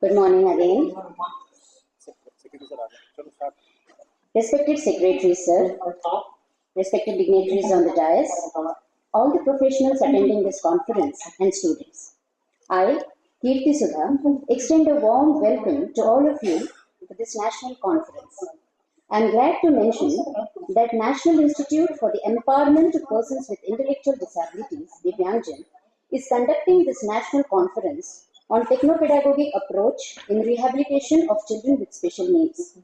Good morning again. Respected Secretary, sir, respected dignitaries on the dais, all the professionals attending this conference and students. I, Kirti Sudha, extend a warm welcome to all of you to this national conference. I am glad to mention that National Institute for the Empowerment of Persons with Intellectual Disabilities, Divyangjan, is conducting this national conference on Techno-Pedagogic approach in rehabilitation of children with special needs.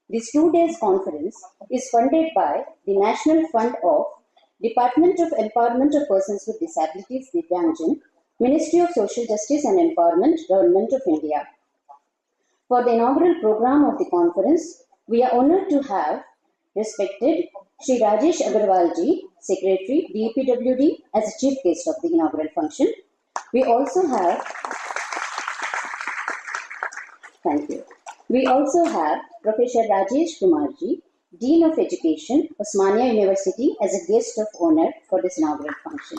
This 2 days conference is funded by the National Fund of Department of Empowerment of Persons with Disabilities, Divyangjan, Ministry of Social Justice and Empowerment, Government of India. For the inaugural program of the conference, we are honored to have respected Shri Rajesh Agarwalji, Secretary, DPWD, as a chief guest of the inaugural function. We also have Professor Rajesh Kumarji, Dean of Education, Osmania University, as a guest of honor for this inaugural function.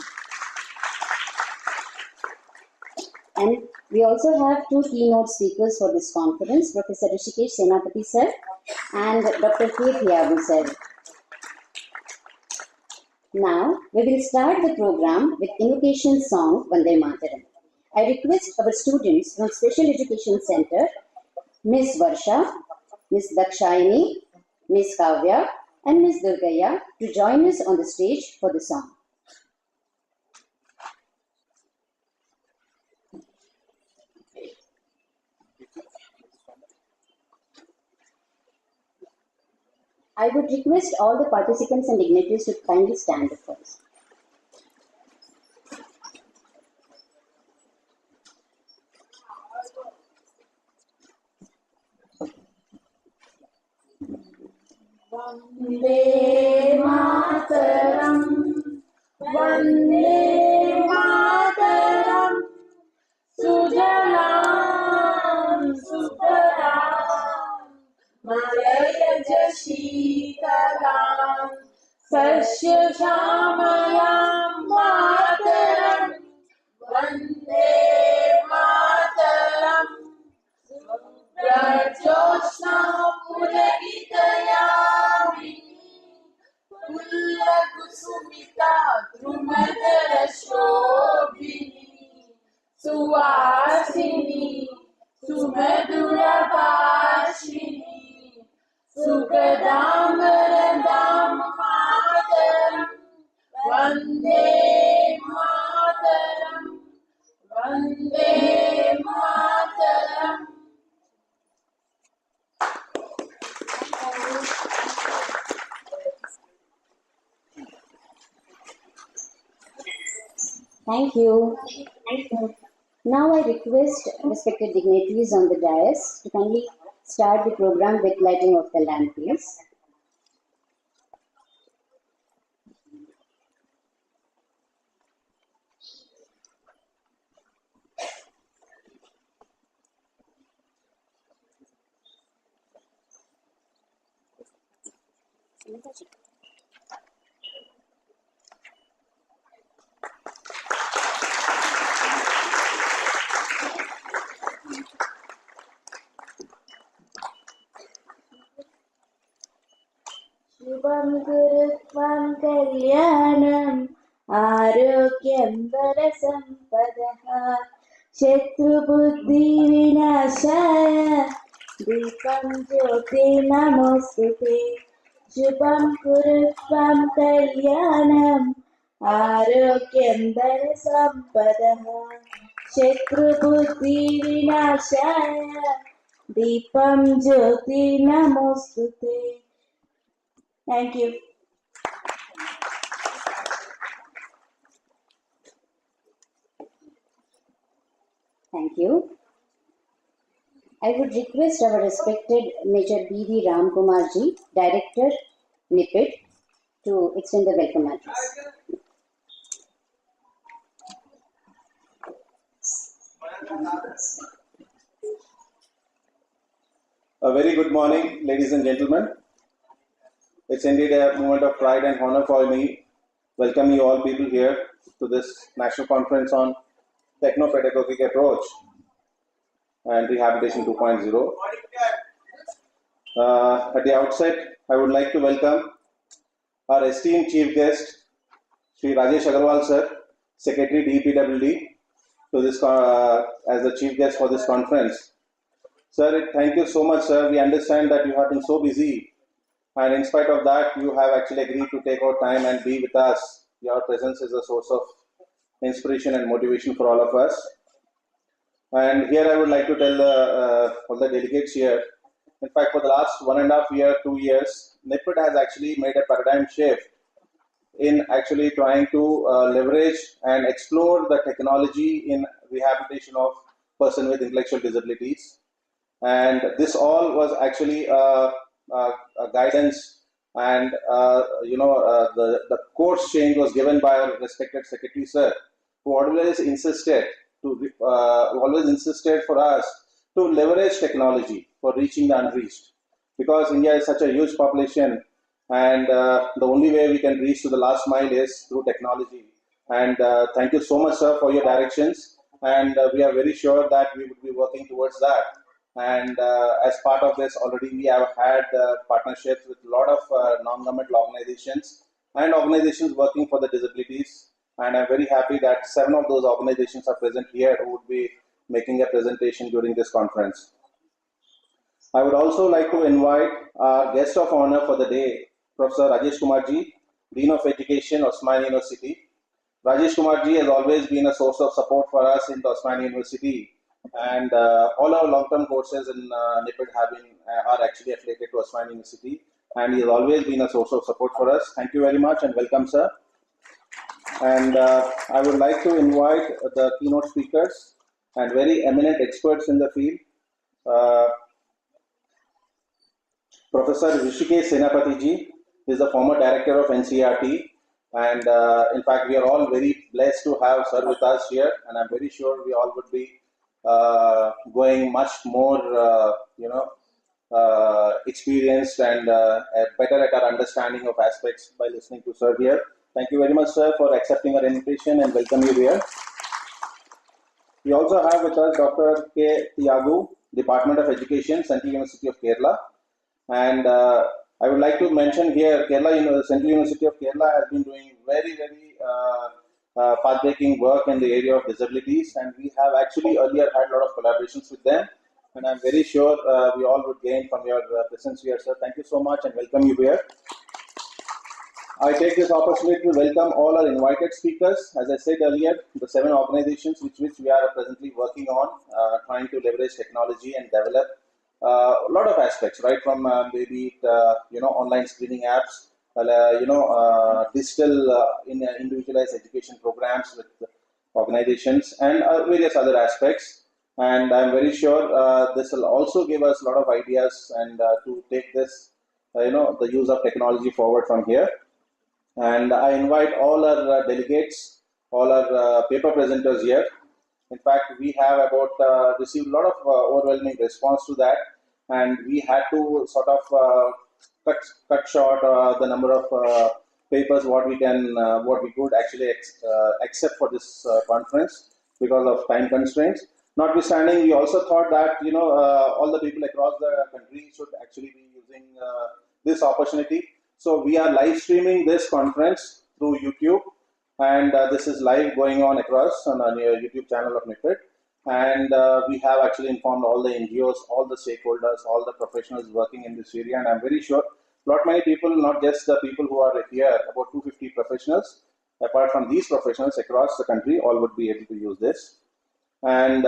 And we also have two keynote speakers for this conference, Professor Rishikesh Senapati sir and Dr. K. Thiagu sir. Now, we will start the program with invocation song Vande Mataram. I request our students from Special Education Center, Ms. Varsha, Ms. Dakshayani, Ms. Kavya, and Ms. Durgaya to join us on the stage for the song. I would request all the participants and dignitaries to kindly stand up first. Vande Mataram, Vande Mataram, Sujalam, Sujalam, Malaya Shikalam, Sasya Shamayam Mataram, Vande Mataram, Rajosna Puragitayamini, Pulla Kusumita Drumadara Shobhini, Suasini, Sumadura Vashini, Sukadam Varandam Mataram, Vande Mataram, Vande Mataram. Thank you. Now I request respected dignitaries on the dais to kindly start the program with lighting of the lamp, please. Shubham Gurutvam Kalyanam Arogyam Balasampadaha Shatru Buddhi Vinashaya Deepam Jyoti Namostute Shubham Gurutvam Kalyanam Arogyam Balasampadaha Shatru Buddhi Vinashaya Deepam Jyoti Namostute. Thank you. Thank you. I would request our respected Major B.V. Ramkumarji, Director, NIEPID, to extend the welcome address. A very good morning, ladies and gentlemen. It's indeed a moment of pride and honor for me welcoming you all people here to this national conference on Techno-Pedagogic approach. and Rehabilitation 2.0. At the outset, I would like to welcome our esteemed chief guest, Sri Rajesh Agarwal sir, Secretary DPWD, to this as the chief guest for this conference. Sir, thank you so much, sir. We understand that you have been so busy, and in spite of that, you have actually agreed to take out time and be with us. Your presence is a source of inspiration and motivation for all of us. And here I would like to tell all the delegates here. In fact, for the last 1.5 year, 2 years, NIEPID has actually made a paradigm shift in actually trying to leverage and explore the technology in rehabilitation of person with intellectual disabilities. And this all was actually a guidance, and the course change was given by our respected secretary sir, who always insisted for us to leverage technology for reaching the unreached, because India is such a huge population, and the only way we can reach to the last mile is through technology. And thank you so much, sir, for your directions, and we are very sure that we would be working towards that. And as part of this, already we have had partnerships with a lot of non-governmental organizations and organizations working for the disabilities. And I'm very happy that 7 of those organizations are present here who would be making a presentation during this conference. I would also like to invite our guest of honor for the day, Professor Rajesh Kumarji, Dean of Education, Osmania University. Rajesh Kumarji has always been a source of support for us in the Osmania University, and all our long-term courses in NIEPID are actually affiliated to Osmania University, and he has always been a source of support for us. Thank you very much and welcome, sir. And I would like to invite the keynote speakers and very eminent experts in the field. Professor Rishikesh Senapati ji is the former director of NCERT, and in fact we are all very blessed to have sir with us here, and I'm very sure we all would be going much more experienced and better at our understanding of aspects by listening to sir here. Thank you very much, sir, for accepting our invitation and welcome you here. We also have with us Dr. K. Tiagu, Department of Education, Central University of Kerala. And I would like to mention here, Central University of Kerala has been doing very, very path-breaking work in the area of disabilities, and we have actually earlier had a lot of collaborations with them. And I'm very sure we all would gain from your presence here, sir. Thank you so much and welcome you here. I take this opportunity to welcome all our invited speakers. As I said earlier, the 7 organizations which we are presently working on, trying to leverage technology and develop a lot of aspects, right from maybe online screening apps, digital individualized education programs with organizations, and various other aspects. And I'm very sure this will also give us a lot of ideas and to take this, the use of technology forward from here. And I invite all our delegates, all our paper presenters here. In fact, we have received a lot of overwhelming response to that, and we had to sort of cut short the number of papers what we could actually accept for this conference because of time constraints. Notwithstanding, we also thought that all the people across the country should actually be using this opportunity. So we are live streaming this conference through YouTube, and this is live going on across on our YouTube channel of NIEPID. And we have actually informed all the NGOs, all the stakeholders, all the professionals working in this area, and I'm very sure lot many people, not just the people who are here, about 250 professionals, apart from these professionals across the country, all would be able to use this. And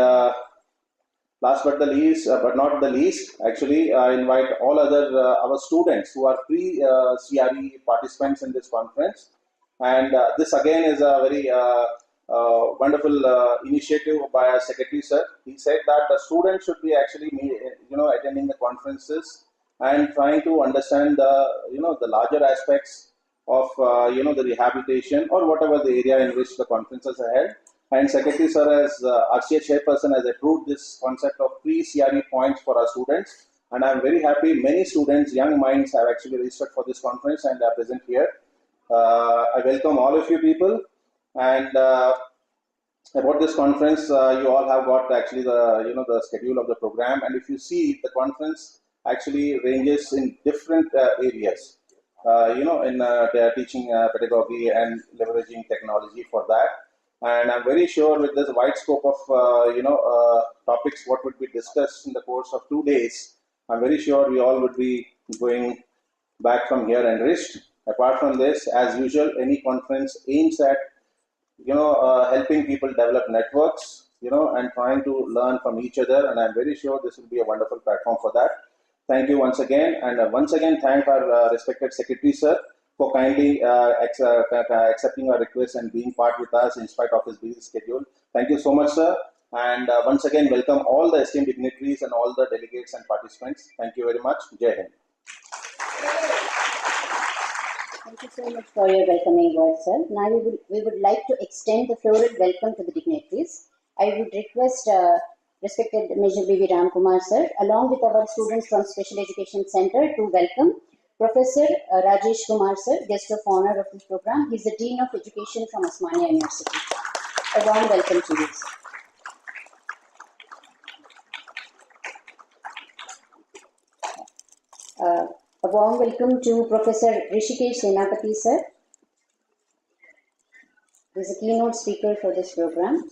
last but not the least, actually, I invite all other our students who are pre-CRE participants in this conference. And this again is a very wonderful initiative by our secretary, sir. He said that the students should be actually, attending the conferences and trying to understand the larger aspects of the rehabilitation or whatever the area in which the conferences are held. And Secretary Sir, as RCA chairperson, has approved this concept of pre-CRE points for our students. And I'm very happy many students, young minds, have actually registered for this conference and are present here. I welcome all of you people. And about this conference, you all have got actually the schedule of the program, and if you see, the conference actually ranges in different areas. In teaching pedagogy and leveraging technology for that. And I'm very sure with this wide scope of topics what would be discussed in the course of 2 days, I'm very sure we all would be going back from here enriched. Apart from this, as usual, any conference aims at helping people develop networks, and trying to learn from each other. And I'm very sure this will be a wonderful platform for that. Thank you once again. And once again, thank our respected Secretary, sir, for kindly accepting our request and being part with us in spite of his busy schedule. Thank you so much, sir. And once again, welcome all the esteemed dignitaries and all the delegates and participants. Thank you very much. Jai Hind. Thank you so much for your welcoming words, sir. Now we would like to extend the floral welcome to the dignitaries. I would request respected Major B.V. Ramkumar, sir, along with our students from Special Education Center, to welcome Professor Rajesh Kumar, sir, guest of honor of this program. He is the Dean of Education from Osmania University. A warm welcome to you, sir. A warm welcome to Professor Rishikesh Senapati, sir. He is a keynote speaker for this program.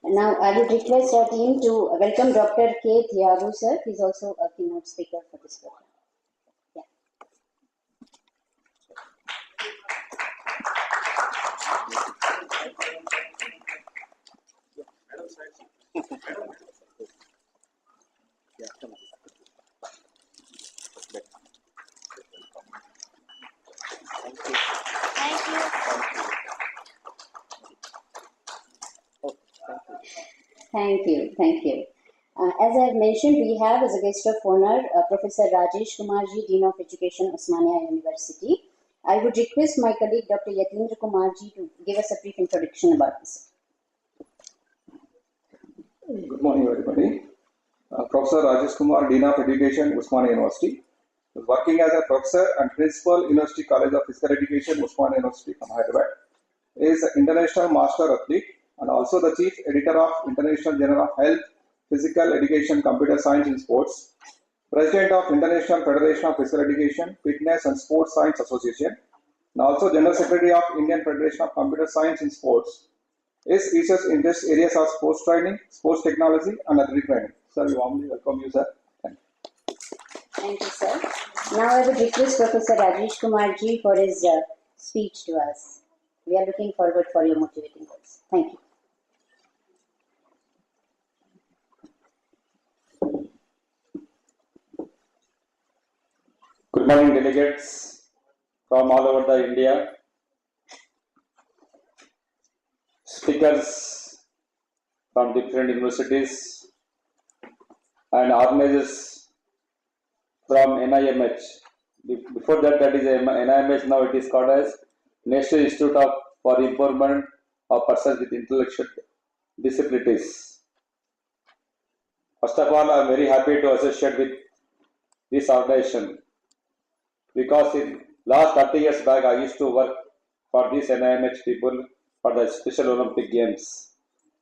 And now I would request our team to welcome Dr. K. Thiagu, sir. He is also a keynote speaker for this program. Thank you. As I have mentioned, we have as a guest of honor Professor Rajesh Kumarji, Dean of Education, Osmania University. I would request my colleague Dr. Yatindra Kumarji to give us a brief introduction about this. Good morning, everybody. Professor Rajesh Kumar, Dean of Education, Osmania University. Working as a professor and principal, University College of Physical Education, Osmania University from Hyderabad. Is an international master athlete and also the chief editor of International Journal of Health, Physical Education, Computer Science in Sports. President of International Federation of Physical Education, Fitness and Sports Science Association. And also General Secretary of Indian Federation of Computer Science in Sports. His research interests areas of sports training, sports technology, and athletic training. Sir, we warmly welcome you, sir. Thank you. Thank you, sir. Now I would request Professor Rajesh Kumarji for his speech to us. We are looking forward for your motivating words. Thank you. Good morning, delegates from all over the India. Speakers from different universities and organizers from NIMH. Before that is NIMH, now it is called as National Institute for Improvement of Persons with Intellectual Disabilities. First of all, I am very happy to associate with this organization because in last 30 years back, I used to work for these NIMH people for the Special Olympic Games.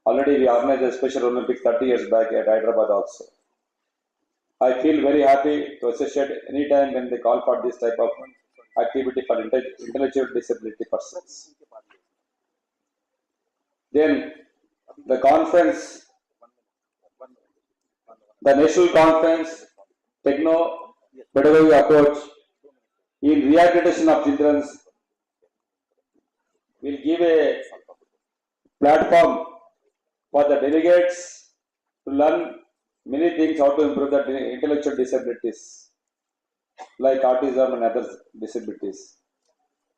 Already we organized the Special Olympics 30 years back at Hyderabad also. I feel very happy to associate anytime when they call for this type of activity for intellectual disability persons. Then the conference, the national conference, Techno-Pedagogic approach in rehabilitation of children will give a platform for the delegates to learn many things how to improve the intellectual disabilities like autism and other disabilities.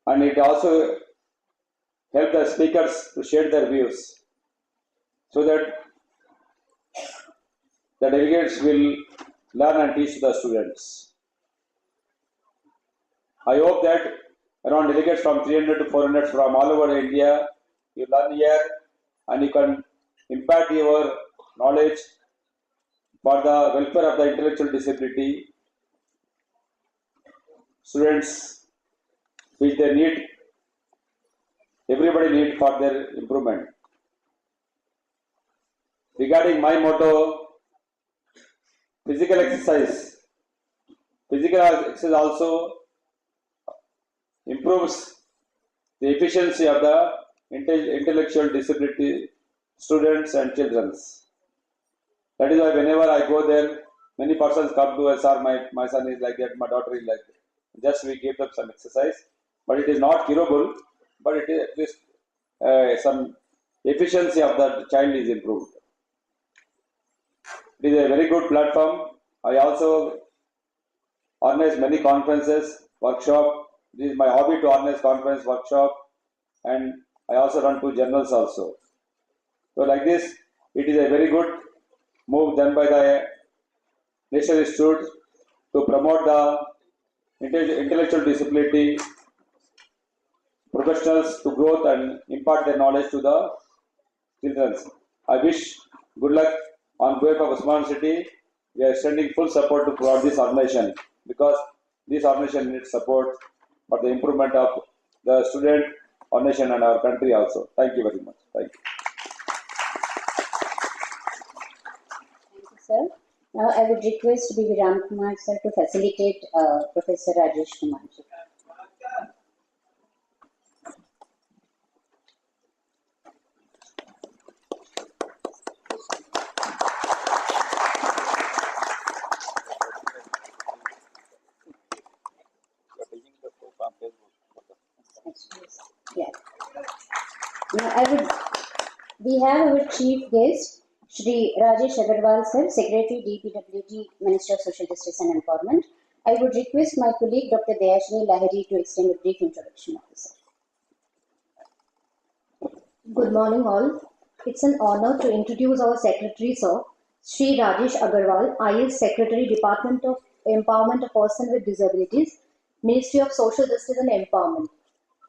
And it also help the speakers to share their views so that the delegates will learn and teach the students. I hope that around delegates from 300 to 400 from all over India, you learn here and you can impact your knowledge for the welfare of the intellectual disability students which they need, everybody need for their improvement. Regarding my motto, physical exercise. Physical exercise also improves the efficiency of the intellectual disability students and children. That is why whenever I go there, many persons come to us, sir, my son is like that, my daughter is like that. Just we give them some exercise, but it is not curable, but it is at least some efficiency of the child is improved. It is a very good platform. I also organize many conferences, workshop. This is my hobby to organize conference, workshop, and I also run 2 journals also. So like this, it is a very good move done by the National Institute to promote the intellectual disability professionals to growth and impart their knowledge to the children. I wish good luck on behalf of Usman City. We are extending full support to provide this organization because this organization needs support for the improvement of the student, organization and our country also. Thank you very much. Thank you. Thank you, sir. Now I would request B.V. Ramkumar sir to facilitate Professor Rajesh Kumar. Yeah. Now we have our chief guest, Shri Rajesh Agarwal sir, Secretary DPWG, Minister of Social Justice and Empowerment. I would request my colleague Dr. Dayashini Lahiri to extend a brief introduction of the sir. Good morning all. It's an honor to introduce our Secretary Sir, Shri Rajesh Agarwal, IS Secretary, Department of Empowerment of Persons with Disabilities, Ministry of Social Justice and Empowerment.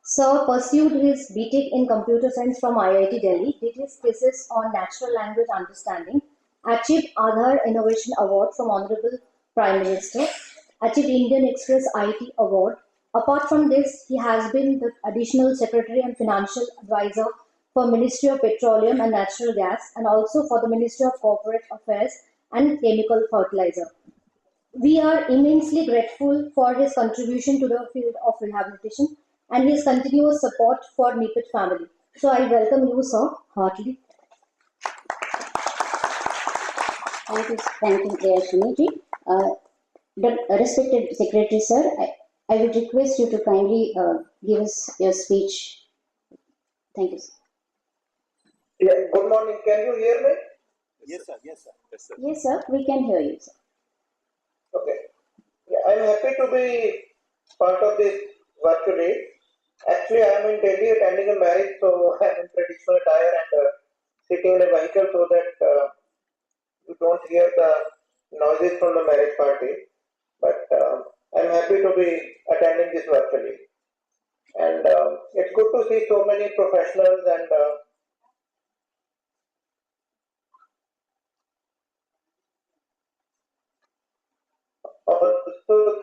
Sir pursued his BTech in Computer Science from IIT Delhi, did his thesis on Natural Language Understanding, achieved Aadhaar Innovation Award from Honorable Prime Minister, achieved Indian Express IT Award. Apart from this, he has been the Additional Secretary and Financial Advisor for Ministry of Petroleum and Natural Gas and also for the Ministry of Corporate Affairs and Chemical Fertilizer. We are immensely grateful for his contribution to the field of rehabilitation and his continuous support for NIEPID family. So I welcome you, sir, heartily. Thank you, Dayashini ji. The respected Secretary sir, I would request you to kindly give us your speech. Thank you, sir. Yeah, good morning. Can you hear me? Yes, sir. Yes, sir. Yes, sir. Yes, sir, we can hear you, sir. Okay. Yeah, I'm happy to be part of this virtually. Actually, I am in Delhi attending a marriage, so I am in traditional attire and sitting in a vehicle so that you don't hear the noises from the marriage party. But I'm happy to be attending this virtually. And it's good to see so many professionals and also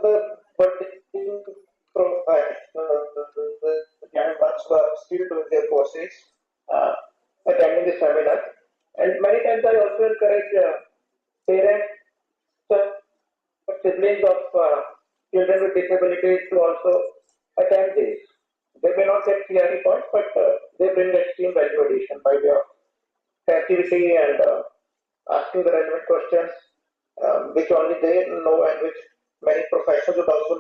the budding professionals and ones who are still doing their courses attending this seminar. And many times I also encourage parents, siblings of children with disabilities to also attend this. They may not get theory points, but they bring extreme value addition by way of activity and asking the relevant questions, which only they know and which many professionals would also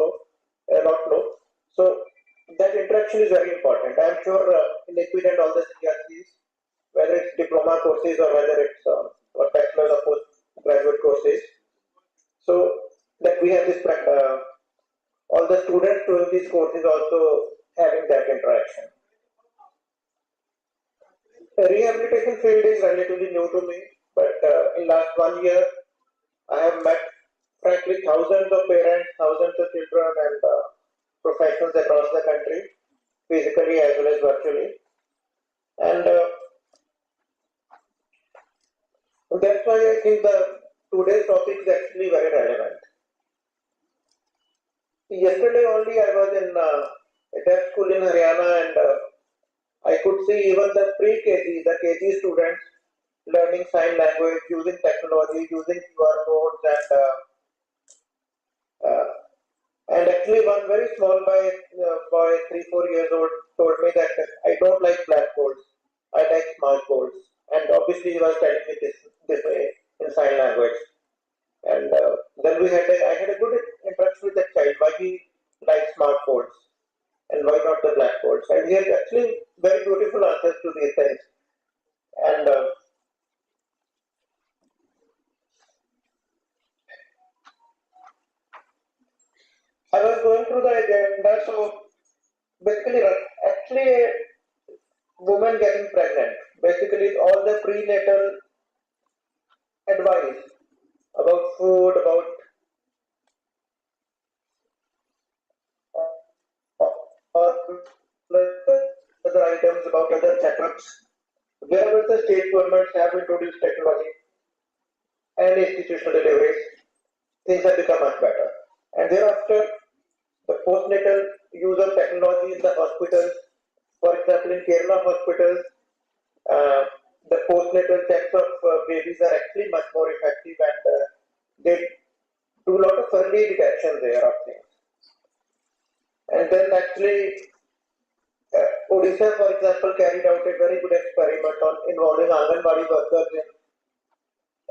not know. So that interaction is very important. I am sure in NIEPID and all the CRCs, whether it's diploma courses or whether it's bachelor's or postgraduate courses, so that we have this, all the students doing these courses also having that interaction. The rehabilitation field is relatively new to me, but in last 1 year, I have met frankly thousands of parents, thousands of children and professionals across the country, physically as well as virtually. And that's why I think the today's topic is actually very relevant. Yesterday only I was in a deaf school in Haryana, and I could see even the pre-KG, the KG students learning sign language, using technology, using QR codes, uh, and actually one very small boy, 3-4 years old, told me that I don't like blackboards, I like smart boards, and obviously he was telling me this way in sign language. And then I had a good interaction with that child, why he likes smart boards and why not the blackboards. And he had actually very beautiful answers to these things. And I was going through the agenda, so basically, actually, women getting pregnant, basically all the prenatal advice about food, about or other items, about other checkups. Wherever the state governments have introduced technology and institutional deliveries, things have become much better. And thereafter, the postnatal use of technology in the hospitals, for example, in Kerala hospitals, uh, the postnatal checks of babies are actually much more effective, and they do a lot of early detection there of things. And then actually, Odisha, for example, carried out a very good experiment on involving Anganwadi workers in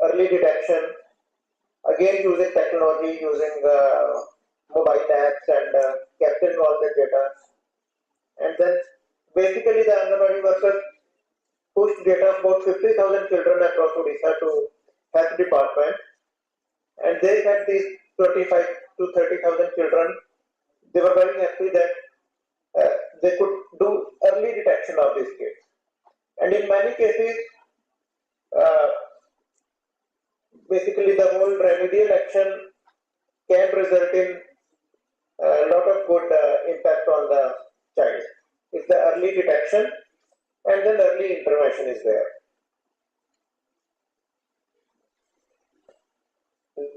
early detection, again using technology, using mobile apps, and capturing all the data. And then basically the Anganwadi workers pushed data of about 50,000 children across Odisha to health department, and they had these 25 to 30,000 children. They were very happy that they could do early detection of these kids. And in many cases, uh, basically the whole remedial action can result in a lot of good impact on the child. If the early detection and then early intervention is there.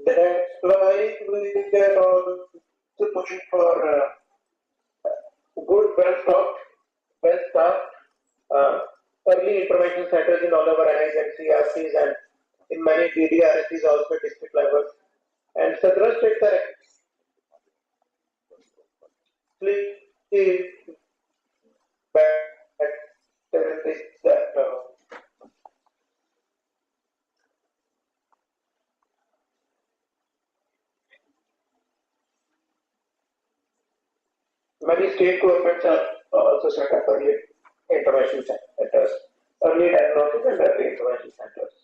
That's why we are also pushing for good, well-staffed early intervention centers in all our NIs and CRCs, and in many DDRCs also district levels. And several states are actually better in this that many state governments are also set up early intervention centers, early diagnosis and early intervention centers.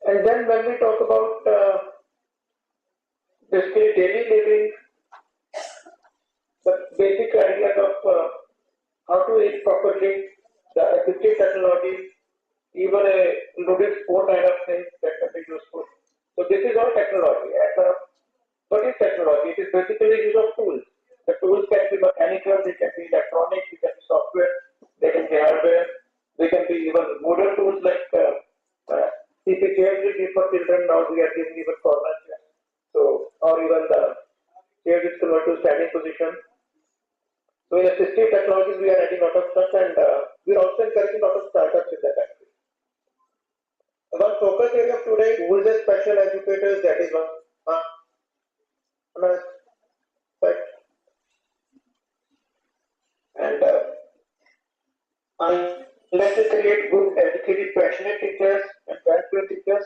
And then when we talk about basically daily living, the basic ideas of how to eat properly, the assistive technology, even a loaded sport kind of things that can be useful. So this is all technology. What is technology? It is basically use of tools. The tools can be mechanical, they can be electronic, they can be software, they can be hardware, they can be even modern tools like CP chairs we give for children, now we are giving even corner chairs. So, or even the chair is converted to standing position. So in assistive technologies, we are adding a lot of stuff, and we are also encouraging a lot of startups in the country. One focus area of today, schools and special educators, that is one aspect. And unless we create good, educated, passionate teachers and well-trained teachers,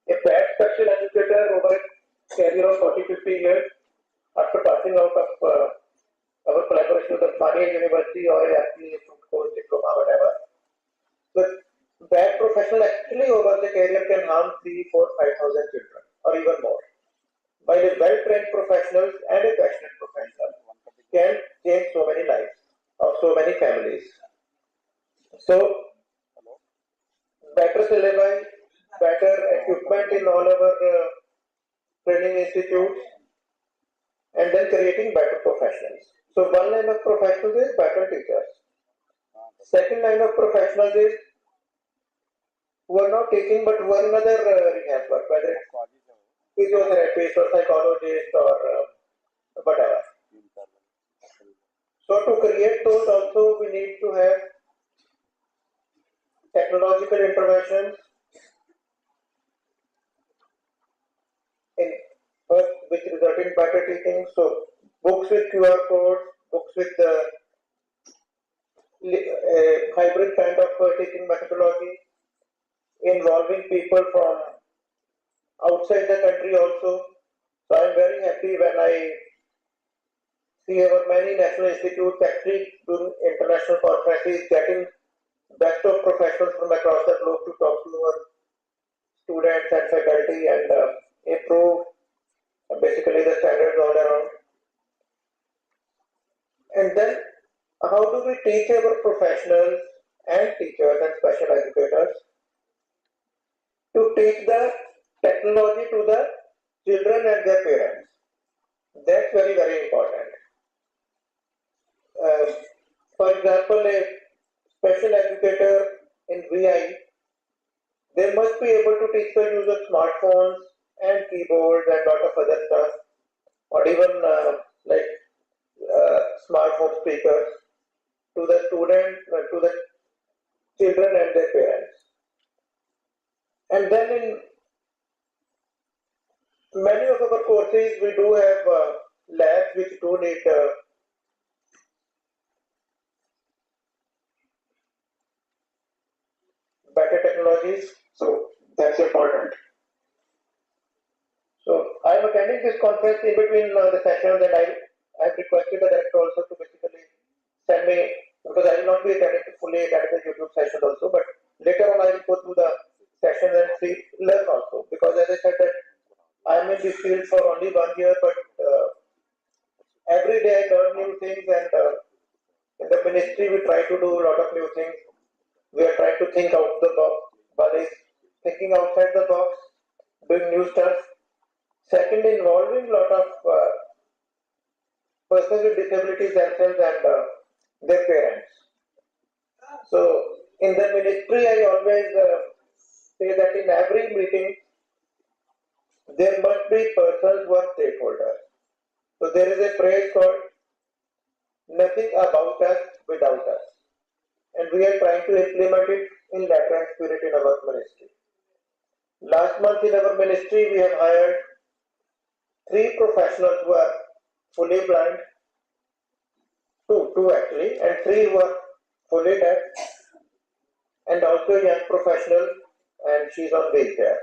a bad special educator over a career of 40-50 years after passing out of our collaboration with the Mania University or a course diploma, whatever. The bad professional actually over the career can harm 3, 4, 5,000 children or even more. While a well-trained professional and a passionate professional can change so many lives of so many families. So, better syllabi, better equipment in all our training institutes, and then creating better professionals. So one line of professionals is better teachers. Second line of professionals is who are not teaching but who are in other rehab work, physiotherapist or psychologist or whatever. So to create those also we need to have technological interventions in which result in better teaching. So books with QR codes, books with a hybrid kind of teaching methodology, involving people from outside the country also. So I am very happy when I see our many national institutes actually doing international conferences, getting best of professionals from across the globe to talk to our students and faculty and improve basically the standards all around. And then how do we teach our professionals and teachers and special educators to teach the technology to the children and their parents? That's very, very important. For example, a special educator in VI, they must be able to teach the use of smartphones and keyboards and lot of other stuff, or even smart home speakers to the students, to the children and their parents. And then in many of our courses, we do have labs which do need better technologies, so that's important. So I'm attending this conference in between the sessions, and I've requested the director also to basically send me, because I will not be attending fully attending the YouTube session also, but later on I will go through the sessions and learn also, because as I said that I'm in this field for only 1 year, but every day I learn new things, and in the ministry we try to do a lot of new things. We are trying to think out the box. One is thinking outside the box, doing new stuff. Second, involving a lot of persons with disabilities themselves and their parents. So in the ministry, I always say that in every meeting, there must be persons who are stakeholders. So there is a phrase called nothing about us without us. And we are trying to implement it in letter and spirit in our ministry. Last month in our ministry, we have hired 3 professionals who are fully blind, two actually, and 3 who are fully deaf, and also a young professional, and she's on wheelchair.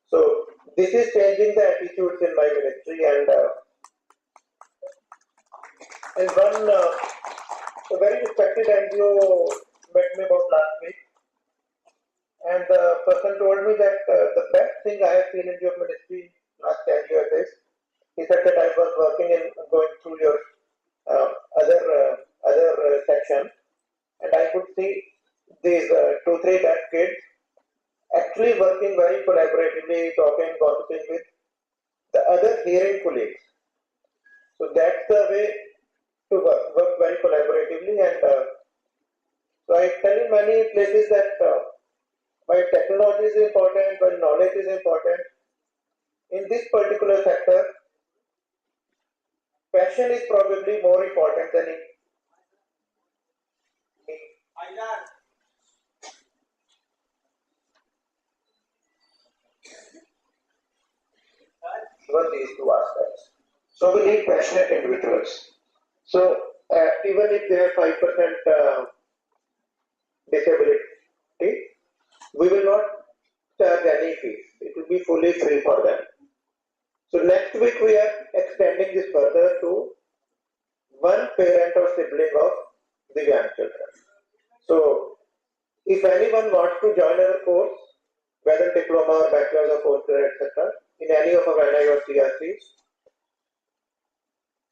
So this is changing the attitudes in my ministry, and one a very respected NGO met me about last week, and the person told me that the best thing I have seen in your ministry last 10 years is, he said that I was working in going through your other section, and I could see these 2-3 deaf kids actually working very collaboratively, talking, gossiping with the other hearing colleagues. So that's the way to work very collaboratively, and so I tell in many places that while technology is important, while knowledge is important, in this particular sector, passion is probably more important than it. Even these 2 aspects. So we need passionate individuals. So even if they have 5% disability, we will not charge any fees. It will be fully free for them. So next week we are extending this further to 1 parent or sibling of the young children. So if anyone wants to join our course, whether diploma or bachelor's or postgrad, etc., in any of our NI or CRCs,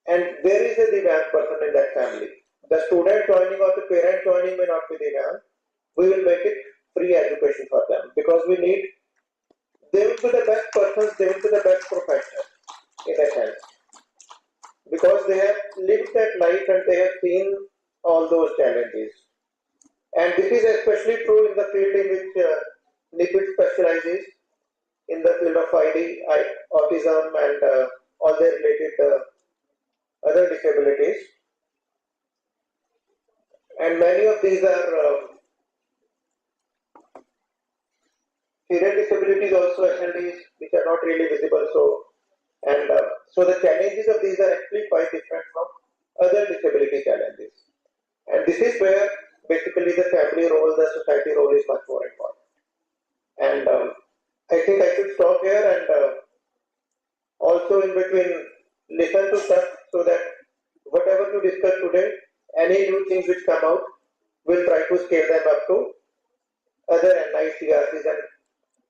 and there is a Divyang person in that family, the student joining or the parent joining may not be Divyang, we will make it free education for them, because we need, they will be the best persons, they will be the best professionals in a sense, because they have lived that life and they have seen all those challenges. And this is especially true in the field in which NIEPID specializes, in the field of autism, and all the related other disabilities. And many of these are hidden disabilities, also SLDs, which are not really visible. So the challenges of these are actually quite different from other disability challenges. And this is where basically the family role, the society role is much more important. And I think I should stop here and also in between listen to stuff so that whatever to discuss today, any new things which come out, we'll try to scale them up to other NICRCs and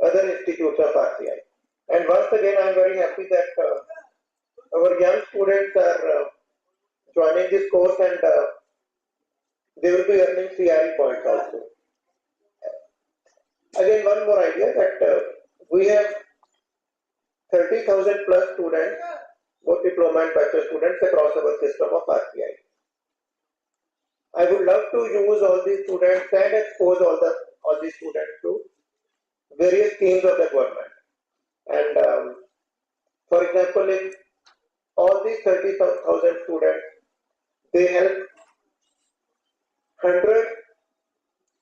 other institutes of RCI. And once again, I'm very happy that our young students are joining this course, and they will be earning CRE points also. Again, one more idea that we have 30,000 plus students, both diploma and bachelor students across our system of RCI. I would love to use all these students and expose all these students to various schemes of the government. And for example, if all these 30,000 students, they help 100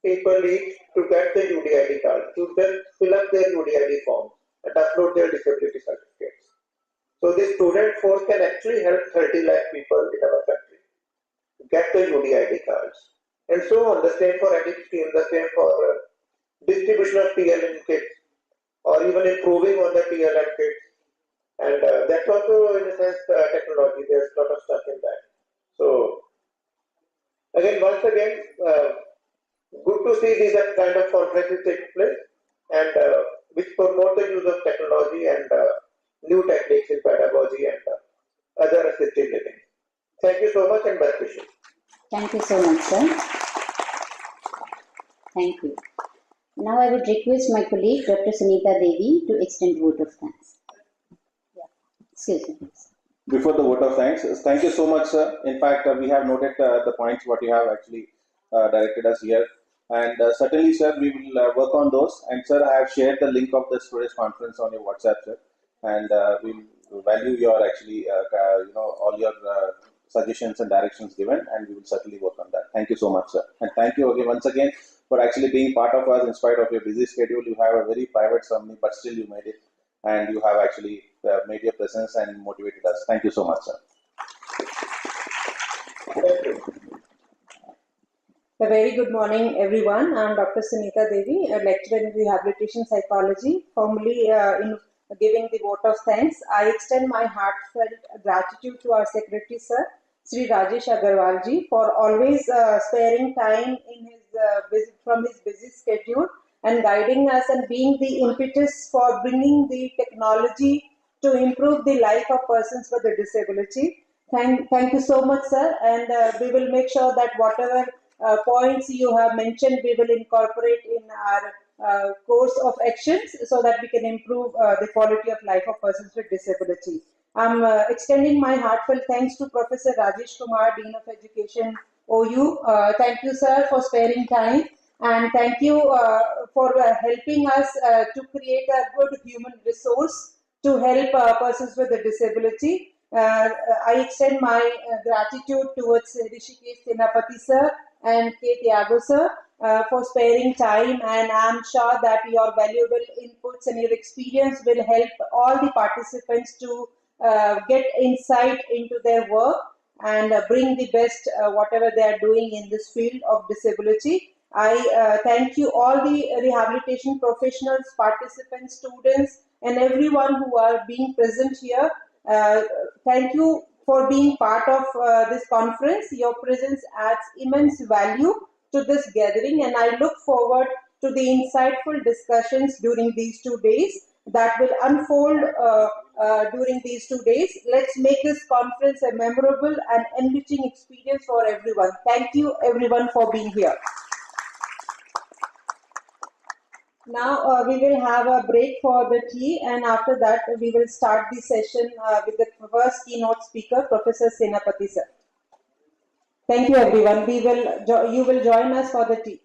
people each to get the UDID card, to then fill up their UDID forms and upload their disability certificates. So this student force can actually help 30 lakh people in our country get the UDID cards. And so on, the same for EDIC scheme, the same for distribution of TLM kits, or even improving on the TLM kits. And that's also in a sense technology, there's a lot of stuff in that. So again, once again, good to see these kind of conferences take place, and which promote the use of technology and new techniques in pedagogy and other assistive living. Thank you so much and best wishes. Thank you so much, sir. Thank you. Now I would request my colleague, Dr. Sunita Devi, to extend vote of thanks. Excuse me, please. Before the vote of thanks, thank you so much, sir. In fact, we have noted the points what you have actually directed us here. And certainly, sir, we will work on those. And sir, I have shared the link of the today's conference on your WhatsApp, sir. And we'll value your actually, all your suggestions and directions given, and we will certainly work on that. Thank you so much, sir. And thank you again, once again, for actually being part of us in spite of your busy schedule. You have a very private ceremony, but still you made it. And you have actually made your presence and motivated us. Thank you so much, sir. A very good morning, everyone. I'm Dr. Sunita Devi, a lecturer in Rehabilitation Psychology, formally in giving the vote of thanks. I extend my heartfelt gratitude to our Secretary, Sir, Sri Rajesh Agarwal ji, for always sparing time in from his busy schedule and guiding us and being the impetus for bringing the technology to improve the life of persons with a disability. Thank you so much, sir, and we will make sure that whatever points you have mentioned, we will incorporate in our course of actions so that we can improve the quality of life of persons with disability. I'm extending my heartfelt thanks to Professor Rajesh Kumar, Dean of Education, OU. Thank you, sir, for sparing time, and thank you for helping us to create a good human resource to help persons with a disability. I extend my gratitude towards Rishikesh Senapati sir and K. Tiago sir for sparing time, and I'm sure that your valuable inputs and your experience will help all the participants to get insight into their work and bring the best whatever they are doing in this field of disability. I thank you all the rehabilitation professionals, participants, students, and everyone who are being present here. Thank you for being part of this conference. Your presence adds immense value to this gathering, and I look forward to the insightful discussions during these 2 days that will unfold during these 2 days. Let's make this conference a memorable and enriching experience for everyone. Thank you everyone for being here. Now we will have a break for the tea, and after that we will start the session with the first keynote speaker, Professor Senapati sir. Thank you everyone. You will join us for the tea.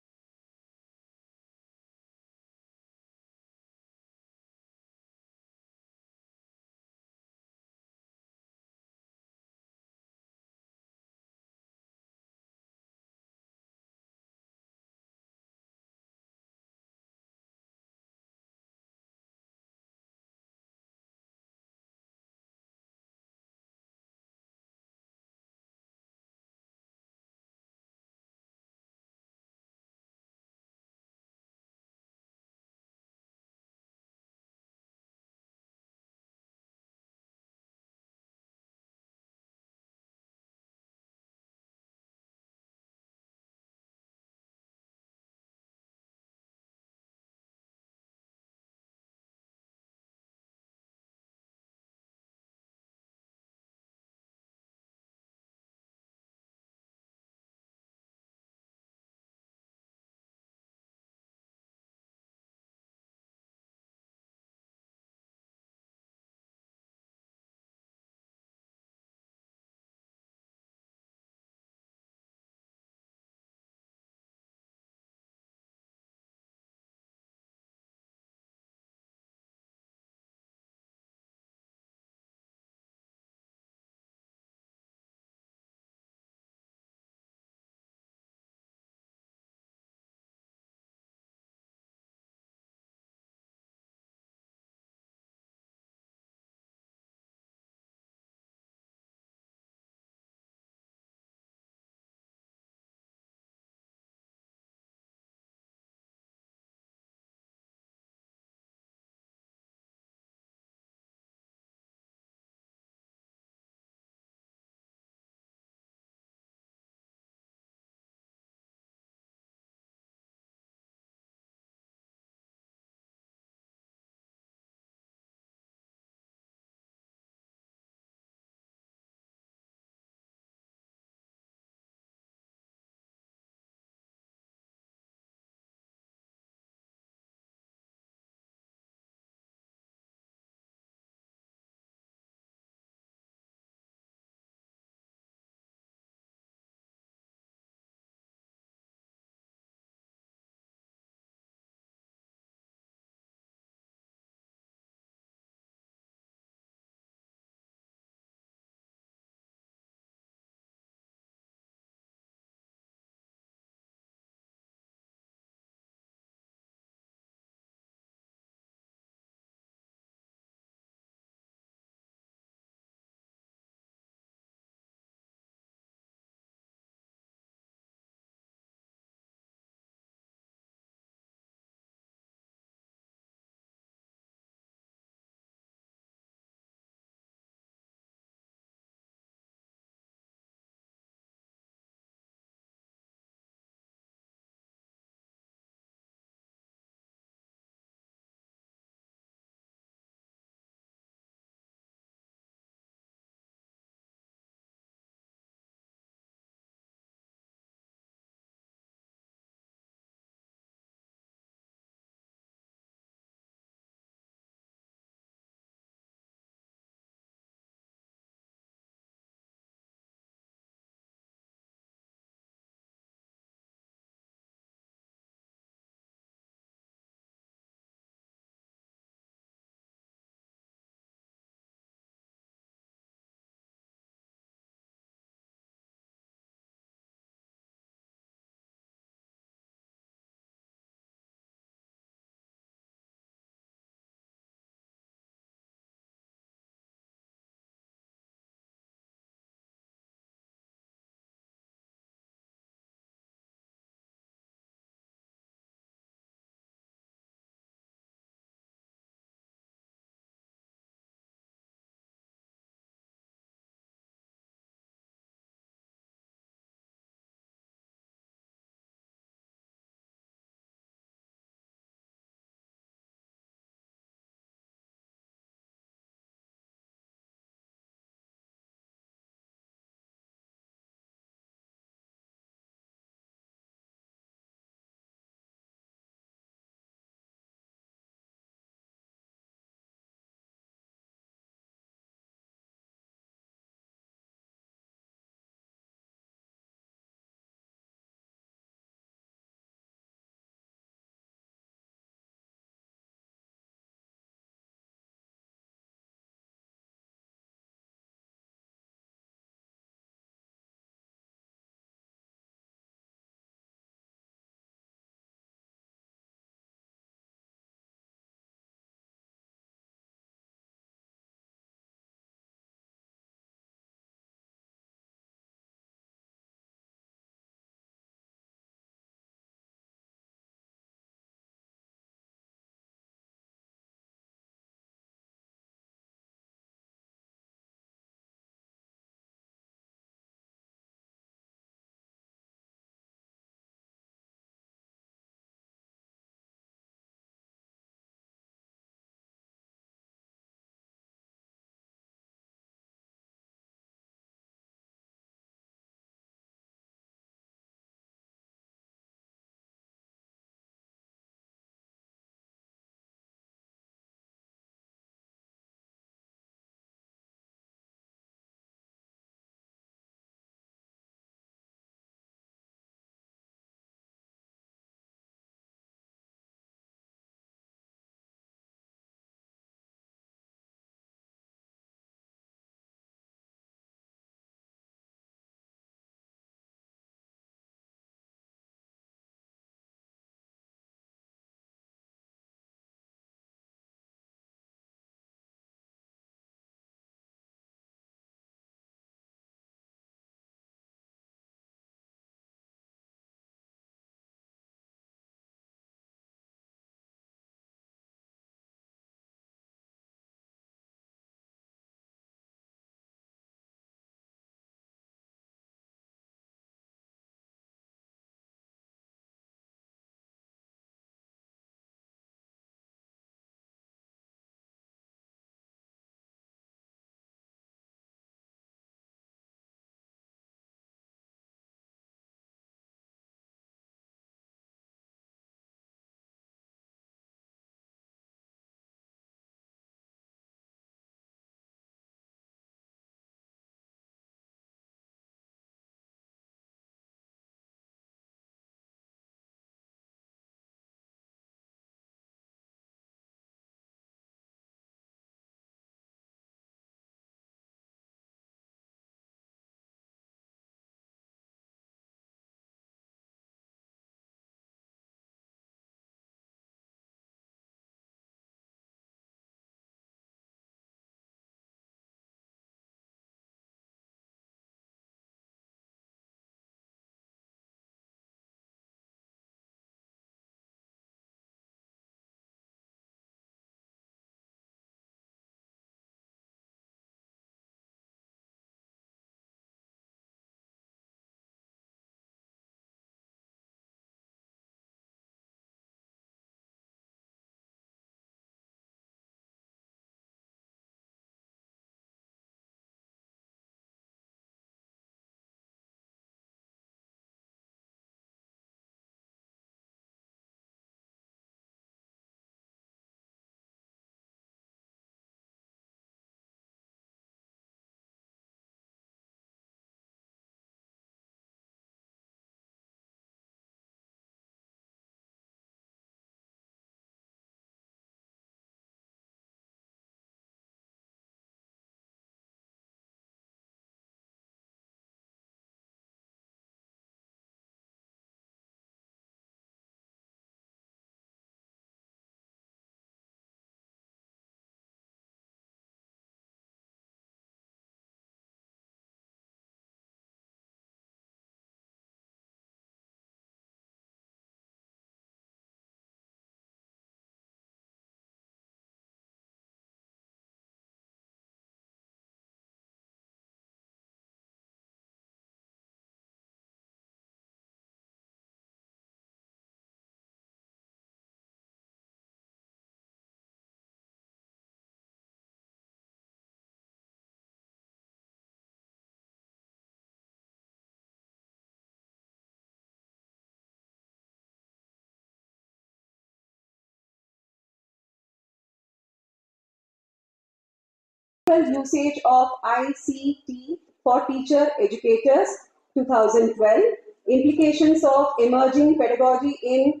Practical usage of ICT for teacher educators 2012. Implications of emerging pedagogy in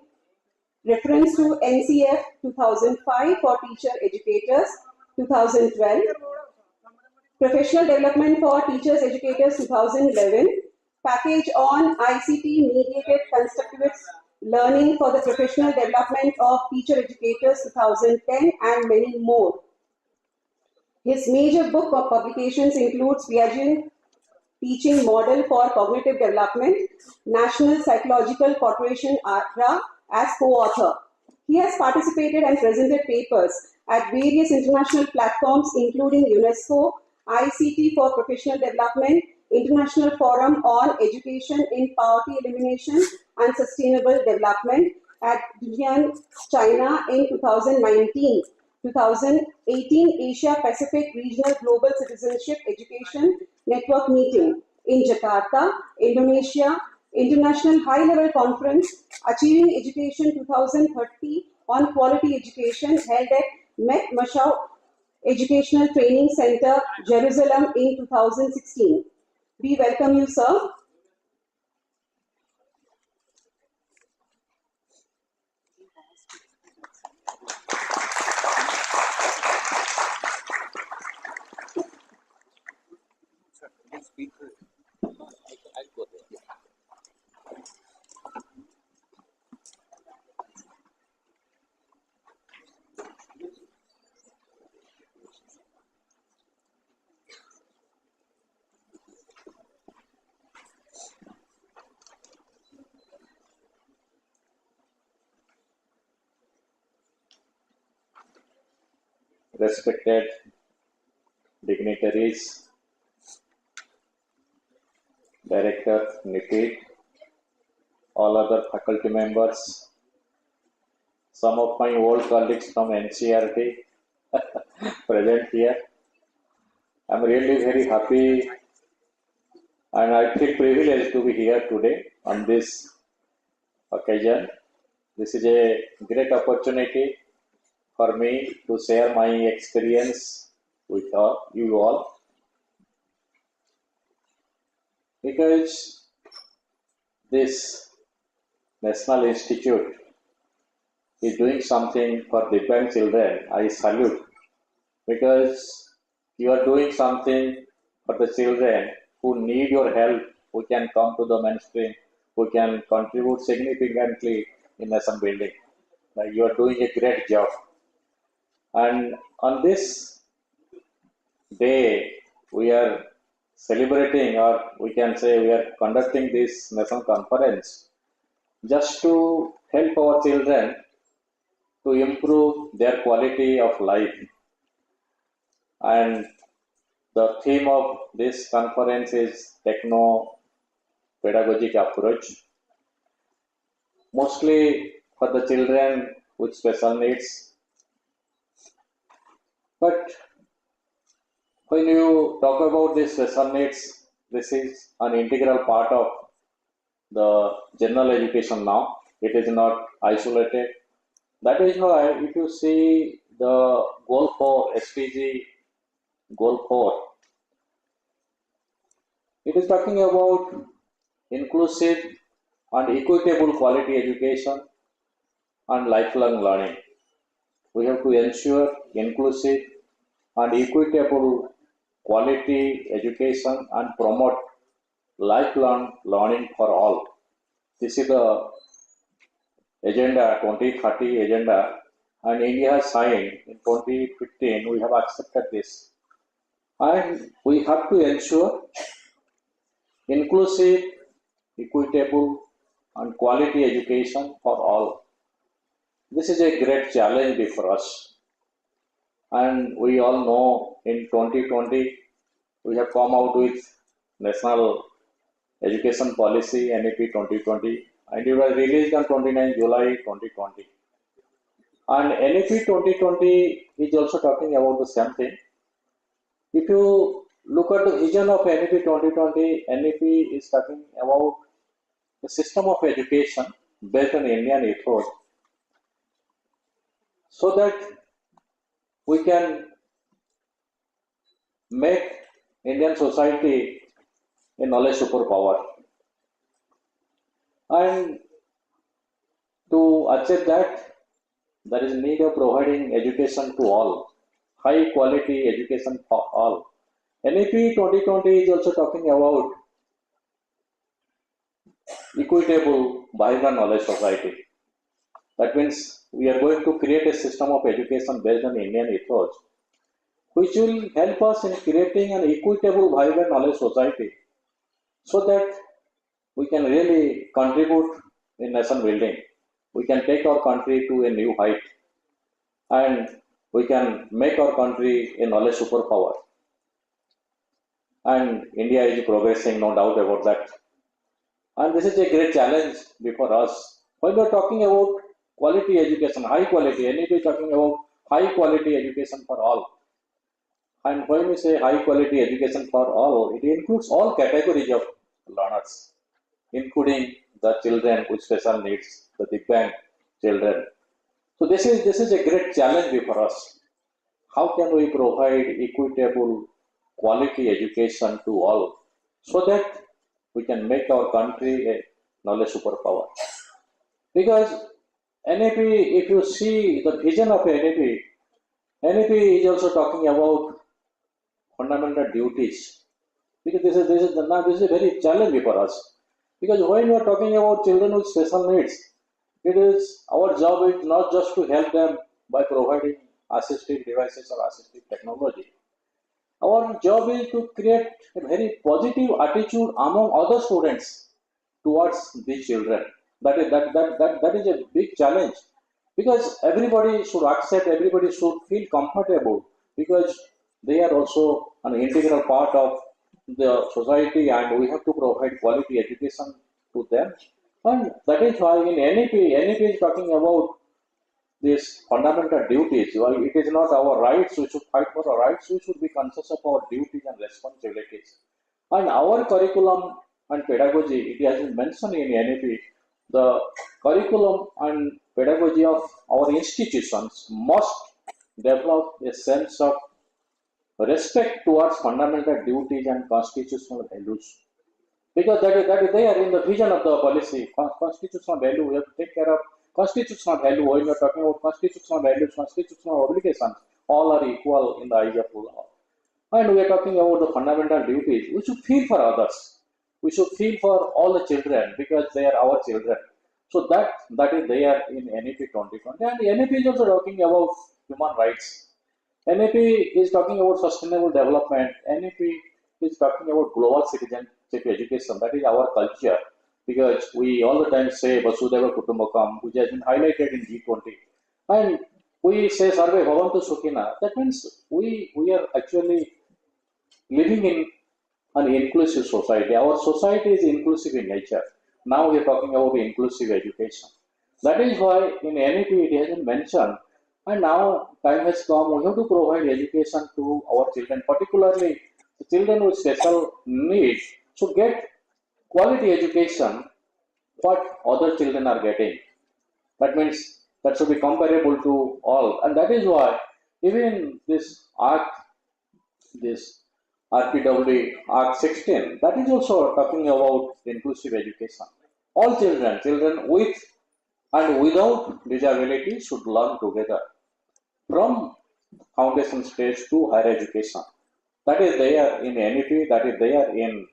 reference to NCF 2005 for teacher educators 2012. Professional development for teachers educators 2011. Package on ICT mediated constructivist learning for the professional development of teacher educators 2010, and many more. His major book of publications includes Piaget Teaching Model for Cognitive Development, National Psychological Corporation ARCRA as co-author. He has participated and presented papers at various international platforms including UNESCO, ICT for Professional Development, International Forum on Education in Poverty Elimination and Sustainable Development at Disha, China in 2019. 2018 Asia Pacific Regional Global Citizenship Education Network meeting in Jakarta, Indonesia, International High Level Conference Achieving Education 2030 on Quality Education held at Met Mashau Educational Training Center, Jerusalem in 2016. We welcome you, sir. Respected dignitaries, Director, NIEPID, all other faculty members, some of my old colleagues from NCRT present here. I'm really very happy and I feel privileged to be here today on this occasion. This is a great opportunity for me to share my experience with you all, because this National Institute is doing something for Divyang children. I salute, because you are doing something for the children who need your help, who can come to the mainstream, who can contribute significantly in nation building. You are doing a great job. And on this day, we are celebrating, or we can say we are conducting this national conference just to help our children to improve their quality of life. And the theme of this conference is Techno-Pedagogic approach, mostly for the children with special needs. But when you talk about these special needs, this is an integral part of the general education now. It is not isolated. That is why if you see the goal 4, SPG goal 4, it is talking about inclusive and equitable quality education and lifelong learning. We have to ensure inclusive and equitable quality education and promote lifelong learning for all. This is the agenda, 2030 agenda, and India has signed in 2015. We have accepted this, and we have to ensure inclusive, equitable, and quality education for all. This is a great challenge before us. And we all know in 2020, we have come out with National Education Policy, NIEPID 2020, and it was released on 29 July 2020. And NIEPID 2020 is also talking about the same thing. If you look at the vision of NIEPID 2020, NIEPID is talking about the system of education based on Indian ethos, so that we can make Indian society a knowledge superpower. And to achieve that, there is need of providing education to all, high quality education for all. NEP 2020 is also talking about equitable, vibrant knowledge society. That means we are going to create a system of education based on Indian ethos, which will help us in creating an equitable, vibrant knowledge society, so that we can really contribute in nation building. We can take our country to a new height, and we can make our country a knowledge superpower. And India is progressing, no doubt about that. And this is a great challenge before us. When we are talking about quality education, high quality, NEP is talking about high quality education for all. And when we say high quality education for all, it includes all categories of learners, including the children with special needs, the Divyang children. So this is a great challenge before us. How can we provide equitable, quality education to all, so that we can make our country a knowledge superpower? Because NEP, if you see the vision of NEP is also talking about fundamental duties. Because this is a very challenge for us. Because when we are talking about children with special needs, it is our job is not just to help them by providing assistive devices or assistive technology. Our job is to create a very positive attitude among other students towards these children. That is a big challenge, because everybody should accept, everybody should feel comfortable, because they are also an integral part of the society, and we have to provide quality education to them. And that is why in NEP is talking about these fundamental duties. While it is not our rights, we should fight for our rights, we should be conscious of our duties and responsibilities. And our curriculum and pedagogy, it has been mentioned in NEP, the curriculum and pedagogy of our institutions must develop a sense of respect towards fundamental duties and constitutional values. Because that is there in the vision of the policy. Constitutional value, we have to take care of constitutional value. When we are talking about constitutional values, constitutional obligations, all are equal in the eyes of law. And we are talking about the fundamental duties. We should feel for others. We should feel for all the children, because they are our children. So that is there in NEP 2020. And NEP is also talking about human rights. NEP is talking about sustainable development. NEP is talking about global citizenship education. That is our culture, because we all the time say Vasudhaiva Kutumbakam, which has been highlighted in G20. And we say Sarve Bhavantu Sukhina. That means we are actually living in an inclusive society. Our society is inclusive in nature. Now we are talking about inclusive education. That is why in NEP it has been mentioned. And now time has come, we have to provide education to our children, particularly the children with special needs should get quality education what other children are getting. That means that should be comparable to all. And that is why even this Act, this RPW Act 16, that is also talking about inclusive education. All children with and without disability should learn together from foundation stage to higher education. That is there in NEP, that is there in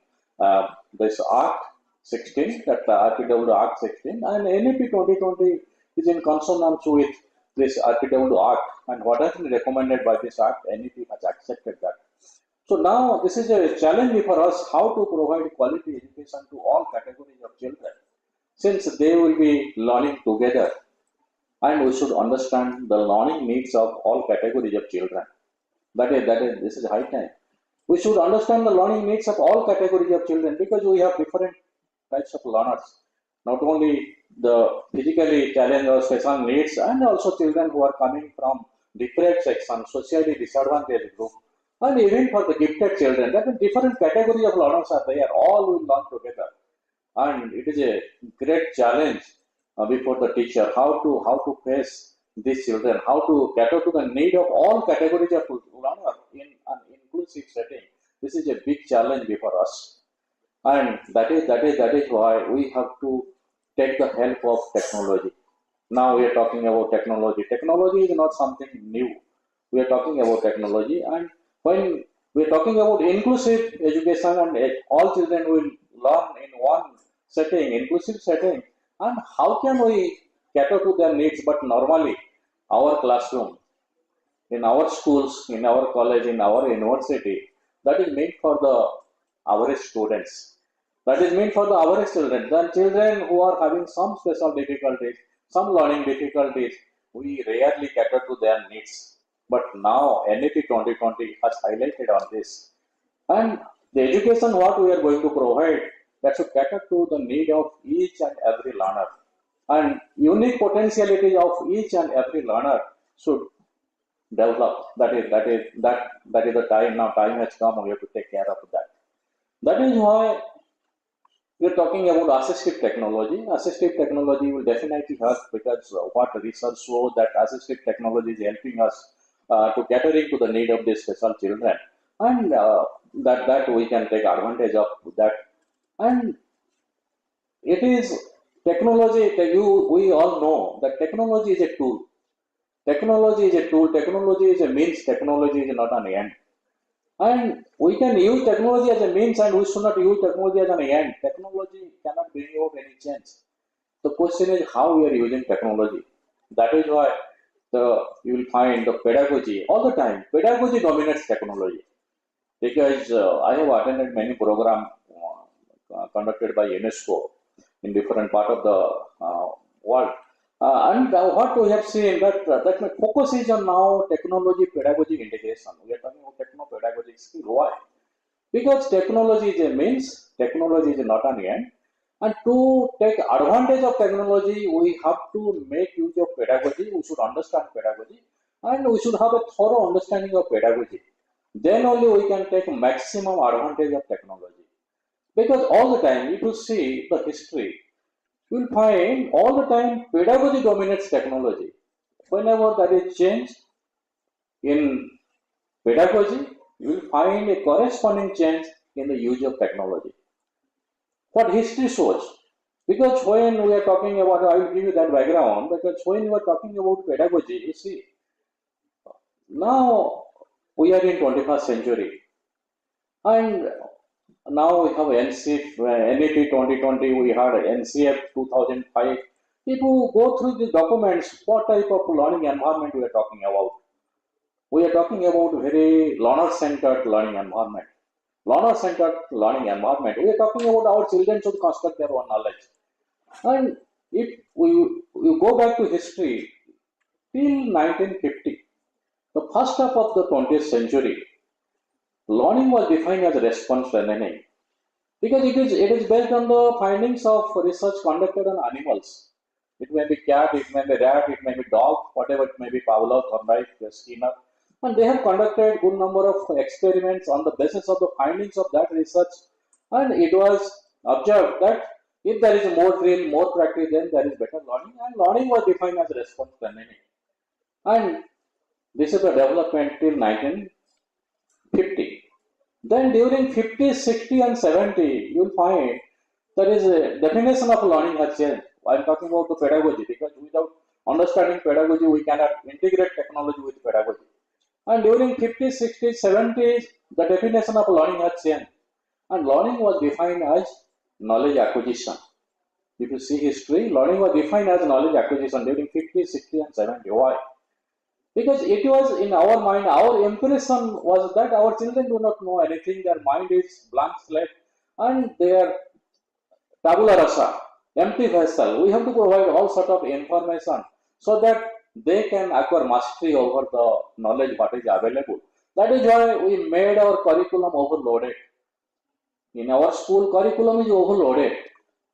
this Act 16, that RPW Act 16, and NEP 2020 is in consonance with this RPW Act, and what has been recommended by this Act, NEP has accepted that. So now this is a challenge for us, how to provide quality education to all categories of children, since they will be learning together. And we should understand the learning needs of all categories of children. This is high time. We should understand the learning needs of all categories of children, because we have different types of learners. Not only the physically challenged or special needs, and also children who are coming from deprived sections, socially disadvantaged group, and even for the gifted children. That is, different categories of learners are there. All will learn together, and it is a great challenge before the teacher, how to face these children, how to cater to the need of all categories of learners in an inclusive inclusive setting, this is a big challenge before us. And that is why we have to take the help of technology. Now we are talking about technology. Technology is not something new. We are talking about technology, and when we are talking about inclusive education, and all children will learn in one setting, inclusive setting, and how can we cater to their needs? But normally, our classroom, in our schools, in our college, in our university, that is meant for the average students. That is meant for the average children. The children who are having some special difficulties, some learning difficulties, we rarely cater to their needs. But now NIEPID 2020 has highlighted on this. And the education what we are going to provide, that should cater to the need of each and every learner. And unique potentiality of each and every learner should develop. That is the time now. Time has come. We have to take care of that. That is why we are talking about assistive technology. Assistive technology will definitely help, because what research shows that assistive technology is helping us to catering to the need of these special children, and that we can take advantage of that. And it is technology. We all know that technology is a tool. Technology is a tool. Technology is a means. Technology is not an end. And we can use technology as a means, and we should not use technology as an end. Technology cannot bring about any change. The question is how we are using technology. That is why you will find the pedagogy all the time. Pedagogy dominates technology, because I have attended many programs conducted by UNESCO in different part of the world. And what we have seen that the focus is on now technology pedagogy integration. We are talking about techno-pedagogic skill. Why? Because technology is a means, technology is not an end. And to take advantage of technology, we have to make use of pedagogy. We should understand pedagogy, and we should have a thorough understanding of pedagogy. Then only we can take maximum advantage of technology. Because all the time, if you see the history, you will find all the time pedagogy dominates technology. Whenever there is change in pedagogy, you will find a corresponding change in the use of technology. What history shows. Because when we are talking about, I will give you that background, because when we are talking about pedagogy, you see, now we are in 21st century, and now we have NCF, NEP 2020, we had NCF 2005. If you go through the documents, what type of learning environment we are talking about? We are talking about very learner-centered learning environment. Learner-centered learning environment. We are talking about our children should construct their own knowledge. And if we go back to history, till 1950, the first half of the 20th century, learning was defined as response learning, because it is based on the findings of research conducted on animals. It may be cat, it may be rat, it may be dog, whatever it may be, Pavlov, Thorndike, Skinner, and they have conducted good number of experiments on the basis of the findings of that research, and it was observed that if there is more drill, more practice, then there is better learning, and learning was defined as response learning. And this is the development till 1950. Then during 50, 60 and 70, you will find there is a definition of learning has changed. I am talking about the pedagogy, because without understanding pedagogy, we cannot integrate technology with pedagogy. And during 50s, 60s, 70s, the definition of learning has changed. And learning was defined as knowledge acquisition. If you see history, learning was defined as knowledge acquisition during 50, 60 and 70. Why? Because it was in our mind, our impression was that our children do not know anything, their mind is blank slate, and they are tabula rasa, empty vessel. We have to provide all sort of information so that they can acquire mastery over the knowledge what is available. That is why we made our curriculum overloaded. In our school, curriculum is overloaded.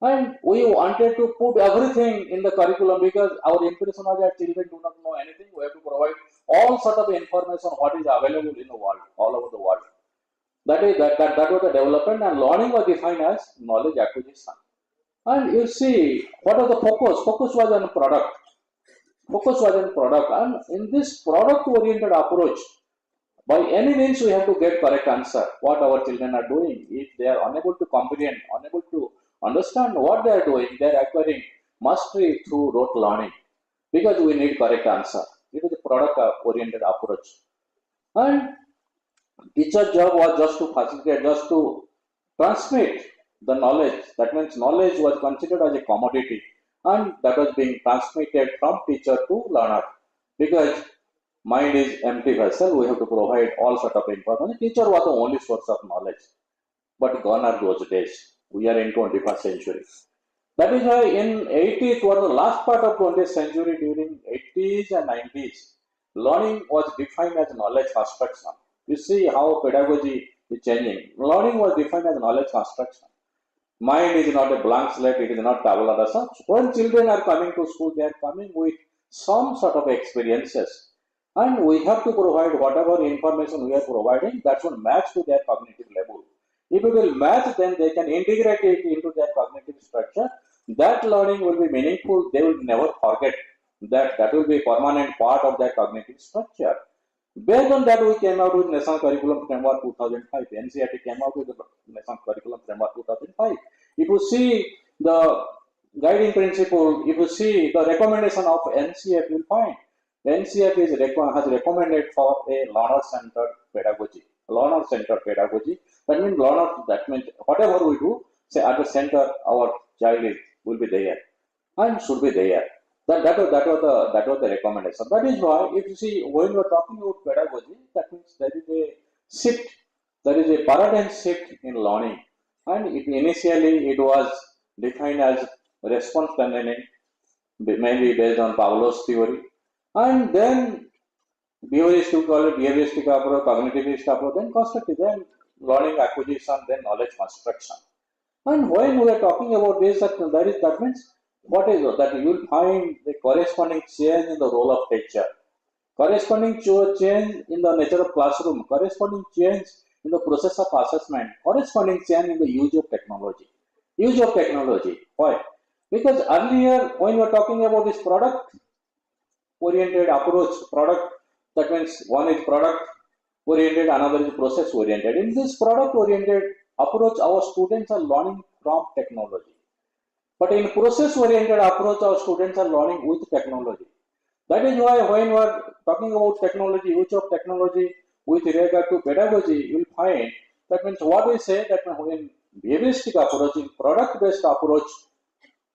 And we wanted to put everything in the curriculum, because our impression was that children do not know anything. We have to provide all sort of information what is available in the world, all over the world. That was the development, and learning was defined as knowledge acquisition. And you see, what was the focus? Focus was on product. Focus was on product, and in this product-oriented approach, By any means, we have to get correct answer what our children are doing. If they are unable to comprehend, unable to understand what they are doing, they are acquiring mastery through rote learning, because we need correct answer. It is a product oriented approach. And teacher's job was just to facilitate, just to transmit the knowledge. That means knowledge was considered as a commodity, and that was being transmitted from teacher to learner. Because mind is empty vessel, we have to provide all sort of information. Teacher was the only source of knowledge. But gone are those days. We are in 21st century. That is why in 80s was the last part of 20th century. During 80s and 90s, learning was defined as knowledge construction. You see how pedagogy is changing. Learning was defined as knowledge construction. Mind is not a blank slate, it is not tabula rasa. When children are coming to school, they are coming with some sort of experiences. And we have to provide whatever information we are providing that should match to their cognitive level. If it will match, then they can integrate it into their cognitive structure. That learning will be meaningful. They will never forget that. That will be a permanent part of their cognitive structure. Based on that, we came out with National Curriculum Framework 2005. NCERT came out with the National Curriculum Framework 2005. If you see the guiding principle, if you see the recommendation of NCERT, you will find NCERT has recommended for a learner-centered pedagogy. Learner-centered pedagogy. That means learner. That means whatever we do, say at the center, our child will be there and should be there. That was the recommendation. That is why, if you see, when we are talking about pedagogy, that means there is a shift, there is a paradigm shift in learning. And initially it was defined as response learning, mainly based on Pavlov's theory. And then behavioristic approach, cognitivist approach, then constructive, then learning acquisition, then knowledge construction. And when we are talking about this, that means what is that you will find the corresponding change in the role of teacher, corresponding change in the nature of classroom, corresponding change in the process of assessment, corresponding change in the use of technology. Use of technology. Why? Because earlier, when we were talking about this product oriented approach, product, that means one is product oriented, another is process oriented. In this product oriented approach, our students are learning from technology. But in process oriented approach, our students are learning with technology. That is why when we are talking about technology, use of technology with regard to pedagogy, you will find that means what we say that when behavioristic approach, in product based approach,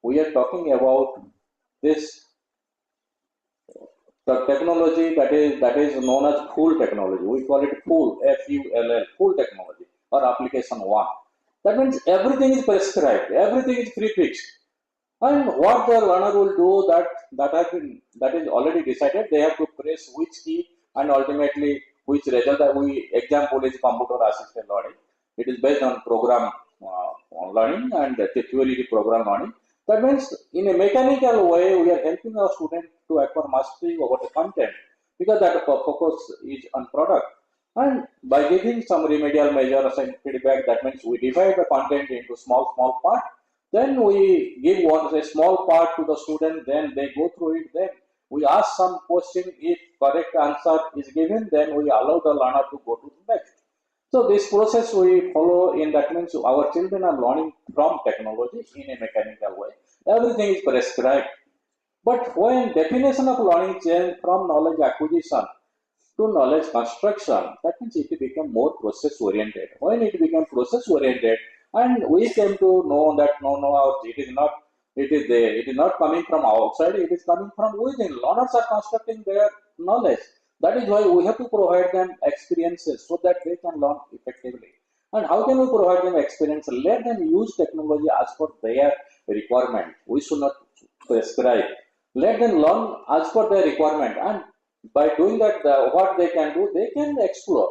we are talking about this the technology that is known as full technology. We call it full, F-U-L-L, full technology or application one. That means everything is prescribed, everything is prefixed. And what the learner will do, that is already decided. They have to press which key and ultimately which result. Example is computer assisted learning. It is based on program learning, and the theory is program learning. That means in a mechanical way, we are helping our student to acquire mastery over the content, because that focus is on product. And by giving some remedial measures and feedback, that means we divide the content into small part. Then we give a small part to the student, then they go through it, then we ask some question. If correct answer is given, then we allow the learner to go to the next. So this process we follow, in that means our children are learning from technology in a mechanical way. Everything is prescribed. But when definition of learning change from knowledge acquisition to knowledge construction, that means it became more process oriented. When it became process oriented, and we came to know that it is not coming from outside, it is coming from within. Learners are constructing their knowledge. That is why we have to provide them experiences so that they can learn effectively. And how can we provide them experience? Let them use technology as per their requirement. We should not prescribe. Let them learn as per their requirement. And by doing that, what they can do, they can explore.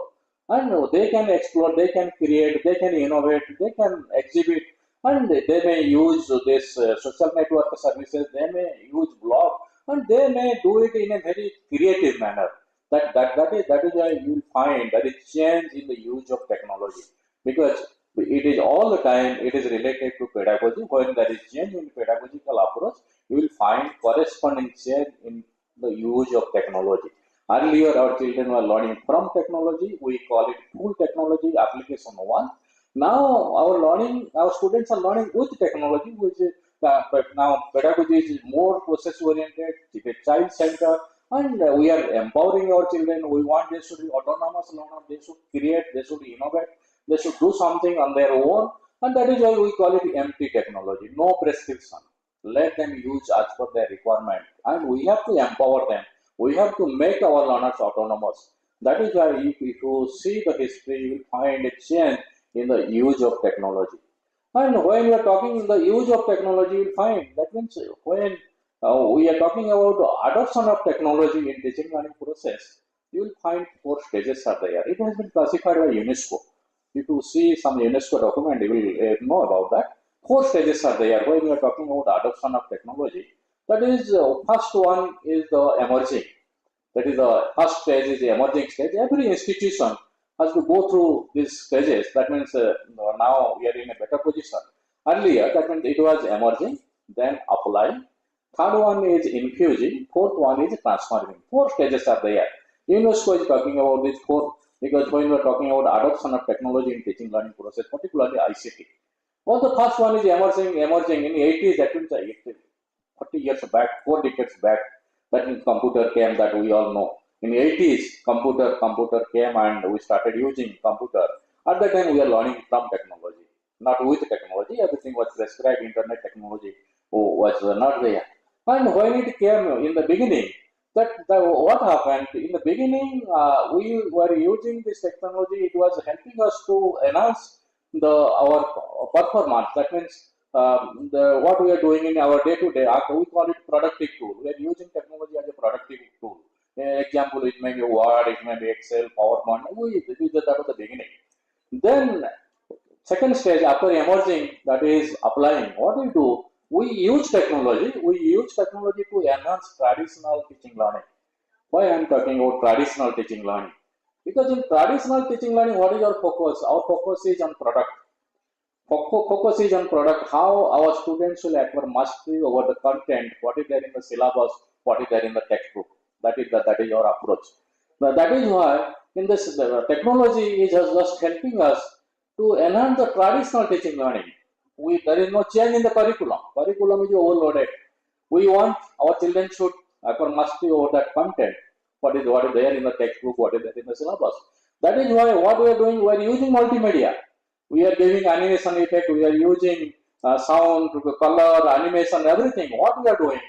And they can explore, they can create, they can innovate, they can exhibit. And they may use this social network services, they may use blog, and they may do it in a very creative manner. That is why you will find that is change in the use of technology, because it is all the time it is related to pedagogy. When there is change in pedagogical approach, you will find corresponding change in the use of technology. Earlier, our children were learning from technology. We call it full technology application one. Now, our students are learning with technology, which is but now pedagogy is more process oriented, child center, and we are empowering our children. We want they should be autonomous learner. They should create. They should innovate. They should do something on their own, and that is why we call it empty technology. No prescription. Let them use as per their requirement, and we have to empower them. We have to make our learners autonomous. That is why if you see the history, you will find a change in the use of technology. And when we are talking in the use of technology, you will find that means when we are talking about adoption of technology in teaching learning process, you will find four stages are there. It has been classified by UNESCO. If you see some UNESCO document, you will know about that. Four stages are there when we are talking about adoption of technology. That is, first one is the emerging. That is the first stage is the emerging stage. Every institution has to go through these stages. That means now we are in a better position. Earlier, that means it was emerging, then applying. Third one is infusing. Fourth one is transforming. Four stages are there. UNESCO is talking about these four because when we are talking about adoption of technology in teaching learning process, particularly ICT. Well, the first one is emerging in the 80s. That means 40 years back, 4 decades back. That means computer came, that we all know. In the 80s, computer came and we started using computer. At that time, we are learning from technology, not with technology. Everything was prescribed. Internet technology was not there. And when it came in the beginning, what happened in the beginning? We were using this technology. It was helping us to enhance our performance. That means what we are doing in our day-to-day, we call it productive tool. We are using technology as a productive tool. Example, it may be Word, it may be Excel, PowerPoint. We did that at the beginning. Then, second stage after emerging, that is applying. What we do, we use technology. We use technology to enhance traditional teaching learning. Why I am talking about traditional teaching learning? Because in traditional teaching learning, what is our focus? Our focus is on product. Focus is on product, how our students will acquire mastery over the content, what is there in the syllabus, what is there in the textbook. That is our approach. But that is why in this the technology is just helping us to enhance the traditional teaching learning. There is no change in the curriculum. Curriculum is overloaded. We want our children should acquire mastery over that content. What is there in the textbook, what is there in the syllabus. That is why what we are doing, we are using multimedia. We are giving animation effect, we are using sound, color, animation, everything. What we are doing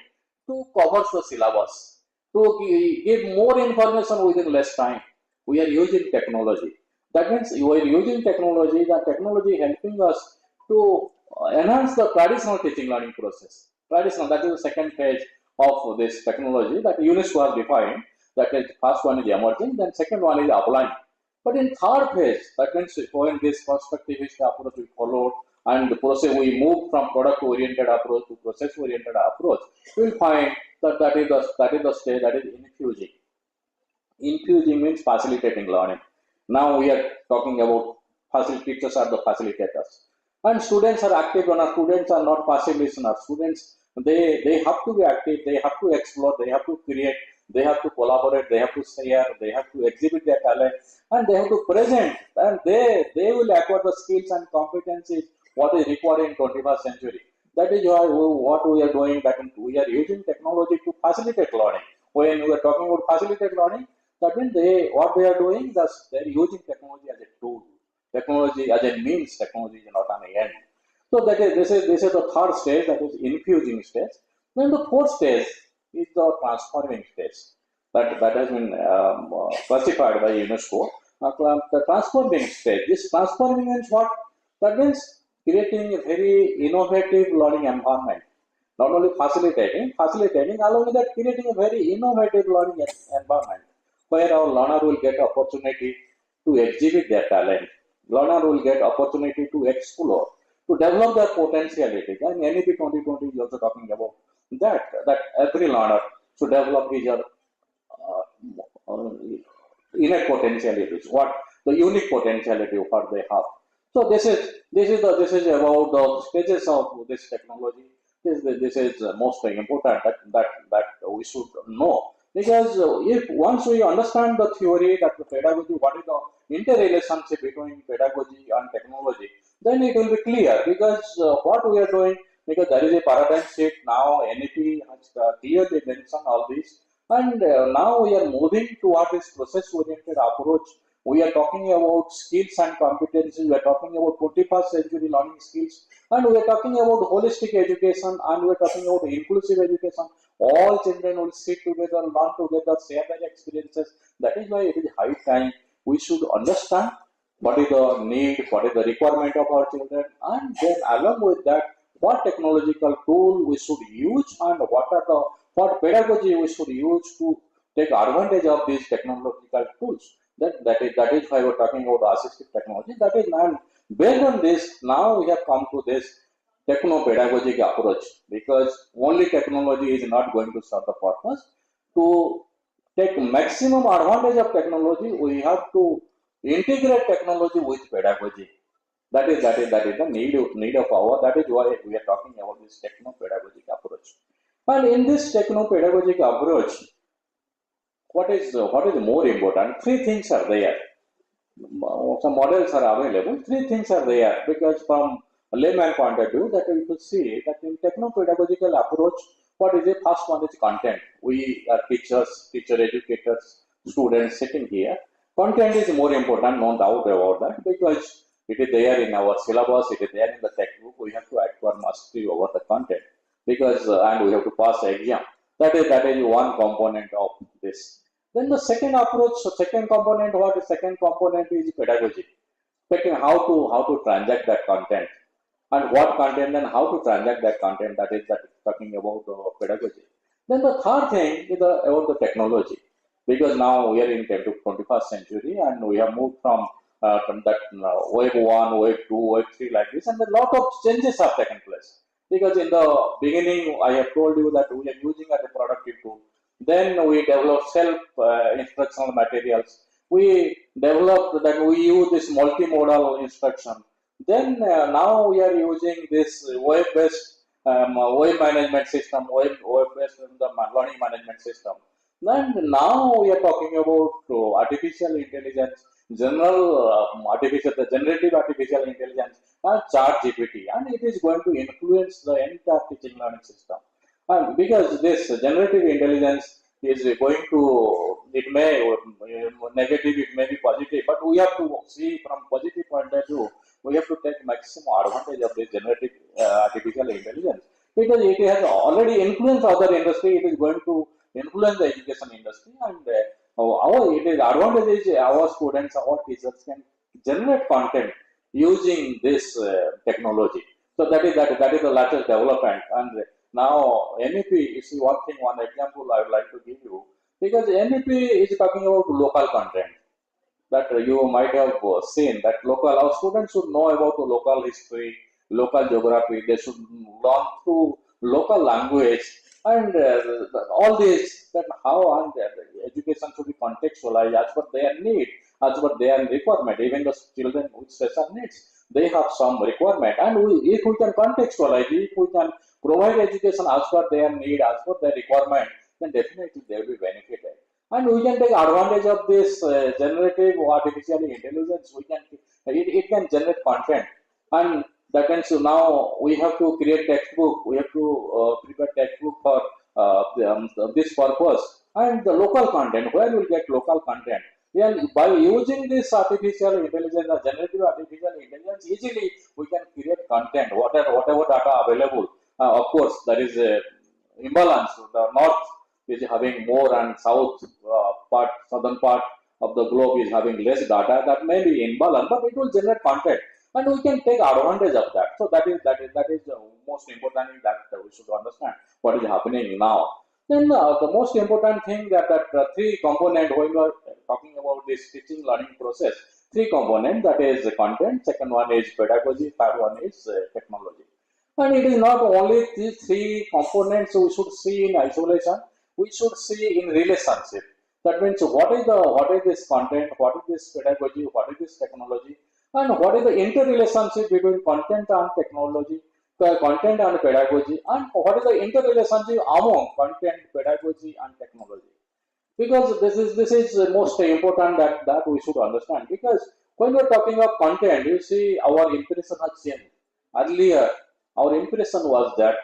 to cover the syllabus, to give more information within less time. We are using technology. That means we are using technology, the technology helping us to enhance the traditional teaching learning process. Traditional, that is the second phase of this technology that UNESCO has defined. That is, first one is emerging, then second one is applying. But in third phase, that means when this perspectivist approach we followed and the process we move from product-oriented approach to process-oriented approach, we will find that is the stage that is infusing. Infusing means facilitating learning. Now we are talking about teachers are the facilitators. And students are active learners, students are not passive listeners. Students, they have to be active, they have to explore, they have to create, they have to collaborate, they have to share, they have to exhibit their talent, and they have to present, and they will acquire the skills and competencies what is required in 21st century. That is why what we are doing, that we are using technology to facilitate learning. When we are talking about facilitate learning, that means what they are doing, they are using technology as a tool. Technology as a means, technology is not an end. So this is the third stage, that is infusing stage. Then the fourth stage is the transforming stage. That has been classified by UNESCO. The transforming stage. This transforming means what? That means creating a very innovative learning environment. Not only facilitating, along with that creating a very innovative learning environment where our learner will get opportunity to exhibit their talent. Learner will get opportunity to explore, to develop their potentiality. And NIEPID 2020 is also talking about that every learner should develop his innate potentialities, what the unique potentiality of what they have. So this is about the stages of this technology. This is most important that we should know. Because if once we understand the theory that the pedagogy, what is the interrelationship between pedagogy and technology, then it will be clear. Because what we are doing, because there is a paradigm shift now, NEP has clearly mentioned all this, and now we are moving toward this process-oriented approach. We are talking about skills and competencies. We are talking about 21st century learning skills, and we are talking about holistic education, and we are talking about inclusive education. All children will sit together, learn together, share their experiences. That is why it is high time we should understand what is the need, what is the requirement of our children, and then along with that, what technological tool we should use, and what pedagogy we should use to take advantage of these technological tools. That is why we're talking about assistive technology. That is, and based on this, now we have come to this techno-pedagogic approach, because only technology is not going to serve the purpose. To take maximum advantage of technology, we have to integrate technology with pedagogy. That is the need of our. That is why we are talking about this techno-pedagogic approach. And in this techno-pedagogic approach, what is more important? Three things are there. Some models are available. Three things are there, because from a layman point of view, that we could see that in techno-pedagogical approach, what is the first one is content. We are teachers, teacher educators, students sitting here. Content is more important, no doubt about that, because it is there in our syllabus, it is there in the textbook. We have to acquire mastery over the content, because and we have to pass the exam. That is one component of this. Then the second approach, so second component, what is second component is pedagogy. Second, how to transact that content, and what content and how to transact that content. That is talking about pedagogy. Then the third thing is about the technology, because now we are in 21st century, and we have moved from that wave 1, wave 2, wave 3 like this, and a lot of changes have taken place. Because in the beginning, I have told you that we are using as a productive tool. Then we developed self-instructional materials. We developed that we use this multimodal instruction. Then now we are using this web-based web management system, web-based learning management system. Then now we are talking about artificial intelligence, the generative artificial intelligence, and chat GPT, and it is going to influence the entire teaching learning system. And because this generative intelligence is going to, it may negative, it may be positive, but we have to see from positive point of view. We have to take maximum advantage of this generative artificial intelligence, because it has already influenced other industry. It is going to influence the education industry, and it is advantage is our students, our teachers can generate content using this technology. So that is the latest development. And now NEP is one example I would like to give you, because NEP is talking about local content. That you might have seen that our students should know about the local history, local geography. They should learn through local language, and all this, that how and education should be contextualized as per their need, as per their requirement. Even the children with special needs, they have some requirement, and if we can contextualize, if we can provide education as per their need, as per their requirement, then definitely they will be benefited. And we can take advantage of this generative artificial intelligence. It can generate content, and that means now we have to create textbook. We have to prepare textbook for this purpose, and the local content. Where we'll get local content? And by using this artificial intelligence, or generative artificial intelligence, easily we can create content. Whatever data available. Of course, there is a imbalance. The north is having more, and southern part of the globe is having less data. That may be imbalance, but it will generate content, and we can take advantage of that. So that is the most important thing that we should understand what is happening now. Then the most important thing that three component, when we are talking about this teaching learning process, three component, that is content, second one is pedagogy, third one is technology. And it is not only these three components we should see in isolation, we should see in relationship. That means what is this content, what is this pedagogy, what is this technology, and what is the interrelationship between content and technology, content and pedagogy, and what is the interrelationship among content, pedagogy, and technology. because this is the most important that we should understand. Because when we're talking of content, you see our impression has changed. Earlier, our impression was that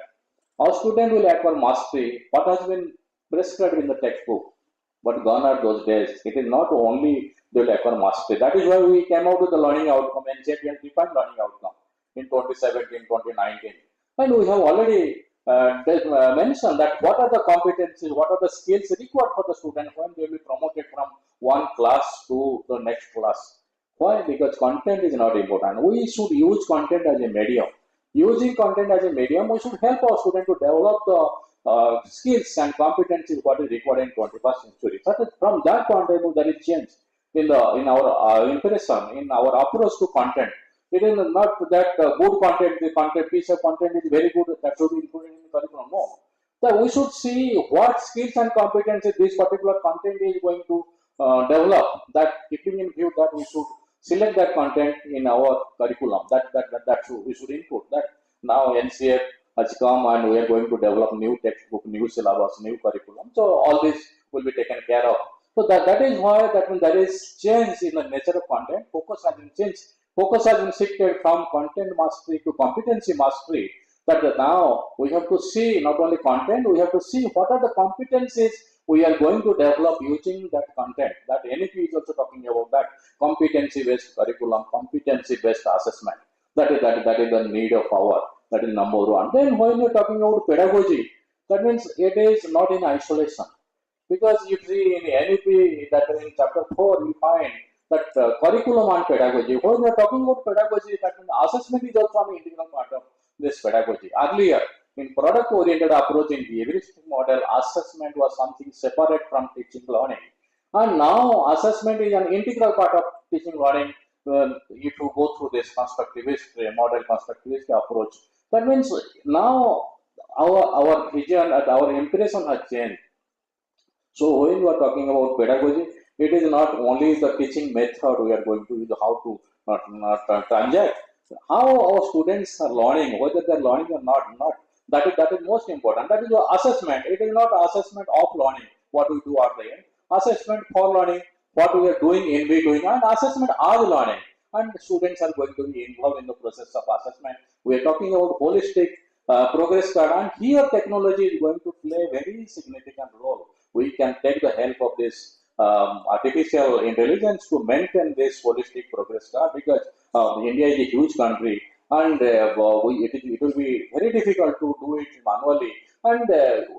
our student will acquire mastery, what has been prescribed in the textbook. But gone are those days. It is not only they will acquire mastery. That is why we came out with the learning outcome and defined learning outcome in 2017, 2019. And we have already mentioned that what are the competencies, what are the skills required for the student when they will be promoted from one class to the next class. Why? Because content is not important. We should use content as a medium. Using content as a medium, we should help our student to develop the skills and competencies what is required in 21st century. So from that point of view, there is change in our impression, in our approach to content. It is not that good content, the content piece of content is very good, that should be included in the curriculum. No. So we should see what skills and competencies this particular content is going to develop. That keeping in view that we should select that content in our curriculum. We should include that. Now NCF has come and we are going to develop new textbook, new syllabus, new curriculum. So all this will be taken care of. So that is why that when there is change in the nature of content, focus has been changed. Focus has been shifted from content mastery to competency mastery. That now we have to see not only content, we have to see what are the competencies we are going to develop using that content. That NEP is also talking about that competency-based curriculum, competency-based assessment. That is the need of our. That is number one. Then when you're talking about pedagogy, that means it is not in isolation. Because you see in NEP, that in chapter 4, you find that curriculum and pedagogy. When you're talking about pedagogy, that means assessment is also an integral part of this pedagogy. Earlier, in product-oriented approach in behavioristic model, assessment was something separate from teaching learning. And now assessment is an integral part of teaching learning. If you go through this constructivist model, constructivist approach, that means now our vision and our impression has changed. So when you are talking about pedagogy, it is not only the teaching method we are going to use, how to transact, how our students are learning, whether they are learning or not. That is most important. That is your assessment. It is not assessment of learning, what we do at the end. Assessment for learning, what we are doing in between, and assessment as learning. And students are going to be involved in the process of assessment. We are talking about holistic progress card, and here technology is going to play a very significant role. We can take the help of this artificial intelligence to maintain this holistic progress card, because India is a huge country, and it will be very difficult to do it manually, and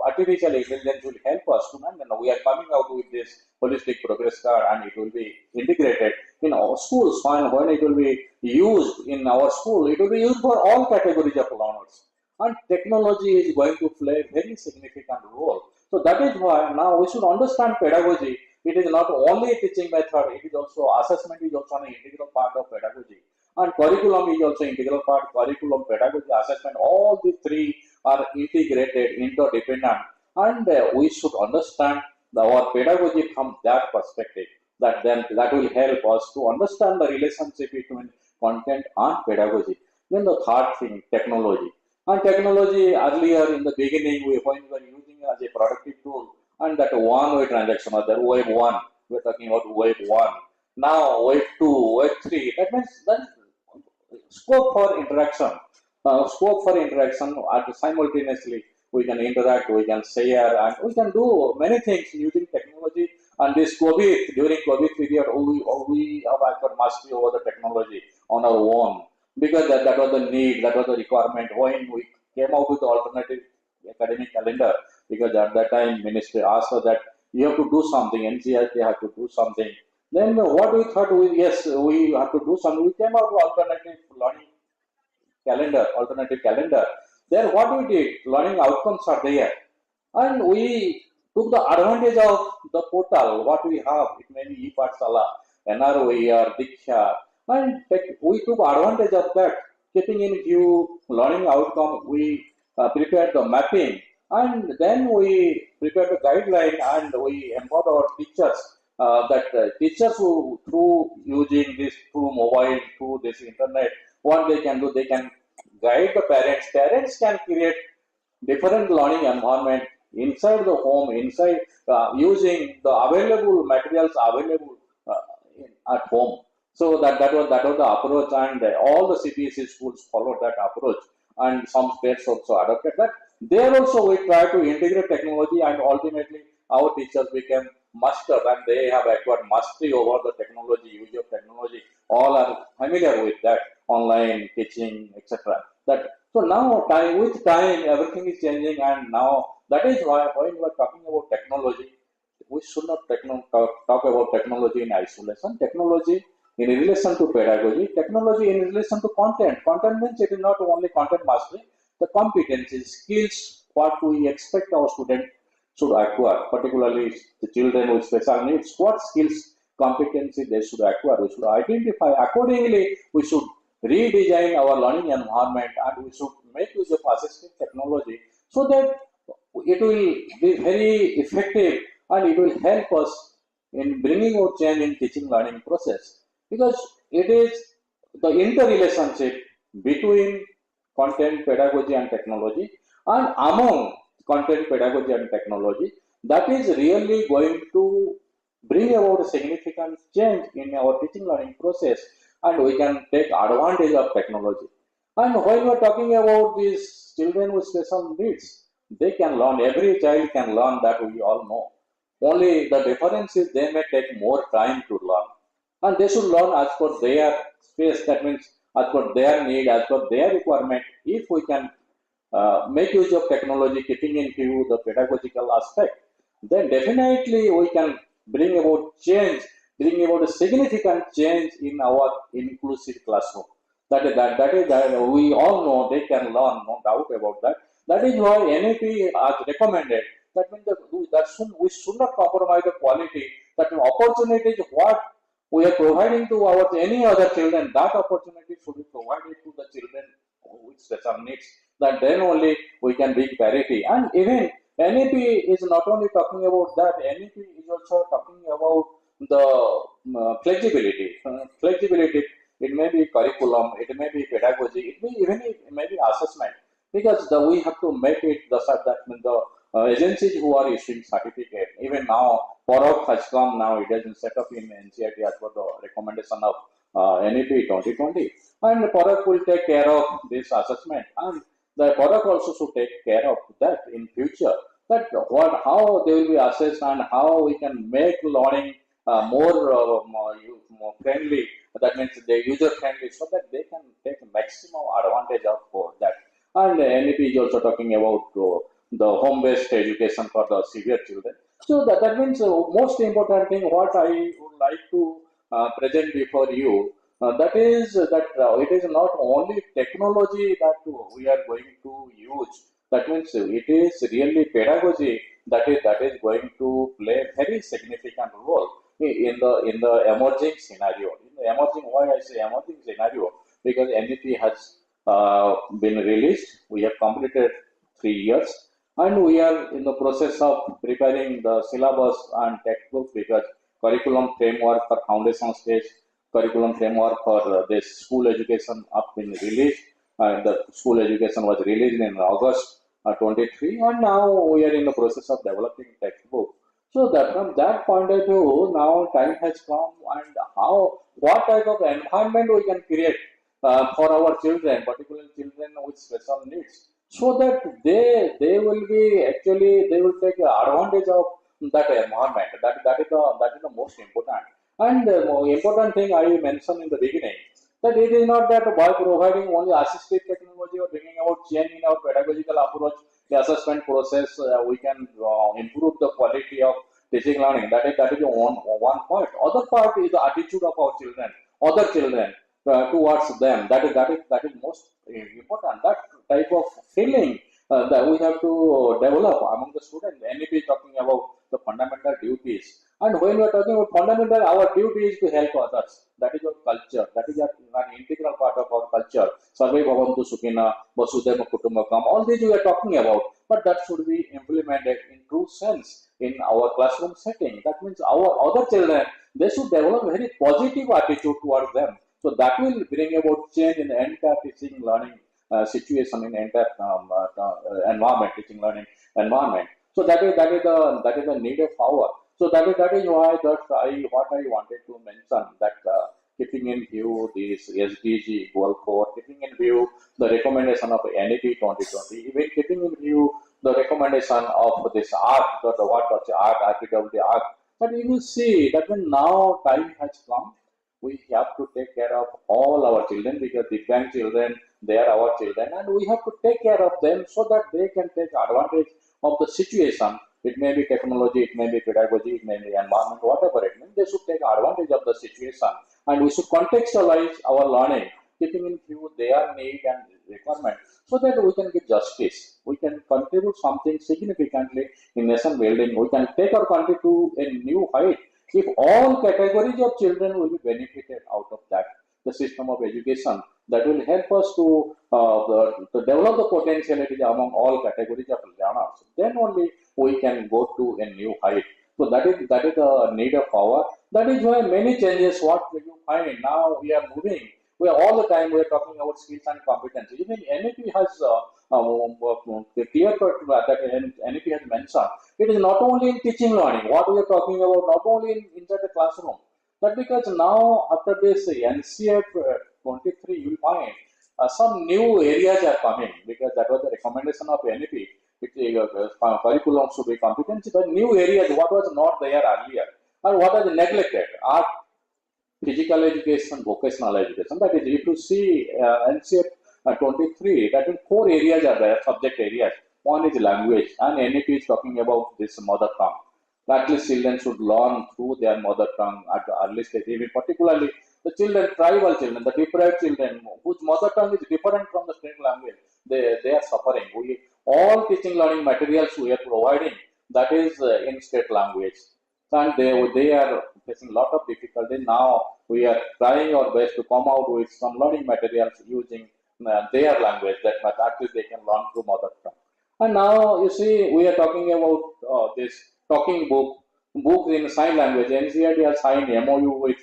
artificial intelligence will help us to manage. We are coming out with this holistic progress card, and it will be integrated in our schools. And when it will be used in our school, it will be used for all categories of learners, and technology is going to play a very significant role. So that is why now we should understand pedagogy. It is not only a teaching method, it is also assessment is also an integral part of pedagogy. And curriculum is also integral part. Curriculum, pedagogy, assessment, all the three are integrated, interdependent. And we should understand our pedagogy from that perspective. That will help us to understand the relationship between content and pedagogy. Then the third thing, technology. And technology, earlier in the beginning, when we were using as a productive tool, and that one-way transaction, or that wave 1, we're talking about wave 1. Now wave 2, wave 3, that means that scope for interaction. Simultaneously we can interact, we can share, and we can do many things using technology. And this during COVID period, we have acquired mastery over the technology on our own, because that was the need, that was the requirement when we came out with the alternative academic calendar. Because at that time, ministry asked us that you have to do something, NCRT have to do something. Then what we thought, we have to do something. We came out with alternative learning alternative calendar. Then what we did, learning outcomes are there. And we took the advantage of the portal, what we have, it may be ePathshala, NROER, Disha, and we took advantage of that. Keeping in view learning outcome, we prepared the mapping, and then we prepared the guideline, and we empowered our teachers. Teachers who through using this, through mobile, through this internet, what they can do, they can guide the parents. Parents can create different learning environment inside the home, inside using the available materials available at home. So that was the approach, and all the CBSE schools followed that approach, and some states also adopted that. There also we try to integrate technology, and ultimately our teachers became master, and they have acquired mastery over the technology, use of technology. All are familiar with that online teaching, etc. That so now time with time everything is changing, and now that is why when we are talking about technology, we should not talk about technology in isolation. Technology in relation to pedagogy, technology in relation to content. Content means it is not only content mastery, the competencies, skills, what we expect our student should acquire, particularly the children with special needs, what skills, competency they should acquire. We should identify accordingly. We should redesign our learning environment, and we should make use of assistive technology so that it will be very effective, and it will help us in bringing out change in teaching learning process, because it is the interrelationship between content, pedagogy and technology, and among content, pedagogy and technology, that is really going to bring about a significant change in our teaching learning process, and we can take advantage of technology. And when we are talking about these children with special needs, they can learn, every child can learn, that we all know. Only the difference is they may take more time to learn, and they should learn as per their space, that means as per their need, as per their requirement. If we can make use of technology, keeping in view the pedagogical aspect, then definitely we can bring about change, bring about a significant change in our inclusive classroom. That we all know they can learn, no doubt about that. That is why NIEPID has recommended that means we should not compromise the quality. That opportunities what we are providing to our any other children, that opportunity should be provided to the children with special needs. That then only we can reach parity. And even NEP is not only talking about that, NEP is also talking about the flexibility. Flexibility, it may be curriculum, it may be pedagogy, it may be assessment, because we have to make it that means the agencies who are issuing certificate. Even now, POROC has come now, it has been set up in NCERT as per the recommendation of NEP 2020. And POROC will take care of this assessment, and the POROC also should take care of that in future. That how they will be assessed and how we can make learning more friendly. That means they user friendly, so that they can take maximum advantage of that. And NEP is also talking about the home-based education for the severe children. So that means most important thing what I would like to present before you, that is that it is not only technology that we are going to use. That means it is really pedagogy that is going to play a very significant role in the emerging scenario. In the emerging, why I say emerging scenario, because NEP has been released. We have completed 3 years, and we are in the process of preparing the syllabus and textbooks, because curriculum framework for foundation stage, curriculum framework for this school education have been released. The school education was released in August 23, and now we are in the process of developing textbook. So that from that point of view, now time has come, and what type of environment we can create for our children, particularly children with special needs, so that they will be actually they will take advantage of that environment. That is the most important. And the important thing I mentioned in the beginning, that it is not that by providing only assistive technology or bringing about change in our pedagogical approach, the assessment process, we can improve the quality of teaching learning. That is one point. Other part is the attitude of our children, other children towards them. That is most important. That type of feeling that we have to develop among the students. NEP is talking about the fundamental duties. And when we are talking about fundamental, our duty is to help others. That is our culture. That is an integral part of our culture. Sarve bhavantu sukhina, vasudhaiva kutumbakam. All these we are talking about, but that should be implemented in true sense in our classroom setting. That means our other children, they should develop a very positive attitude towards them. So that will bring about change in the entire teaching learning situation, in the entire environment, teaching learning environment. So that is the need of power. So that is why what I wanted to mention, that keeping in view this SDG goal 4, keeping in view the recommendation of NEP 2020, even keeping in view the recommendation of this ARC, the ARC, RPW ARC, but you will see that when now time has come, we have to take care of all our children, because the grandchildren, they are our children, and we have to take care of them so that they can take advantage of the situation. It may be technology, it may be pedagogy, it may be environment, whatever it may be, they should take advantage of the situation, and we should contextualize our learning, keeping in view their need and requirement, so that we can give justice. We can contribute something significantly in nation building. We can take our country to a new height if all categories of children will be benefited out of that. The system of education that will help us to develop the potentiality among all categories of learners. Then only we can go to a new height. So that is the need of power. That is why many changes what you find now we are moving. We are all the time we are talking about skills and competencies. Even NEP has clear cut that NEP has mentioned. It is not only in teaching learning. What we are talking about, not only inside the classroom. But because now after this NCF 23, you will find some new areas are coming, because that was the recommendation of NEP. Curriculum should be competency, but new areas what was not there earlier and what was neglected are physical education, vocational education. That is, if you see NCF 23, that is 4 areas are there, subject areas. One is language, and NEP is talking about this mother tongue. At least children should learn through their mother tongue at the early stage, even particularly the children, tribal children, the deprived children, whose mother tongue is different from the state language, they are suffering. All teaching learning materials we are providing, that is in state language. And they are facing a lot of difficulty. Now we are trying our best to come out with some learning materials using their language, that at least they can learn through mother tongue. And now you see we are talking about this talking books in sign language. NCERT has signed MOU with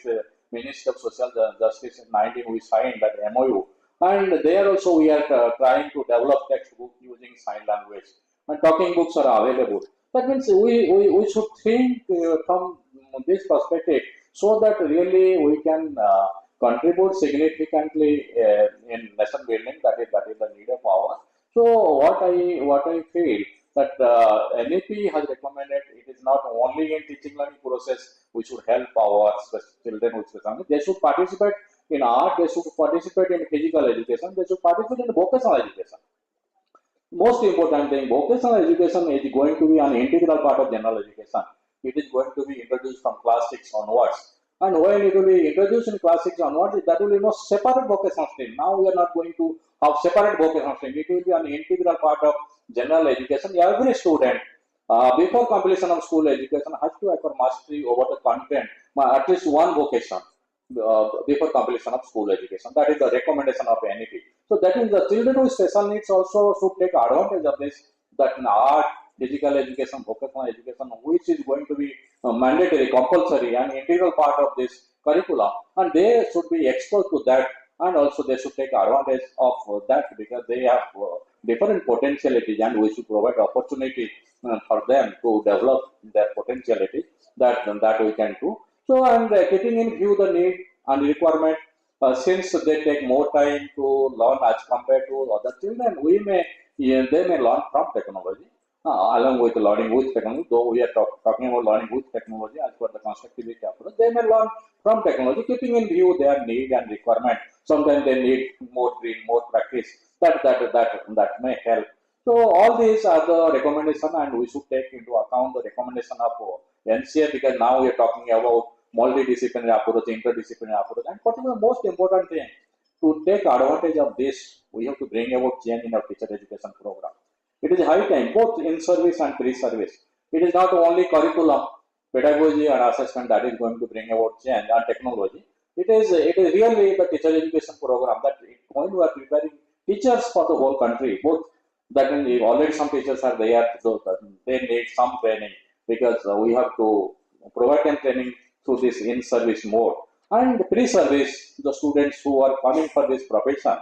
Minister of Social Justice in 19. We signed that MOU, and there also we are trying to develop textbook using sign language. And talking books are available. That means we should think from this perspective, so that really we can contribute significantly in nation building. That is the need of power. So what I feel that NEP has recommended, it is not only in teaching learning process we should help our children with special needs. They should participate in art, they should participate in physical education, they should participate in vocational education. Most important thing, vocational education is going to be an integral part of general education. It is going to be introduced from class 6 onwards. And when it will be introduced in class 6 onwards, that will be no separate vocational stream. Now we are not going to have separate vocational stream. It will be an integral part of general education. Every student, before completion of school education, has to acquire mastery over the content, at least one vocation before completion of school education. That is the recommendation of NEP. So that is the children with special needs also should take advantage of this, that in art, physical education, vocational education, which is going to be mandatory, compulsory and integral part of this curriculum, and they should be exposed to that, and also they should take advantage of that, because they have different potentialities, and we should provide opportunity for them to develop their potentiality, that we can do. So, and keeping in view the need and requirement, since they take more time to learn as compared to other children, they may learn from technology, along with learning with technology. Though we are talking about learning with technology as per the constructivity approach, they may learn from technology, keeping in view their need and requirement. Sometimes they need more drill, more practice. That may help. So all these are the recommendation, and we should take into account the recommendation of NCA, because now we are talking about multidisciplinary approach, interdisciplinary approach, and particularly most important thing, to take advantage of this, we have to bring about change in our teacher education program. It is high time, both in service and pre-service. It is not only curriculum, pedagogy and assessment that is going to bring about change, and technology. It is really the teacher education program that when we are preparing teachers for the whole country, both that means already some teachers are there, so they need some training, because we have to provide them training through this in-service mode, and pre-service, the students who are coming for this profession,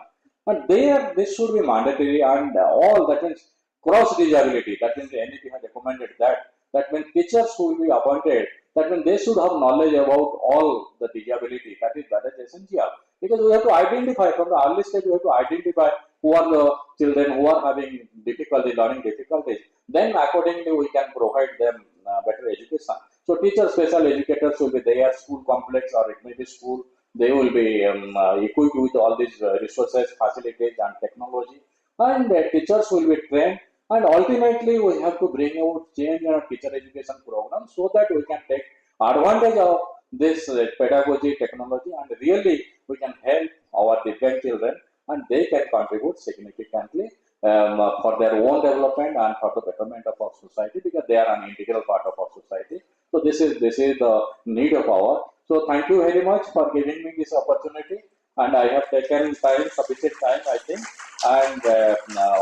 and this should be mandatory, and all that means cross disability. That means the NEP has recommended that when teachers who will be appointed, that means they should have knowledge about all the disability. That is essential, because we have to identify from the early stage. We have to identify who are the children who are having difficulty, learning difficulties. Then accordingly we can provide them better education. So teachers, special educators will be there, school complex or it may be school. They will be equipped with all these resources, facilities and technology, and teachers will be trained, and ultimately we have to bring out change in our teacher education program so that we can take advantage of this pedagogy technology, and really we can help our different children and they can contribute significantly for their own development and for the betterment of our society, because they are an integral part of our society. So this is the need of our. So thank you very much for giving me this opportunity, and I have taken time, sufficient time, I think, and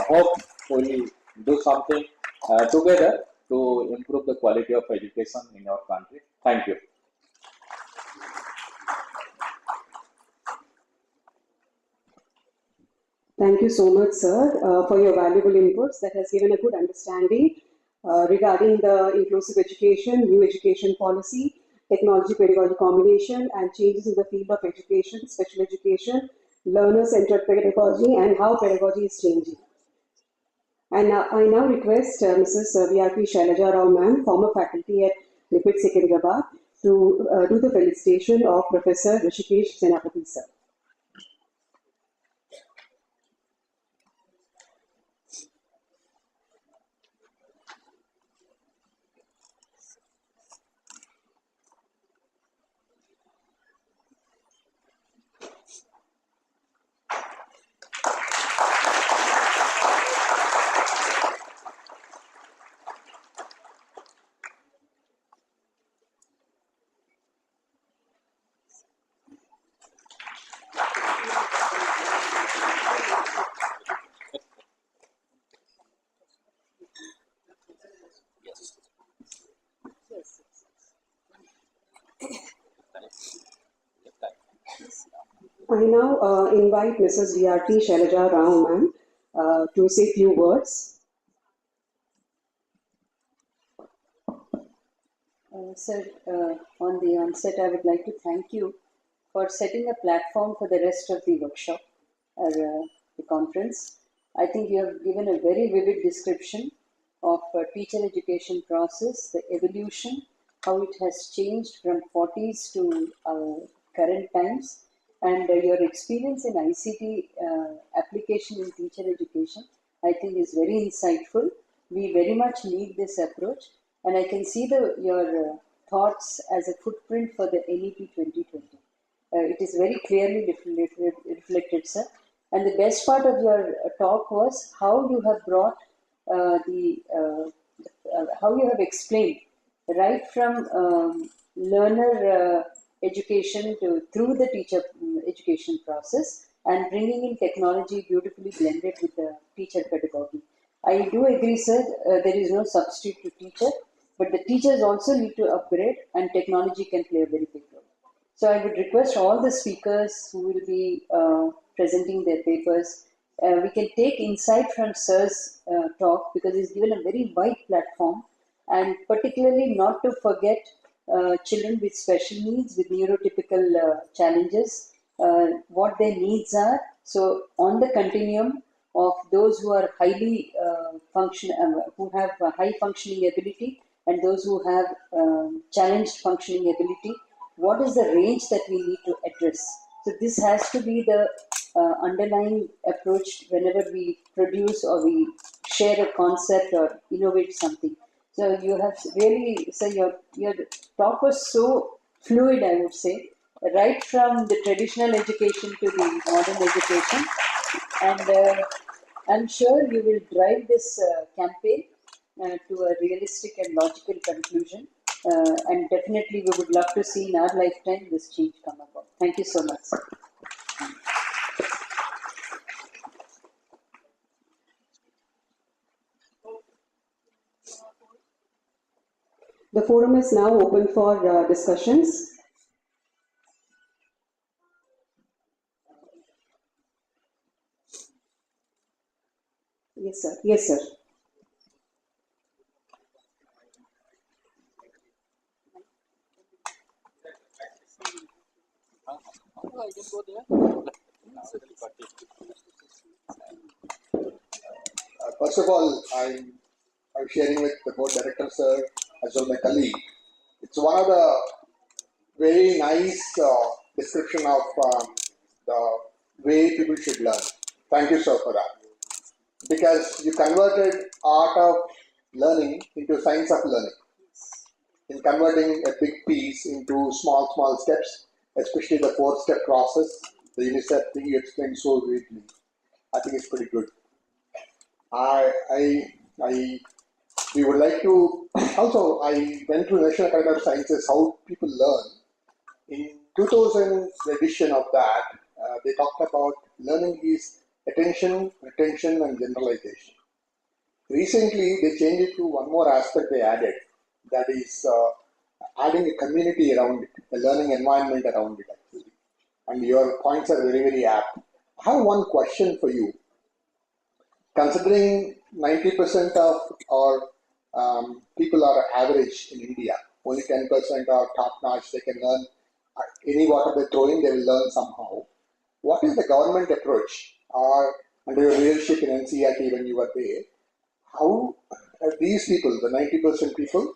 hope we do something together to improve the quality of education in our country. Thank you. Thank you so much, sir, for your valuable inputs that has given a good understanding regarding the inclusive education, new education policy, technology-pedagogy combination, and changes in the field of education, special education, learner-centered pedagogy, and how pedagogy is changing. And I now request Mrs. VRP Shailaja Rao ma'am, former faculty at NIEPID Secunderabad, to do the felicitation of Professor Rishikesh Senapati, sir. I now invite Mrs. VRT Shailaja Rao ma'am to say few words. Sir, on the onset, I would like to thank you for setting a platform for the rest of the workshop or the conference. I think you have given a very vivid description of teacher education process, the evolution, how it has changed from 40s to current times, and your experience in ICT application in teacher education, I think is very insightful. We very much need this approach, and I can see your thoughts as a footprint for the NEP 2020. It is very clearly reflected, sir. And the best part of your talk was how you have brought how you have explained right from learner education to through the teacher education process, and bringing in technology beautifully blended with the teacher pedagogy. I do agree, sir, there is no substitute to teacher, but the teachers also need to upgrade, and technology can play a very big role. So I would request all the speakers who will be presenting their papers, we can take insight from Sir's talk, because he's given a very wide platform, and particularly not to forget children with special needs, with neurotypical challenges, what their needs are. So on the continuum of those who are highly who have high functioning ability, and those who have challenged functioning ability, what is the range that we need to address? So this has to be the underlying approach whenever we produce or we share a concept or innovate something. So you have really, so your talk was so fluid, I would say, right from the traditional education to the modern education, and I'm sure you will drive this campaign to a realistic and logical conclusion. And definitely we would love to see in our lifetime this change come about. Thank you so much, sir. The forum is now open for discussions. Yes, sir. Yes, sir. First of all, I'm sharing with the board director, sir, as well my colleague. It's one of the very nice description of the way people should learn. Thank you, sir, for that. Because you converted art of learning into science of learning. In converting a big piece into small steps, especially the 4-step process, the UNICEF thing you explained so vividly. I think it's pretty good. We would like to, also I went to National Academy of Sciences, how people learn. In 2000 edition of that, they talked about learning is attention, retention and generalization. Recently, they changed it to one more aspect they added, that is adding a community around it, a learning environment around it actually. And your points are very, very apt. I have one question for you. Considering 90% of our people are average in India, only 10% are top notch, they can learn any water they throw in, they will learn somehow. What is the government approach, or under your leadership in NCERT when you were there, how these people, the 90% people,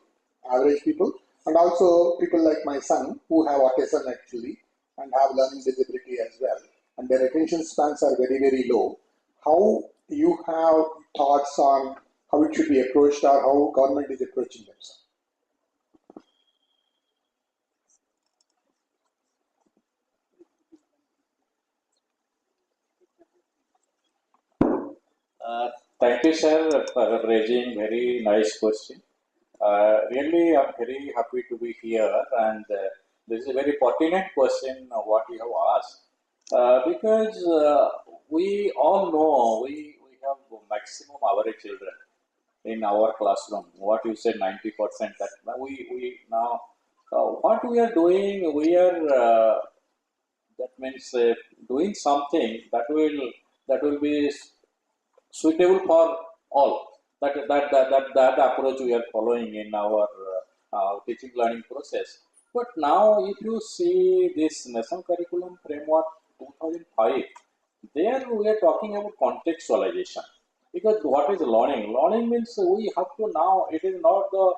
average people, and also people like my son who have autism actually and have learning disability as well, and their attention spans are very, very low, how you have thoughts on how it should be approached or how government is approaching themselves? Thank you, sir, for raising very nice question. Really, I'm very happy to be here, and this is a very pertinent question what you have asked, because we all know we have maximum average children in our classroom. What you said, 90%. That we now what we are doing, we are that means doing something that will be suitable for all. That approach we are following in our teaching learning process. But now, if you see this National Curriculum Framework 2005, there we are talking about contextualization. Because what is learning? Learning means we have to now, it is not the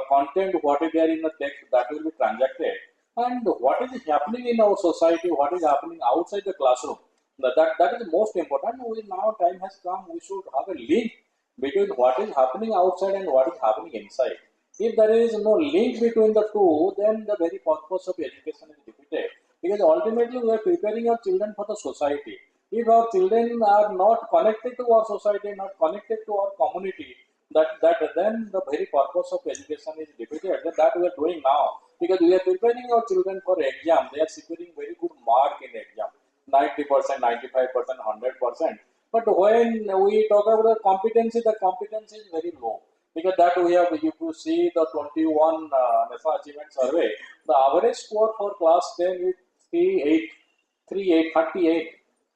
content, what is there in the text that will be transacted, and what is happening in our society, what is happening outside the classroom. That is most important. Now time has come, we should have a link between what is happening outside and what is happening inside. If there is no link between the two, then the very purpose of education is defeated. Because ultimately we are preparing our children for the society. If our children are not connected to our society, not connected to our community, then the very purpose of education is defeated. That we are doing now. Because we are preparing our children for exam, they are securing very good mark in exam. 90%, 95%, 100%. But when we talk about the competency is very low. Because that we have, if you see the 21 National Achievement Survey, the average score for class 10 is 38.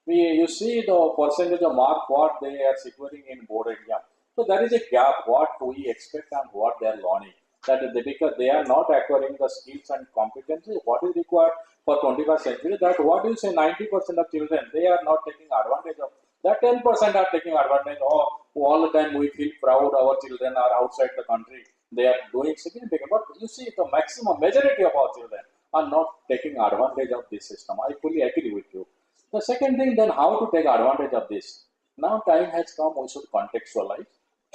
You see the percentage of mark what they are securing in board exam. So there is a gap what we expect and what they are learning. That is because they are not acquiring the skills and competencies what is required for 21st century. That what you say 90% of children, they are not taking advantage of. That 10% are taking advantage. All the time we feel proud our children are outside the country. They are doing significant. But you see the maximum majority of our children are not taking advantage of this system. I fully agree with you. The second thing, then how to take advantage of this? Now time has come, we should contextualize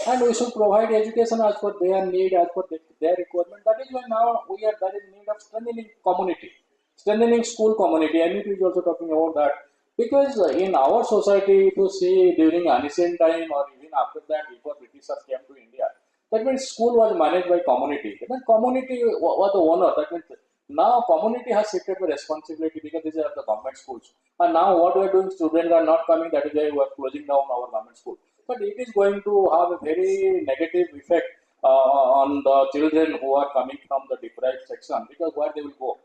and we should provide education as per their need, as per their requirement. That is why now there is need of strengthening community, strengthening school community. NIEPID is also talking about that. Because in our society, to see during ancient time or even after that, before Britishers came to India, that means school was managed by community. Then community was the owner. That means now community has shifted the responsibility because these are the government schools. And now what we are doing, students are not coming. That is why we are closing down our government school. But it is going to have a very negative effect on the children who are coming from the deprived section, because where they will go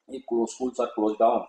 if schools are closed down.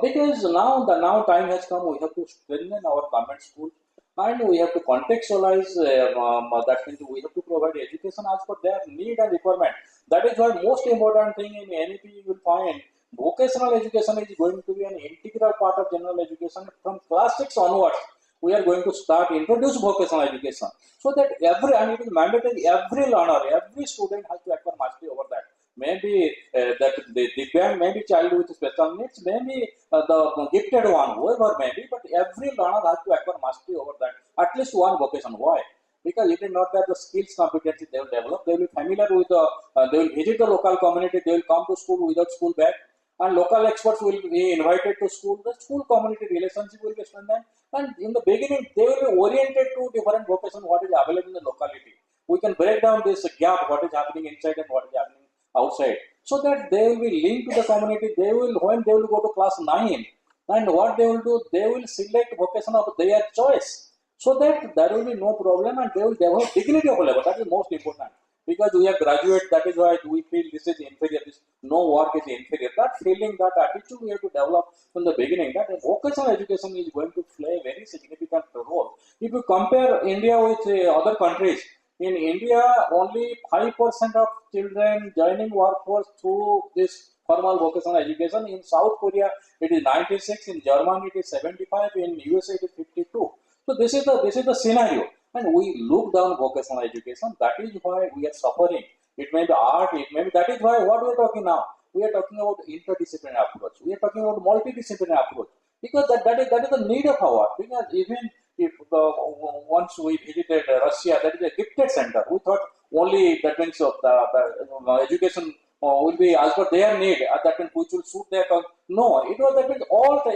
Because now time has come, we have to strengthen our government schools and we have to contextualize. That means we have to provide education as per their need and requirement. That is why most important thing in NEP you will find vocational education is going to be an integral part of general education from class 6 onwards. We are going to start introduce vocational education so that every, and it is mandatory, every learner, every student has to acquire mastery over that. Maybe that the Divyang, maybe child with special needs, maybe the gifted one, whoever may be, but every learner has to acquire mastery over that. At least one vocation. Why? Because it is not that the skills competency they will develop, they will be familiar with the, they will visit the local community, they will come to school without school bag, and local experts will be invited to school, the school community relationship will be strengthened, and in the beginning they will be oriented to different vocation what is available in the locality. We can break down this gap, what is happening inside and what is happening outside, so that they will be linked to the community. They will, when they will go to class 9, and what they will do, they will select vocation of their choice, so that there will be no problem and they will develop dignity of labor. That is most important, because we are graduate, that is why we feel this is inferior, this no work is inferior. That feeling, that attitude we have to develop from the beginning, that vocational education is going to play a very significant role. If you compare India with other countries, in India only 5% of children joining workforce through this formal vocational education. In South Korea it is 96, in Germany it is 75, in USA it is 52. So this is the scenario, and we look down vocational education. That is why we are suffering. It may be art, it may be, that is why what we are talking now. We are talking about interdisciplinary approach. We are talking about multidisciplinary approach, because that is the need of our. Because even if once we visited Russia, that is a gifted center. We thought only that means of the education will be as per their need. That means which will suit their. No, it was that means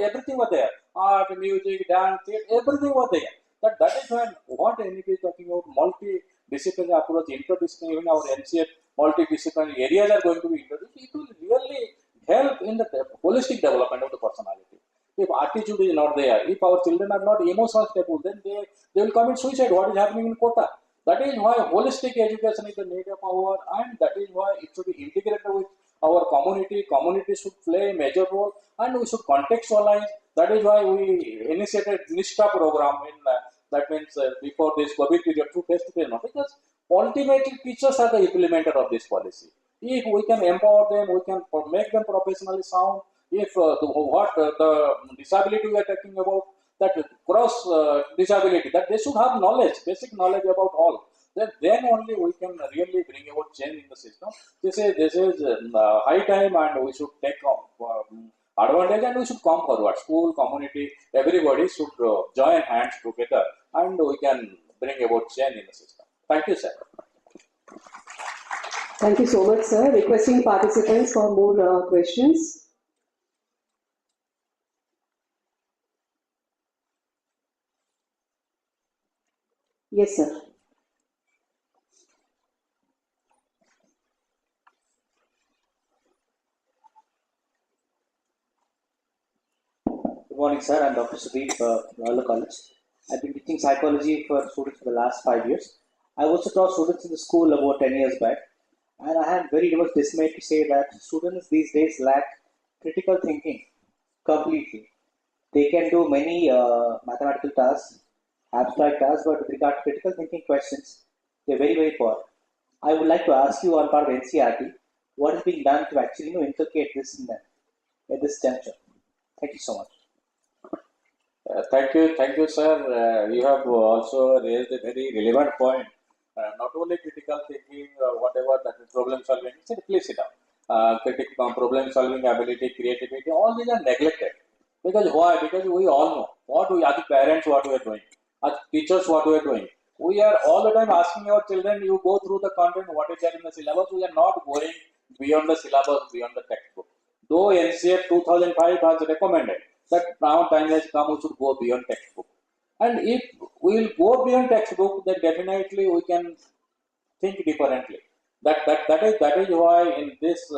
everything was there. Art, music, dance, theater, everything was there. That is when what NEP is talking about multidisciplinary approach, interdisciplinary, even our NCF multidisciplinary areas are going to be introduced. It will really help in the holistic development of the personality. If attitude is not there, if our children are not emotional stable, then they will commit suicide. What is happening in Kota? That is why holistic education is the need of our, and that is why it should be integrated with our community. Community should play a major role, and we should contextualize. That is why we initiated NISTA program in that means before this COVID period through face-to-face, because ultimately teachers are the implementer of this policy. If we can empower them, we can make them professionally sound. If the disability we are talking about, that cross disability, that they should have knowledge, basic knowledge about all. Then only we can really bring about change in the system. This is high time, and we should take advantage, and we should come forward. School, community, everybody should join hands together, and we can bring about change in the system. Thank you, sir. Thank you so much, sir. Requesting participants for more questions. Yes, sir. Good morning, sir. I'm Dr. Sudeep from Royal College. I've been teaching psychology for students for the last 5 years. I also taught students in the school about 10 years back, and I am very much dismayed to say that students these days lack critical thinking completely. They can do many mathematical tasks, abstract tasks, but with regard to critical thinking questions, they're very, very poor. I would like to ask you on part of NCRT, what is being done to actually inculcate this in them at this juncture? Thank you so much. Thank you, sir. You have also raised a very relevant point. Not only critical thinking or whatever, that is problem solving. Please sit down. Problem solving ability, creativity, all these are neglected. Because why? Because we all know what we, as parents, what we are doing, as teachers, what we are doing. We are all the time asking our children, you go through the content, what is there in the syllabus. We are not going beyond the syllabus, beyond the textbook. Though NCF 2005 has recommended that now time has come, we should go beyond textbook. And if we will go beyond textbook, then definitely we can think differently. That is why in this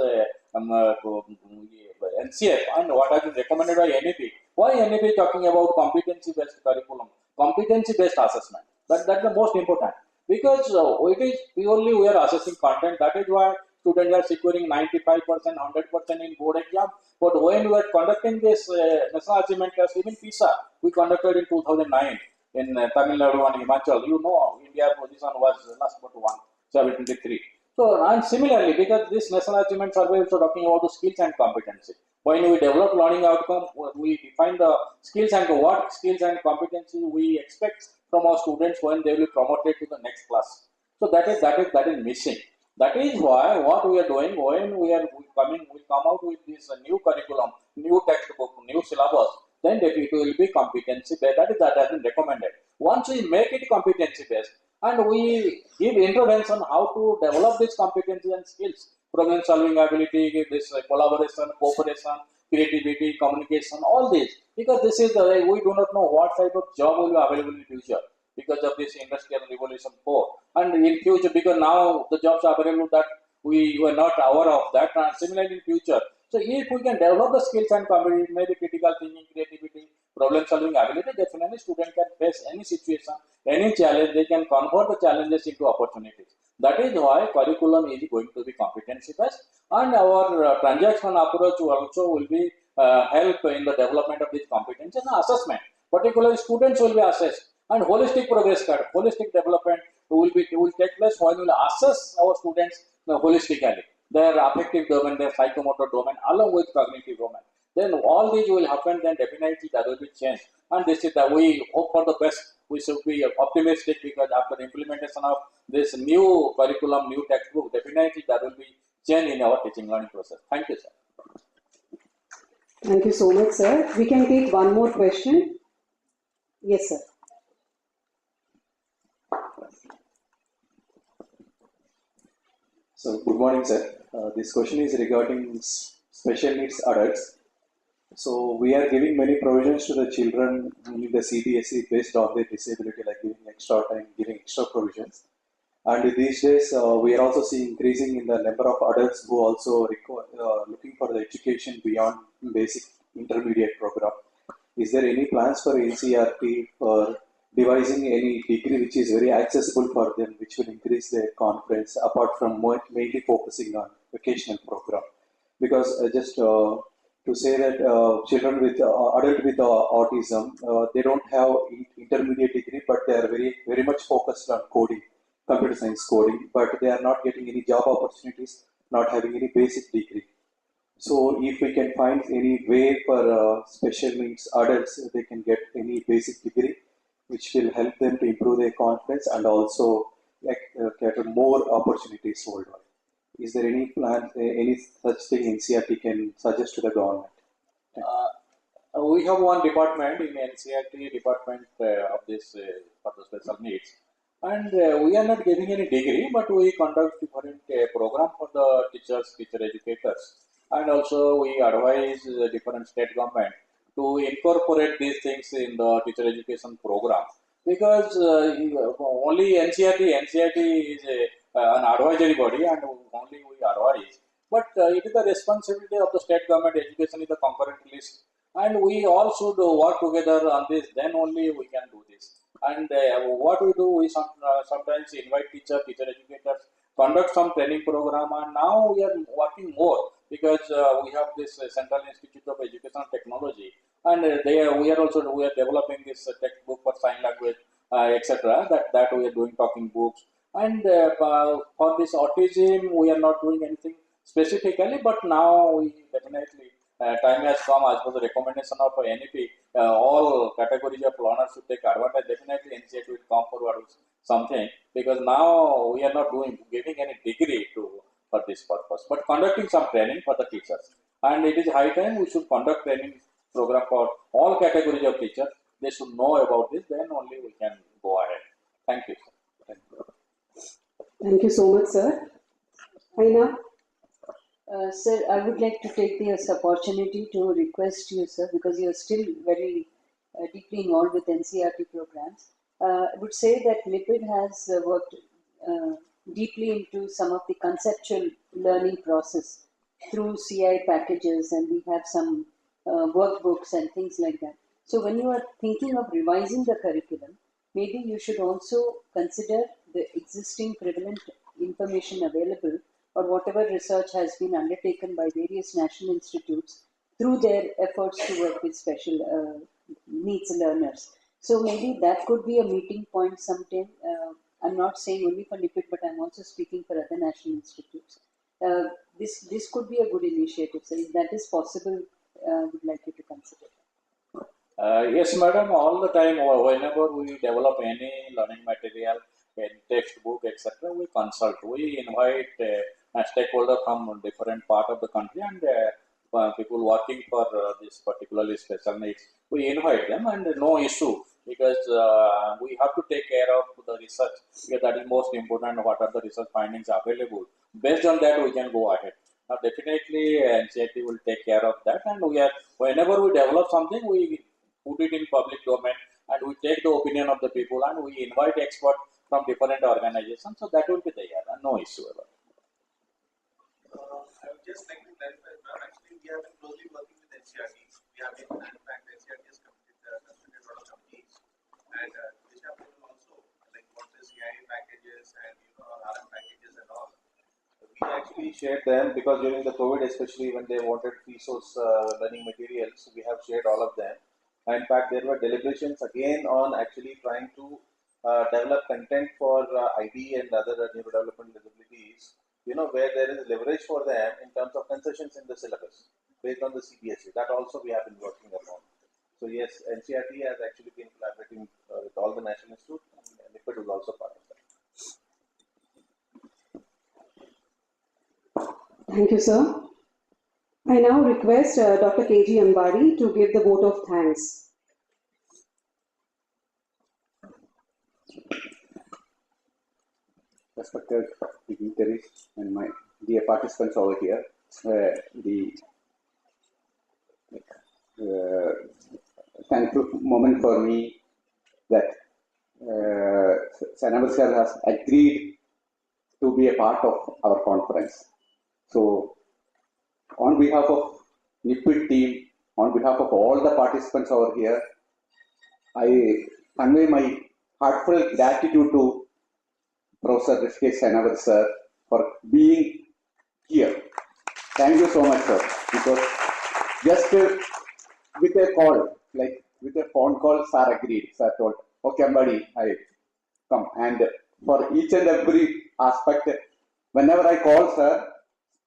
NCF and what has been recommended by NEP, why NEP is talking about competency-based curriculum, competency-based assessment. That's the most important, because it is purely we are assessing content. That is why students are securing 95%, 100% in board exam. But when we were conducting this national achievement test, even PISA, we conducted in 2009 in Tamil Nadu and Himachal. You know, India position was last but one, 723. So, and similarly, because this national achievement survey is also talking about the skills and competency. When we develop learning outcome, we define the skills and what skills and competency we expect from our students when they will be promoted to the next class. So that is missing. That is why what we are doing when we come out with this new curriculum, new textbook, new syllabus. Then it will be competency based. That has been recommended. Once we make it competency based, and we give intervention how to develop these competencies and skills, problem solving ability, this collaboration, cooperation, creativity, communication, all these, because this is the, we do not know what type of job will be available in future because of this industrial revolution 4, and in future, because now the jobs are available that we were not aware of that, and similarly in future. So if we can develop the skills and competency, maybe critical thinking, creativity, problem solving ability, definitely student can face any situation, any challenge, they can convert the challenges into opportunities. That is why curriculum is going to be competency based, and our transaction approach also will be help in the development of this competence and assessment. Particularly students will be assessed, and holistic progress card, holistic development will take place when we will assess our students holistically, their affective domain, their psychomotor domain, along with cognitive domain. Then all these will happen. Then definitely there will be change, and this is that we hope for the best. We should be optimistic because after the implementation of this new curriculum, new textbook, definitely there will be change in our teaching learning process. Thank you, sir. Thank you so much, sir. We can take one more question. Yes, sir. So, good morning, sir. This question is regarding special needs adults. So, we are giving many provisions to the children in the CBSE based on their disability, like giving extra time, giving extra provisions. And these days, we are also seeing increasing in the number of adults who also looking for the education beyond basic intermediate program. Is there any plans for NCRT for devising any degree which is very accessible for them, which will increase their confidence apart from mainly focusing on vocational program? Because just to say that children with adult with autism, they don't have intermediate degree, but they are very much focused on coding, computer science coding, but they are not getting any job opportunities, not having any basic degree. So if we can find any way for special needs adults, they can get any basic degree, which will help them to improve their confidence and also get more opportunities worldwide. Is there any plan, any such thing NCRT can suggest to the government? We have one department in NCRT department of this for the special needs, and we are not giving any degree, but we conduct different program for the teachers, teacher educators, and also we advise the different state government to incorporate these things in the teacher education program, because only NCRT is an advisory body, and only we advise. But it is the responsibility of the state government. Education is the concurrent list, and we all should work together on this. Then only we can do this. And what we do, we sometimes invite teacher educators, conduct some training program, and now we are working more because we have this Central Institute of Education and Technology, and we are developing this textbook for sign language, etc. That we are doing talking books, and for this autism we are not doing anything specifically, but now we definitely time has come as per the recommendation of NEP. All categories of learners should take advantage. Definitely NCERT will come forward with something, because now we are not giving any degree for this purpose, but conducting some training for the teachers. And it is high time we should conduct training program for all categories of teachers. They should know about this, then only we can go ahead. Thank you, sir. Thank you so much, sir. Aina? Sir, I would like to take this opportunity to request you, sir, because you are still very deeply involved with NCRT programs. I would say that NIEPID has worked deeply into some of the conceptual learning process through CI packages, and we have some workbooks and things like that. So when you are thinking of revising the curriculum, maybe you should also consider the existing prevalent information available, or whatever research has been undertaken by various national institutes through their efforts to work with special needs learners. So maybe that could be a meeting point sometime. I'm not saying only for NIEPID, but I'm also speaking for other national institutes. This could be a good initiative. So if that is possible, would like you to consider. Yes, madam, all the time, whenever we develop any learning material, any textbook, etc., we consult. We invite a stakeholder from different part of the country and people working for this particularly special needs. We invite them and no issue because we have to take care of the research because that is most important. What are the research findings available? Based on that, we can go ahead. Now, definitely, NCERT will take care of that, and whenever we develop something, we put it in public domain and we take the opinion of the people and we invite experts from different organizations. So that will be there, no issue about it. I would just like to clarify, ma'am, actually we have been closely working with NCERT. We have been, in fact, NCERT has constructed a lot of companies and Disha will also, like what the CIA packages and RM packages and all. We actually shared them because during the COVID, especially when they wanted free source learning materials, we have shared all of them. In fact, there were deliberations again on actually trying to develop content for ID and other neurodevelopmental disabilities, where there is leverage for them in terms of concessions in the syllabus based on the CBSE. That also we have been working upon. So yes, NCERT has actually been collaborating with all the national institutes and NIEPID is also part of that. Thank you, sir. I now request Dr. K.G. Ambari to give the vote of thanks. Respected dignitaries and my dear participants over here, the thankful moment for me that Senator sir has agreed to be a part of our conference. So, on behalf of NIEPID team, on behalf of all the participants over here, I convey my heartfelt gratitude to Professor Rishikesh Senavar sir for being here. Thank you so much, sir. Because just with a call, like with a phone call, sir agreed. Sir told, okay, buddy, I come. And for each and every aspect, whenever I call sir,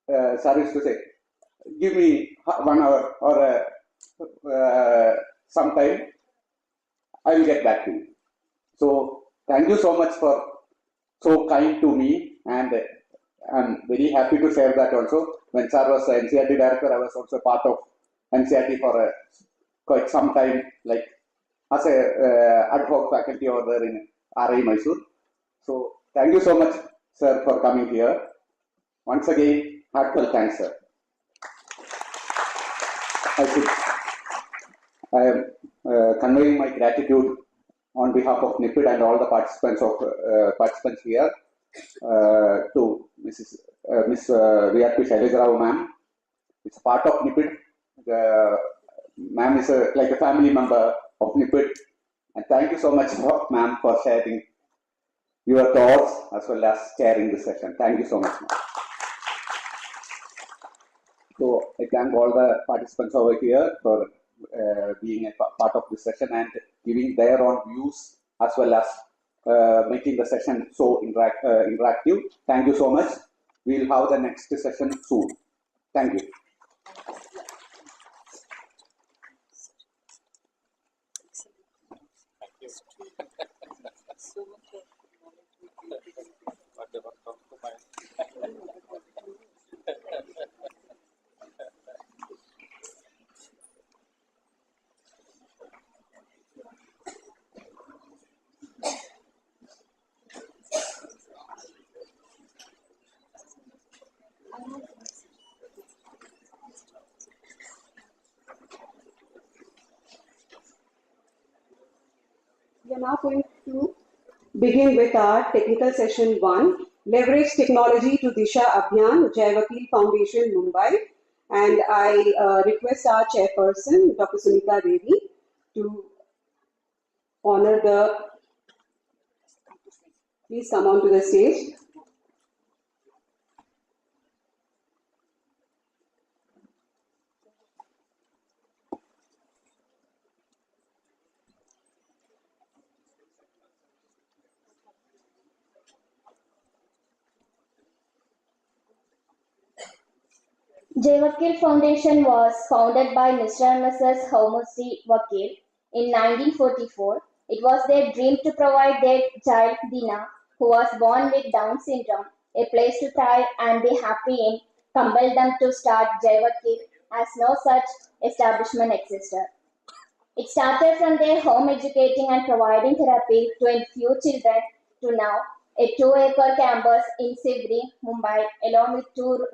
sir used to say, give me 1 hour or some time, I will get back to you. So thank you so much for so kind to me, and I'm very happy to share that also. When sir was NCERT director, I was also part of NCERT for quite some time, like as a ad hoc faculty over there in RI Mysore. So thank you so much, sir, for coming here. Once again, heartfelt thanks, sir. I am conveying my gratitude on behalf of NIEPID and all the participants here to Miss V.R.P. Shailaja Rao ma'am. It's part of NIEPID. Ma'am is like a family member of NIEPID. And thank you so much, ma'am, for sharing your thoughts as well as chairing this session. Thank you so much, ma'am. So I thank all the participants over here for being a part of this session and giving their own views as well as making the session so interactive. Thank you so much. We'll have the next session soon. Thank you. We are now going to begin with our technical session 1, Leverage Technology to Disha Abhiyan, Jayavakil Foundation, Mumbai. And I request our chairperson, Dr. Sunita Devi, to honor the, please come on to the stage. Jayavakil Foundation was founded by Mr. and Mrs. Homusi Vakil in 1944. It was their dream to provide their child Dina, who was born with Down syndrome, a place to thrive and be happy in, compelled them to start Jayavakil as no such establishment existed. It started from their home educating and providing therapy to a few children to now a 2-acre campus in Sivri, Mumbai, along with two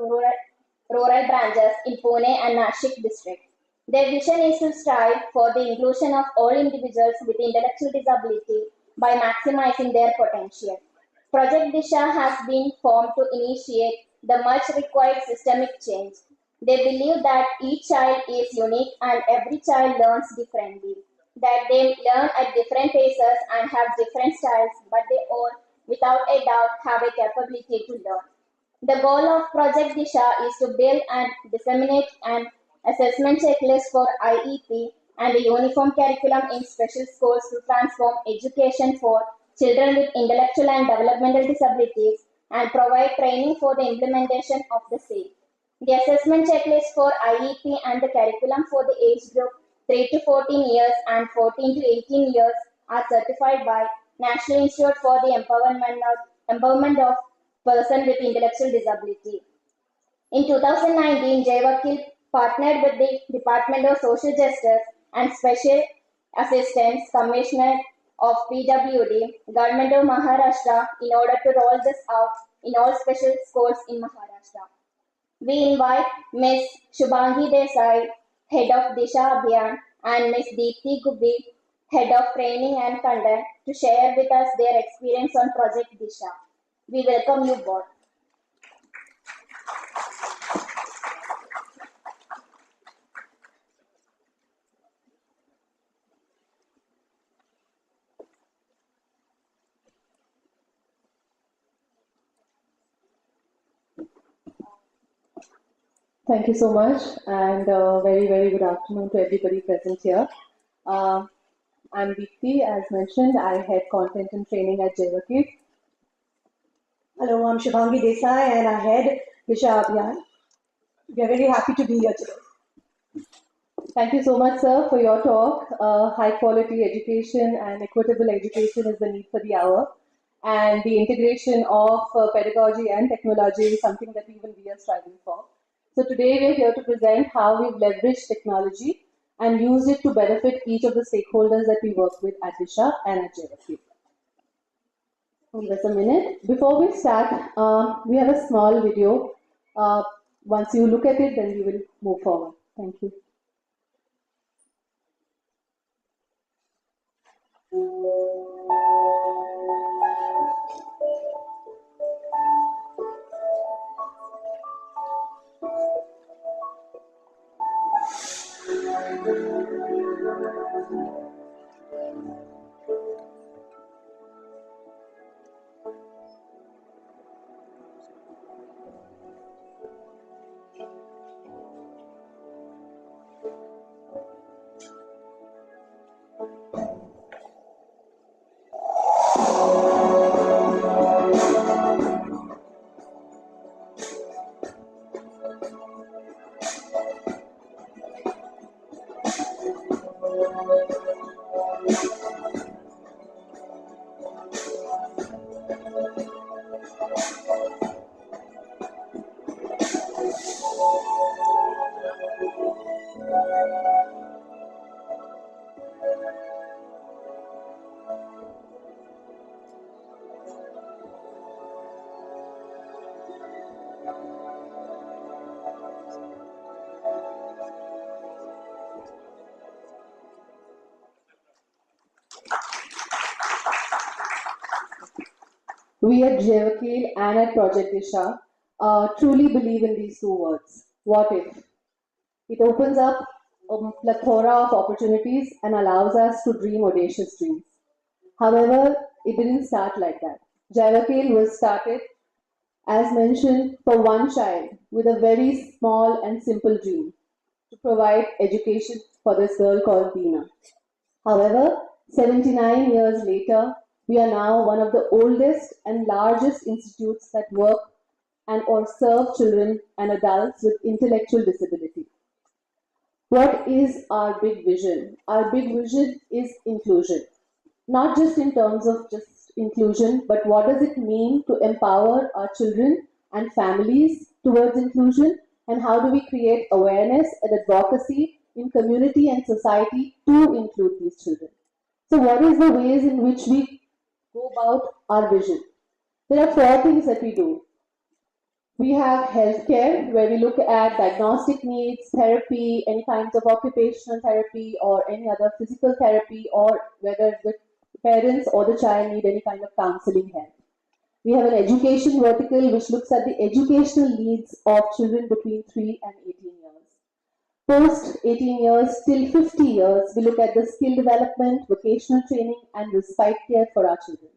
rural branches in Pune and Nashik district. Their vision is to strive for the inclusion of all individuals with intellectual disability by maximizing their potential. Project Disha has been formed to initiate the much required systemic change. They believe that each child is unique and every child learns differently, that they learn at different paces and have different styles, but they all, without a doubt, have a capability to learn. The goal of Project Disha is to build and disseminate an assessment checklist for IEP and a uniform curriculum in special schools to transform education for children with intellectual and developmental disabilities and provide training for the implementation of the same. The assessment checklist for IEP and the curriculum for the age group 3 to 14 years and 14 to 18 years are certified by National Institute for the Empowerment of Person with Intellectual Disability. In 2019, Jayavakil partnered with the Department of Social Justice and Special Assistance Commissioner of PWD, Government of Maharashtra, in order to roll this out in all special schools in Maharashtra. We invite Ms. Shubhangi Desai, Head of Disha Abhiyan, and Ms. Deepthi Gubbi, Head of Training and Content, to share with us their experience on Project Disha. We welcome you both. Thank you so much, and very, very good afternoon to everybody present here. Uh, I'm Deepthi. As mentioned, I head content and training at Jayavakil. Hello, I'm Shubhangi Desai and I head Disha Abhiyan. We are very happy to be here today. Thank you so much, sir, for your talk. High quality education and equitable education is the need for the hour. And the integration of pedagogy and technology is something that even we are striving for. So today we're here to present how we've leveraged technology and used it to benefit each of the stakeholders that we work with at Disha and at Jayavakil. Give us a minute. Before we start, we have a small video. Once you look at it, then we will move forward. Thank you. We at Jayavakil and at Project Disha truly believe in these two words. What if? It opens up a plethora of opportunities and allows us to dream audacious dreams. However, it didn't start like that. Jayavakil was started, as mentioned, for one child with a very small and simple dream to provide education for this girl called Dina. However, 79 years later, we are now one of the oldest and largest institutes that work and or serve children and adults with intellectual disability. What is our big vision? Our big vision is inclusion. Not just in terms of just inclusion, but what does it mean to empower our children and families towards inclusion, and how do we create awareness and advocacy in community and society to include these children. So what is the ways in which we go about our vision? There are four things that we do. We have healthcare, where we look at diagnostic needs, therapy, any kinds of occupational therapy or any other physical therapy, or whether the parents or the child need any kind of counseling help. We have an education vertical which looks at the educational needs of children between 3 and 18 years. Post 18 years till 50 years, we look at the skill development, vocational training and respite care for our children.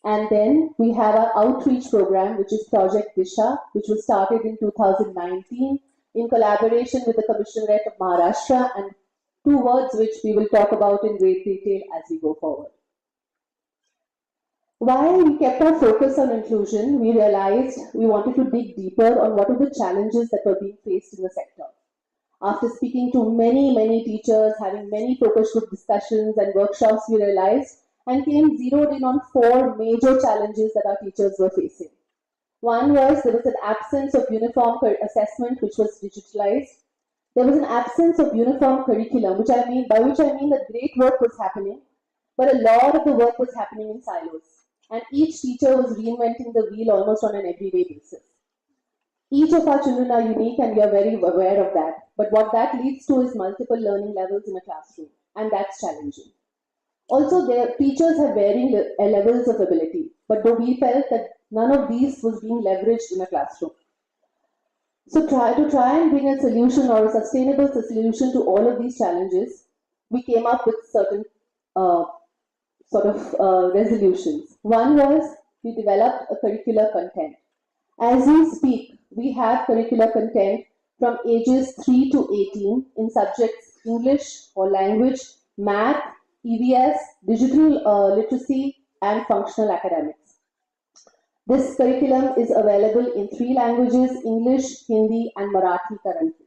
And then we have our outreach program, which is Project Disha, which was started in 2019 in collaboration with the Commissionerate of Maharashtra, and two words which we will talk about in great detail as we go forward. While we kept our focus on inclusion, we realized we wanted to dig deeper on what are the challenges that were being faced in the sector. After speaking to many teachers, having many focus group discussions and workshops, we realized and came zeroed in on four major challenges that our teachers were facing. One was there was an absence of uniform assessment which was digitalized. There was an absence of uniform curriculum, by which I mean that great work was happening, but a lot of the work was happening in silos. And each teacher was reinventing the wheel almost on an everyday basis. Each of our children are unique and we are very aware of that. But what that leads to is multiple learning levels in a classroom, and that's challenging. Also, their teachers have varying levels of ability, but though we felt that none of these was being leveraged in a classroom. So try and bring a solution or a sustainable solution to all of these challenges, we came up with certain resolutions. One was we developed a curricular content. As we speak, we have curricular content from ages 3 to 18 in subjects English or language, math, EVS, digital literacy, and functional academics. This curriculum is available in 3 languages, English, Hindi, and Marathi currently.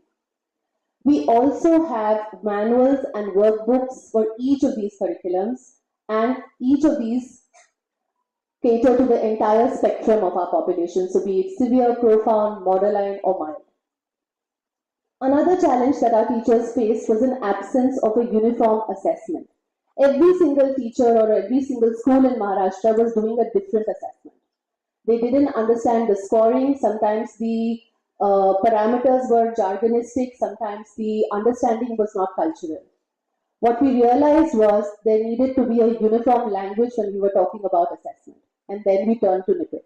We also have manuals and workbooks for each of these curriculums, and each of these cater to the entire spectrum of our population, so be it severe, profound, borderline, or mild. Another challenge that our teachers faced was an absence of a uniform assessment. Every single teacher or every single school in Maharashtra was doing a different assessment. They didn't understand the scoring. Sometimes the parameters were jargonistic. Sometimes the understanding was not cultural. What we realized was there needed to be a uniform language when we were talking about assessment. And then we turned to NIEPID.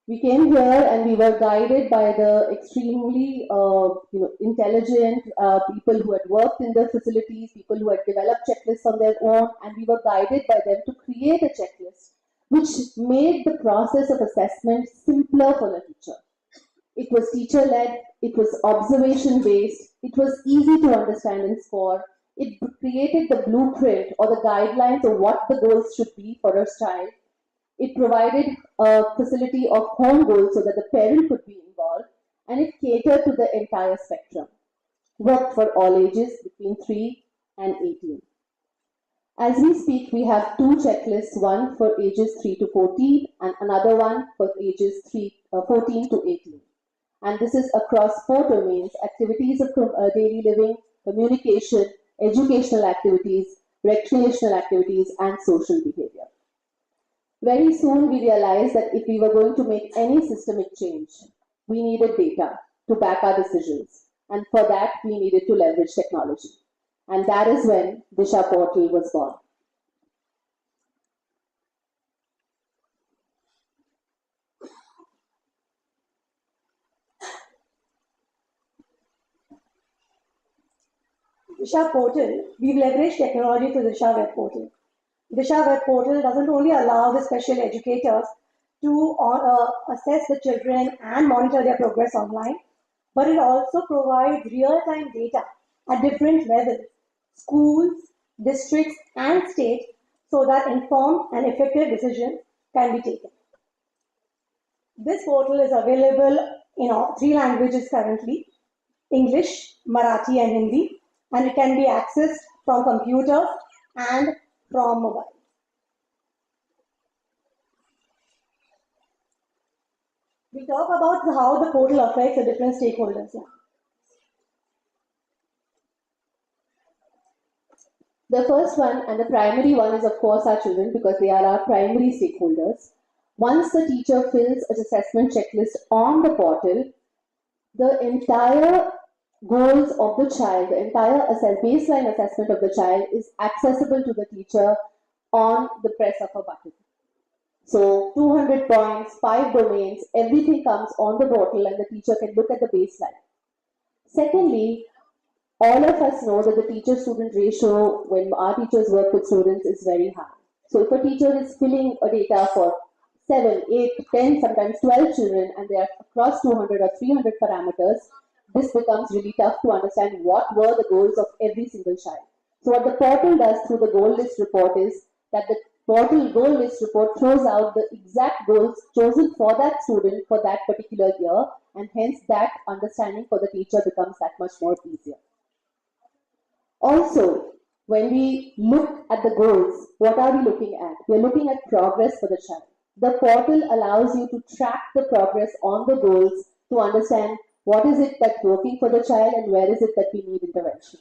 We came here and we were guided by the extremely intelligent people who had worked in the facilities, people who had developed checklists on their own, and we were guided by them to create a checklist which made the process of assessment simpler for the teacher. It was teacher-led, it was observation-based, it was easy to understand and score. It created the blueprint or the guidelines of what the goals should be for a child. It provided a facility of home goals so that the parent could be involved, and it catered to the entire spectrum. Worked for all ages between 3 and 18. As we speak, we have 2 checklists, one for ages 3 to 14 and another one for ages 14 to 18. And this is across 4 domains: activities of daily living, communication, educational activities, recreational activities, and social behavior. Very soon we realized that if we were going to make any systemic change, we needed data to back our decisions. And for that, we needed to leverage technology. And that is when Disha portal was born. Disha portal, we've leveraged technology to Disha web portal. Disha web portal doesn't only allow the special educators to assess the children and monitor their progress online, but it also provides real-time data at different levels, schools, districts, and states, so that informed and effective decisions can be taken. This portal is available in all 3 languages currently: English, Marathi, and Hindi, and it can be accessed from computer and from mobile. We talk about how the portal affects the different stakeholders now. The first one and the primary one is, of course, our children, because they are our primary stakeholders. Once the teacher fills an assessment checklist on the portal, the entire goals of the child, the entire baseline assessment of the child is accessible to the teacher on the press of a button. So 200 points, 5 domains, everything comes on the portal and the teacher can look at the baseline. Secondly, all of us know that the teacher-student ratio when our teachers work with students is very high. So if a teacher is filling a data for 7, 8, 10, sometimes 12 children and they are across 200 or 300 parameters, this becomes really tough to understand what were the goals of every single child. So what the portal does through the goal list report is that the portal goal list report throws out the exact goals chosen for that student for that particular year, and hence that understanding for the teacher becomes that much more easier. Also, when we look at the goals, what are we looking at? We are looking at progress for the child. The portal allows you to track the progress on the goals to understand what is it that's working for the child and where is it that we need intervention.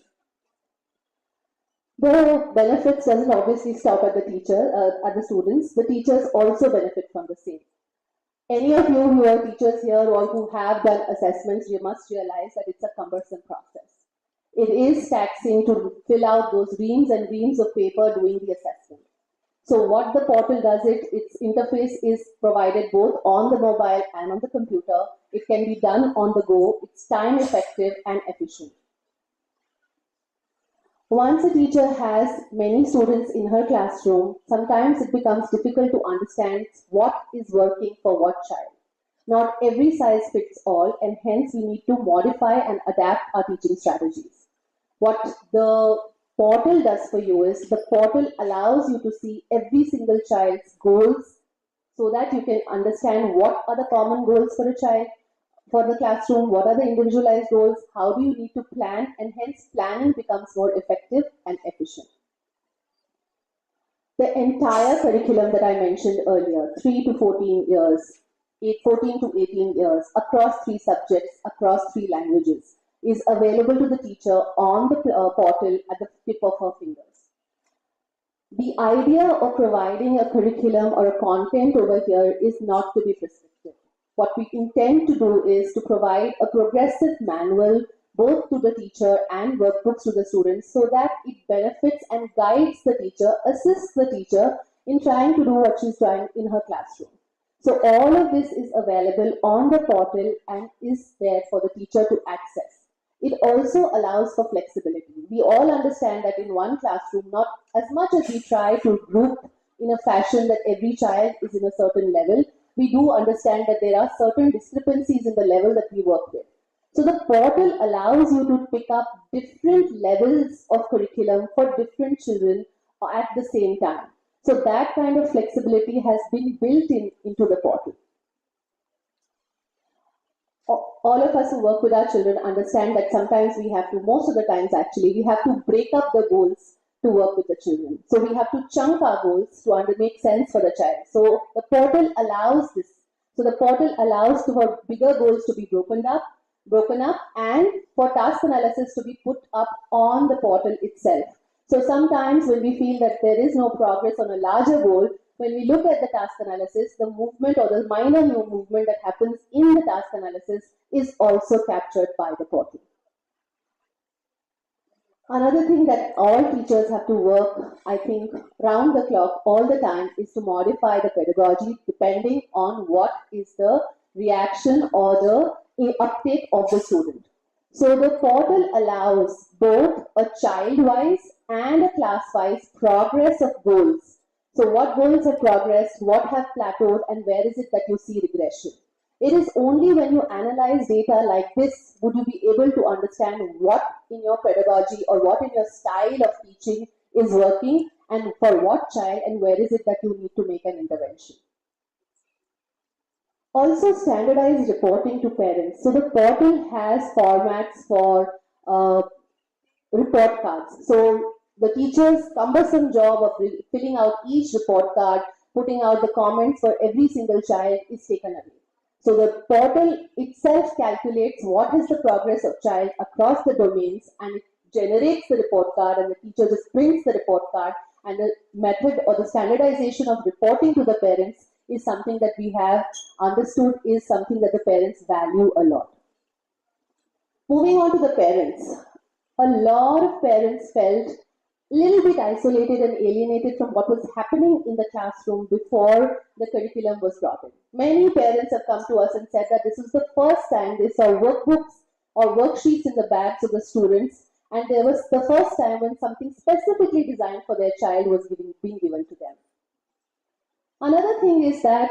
The benefits doesn't obviously stop at the teacher, at the students. The teachers also benefit from the same. Any of you who are teachers here or who have done assessments, you must realize that it's a cumbersome process. It is taxing to fill out those reams and reams of paper doing the assessment. So what the portal does, its interface is provided both on the mobile and on the computer. It can be done on the go. It's time effective and efficient. Once a teacher has many students in her classroom, sometimes it becomes difficult to understand what is working for what child. Not every size fits all, and hence we need to modify and adapt our teaching strategies. What the portal does for you is the portal allows you to see every single child's goals so that you can understand what are the common goals for a child, for the classroom, what are the individualized goals, how do you need to plan, and hence planning becomes more effective and efficient. The entire curriculum that I mentioned earlier, 3 to 14 years, 14 to 18 years, across 3 subjects, across 3 languages, is available to the teacher on the portal at the tip of her fingers. The idea of providing a curriculum or a content over here is not to be prescriptive. What we intend to do is to provide a progressive manual both to the teacher and workbooks to the students so that it benefits and guides the teacher, assists the teacher in trying to do what she's trying in her classroom. So all of this is available on the portal and is there for the teacher to access. It also allows for flexibility. We all understand that in one classroom, not as much as we try to group in a fashion that every child is in a certain level, we do understand that there are certain discrepancies in the level that we work with. So the portal allows you to pick up different levels of curriculum for different children at the same time. So that kind of flexibility has been built into the portal. All of us who work with our children understand that sometimes we have to, most of the times actually, we have to break up the goals to work with the children. So we have to chunk our goals to make sense for the child. So the portal allows this. So the portal allows for bigger goals to be broken up and for task analysis to be put up on the portal itself. So sometimes when we feel that there is no progress on a larger goal, when we look at the task analysis, the movement or the minor new movement that happens in the task analysis is also captured by the portal. Another thing that all teachers have to work, I think, round the clock all the time is to modify the pedagogy depending on what is the reaction or the uptake of the student. So the portal allows both a child-wise and a class-wise progress of goals. So what goals have progressed, what have plateaued, and where is it that you see regression? It is only when you analyze data like this would you be able to understand what in your pedagogy or what in your style of teaching is working and for what child and where is it that you need to make an intervention. Also, standardized reporting to parents. So the portal has formats for report cards. So the teacher's cumbersome job of filling out each report card, putting out the comments for every single child is taken away. So the portal itself calculates what is the progress of child across the domains, and it generates the report card, and the teacher just prints the report card, and the method or the standardization of reporting to the parents is something that we have understood is something that the parents value a lot. Moving on to the parents. A lot of parents felt a little bit isolated and alienated from what was happening in the classroom before the curriculum was brought in. Many parents have come to us and said that this is the first time they saw workbooks or worksheets in the bags of the students, and there was the first time when something specifically designed for their child was being given to them. Another thing is that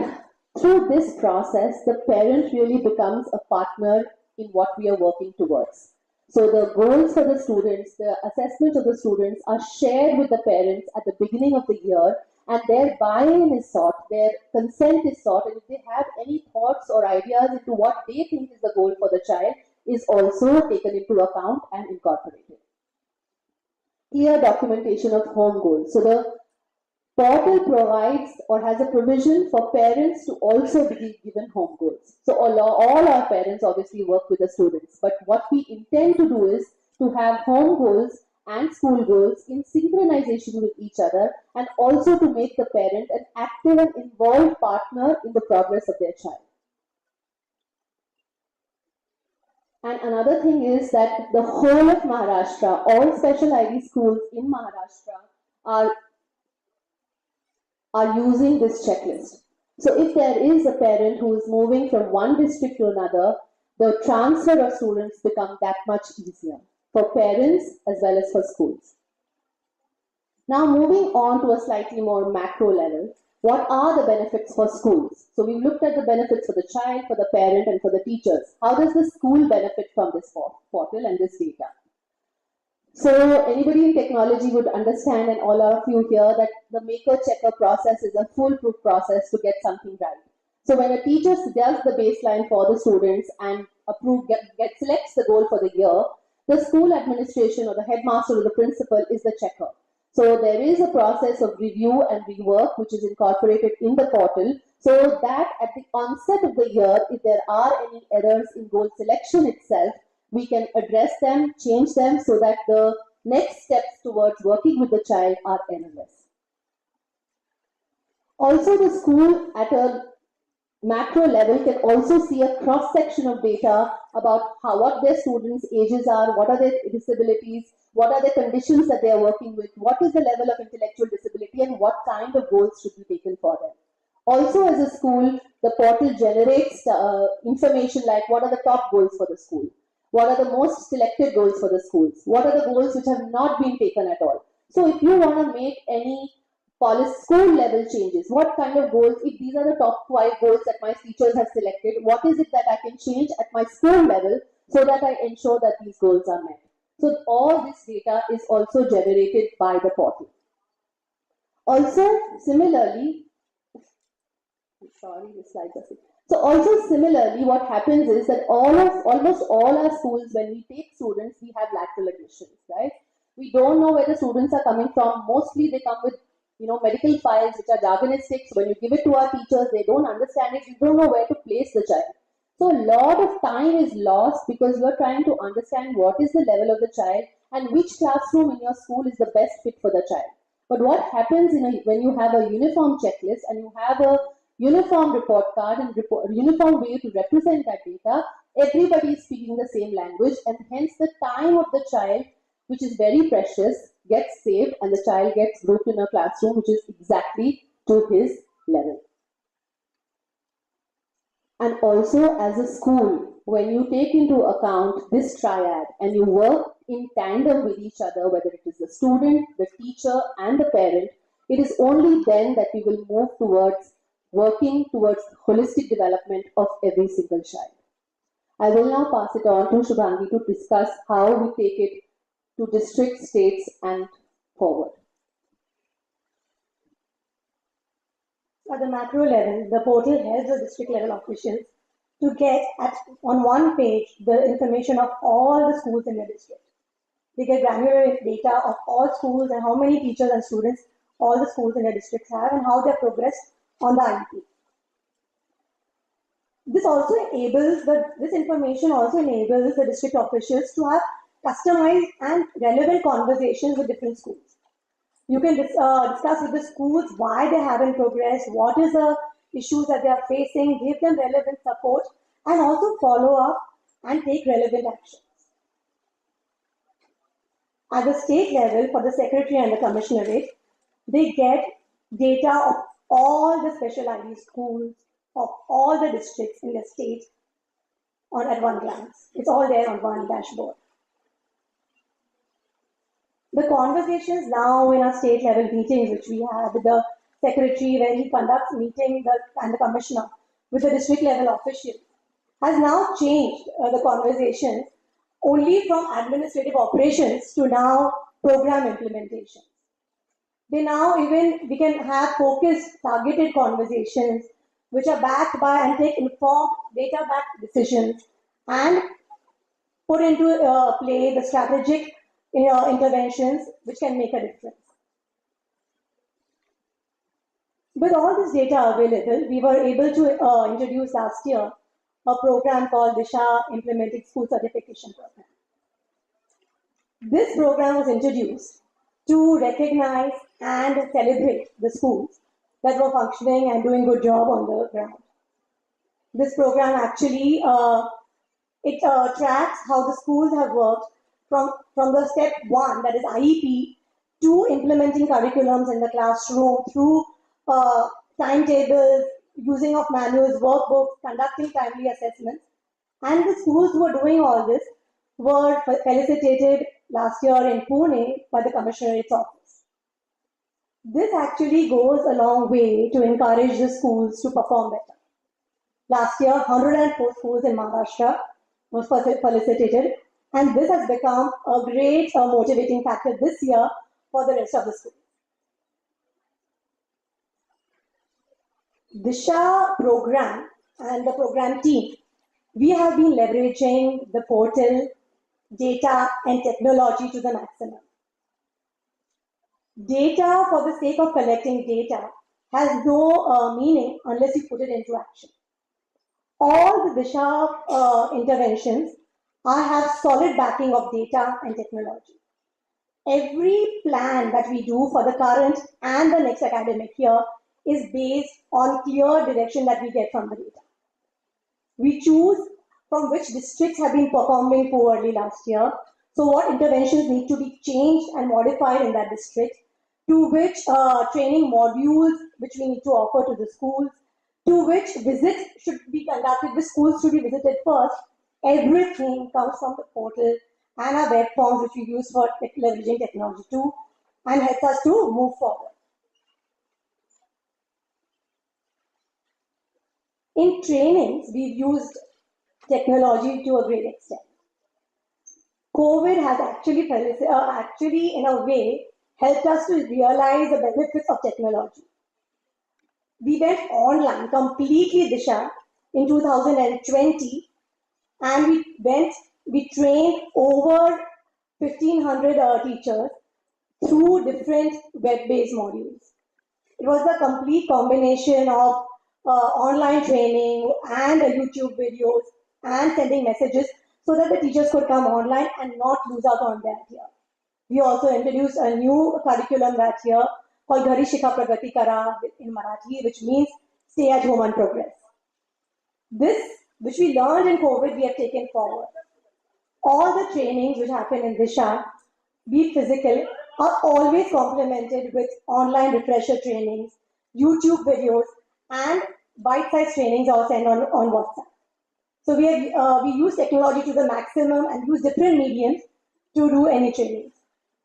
through this process, the parent really becomes a partner in what we are working towards. So the goals for the students, the assessment of the students are shared with the parents at the beginning of the year, and their buy-in is sought, their consent is sought, and if they have any thoughts or ideas into what they think is the goal for the child is also taken into account and incorporated. Clear documentation of home goals. So the portal provides or has a provision for parents to also be given home goals. So all our parents obviously work with the students, but what we intend to do is to have home goals and school goals in synchronization with each other, and also to make the parent an active and involved partner in the progress of their child. And another thing is that the whole of Maharashtra, all special ID schools in Maharashtra are using this checklist. So if there is a parent who is moving from one district to another, the transfer of students become that much easier for parents as well as for schools. Now moving on to a slightly more macro level, what are the benefits for schools? So we've looked at the benefits for the child, for the parent, and for the teachers. How does the school benefit from this portal and this data? So anybody in technology would understand, and all of you here, that the maker-checker process is a foolproof process to get something right. So when a teacher does the baseline for the students and selects the goal for the year, the school administration or the headmaster or the principal is the checker. So there is a process of review and rework which is incorporated in the portal, so that at the onset of the year, if there are any errors in goal selection itself, we can address them, change them, so that the next steps towards working with the child are errorless. Also, the school at a macro level can also see a cross section of data about what their students' ages are, what are their disabilities, what are the conditions that they are working with, what is the level of intellectual disability, and what kind of goals should be taken for them. Also, as a school, the portal generates information like what are the top goals for the school, what are the most selected goals for the schools, what are the goals which have not been taken at all. So if you want to make any school level changes, what kind of goals, if these are the top 5 goals that my teachers have selected, what is it that I can change at my school level so that I ensure that these goals are met. So all this data is also generated by the portal. Also, similarly, what happens is that almost all our schools, when we take students, we have lateral admissions, right? We don't know where the students are coming from. Mostly they come with, medical files which are jargonistic. So when you give it to our teachers, they don't understand it. You don't know where to place the child. So a lot of time is lost because you're trying to understand what is the level of the child and which classroom in your school is the best fit for the child. But what happens when you have a uniform checklist and you have a uniform report card and uniform way to represent that data, everybody is speaking the same language, and hence the time of the child, which is very precious, gets saved, and the child gets grouped in a classroom which is exactly to his level. And also, as a school, when you take into account this triad and you work in tandem with each other, whether it is the student, the teacher, and the parent, it is only then that we will move towards working towards holistic development of every single child. I will now pass it on to Shubhangi to discuss how we take it to districts, states, and forward. At the macro level, the portal helps the district level officials to get on one page the information of all the schools in the district. They get granular data of all schools and how many teachers and students all the schools in the districts have and how they have progressed on the IEP. This information also enables the district officials to have customized and relevant conversations with different schools. You can discuss with the schools why they haven't progressed, what is the issues that they are facing, give them relevant support, and also follow up and take relevant action. At the state level, for the secretary and the commissionerate, they get data of all the special ID schools of all the districts in the state at one glance. It's all there on one dashboard. The conversations now in our state level meetings, which we have with the secretary, where he conducts meetings and the commissioner with the district level officials, has now changed the conversations only from administrative operations to now program implementation. We can have focused, targeted conversations which are backed by and take informed, data-backed decisions and put into play the strategic interventions which can make a difference. With all this data available, we were able to introduce last year a program called Disha Implementing School Certification Program. This program was introduced to recognize and celebrate the schools that were functioning and doing a good job on the ground. This program actually tracks how the schools have worked from the step one, that is IEP, to implementing curriculums in the classroom through timetables, using of manuals, workbooks, conducting timely assessments. And the schools who were doing all this were felicitated last year in Pune by the Commissionerate's office. This actually goes a long way to encourage the schools to perform better. Last year, 104 schools in Maharashtra were felicitated, and this has become a great motivating factor this year for the rest of the schools. Disha program and the program team, we have been leveraging the portal, data and technology to the maximum. Data for the sake of collecting data has no meaning unless you put it into action. All the Disha interventions have solid backing of data and technology. Every plan that we do for the current and the next academic year is based on clear direction that we get from the data. We choose from which districts have been performing poorly last year, so what interventions need to be changed and modified in that district, to which training modules which we need to offer to the schools, to which visits should be conducted, which schools should be visited first. Everything comes from the portal and our web forms which we use for leveraging technology too, and helps us to move forward. In trainings, we've used technology to a great extent. COVID has actually in a way helped us to realize the benefits of technology. We went online completely, Disha, in 2020, and we trained over 1,500 teachers through different web-based modules. It was a complete combination of online training and YouTube videos and sending messages so that the teachers could come online and not lose out on that year. We also introduced a new curriculum that year called Ghari Shikha Pragati Kara in Marathi, which means stay at home and progress. This, which we learned in COVID, we have taken forward. All the trainings which happen in Disha, be it physical, are always complemented with online refresher trainings, YouTube videos, and bite-sized trainings are sent on WhatsApp. So we use technology to the maximum and use different mediums to do any trainings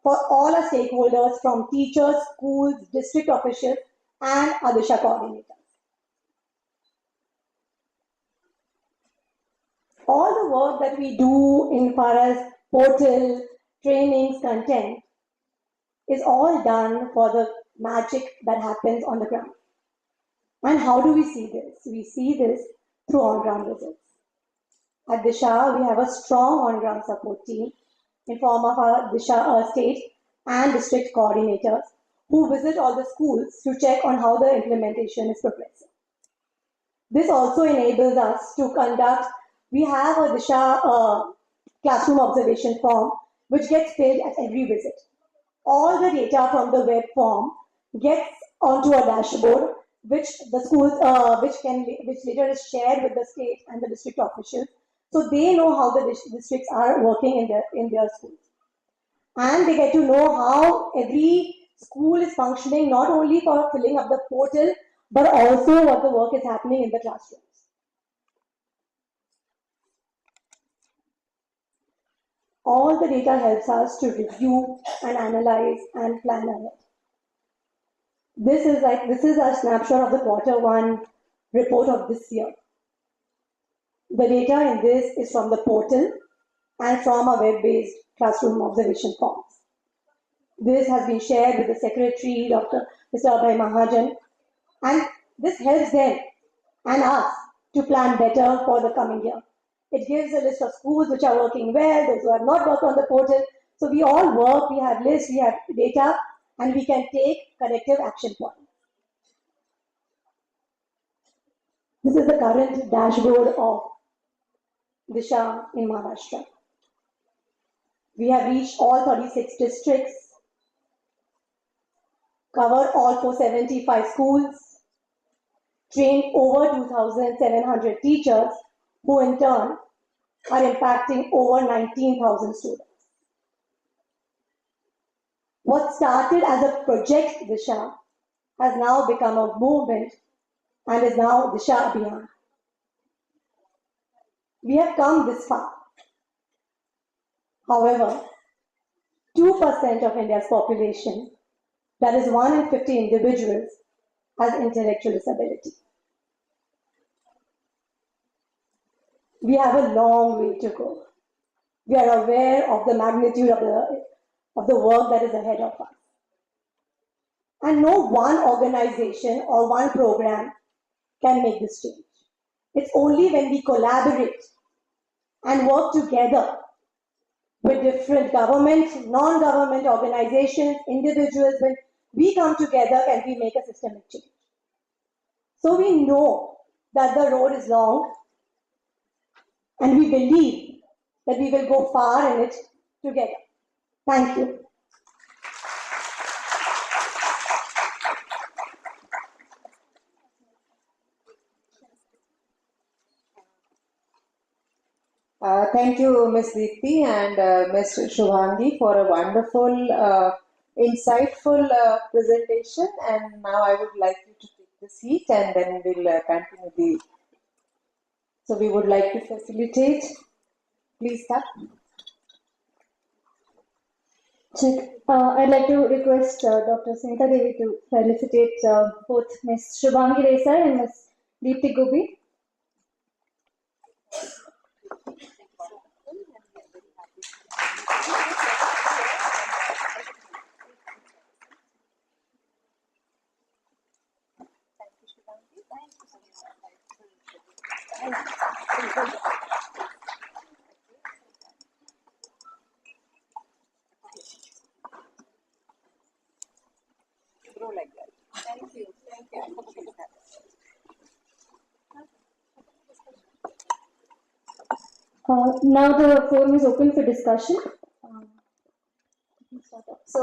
for all our stakeholders, from teachers, schools, district officials, and our Disha coordinators. All the work that we do in far as portal, trainings, content is all done for the magic that happens on the ground. And how do we see this? We see this through on-ground visits. At Disha, we have a strong on-ground support team in form of our Disha state and district coordinators who visit all the schools to check on how the implementation is progressing. This also enables us to conduct, we have a Disha classroom observation form which gets filled at every visit. All the data from the web form gets onto a dashboard which the schools, which later is shared with the state and the district officials, so they know how the districts are working in their schools, and they get to know how every school is functioning, not only for filling up the portal, but also what the work is happening in the classrooms. All the data helps us to review and analyze and plan ahead. This is a snapshot of the Q1 report of this year. The data in this is from the portal and from a web-based classroom observation forms. This has been shared with the Secretary, Dr. Mr. Abhay Mahajan, and this helps them and us to plan better for the coming year. It gives a list of schools which are working well, those who have not worked on the portal. So we all work, we have lists, we have data, and we can take corrective action points. This is the current dashboard of Disha in Maharashtra. We have reached all 36 districts, covered all 475 schools, trained over 2,700 teachers, who in turn are impacting over 19,000 students. What started as a project Disha has now become a movement and is now Disha Abhiyan. We have come this far. However, 2% of India's population, that is 1 in 50 individuals, has intellectual disability. We have a long way to go. We are aware of the magnitude of the work that is ahead of us. And no one organization or one program can make this change. It's only when we collaborate and work together with different government, non-government organizations, individuals, when we come together can we make a systemic change. So we know that the road is long, and we believe that we will go far in it together. Thank you. Thank you, Ms. Deepthi and Ms. Shubhangi for a wonderful, insightful presentation. And now I would like you to take the seat and then we'll continue the. So we would like to facilitate. Please start. Check. I'd like to request Dr. Sunita Devi to felicitate both Ms. Shubhangi Desai and Ms. Deepthi Gobi. Like that. Thank you. Thank you. Now the forum is open for discussion. So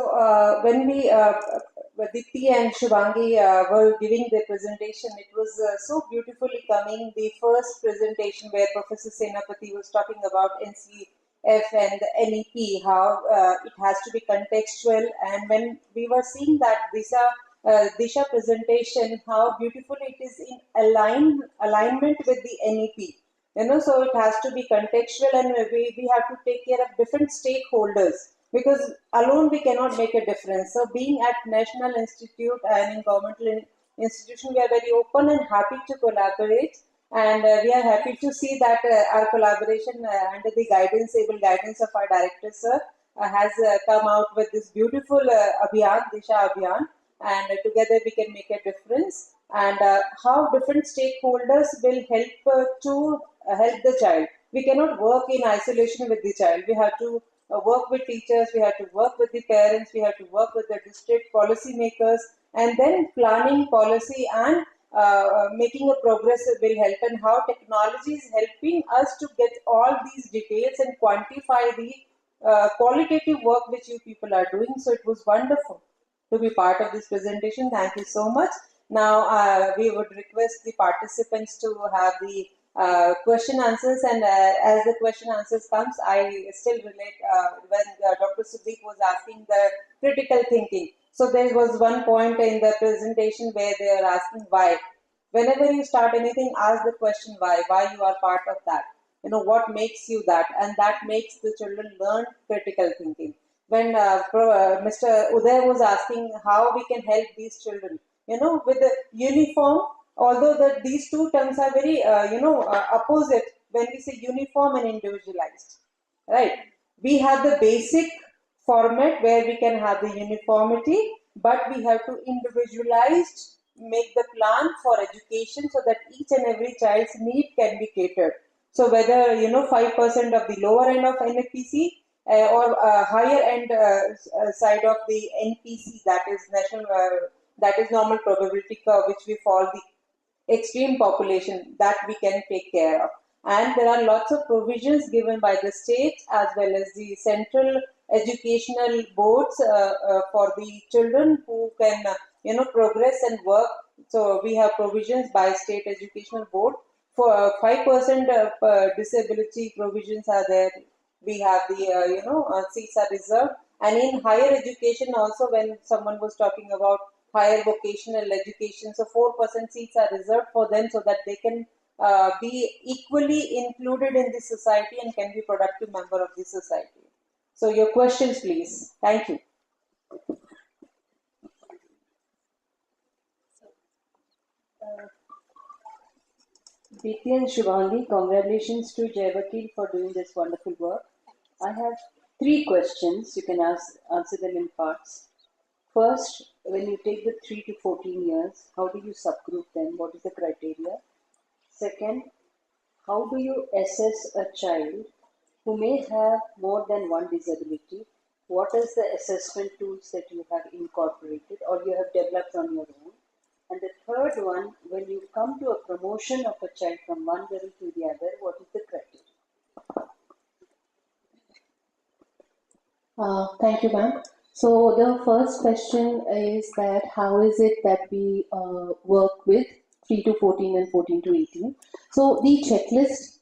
when Deepthi and Shubhangi were giving their presentation, it was so beautifully coming. The first presentation where Professor Senapati was talking about NCF and the NEP, how it has to be contextual. And when we were seeing that Disha presentation, how beautiful it is in alignment with the NEP. So it has to be contextual, and we have to take care of different stakeholders, because alone we cannot make a difference. So being at National Institute and in governmental institution, we are very open and happy to collaborate, and we are happy to see that our collaboration under the able guidance of our director sir has come out with this beautiful Disha Abhiyan, and together we can make a difference. and how different stakeholders will help to help the child. We cannot work in isolation with the child. We have to work with teachers, we have to work with the parents, we have to work with the district policy makers, and then planning policy and making a progress will help, and how technology is helping us to get all these details and quantify the qualitative work which you people are doing. So it was wonderful to be part of this presentation. Thank you so much. Now we would request the participants to have the question answers, and as the question answers comes, I still relate when Dr. Sudeep was asking the critical thinking. So there was one point in the presentation where they are asking why. Whenever you start anything, ask the question why you are part of that. You know, what makes you that, and that makes the children learn critical thinking. When Mr. Uday was asking how we can help these children, you know, with the uniform, although these two terms are very, opposite when we say uniform and individualized, right? We have the basic format where we can have the uniformity, but we have to individualize, make the plan for education so that each and every child's need can be catered. So whether 5% of the lower end of NFPC or higher end side of the NPC, that is national, that is normal probability curve, which we fall the extreme population, that we can take care of. And there are lots of provisions given by the state as well as the central educational boards for the children who can progress and work. So we have provisions by state educational board for 5% of disability provisions are there. We have the seats are reserved, and in higher education also, when someone was talking about higher vocational education, so 4% seats are reserved for them so that they can be equally included in the society and can be productive member of the society. So your questions, please. Thank you. Preeti and Shubhangi, congratulations to Jayavakil for doing this wonderful work. I have 3 questions. You can answer them in parts. First, when you take the 3 to 14 years, how do you subgroup them? What is the criteria? Second, how do you assess a child who may have more than one disability? What is the assessment tools that you have incorporated or you have developed on your own? And the third one, when you come to a promotion of a child from one level to the other, what is the criteria? Thank you, ma'am. So the first question is that how is it that we work with 3 to 14 and 14 to 18? So the checklist,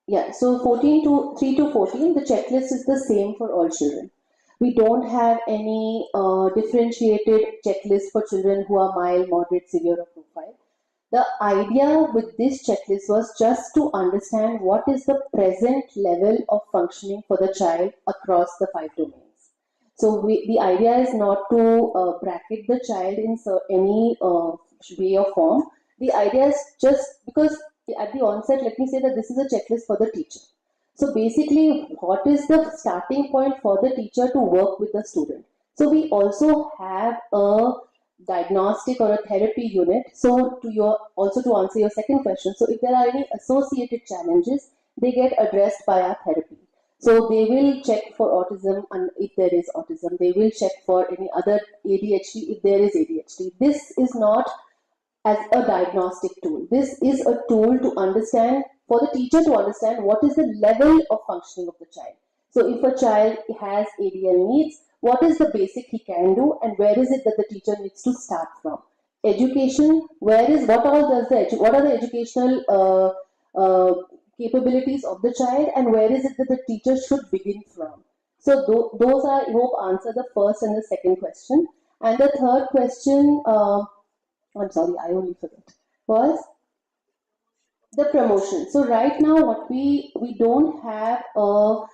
yeah, so 3 to 14, the checklist is the same for all children. We don't have any differentiated checklist for children who are mild, moderate, severe, or profile. The idea with this checklist was just to understand what is the present level of functioning for the child across the 5 domains. So the idea is not to bracket the child in any way or form. The idea is just because at the onset, let me say that this is a checklist for the teacher. So basically, what is the starting point for the teacher to work with the student? So we also have a diagnostic or a therapy unit. So to answer your second question, so if there are any associated challenges, they get addressed by our therapy. So they will check for autism, and if there is autism, they will check for any other ADHD if there is ADHD. This is not as a diagnostic tool. This is a tool to understand, for the teacher to understand what is the level of functioning of the child. So if a child has ADL needs, what is the basic he can do, and where is it that the teacher needs to start from? Education, what are the educational capabilities of the child, and where is it that the teacher should begin from? So those are, I hope, answer the first and the second question. And the third question, I'm sorry, I only forgot, was the promotion. So right now, what we don't have a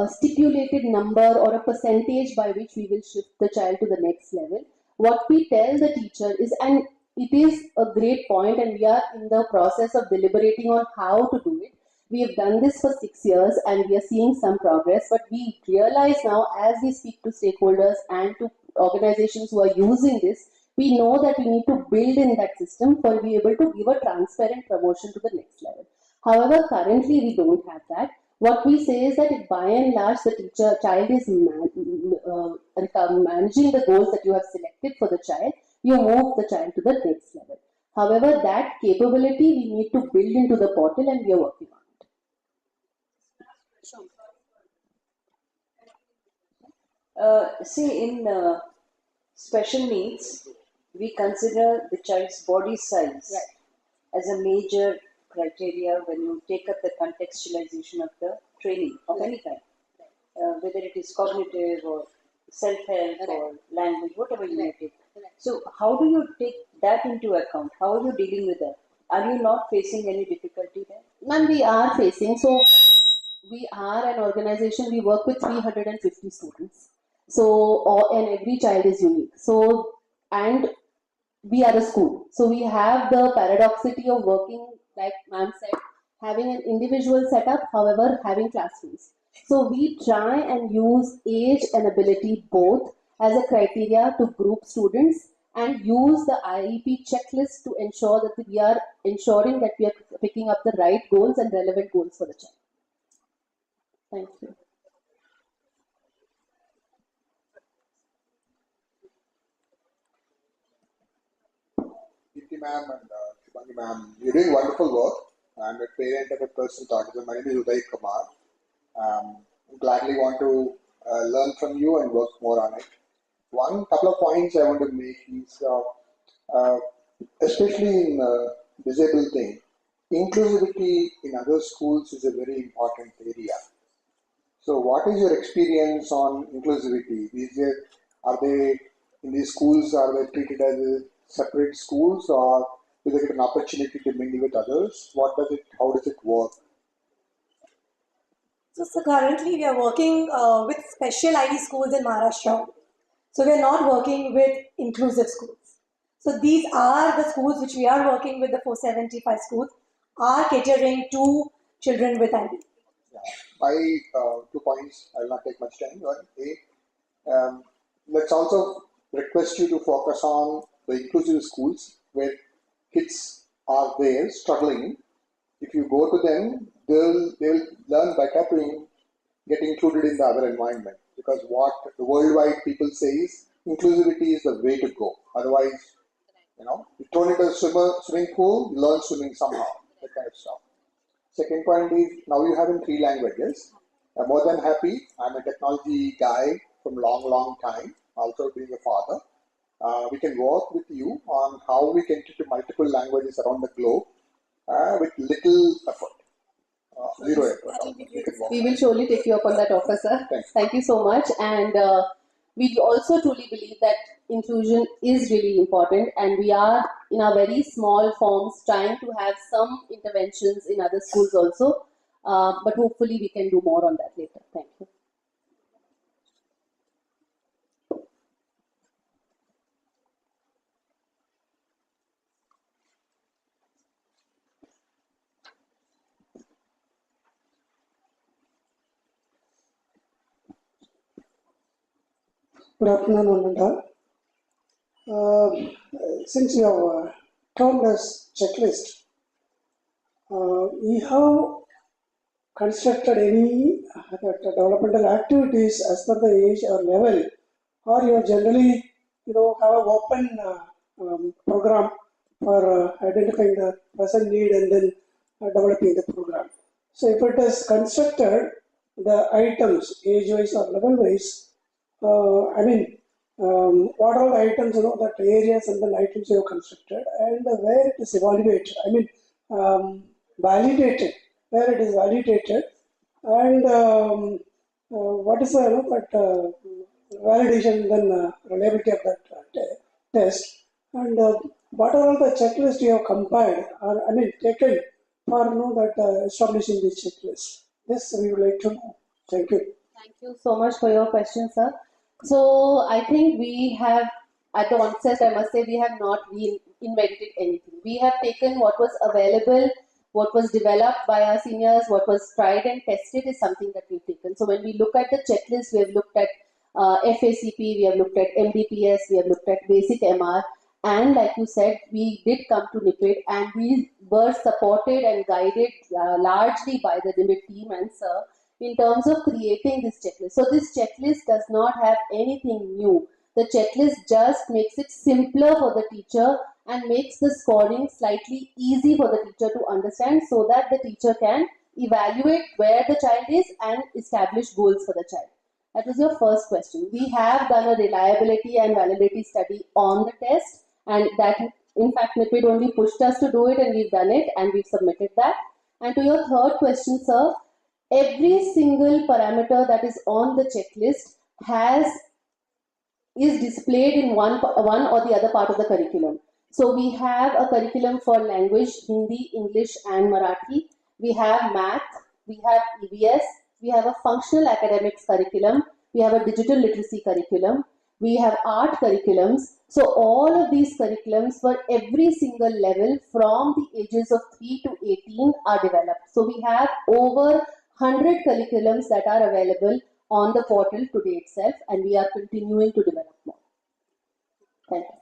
stipulated number or a percentage by which we will shift the child to the next level. What we tell the teacher is, and it is a great point, and we are in the process of deliberating on how to do it. We have done this for 6 years and we are seeing some progress, but we realize now as we speak to stakeholders and to organizations who are using this, We know that we need to build in that system for be able to give a transparent promotion to the next level. However, currently we don't have that. What we say is that if by and large the child is managing the goals that you have selected for the child, you move the child to the next level. However, that capability we need to build into the portal, and we are working on it. See, in special needs, we consider the child's body size as a major criteria when you take up the contextualization of the training of any kind, whether it is cognitive or self-help or language, whatever you may take. So how do you take that into account? How are you dealing with that? Are you not facing any difficulty there? Ma'am, we are facing. So we are an organization, we work with 350 students. So, and every child is unique. So, and we are a school. So we have the paradoxicity of working, like ma'am said, having an individual setup, however, having classrooms. So we try and use age and ability both as a criteria to group students and use the IEP checklist to ensure that we are ensuring that we are picking up the right goals and relevant goals for the child. Thank you. Deepti ma'am and Shubhangi ma'am, you're doing wonderful work. I'm a parent of a person with autism. My name is Uday Kumar. Gladly want to learn from you and work more on it. One couple of points I want to make is, especially in disabled thing, inclusivity in other schools is a very important area. So what is your experience on inclusivity? Are they in these schools, are they treated as separate schools, or do they get an opportunity to mingle with others? How does it work? So currently we are working with special ID schools in Maharashtra. So we are not working with inclusive schools. So these are the schools which we are working with, the 475 schools, are catering to children with ID. My 2 points, I will not take much time. One, let's also request you to focus on the inclusive schools where kids are there struggling. If you go to them, they will learn better to get included in the other environment, because what the worldwide people say is inclusivity is the way to go. Otherwise, you throw into a swimming pool, you learn swimming somehow, that kind of stuff. Second point is, now you have in 3 languages. I'm more than happy. I'm a technology guy from long time, also being a father. We can work with you on how we can teach multiple languages around the globe with little effort. Zero effort. We will surely take you up on that offer, sir. Thank you so much. And we also truly believe that inclusion is really important, and we are in our very small forms trying to have some interventions in other schools also, but hopefully we can do more on that later. Thank you. Good afternoon, Ananda. Since you have termed as checklist, you have constructed any developmental activities as per the age or level, or you generally, have an open program for identifying the present need and then developing the program. So if it is constructed, the items age-wise or level-wise, what are the items, that areas and the items you have constructed, and where it is evaluated, validated, where it is validated, and what is the validation and then reliability of that test, and what are all the checklists you have compiled, or taken for that establishing this checklist. This we would like to know. Thank you. Thank you so much for your question, sir. So I think we have, at the onset, I must say, we have not invented anything. We have taken what was available, what was developed by our seniors, what was tried and tested is something that we've taken. So when we look at the checklist, we have looked at FACP, we have looked at MDPS, we have looked at basic MR, and like you said, we did come to NIPID, and we were supported and guided largely by the NIPID team and sir in terms of creating this checklist. So this checklist does not have anything new. The checklist just makes it simpler for the teacher and makes the scoring slightly easy for the teacher to understand, so that the teacher can evaluate where the child is and establish goals for the child. That was your first question. We have done a reliability and validity study on the test, and that, in fact, NIPID only pushed us to do it, and we've done it and we've submitted that. And to your third question, sir, every single parameter that is on the checklist is displayed in one or the other part of the curriculum. So we have a curriculum for language, Hindi, English and Marathi. We have math, we have EVS, we have a functional academics curriculum, we have a digital literacy curriculum, we have art curriculums. So all of these curriculums for every single level from the ages of 3 to 18 are developed. So we have over 100 curriculums that are available on the portal today itself, and we are continuing to develop more. Thank you.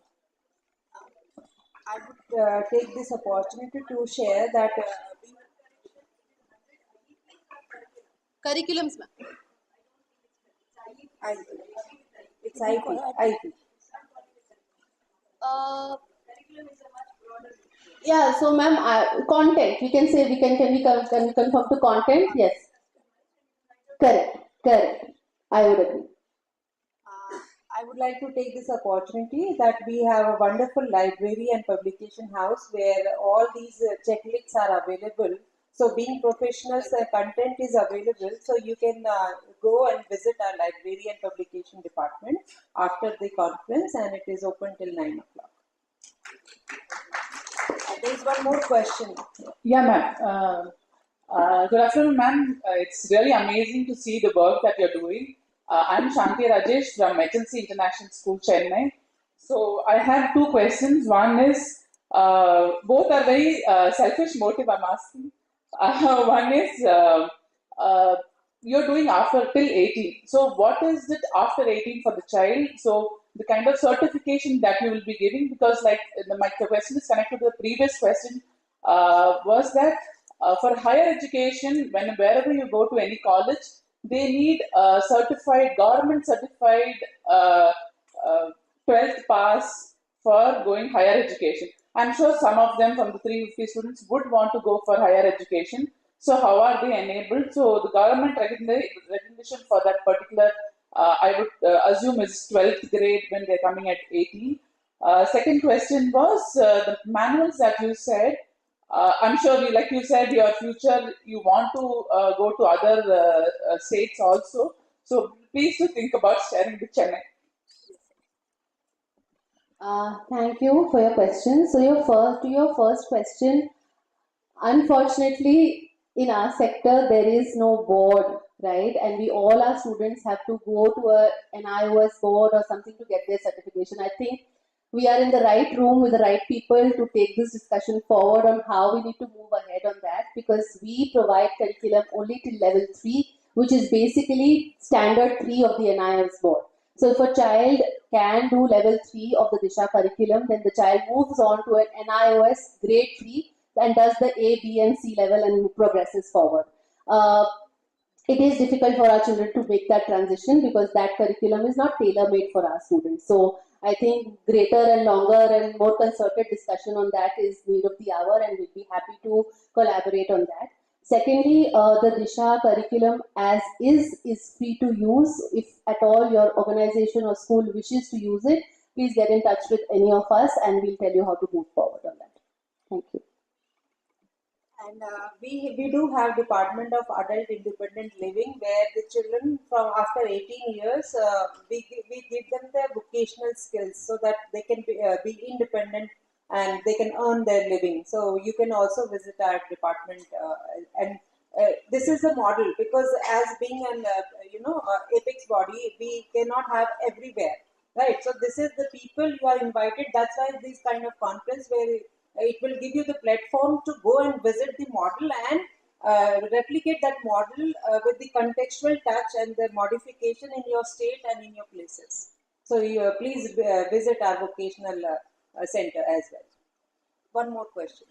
I would take this opportunity to share that Curriculums, ma'am. It's IP. Yeah, so ma'am, content, we can say, can we confirm to content? Yes. Correct. I would agree. I would like to take this opportunity that we have a wonderful library and publication house where all these checklists are available. So being professionals, content is available. So you can go and visit our library and publication department after the conference, and it is open till 9 o'clock. There is one more question. Yeah, ma'am. Good afternoon, ma'am. It's really amazing to see the work that you're doing. I'm Shanti Rajesh from HNC International School, Chennai. So I have two questions. One is, both are very selfish motive I'm asking. One is, you're doing after till 18. So what is it after 18 for the child? So the kind of certification that you will be giving, because like my question is connected to the previous question, was that for higher education, wherever you go to any college, they need a government certified 12th pass for going higher education. I'm sure some of them from the 350 students would want to go for higher education. So how are they enabled? So the government recognition for that particular, I would assume is 12th grade when they're coming at 18. Second question was the manuals that you said. I'm sure, like you said, your future, you want to go to other states also. So please do think about sharing with Chennai. Thank you for your question. So to your first question, unfortunately, in our sector, there is no board, right? And all our students have to go to an iOS board or something to get their certification. I think we are in the right room with the right people to take this discussion forward on how we need to move ahead on that, because we provide curriculum only till level 3, which is basically standard 3 of the NIEPID board. So if a child can do level 3 of the Disha curriculum, then the child moves on to an NIOS grade 3 and does the A, B and C level and progresses forward. It is difficult for our children to make that transition because that curriculum is not tailor-made for our students. So I think greater and longer and more concerted discussion on that is need of the hour, and we'll be happy to collaborate on that. Secondly, the Disha curriculum as is free to use. If at all your organization or school wishes to use it, please get in touch with any of us and we'll tell you how to move forward on that. Thank you. And we do have Department of Adult Independent Living, where the children from after 18 years, we give them their vocational skills so that they can be independent and they can earn their living. So you can also visit our department, and this is the model, because as being an apex body, we cannot have everywhere, right? So this is the people you are invited. That's why this kind of conference where it will give you the platform to go and visit the model and replicate that model with the contextual touch and the modification in your state and in your places. So please visit our vocational center as well. One more question.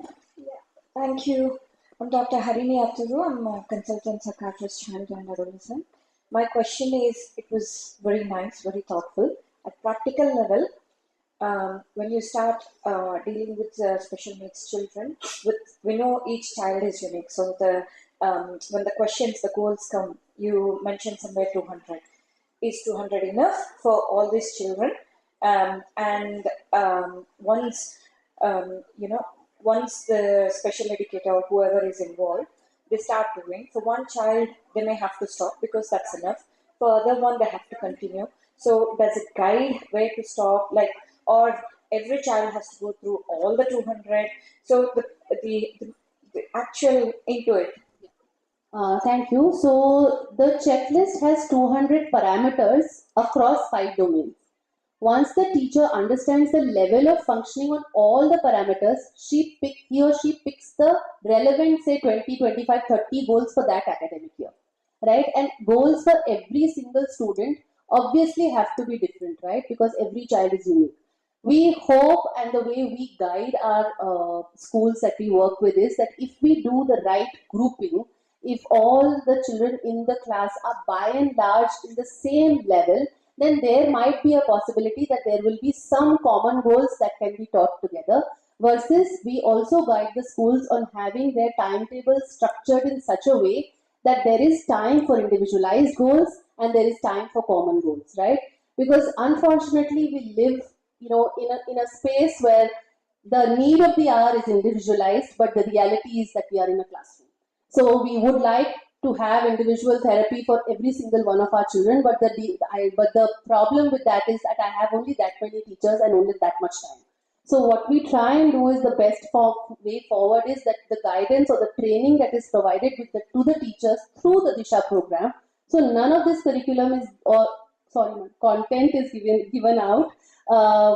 Thank you. I'm Dr. Harini Apturu. I'm a consultant psychiatrist, child and adolescent. My question is, it was very nice, very thoughtful. At practical level, when you start dealing with special needs children, we know each child is unique. So when the questions, the goals come, you mentioned somewhere 200. Is 200 enough for all these children? Once once the special educator or whoever is involved, they start doing. For one child, they may have to stop because that's enough. For other one, they have to continue. So does it guide where to stop? Or every child has to go through all the 200? So the actual into it. Thank you. So the checklist has 200 parameters across 5 domains. Once the teacher understands the level of functioning on all the parameters, he or she picks the relevant, say 20, 25, 30 goals for that academic year, right? And goals for every single student obviously have to be different, right? Because every child is unique. We hope, and the way we guide our schools that we work with is that if we do the right grouping, if all the children in the class are by and large in the same level, then there might be a possibility that there will be some common goals that can be taught together, versus we also guide the schools on having their timetables structured in such a way that there is time for individualized goals and there is time for common goals, right? Because unfortunately we live, in a space where the need of the hour is individualized, but the reality is that we are in a classroom. So we would like to have individual therapy for every single one of our children, but the problem with that is that I have only that many teachers and only that much time. So what we try and do is the best way forward is that the guidance or the training that is provided to the teachers through the Disha program. So none of this curriculum is, content is given out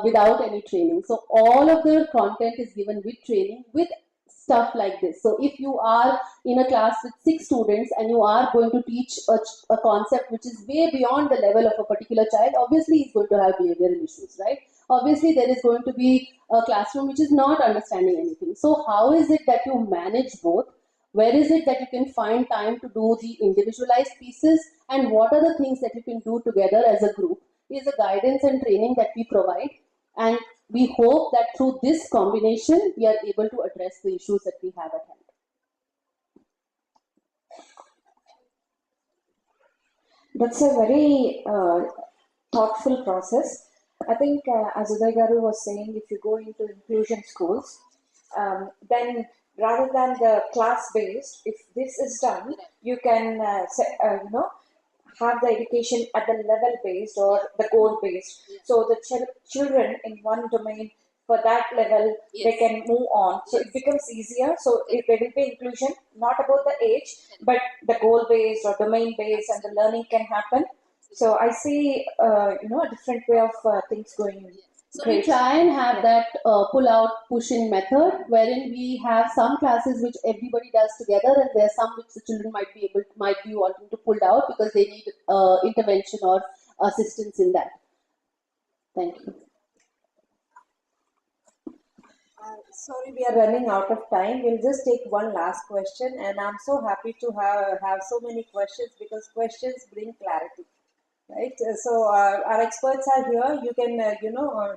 without any training. So all of the content is given with training, with stuff like this. So if you are in a class with 6 students and you are going to teach a concept which is way beyond the level of a particular child, obviously he's going to have behavioral issues, right? Obviously there is going to be a classroom which is not understanding anything. So how is it that you manage both? Where is it that you can find time to do the individualized pieces, and what are the things that you can do together as a group is a guidance and training that we provide. And we hope that through this combination, we are able to address the issues that we have at hand. That's a very thoughtful process. I think, as Uday Garu was saying, if you go into inclusion schools, then rather than the class-based, if this is done, you can, have the education at the level-based or the goal-based. So the children in one domain, for that level, they can move on. So it becomes easier. So if there will be inclusion, not about the age, but the goal-based or domain-based, and the learning can happen. So I see, a different way of things going. So we try and have that pull-out, push-in method, wherein we have some classes which everybody does together, and there are some which the children might be wanting to pull out because they need intervention or assistance in that. Thank you. Sorry, we are running out of time. We'll just take one last question, and I'm so happy to have so many questions, because questions bring clarity. Right, so our experts are here. You can,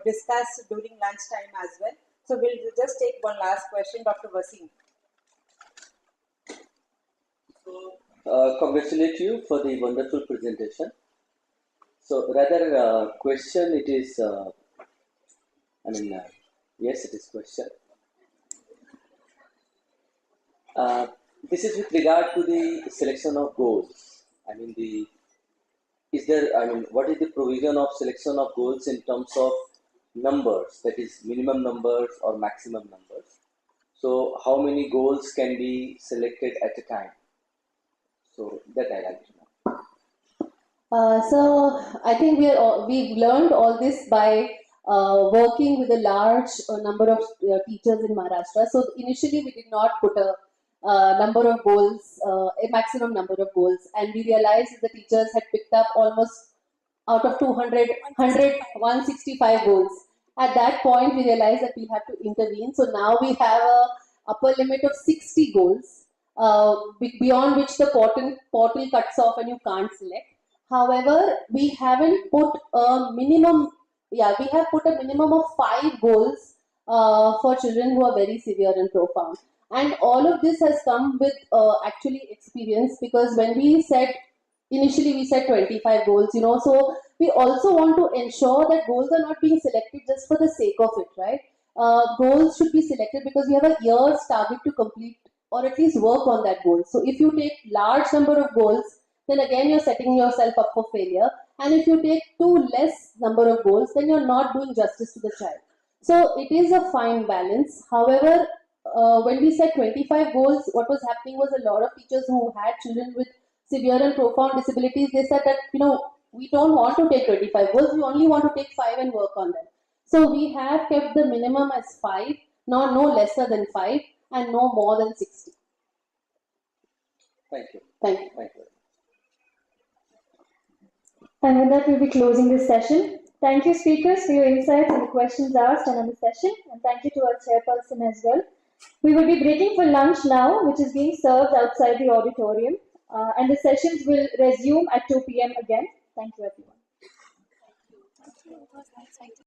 discuss during lunchtime as well. So we'll just take one last question, Dr. Wasim. Congratulate you for the wonderful presentation. So rather question, it is, yes, it is question. This is with regard to the selection of goals. What is the provision of selection of goals in terms of numbers, that is minimum numbers or maximum numbers? So how many goals can be selected at a time? So that I like to know. So I think we've learned all this by working with a large number of teachers in Maharashtra. So initially we did not put a number of goals, a maximum number of goals, and we realized that the teachers had picked up almost out of 200, 165 goals. At that point, we realized that we had to intervene. So now we have a upper limit of 60 goals, beyond which the portal cuts off and you can't select. However, we haven't put a minimum. Yeah, we have put a minimum of 5 goals for children who are very severe and profound. And all of this has come with actually experience, because when we said initially we said 25 goals, so we also want to ensure that goals are not being selected just for the sake of it, right? Goals should be selected because we have a year's target to complete or at least work on that goal. So if you take large number of goals, then again you're setting yourself up for failure. And if you take too less number of goals, then you're not doing justice to the child. So it is a fine balance. However, when we said 25 goals, what was happening was a lot of teachers who had children with severe and profound disabilities, they said that, we don't want to take 25 goals, we only want to take 5 and work on them. So we have kept the minimum as 5, no lesser than 5, and no more than 60. Thank you. Thank you. Thank you. And with that, we'll be closing this session. Thank you, speakers, for your insights and the questions asked and on the session. And thank you to our chairperson as well. We will be breaking for lunch now, which is being served outside the auditorium. And the sessions will resume at 2 p.m. again. Thank you, everyone. Thank you.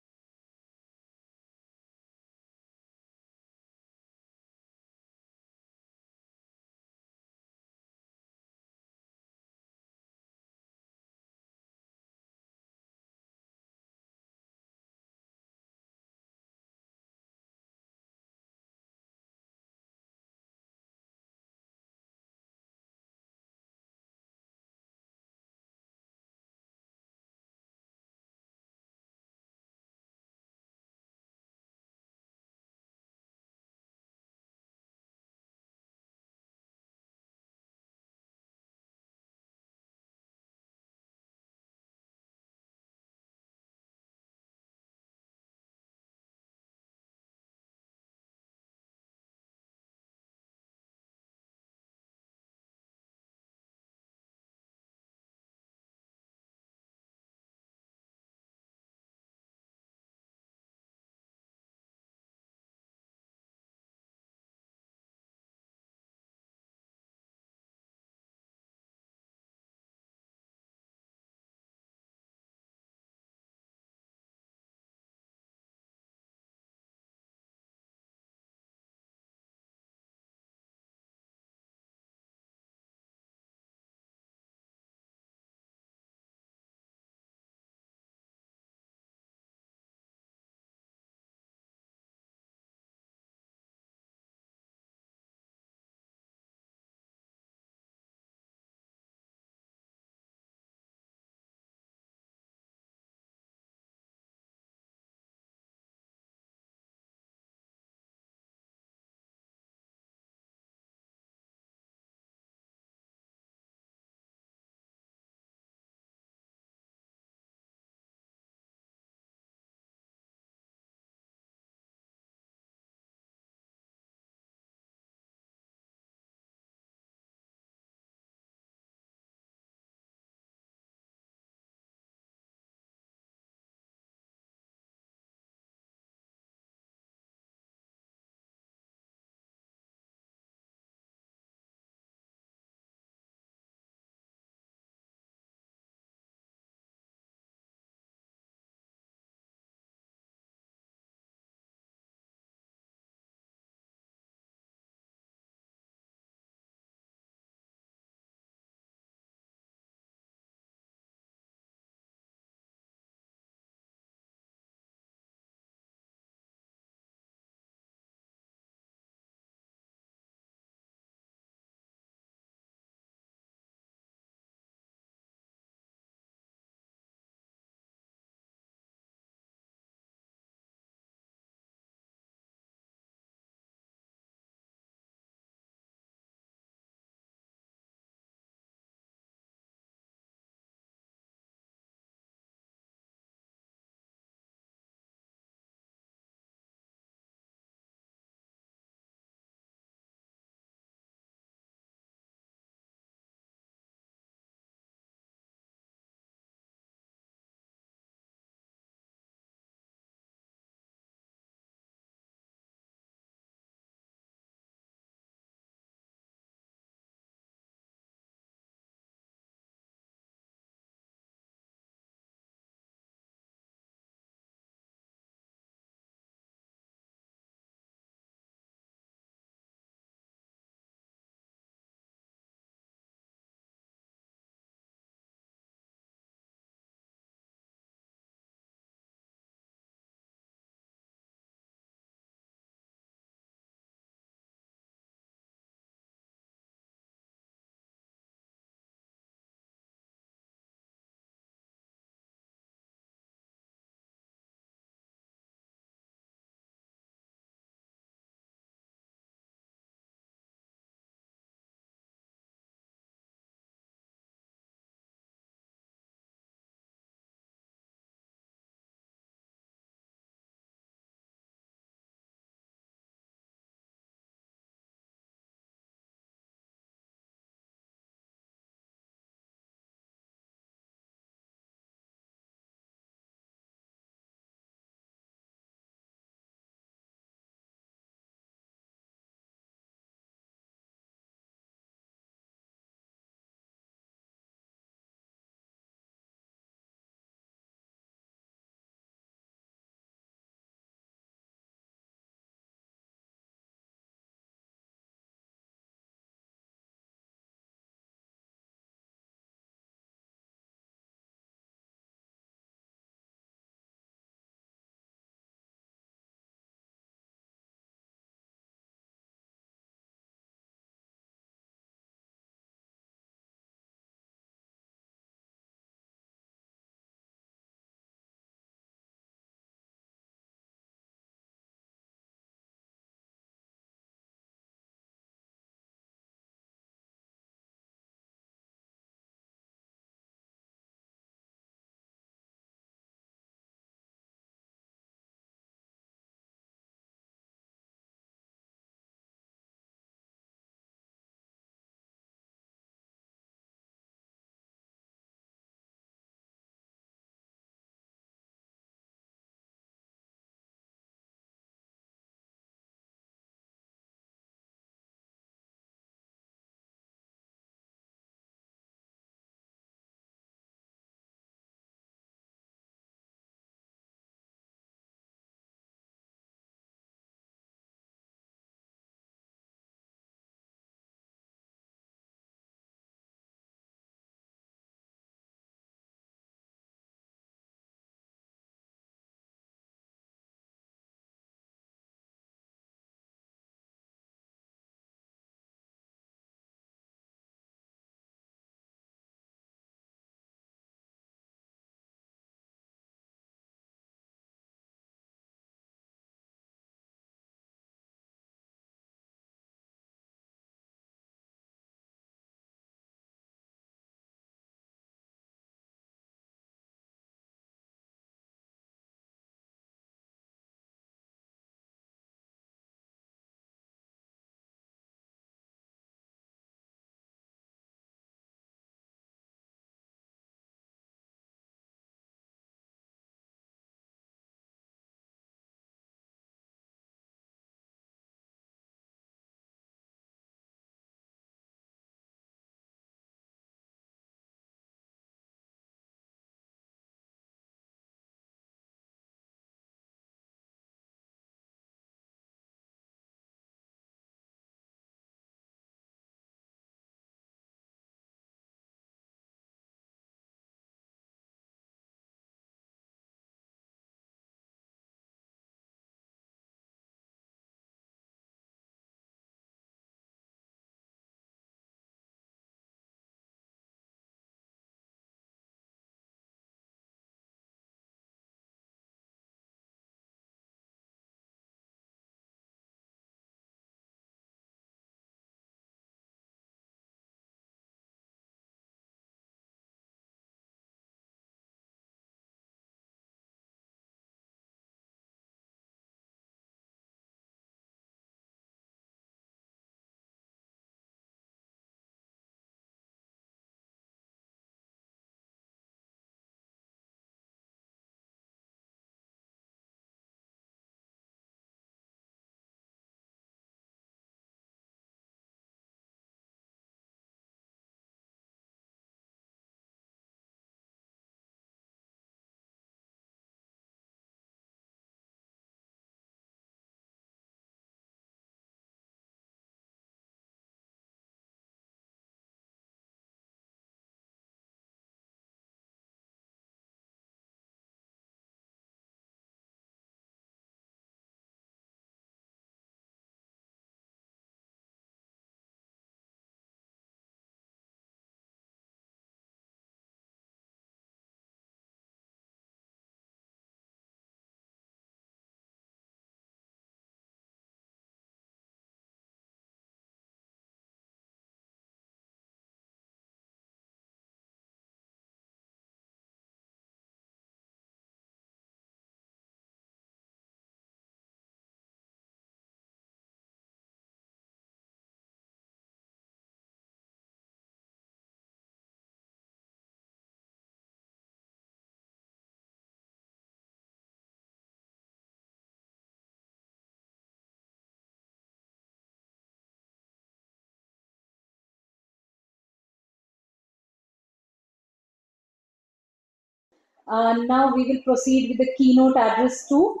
Now we will proceed with the keynote address 2,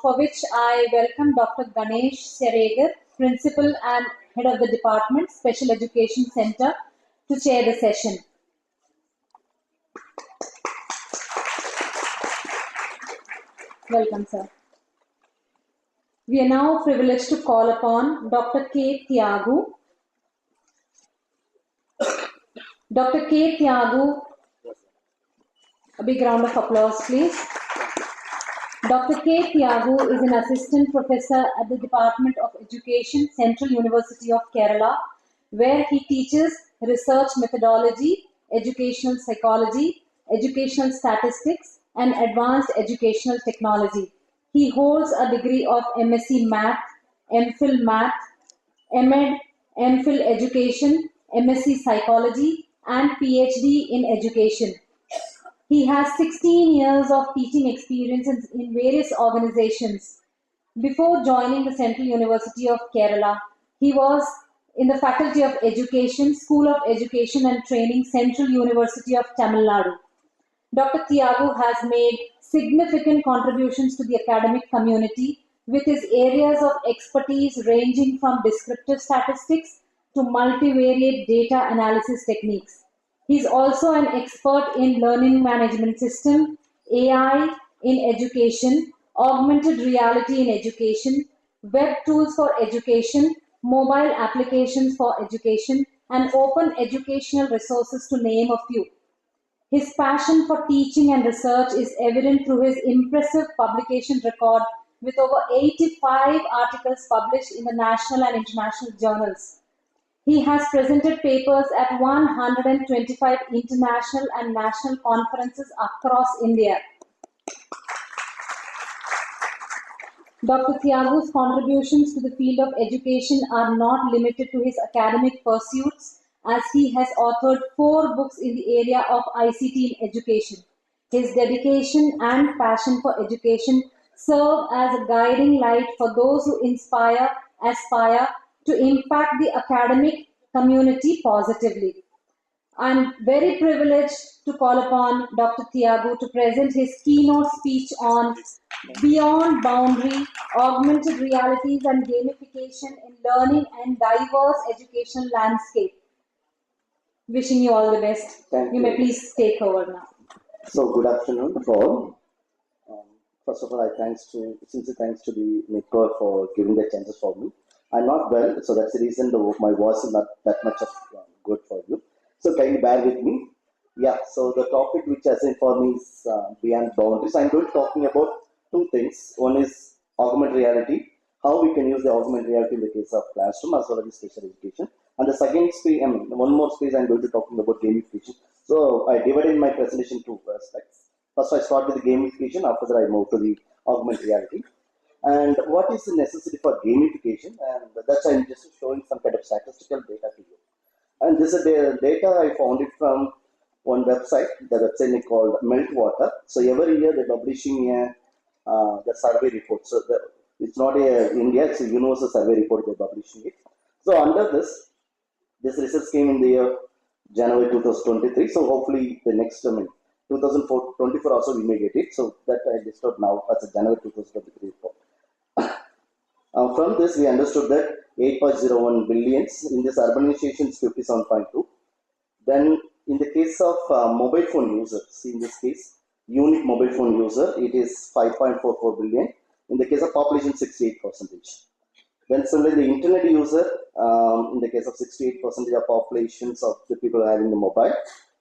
for which I welcome Dr. Ganesh Seregar, Principal and Head of the Department, Special Education Center, to chair the session. Welcome, sir. We are now privileged to call upon Dr. K. Thiagu. Dr. K. Thiagu, a big round of applause, please. Dr. K. Thiagu is an assistant professor at the Department of Education, Central University of Kerala, where he teaches research methodology, educational psychology, educational statistics, and advanced educational technology. He holds a degree of MSc Math, MPhil Math, MEd, MPhil Education, MSc Psychology, and PhD in Education. He has 16 years of teaching experience in various organizations. Before joining the Central University of Kerala, he was in the Faculty of Education, School of Education and Training, Central University of Tamil Nadu. Dr. Thiagu has made significant contributions to the academic community with his areas of expertise ranging from descriptive statistics to multivariate data analysis techniques. He is also an expert in learning management system, AI in education, augmented reality in education, web tools for education, mobile applications for education, and open educational resources, to name a few. His passion for teaching and research is evident through his impressive publication record with over 85 articles published in the national and international journals. He has presented papers at 125 international and national conferences across India. Dr. Thiagu's contributions to the field of education are not limited to his academic pursuits, as he has authored 4 books in the area of ICT in education. His dedication and passion for education serve as a guiding light for those who aspire to impact the academic community positively. I am very privileged to call upon Dr. Thiagu to present his keynote speech on Beyond Boundary, Augmented Realities and Gamification in Learning and Diverse Educational Landscape. Wishing you all the best. Thank you. You May please take over now. So good afternoon to all. First of all, sincere thanks to the network for giving the chances for me. I'm not well, so that's the reason my voice is not that much of good for you. So kindly bear with me. Yeah, so the topic which has for me is Beyond Boundaries. I'm going to talking about 2 things. One is augmented reality, how we can use the augmented reality in the case of classroom as well as special education. And the second space, one more space, I'm going to talking about gamification. So I divided my presentation into 2 aspects. First, I start with the gamification. After that, I move to the augmented reality. And what is the necessity for gamification? And that's I'm just showing some kind of statistical data to you. And this is the data I found it from one website. The website is called Meltwater. So every year they're publishing the survey report. So it's not India, it's a universal survey report they're publishing it. So under this research came in the year January 2023. So hopefully the next 2024 also we may get it. So that I listed now as a January 2023 report. From this we understood that 8.01 billions, in this urbanization is 57.2. Then in the case of mobile phone users, in this case unique mobile phone user, it is 5.44 billion. In the case of population, 68%. Then similarly the internet user, in the case of 68% of populations of the people having the mobile,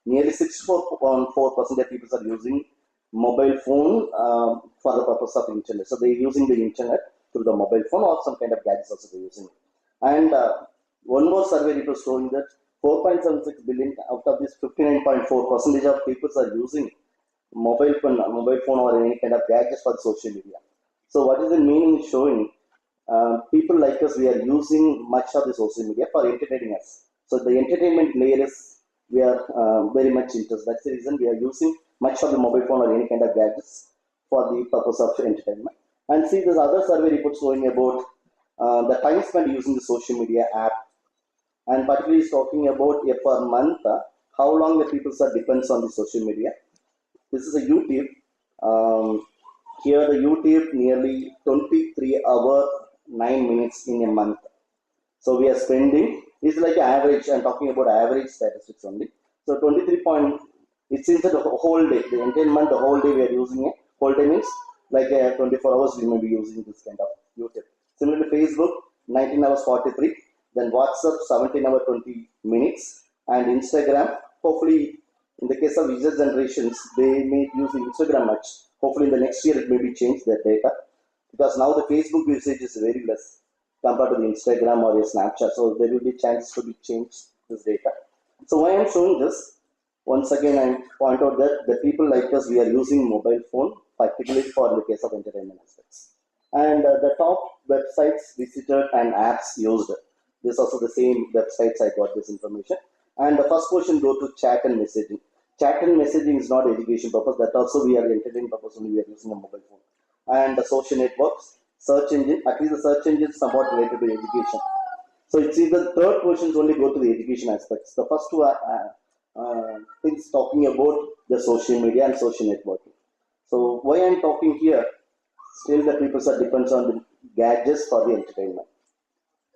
nearly 64.4% of people are using mobile phone for the purpose of internet. So they're using the internet through the mobile phone or some kind of gadgets also they're using. And one more survey report showing that 4.76 billion out of this 59.4% of people are using mobile phone or any kind of gadgets for social media. So what is the meaning showing? People like us, we are using much of the social media for entertaining us. So the entertainment layer is, we are very much interested. That's the reason we are using much of the mobile phone or any kind of gadgets for the purpose of entertainment. And see, there's other survey reports showing about the time spent using the social media app, and particularly is talking about per month how long the people depends on the social media. This is a YouTube. Here the YouTube nearly 23 hour 9 minutes in a month. So we are spending, it's like average, I'm talking about average statistics only. So 23 point, it seems that the whole day, the entire month, the whole day we are using it. Whole day means like 24 hours we may be using this kind of YouTube. Similarly Facebook, 19 hours 43. Then WhatsApp, 17 hours 20 minutes. And Instagram, hopefully in the case of user generations, they may use Instagram much. Hopefully in the next year it may be changed their data. Because now the Facebook usage is very less compared to the Instagram or a Snapchat. So there will be chances to be changed this data. So why I'm showing this, once again I point out that the people like us, we are using mobile phone, particularly for the case of entertainment aspects. And the top websites visited and apps used. This is also the same websites I got this information. And the first question go to chat and messaging. Chat and messaging is not education purpose. That also we are entertainment purpose only. We are using a mobile phone. And the social networks, search engine. At least the search engine is somewhat related to education. So it's either the third questions only go to the education aspects. The first two are things talking about the social media and social networking. So why I'm talking here? Still the people are depends on the gadgets for the entertainment.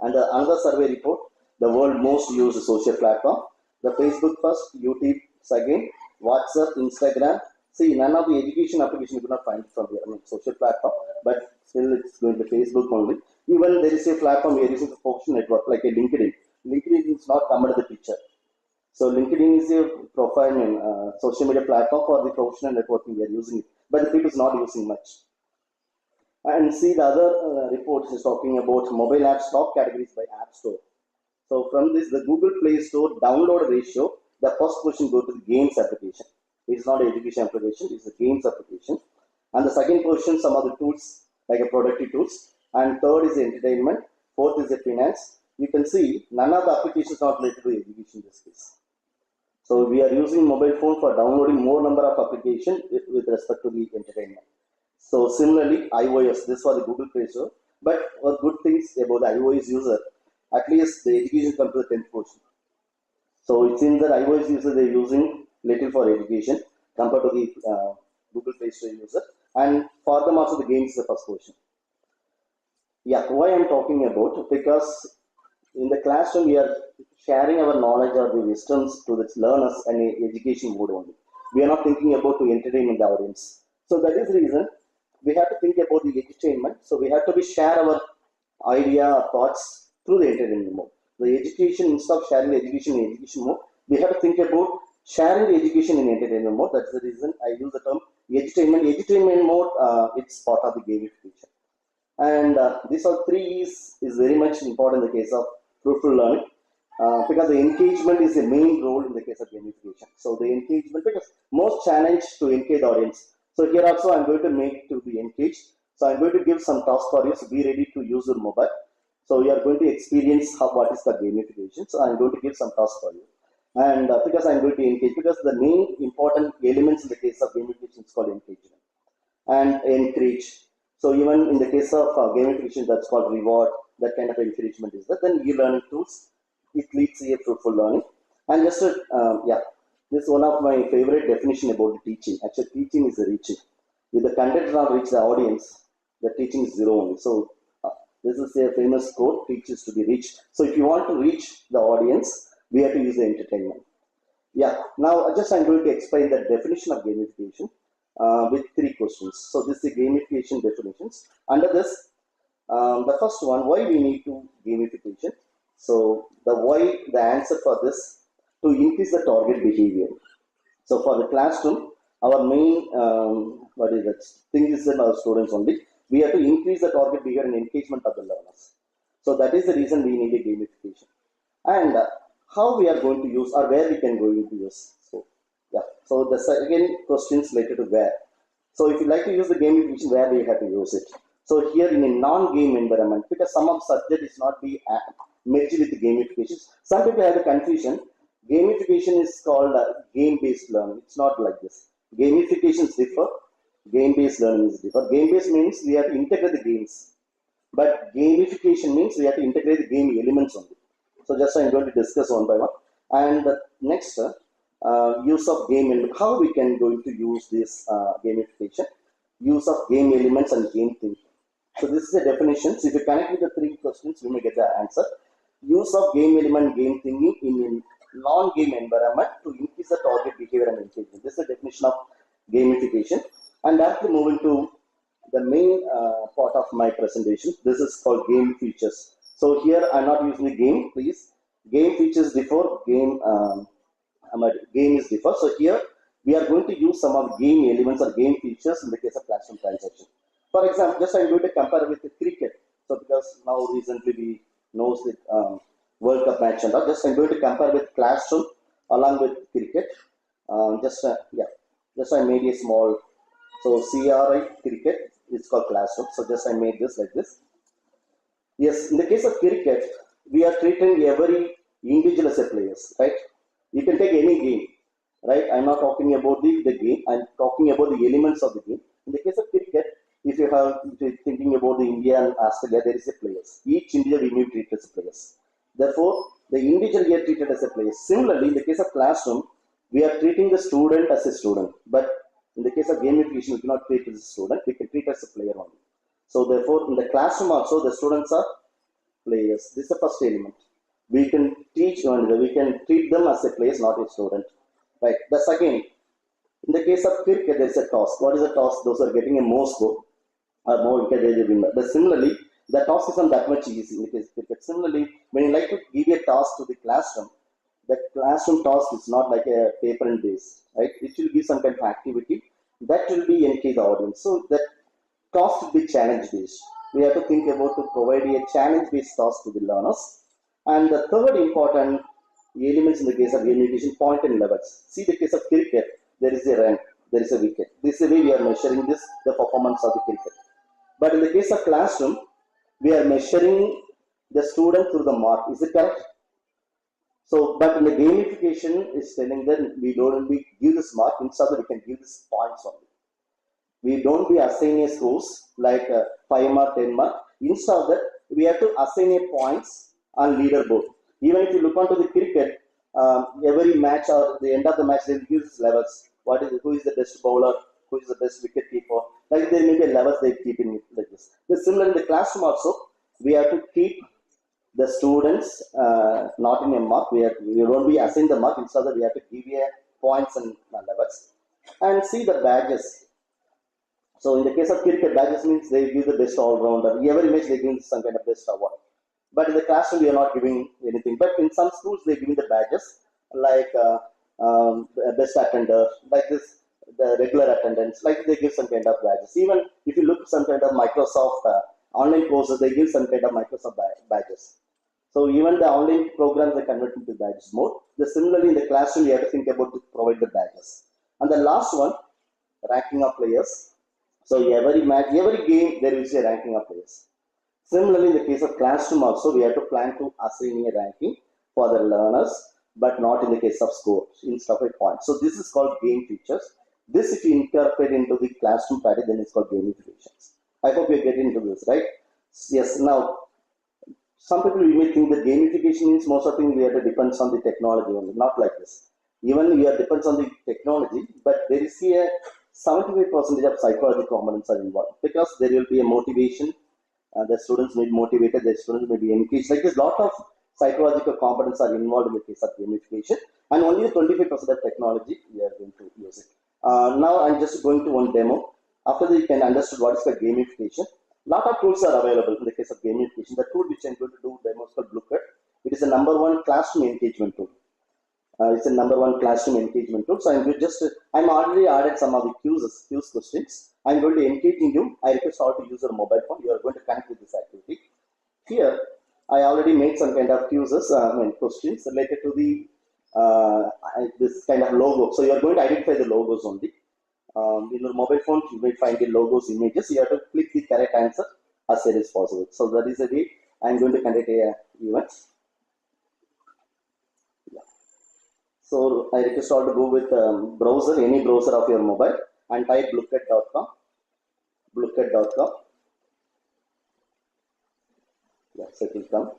And another survey report, the world most used social platform, the Facebook first, YouTube second, WhatsApp, Instagram. See, none of the education application you cannot find from the social platform, but still it's going to Facebook only. Even there is a platform we are using the social network like a LinkedIn. LinkedIn is not come under the picture. So LinkedIn is a profile and social media platform for the professional networking we are using it, but the people is not using much. And see the other reports is talking about mobile apps top categories by App Store. So from this, the Google Play Store download ratio, the first question go to the games application. It's not an education application, it's a games application. And the second question, some other tools like a productive tools. And third is entertainment. Fourth is the finance. You can see none of the applications are related to education in this case. So we are using mobile phone for downloading more number of applications with respect to the entertainment. So similarly, iOS, this was the Google Play Store. But what good things about the iOS user, at least the education comes to the 10th portion. So it seems that iOS user they're using little for education compared to the Google Play Store user. And for them also the game is the first portion. Yeah, why I'm talking about, because in the classroom we are sharing our knowledge or the wisdoms to the learners and education mode only. We are not thinking about to entertain the audience. So that is the reason we have to think about the entertainment. So we have to be share our idea or thoughts through the entertainment mode. The education, instead of sharing the education in education mode, we have to think about sharing the education in entertainment mode. That's the reason I use the term edutainment. Edutainment mode, it's part of the gamification. And these are three E's is very much important in the case of fruitful learning. Because the engagement is the main role in the case of gamification. So the engagement, because most challenge to engage the audience. So here also I'm going to make to be engaged. So I'm going to give some tasks for you. So be ready to use your mobile. So you are going to experience what is the gamification. So I'm going to give some tasks for you. And because I'm going to engage, because the main important elements in the case of gamification is called engagement and encourage. So even in the case of gamification, that's called reward. That kind of encouragement is that. Then e-learning tools, it leads to a fruitful learning. And just this is one of my favorite definition about the teaching. Actually, teaching is the reaching. If the content does not reach the audience, the teaching is zero only. So this is a famous quote: "Teach is to be reached." So if you want to reach the audience, we have to use the entertainment. Yeah. Now, I'm going to explain the definition of gamification with three questions. So this is the gamification definitions. Under this, the first one: why we need to gamification? So the answer for this, to increase the target behavior. So for the classroom, our main thing is that our students only, we have to increase the target behavior and engagement of the learners. So that is the reason we need a gamification. And how we are going to use, or where we can go to use. So yeah. So the second questions related to where. So if you like to use the gamification, where we have to use it. So here in a non-game environment, because some of subject is not be merged with the gamification. Some people have the confusion. Gamification is called game-based learning. It's not like this. Gamifications differ. Game-based learning is different. Game-based means we have to integrate the games. But gamification means we have to integrate the game elements only. So just I'm going to discuss one by one. And next, use of game and how we can going to use this gamification, use of game elements and game thinking. So this is the definition. So if you connect with the three questions, we may get the answer. Use of game element, game thinking in a non-game environment to increase the target behavior and engagement. This is the definition of gamification. And directly moving to the main part of my presentation. This is called game features. So here I'm not using the game, please. Game features differ, game is differ. So here we are going to use some of game elements or game features in the case of classroom transaction. For example, just I'm going to compare with the cricket. So because now recently we know the World Cup match and all, just I'm going to compare with classroom along with cricket. Just I made a small, so CRI cricket, it's called classroom. So just I made this like this. Yes, in the case of cricket, we are treating every individual as a player, right? You can take any game, right? I'm not talking about the game, I'm talking about the elements of the game. In the case of cricket, if you're thinking about the India and Australia, there is a players. Each individual we may treat as players. Therefore, the individual here treated as a player. Similarly, in the case of classroom, we are treating the student as a student. But in the case of gamification, we cannot treat as a student. We can treat as a player only. So therefore, in the classroom also, the students are players. This is the first element. We can teach only, we can treat them as a player, not a student. Right. The second, in the case of cricket, there is a toss. What is a toss? Those are getting a more score or more wicket, they will win. But similarly, the toss is not that much easy in the case of cricket. Similarly, when you like to give a toss to the classroom, the classroom task is not like a paper and base, right? It will be some kind of activity that will be engage the audience. So that task will be challenge based. We have to think about to provide a challenge based task to the learners. And the third important elements in the case of gamification, point and levels. See the case of cricket, there is a rank, there is a wicket. This is the way we are measuring this, the performance of the cricket. But in the case of classroom, we are measuring the student through the mark. Is it correct? So, but in the gamification is telling that we don't give this mark, instead we can give this points only. We don't be assigning scores like 5 mark, 10 mark. Instead of that, we have to assign a points on leaderboard. Even if you look onto the cricket, every match or the end of the match, they will give levels. Who is the best bowler? Who is the best wicket keeper? Like there may be levels they keep in like this. Similar in the classroom also, we have to keep the students not in a mark. We don't be assigning the mark. Instead of we have to give a points and levels. And see the badges. So in the case of cricket, badges means they give the best all-rounder. Every match they give some kind of best award. But in the classroom, we are not giving anything. But in some schools, they are giving the badges like best attender, like this, the regular attendance, like they give some kind of badges. Even if you look at some kind of Microsoft online courses, they give some kind of Microsoft badges. So even the online programs are converted into badges mode. Similarly, in the classroom, you have to think about to provide the badges. And the last one, ranking of players. So every match, every game, there is a ranking of players. Similarly, in the case of classroom also, we have to plan to assign a ranking for the learners, but not in the case of score, instead of a point. So this is called game features. This, if you incorporate into the classroom pattern, then it's called gamifications. I hope you're getting into this, right? Yes. Now, some people may think that gamification means most of the things we have to depend on the technology only. Not like this. Even we are depends on the technology, but there is here 75% of psychology components are involved because there will be a motivation. The students may be motivated, the students may be engaged. Like there's a lot of psychological components are involved in the case of gamification, and only 25% of technology we are going to use it. Now I'm just going to one demo. After that, you can understand what is the gamification. Lot of tools are available in the case of gamification. The tool which I'm going to do demo is called Looker. It is the #1 classroom engagement tool. It's a #1 classroom engagement tool. So I'm already added some of the quiz questions. I'm going to engage you. I request all to use your mobile phone. You are going to connect with this activity. Here, I already made some kind of quizzes, questions related to the this kind of logo. So you are going to identify the logos only. In your mobile phone, you may find the logos, images. You have to click the correct answer as soon as possible. So that is the way I'm going to conduct a event. So I request all to go with browser, any browser of your mobile, and type bluecat.com. Bluecat.com. Yes, it will come.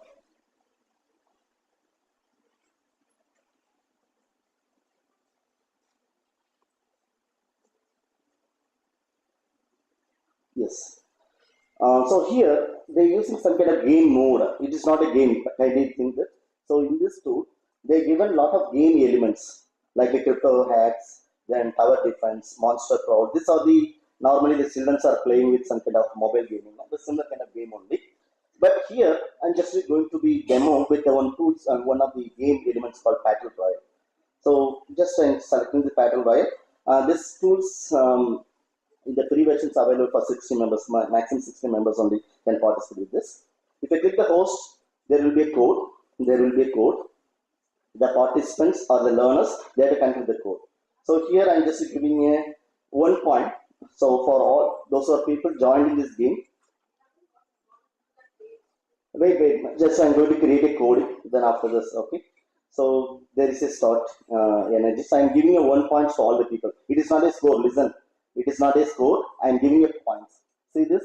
Yes. So here they're using some kind of game mode. It is not a game kind of thing. So in this tool, they given a lot of game elements like the crypto hacks, then tower defense, monster crowd. These are the normally the children are playing with some kind of mobile gaming, the similar kind of game only. But here I'm just going to be demo with the one tools and one of the game elements called Battle Royale. So just I'm selecting the Battle Royale. This tools the free versions available for 60 members, maximum 60 members only can participate with this. If I click the host, there will be a code. There will be a code. The participants or the learners, they have to control the code. So here I'm just giving a 1 point. So for all those who are people joined in this game, wait, just I'm going to create a code. Then after this, okay. So there is a start energy. So I'm giving a 1 point for all the people. It is not a score. Listen. It is not a score. I am giving you points. See this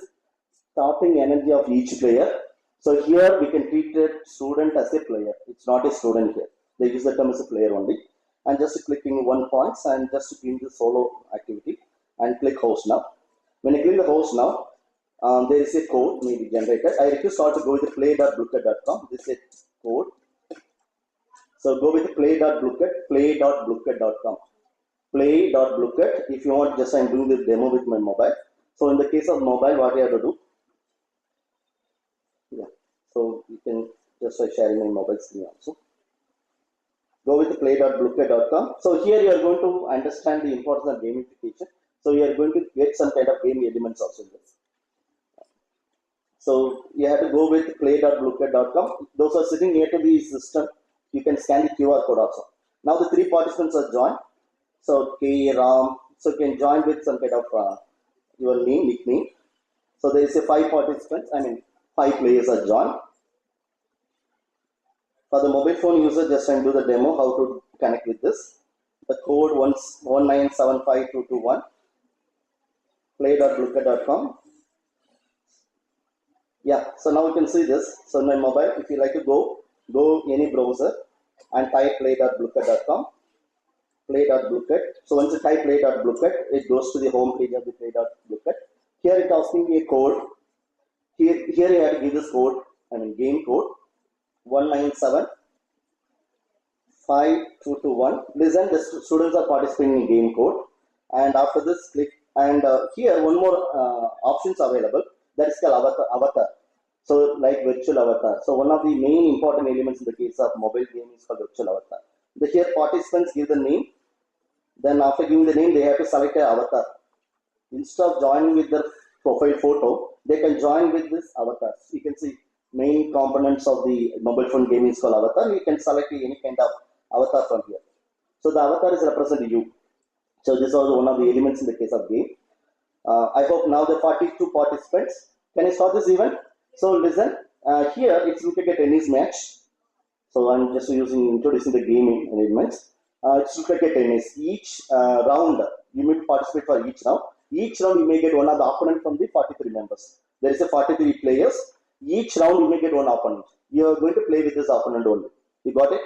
starting energy of each player. So here we can treat a student as a player. It's not a student here. They use the term as a player only. And just clicking 1 point and just doing the solo activity and click host now. When I click the host now, there is a code maybe generated. I request all to go with the play.bluecat.com. This is a code. So go with the play.bluecat.com. Play.bluecat. If you want, just I'm doing the demo with my mobile. So in the case of mobile, what you have to do? Yeah. So you can just sharing my mobile screen also. Go with the play.bluecat.com. So here you are going to understand the importance of gamification. So you are going to get some kind of game elements also in this. So you have to go with play.bluecat.com. Those are sitting near to the system. You can scan the QR code also. Now the 3 participants are joined. So K, Ram, so you can join with some kind of your name, nickname. So there is a 5 participants, 5 players are joined. For the mobile phone user, just do the demo how to connect with this. The code 1975221, play.bluecat.com. Yeah, so now you can see this. So in my mobile, if you like to go any browser and type play.bluecat.com. Play.bluecat. So once you type play.bluecat, it goes to the home page of the play.bluecat. Here it asking me a code. Here you have to give this code, game code 1975221. Listen, the students are participating in game code. And after this, click and here one more options available. That is called avatar. So like virtual avatar. So one of the main important elements in the case of mobile game is called virtual avatar. Here participants give the name. Then after giving the name, they have to select an avatar. Instead of joining with their profile photo, they can join with this avatar. You can see main components of the mobile phone game is called avatar. You can select any kind of avatar from here. So the avatar is representing you. So this was one of the elements in the case of game. I hope now the 42 participants. Can I start this event? So listen, here it's looking at tennis match. So I'm just introducing the game elements. It's like a tennis. Each round, you may participate for each round. Each round, you may get one of the opponent from the 43 members. There is a 43 players. Each round, you may get one opponent. You are going to play with this opponent only. You got it?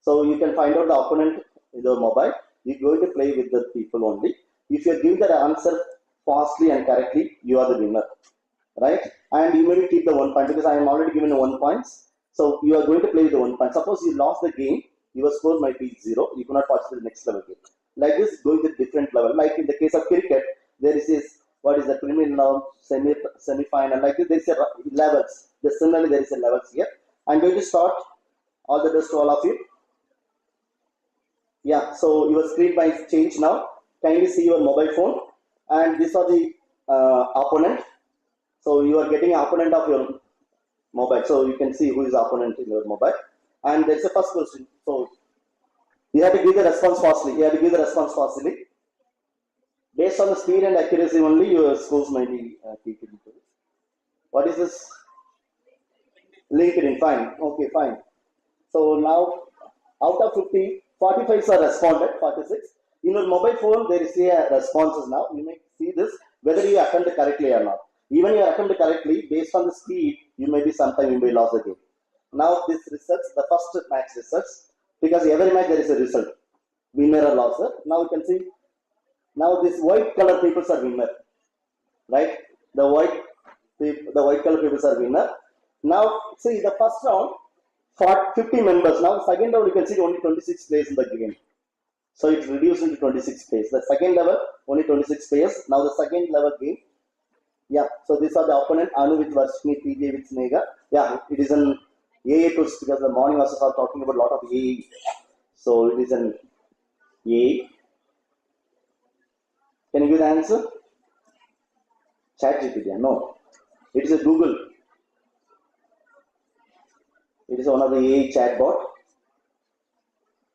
So you can find out the opponent in the mobile. You're going to play with the people only. If you give the answer fastly and correctly, you are the winner. Right? And you may keep the 1 point because I am already given 1 point. So you are going to play with the 1 point. Suppose you lost the game. Your score might be 0. You cannot participate in the next level game. Like this, going to different level. Like in the case of cricket, there is this, what is the preliminary, semi-final, like this, there is a levels. Similarly, there is a levels here. I'm going to start. All the best to all of you. Yeah, so your screen might change now. Kindly see your mobile phone. And these are the opponent. So you are getting opponent of your mobile. So you can see who is opponent in your mobile. And there's a first question. So you have to give the response fastly. Based on the speed and accuracy only, your scores might be taken into this. What is this? LinkedIn. Fine. Okay, fine. So now, out of 50, 45 are responded. 46. In your mobile phone, there is a responses now. You may see this whether you attempt correctly or not. Even you attempt correctly, based on the speed, you may be sometime you may lose the game. Now this results, the first match results, because every match there is a result, winner or loser. Now you can see, now this white color people are winner, right? The white color people are winner. Now, see the first round, 50 members. Now, the second round, you can see only 26 players in the game. So it's reduced into 26 players. The second level, only 26 players. Now the second level game. Yeah, so these are the opponent, Anu with Varshini, PJ with Snega. Yeah, it is an AA tools because the morning also are talking about a lot of AA. So it is an AA. Can you give the answer? ChatGPT, no. It is a Google. It is one of the AI chatbot.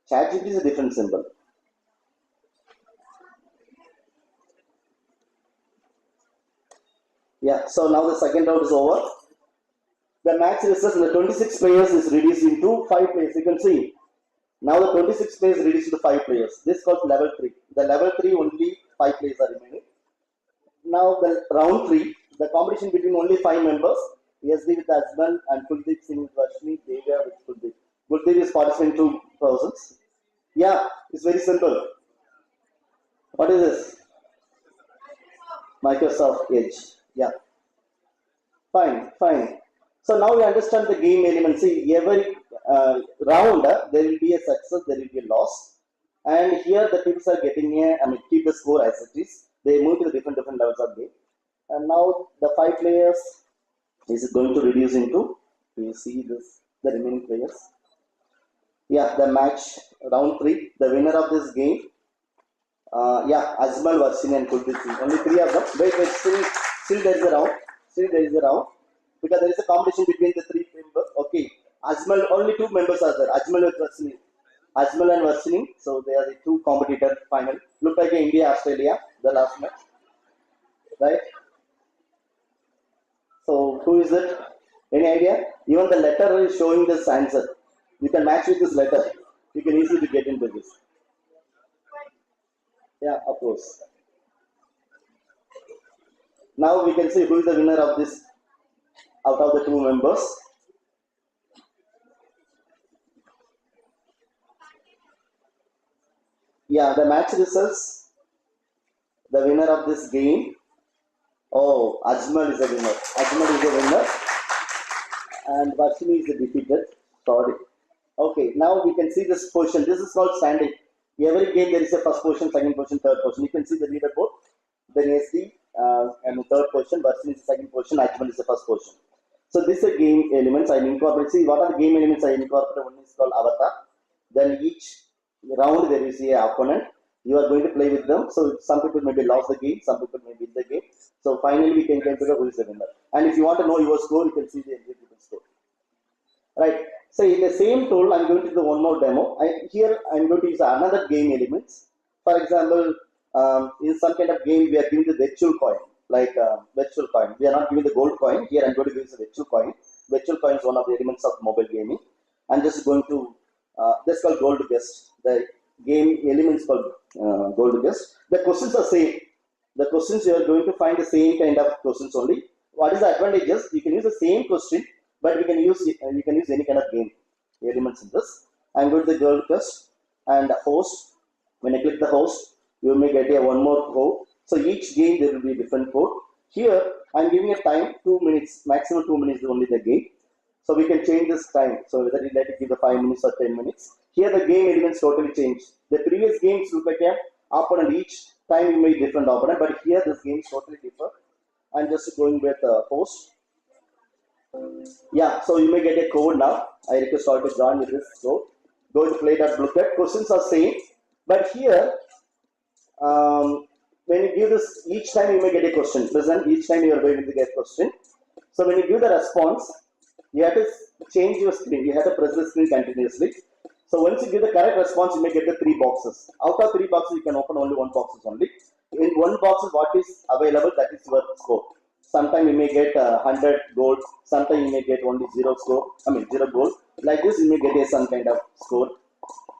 ChatGPT is a different symbol. Yeah, so now the second round is over. The match results in the 26 players is reduced into 5 players. You can see. Now the 26 players reduced to 5 players. This is called level 3. The level 3 only 5 players are remaining. Now the round 3, the competition between only 5 members. SD with Azman and Kuldeep Singh with Varshini, Devya with Kuldeep. Kuldeep is participating 2 persons. Yeah, it's very simple. What is this? Microsoft Edge. Yeah. Fine. So now we understand the game element. See, every round there will be a success, there will be a loss. And here the people are getting keep the score as it is. They move to the different levels of game. And now the 5 players is going to reduce into, you see this, the remaining players. Yeah, the match round 3, the winner of this game. Azmal, Varshini and Kuldeep Singh. Only 3 of them. Wait, still there is a round. Because there is a competition between the 3 members. Okay, Azmal, only 2 members are there. Azmal and Varshini. So they are the 2 competitors final. Look like India, Australia, the last match. Right? So who is it? Any idea? Even the letter is showing this answer. You can match with this letter. You can easily get into this. Yeah, of course. Now we can see who is the winner of this out of the 2 members. Yeah, the match results. The winner of this game. Oh, Ajmal is a winner. And Varshini is defeated. Sorry. Okay, now we can see this position. This is called standing. Every game there is a first position, second position, third position. You can see the leaderboard. Then SD and the third position, Varshini is the second position, Ajmal is the first position. So this is a game elements I incorporate. See, what are the game elements I incorporate? One is called avatar. Then each round there is a opponent. You are going to play with them. So some people maybe lost the game, some people may win the game. So finally we can figure who is the winner. And if you want to know your score, you can see the executive score. Right. So in the same tool, I'm going to do one more demo. Here I'm going to use another game elements. For example, in some kind of game we are giving the virtual coin, like virtual coin. We are not giving the gold coin. Here I'm going to use the virtual coin. Virtual coin is one of the elements of mobile gaming. I'm just going to this is called gold guest. The game elements called gold guest. The questions are same. The questions you are going to find the same kind of questions only. What is the advantages? You can use the same question, but you can use any kind of game elements in this. I'm going to the gold guest and host. When I click the host, you may get one more code. So each game there will be a different code. Here I'm giving a time 2 minutes, maximum 2 minutes is only the game. So we can change this time. So whether you let it give the 5 minutes or 10 minutes. Here the game elements totally change. The previous games look like an opponent. Each time you make different opponent, but here this game is totally different. I'm just going with host. Yeah, so you may get a code now. I request all to join with this code. Go to play.look@. Questions are same, but here when you give this, each time you may get a question. Listen, each time you are going to get a question. So when you give the response, you have to change your screen. You have to press the screen continuously. So once you give the correct response, you may get the 3 boxes. Out of 3 boxes, you can open only 1 box only. In 1 box, what is available, that is your score. Sometimes you may get 100 gold. Sometimes you may get only 0 gold. Like this, you may get some kind of score.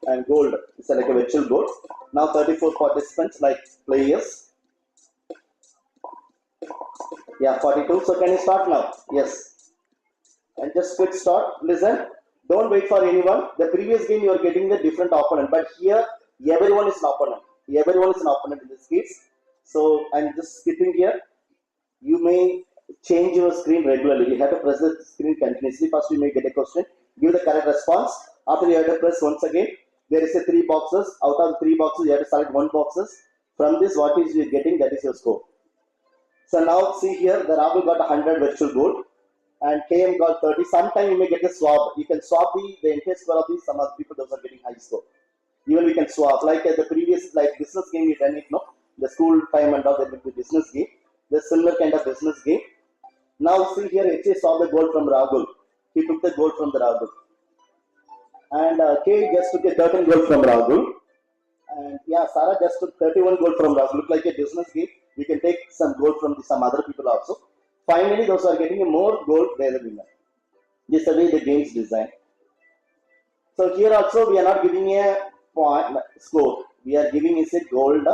And gold, it's like a virtual gold. Now 34 participants, like players. Yeah, 42. So can you start now? Yes. And just click start. Listen. Don't wait for anyone. The previous game you are getting the different opponent, but here everyone is an opponent. Everyone is an opponent in this case. So I'm just skipping here. you may change your screen regularly. You have to press the screen continuously. First, you may get a question, give the correct response. After you have to press once again. There is a 3 boxes. Out of the 3 boxes, you have to select 1 boxes. From this, what is you getting? That is your score. So now see here, the Rahul got 100 virtual gold, and KM got 30. Sometimes you may get the swap. You can swap the entire score of these. Some other people those are getting high score. Even we can swap like the previous business game we done it no. The school time and all there will be business game. The similar kind of business game. Now see here, HA saw the gold from Rahul. He took the gold from the Rahul. And K just took a 13 gold from Rahul. And yeah, Sarah just took 31 gold from Rahul. Look like a business game. We can take some gold from some other people also. Finally, those who are getting a more gold, they are the winner. This is the way the game is designed. So here also we are not giving a point score. We are giving is a gold,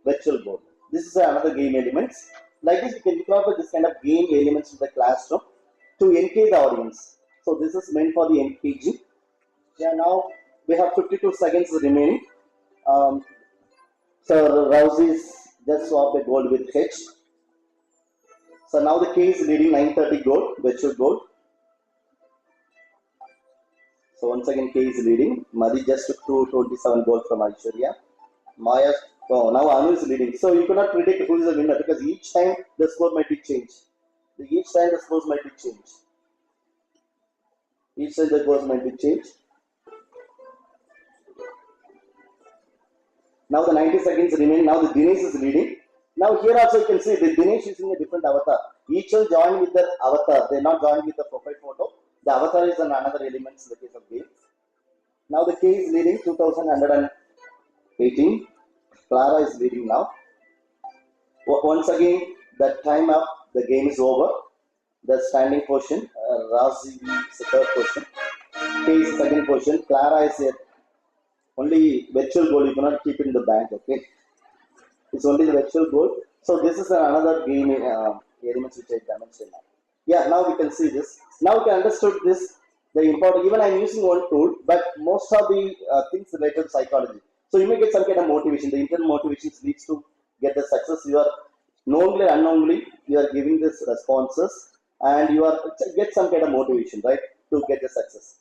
virtual gold. This is another game elements. Like this, we can incorporate this kind of game elements in the classroom to engage the audience. So this is meant for the engaging. Yeah, now we have 52 seconds remaining. So Rousey's just swapped the gold with H. So now the K is leading 930 gold, virtual gold. So once again K is leading. Madhi just took 227 gold from Aishwarya. Maya, oh, now Anu is leading. So you cannot predict who is the winner because each time the score might be changed. Each time the scores might be changed. Each time the scores might be changed. Now the 90 seconds remain. Now the Dinesh is leading. Now here also you can see the Dinesh is in a different avatar. Each will join with their avatar. They are not joined with the profile photo. The avatar is another element in the case of games. Now the K is leading 2118. Clara is leading now. Once again, the time up, the game is over. The standing position, Razi is the third position. K is the second position. Clara is here. Only virtual gold, you cannot keep it in the bank, okay? It's only the virtual gold. So this is another game elements which I demonstrated now. Yeah, now we can see this. Now we can understood this, the important, even I'm using one tool, but most of the things related to psychology. So you may get some kind of motivation. The internal motivation leads to get the success. You are knowingly, unknowingly, you are giving this responses and you are get some kind of motivation, right, to get the success.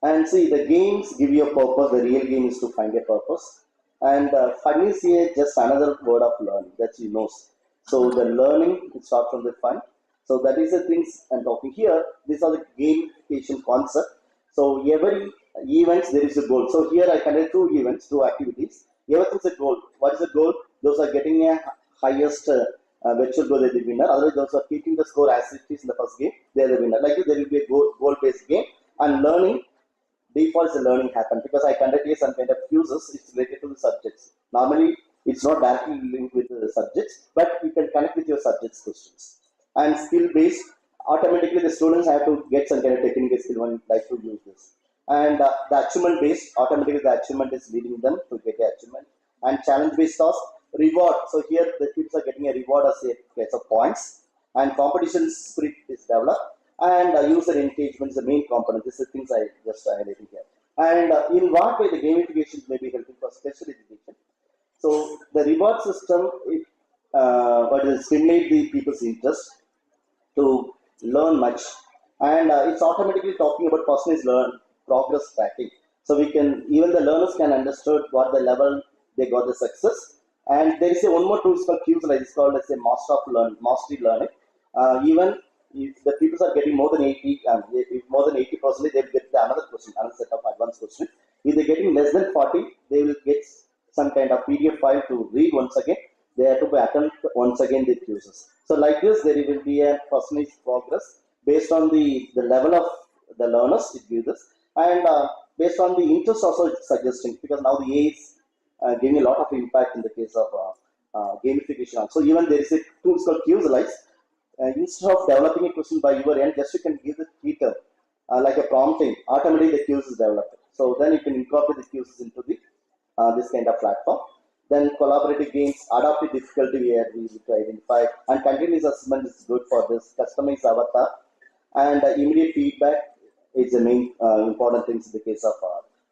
And see, the games give you a purpose. The real game is to find a purpose. And fun is here just another word of learning that you know. So the learning it starts from the fun. So that is the things I'm talking here. These are the gamification concept. So every events there is a goal. So here I conduct 2 events, 2 activities. Everything is a goal. What is the goal? Those are getting a highest virtual goal, they are the winner. Otherwise, those are keeping the score as it is in the first game, they are the winner. Like this, there will be a goal-based game and learning. Default is learning happen because I conduct some kind of quizzes. It's related to the subjects. Normally, it's not directly linked with the subjects, but you can connect with your subjects questions. And skill based, automatically the students have to get some kind of technical skill when like to use this. And the achievement based, automatically the achievement is leading them to get the achievement. And challenge based task, reward. So here the kids are getting a reward as a case of points. And competition spirit is developed. And user engagement is the main component. This is the things I just highlighted here. And in what way the gamification may be helping for special education. So the reward system, it stimulate the people's interest to learn much. And it's automatically talking about personalized progress tracking. So we can, even the learners can understand what the level they got the success. And there is one more tool called Qs, it's called as a mastery learning. Even if the people are getting more than 80%, they will get another question, another set of advanced questions. If they're getting less than 40, they will get some kind of PDF file to read once again. They have to attempt once again the quizzes. So like this, there will be a personalized progress based on the level of the learners it gives us, and based on the interest also it's suggesting, because now the A is giving a lot of impact in the case of gamification. So even there is a tool called Qs. Instead of developing a question by your end, just you can give the key term like a prompting, automatically the cues is developed. So then you can incorporate the cues into the this kind of platform. Then collaborative games, adaptive difficulty where we need to identify, and continuous assessment is good for this. Customized avatar and immediate feedback is the main important things in the case of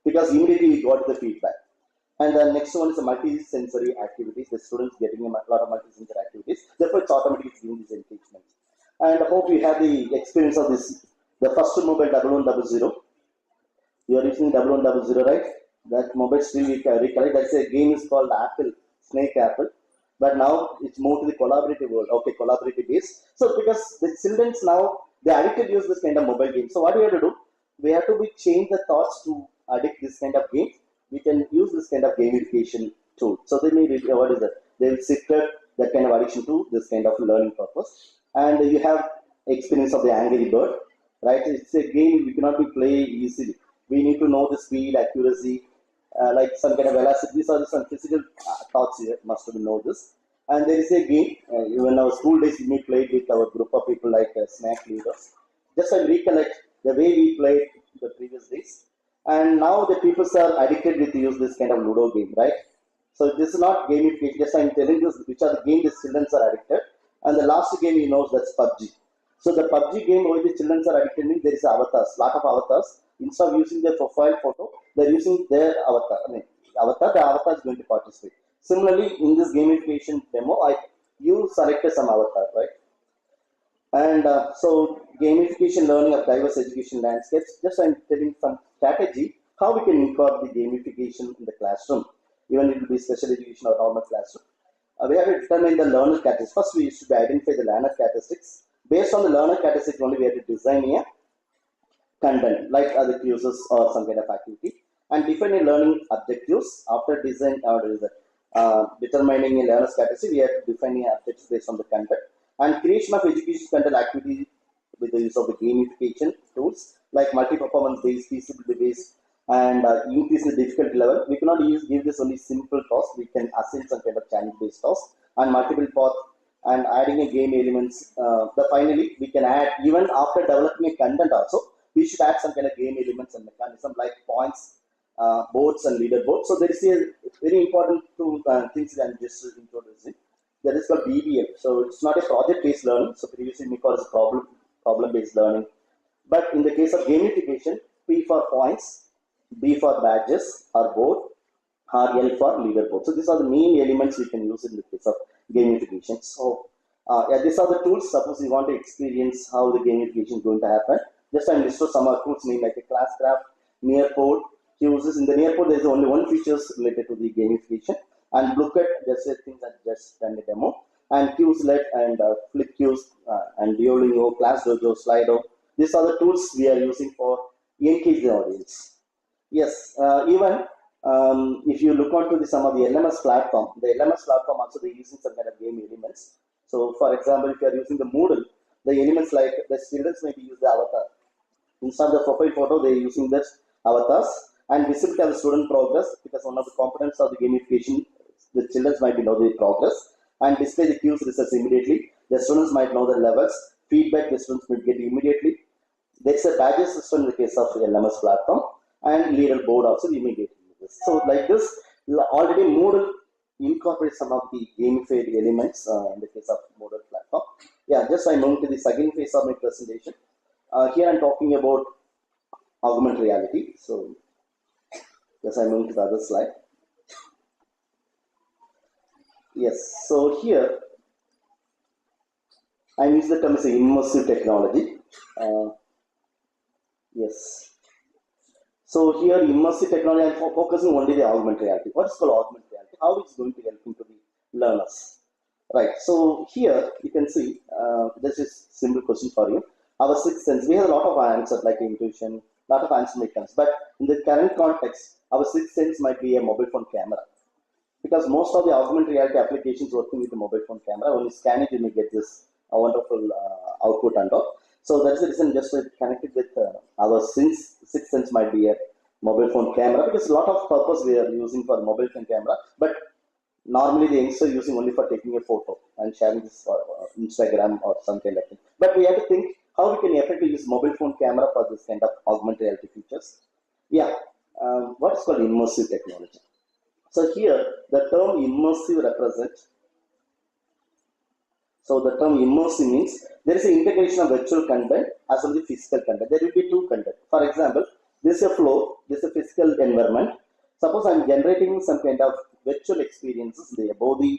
because immediately we got the feedback. And the next one is the multi-sensory activities. The students getting a lot of multi-sensory activities. Therefore, it's automatically giving this engagement. And I hope you have the experience of this. The first mobile 1100. You are using 1100, right? That mobile still we can recollect. That's a game is called Apple, Snake Apple. But now it's moved to the collaborative world. Okay, collaborative base. So because the children's now, they addicted use this kind of mobile game. So what we have to do? We have to change the thoughts to addict this kind of game. We can use this kind of gamification tool. So they may what is that? They will secret that kind of addiction to this kind of learning purpose. And you have experience of the Angry Bird, right? It's a game we cannot be play easily. We need to know the speed, accuracy, like some kind of velocity. These are some physical thoughts here. Must have know this. And there is a game. Even our school days, we played with our group of people like snack leaders. Just I recollect the way we played the previous days. And now the people are addicted with use this kind of Ludo game, right? So this is not gamification. Just I'm telling you which are the games the children are addicted. And the last game you know that's PUBG. So the PUBG game where the children are addicted means there is avatars, lot of avatars. Instead of using their profile photo, they're using their avatar. The avatar is going to participate. Similarly, in this gamification demo, you selected some avatar, right? And so gamification learning of diverse education landscapes. Just I'm telling some strategy how we can incorporate the gamification in the classroom, even it will be special education or normal classroom. We have to determine the learner characteristics. First, we should identify the learner characteristics. Based on the learner characteristics, only we have to design a content like other uses or some kind of activity, and define a learning objectives. After design determining a learner's characteristic, we have to define a objectives based on the content, and creation of education content activity with the use of the gamification tools like multi-performance based, feasibility based, and increase the difficulty level. We cannot give this only simple task. We can assign some kind of challenge based task and multiple path and adding a game elements. Finally, we can add even after developing a content also. We should add some kind of game elements and mechanism like points, boards, and leaderboards. So there is a very important two things that I'm just introducing. That is called BBM. So it's not a project-based learning. So previously we call it problem-based learning. But in the case of gamification, P for points, B for badges or board, or L for leaderboard. So these are the main elements we can use in the case of gamification. So these are the tools. Suppose you want to experience how the gamification is going to happen. Just I'm listed some of tools name like a class graph, nearpod, uses. In the nearpod, there is only one features related to the gamification. And look at just a thing that just done a demo. And Qslet and Flip Qs and Duolingo, Class Dojo, Slido. These are the tools we are using for engage the audience. Yes, even if you look onto some of the LMS platform, the LMS platform also they're using some kind of game elements. So, for example, if you are using the Moodle, the elements like the students maybe use the avatar. Instead of the profile photo, they're using the avatars and visibility of the student progress, because one of the components of the gamification, the children might know the progress and display the cues results immediately. The students might know the levels, feedback the students will get immediately. There's a badges system in the case of the LMS platform and leaderboard also immediately. So like this, already Moodle incorporates some of the gamified elements in the case of Moodle platform. Yeah, just I'm moving to the second phase of my presentation. Here I'm talking about augmented reality. So yes, I'm moving to the other slide. Yes, so here I use the term as immersive technology. Yes. So here immersive technology, I'm focusing only the augmented reality. What is called augmented reality? How it's going to help into the learners? Right. So here you can see this is simple question for you. Our sixth sense, we have a lot of answers like intuition, lot of answer mechanisms. But in the current context, our sixth sense might be a mobile phone camera, because most of the augmented reality applications working with the mobile phone camera. When you scan it, you may get this wonderful output and all. So that's the reason just connected with our sixth sense might be a mobile phone camera, because a lot of purpose we are using for mobile phone camera. But normally the youngsters are using only for taking a photo and sharing this for Instagram or some kind of thing. But we have to think how we can effectively use mobile phone camera for this kind of augmented reality features. Yeah, what is called immersive technology. So here the term immersive represents. So the term immersive means there is an integration of virtual content as well as the physical content. There will be two content. For example, this is a floor, this is a physical environment. Suppose I'm generating some kind of virtual experiences above the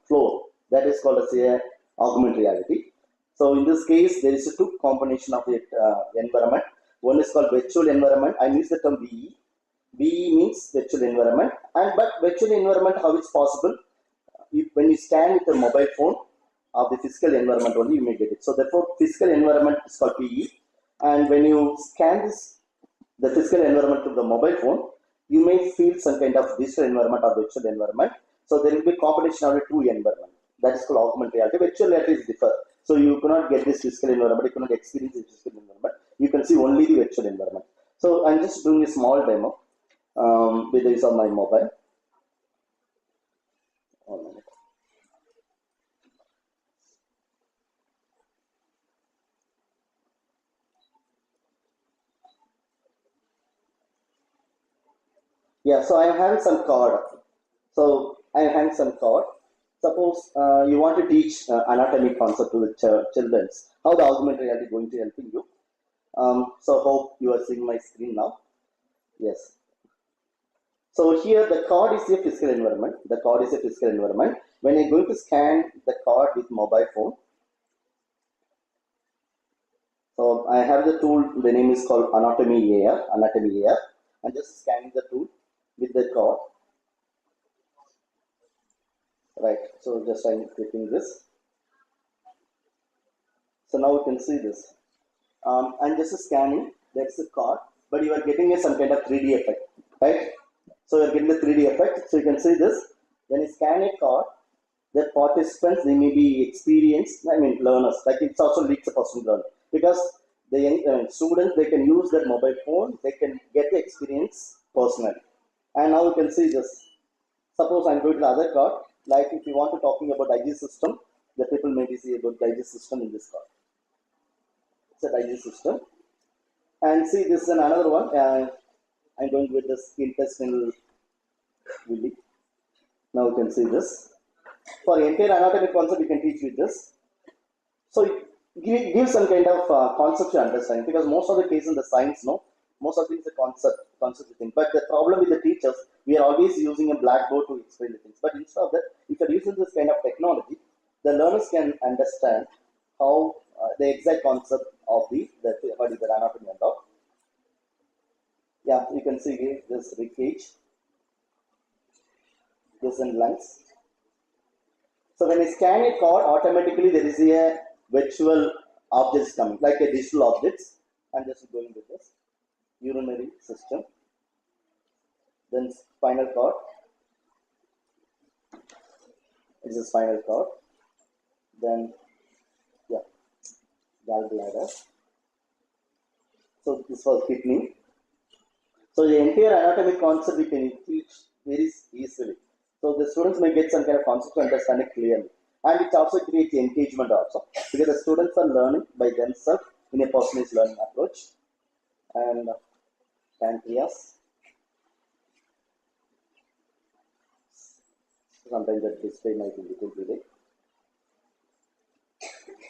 floor. That is called as a augmented reality. So in this case, there is a two combination of the environment. One is called virtual environment. I use the term VE. VE means virtual environment. But virtual environment, how it's possible? When you scan with a mobile phone of the physical environment only, you may get it. So therefore, physical environment is called PE. And when you scan the physical environment to the mobile phone, you may feel some kind of digital environment or virtual environment. So there will be a combination of the two environment. That is called augmented reality. Virtual reality is different. So you cannot get this physical environment, you cannot experience this physical environment. You can see only the virtual environment. So I'm just doing a small demo with the use of my mobile. Yeah, so I'm having some card. So I'm having some card. Suppose you want to teach anatomy concept to the children. How the augmented reality is going to help you? So hope you are seeing my screen now. Yes. So here the card is a physical environment. The card is a physical environment. When you're going to scan the card with mobile phone, so I have the tool. The name is called Anatomy AR. Anatomy AR. I'm just scanning the tool with the card. Right. So just I'm clicking this. So now you can see this. I'm just scanning. That's the card, but you are getting some kind of 3D effect, right? So you're getting the 3D effect. So you can see this. When you scan a card, the participants, they may be experienced, learners. Like it also leads a person to learn, because the young students, they can use their mobile phone, they can get the experience personally. And now you can see this. Suppose I'm going to the other card. Like if you want to talking about digest system, the people may be see about digest system in this card. It's a digest system. And see, this is another one. I'm going with this intestinal villi. Now you can see this. For entire anatomic concept, you can teach with this. So it gives some kind of conceptual understanding, because most of the cases in the science, most of things are concept thing. But the problem with the teachers, we are always using a blackboard to explain the things. But instead of that, if you're using this kind of technology, the learners can understand how the exact concept of the anatomy and all. Yeah, you can see here this rib cage, this in lungs. So when you scan a card, automatically there is a virtual objects coming, like a digital objects. I'm just going with this urinary system, then spinal cord. It's a spinal cord. Then gallbladder. So this was kidney. So the entire anatomic concept we can teach very easily. So the students may get some kind of concept to understand it clearly. And it also creates engagement also, because the students are learning by themselves in a personalized learning approach. And pancreas. Sometimes the display might be a little delayed.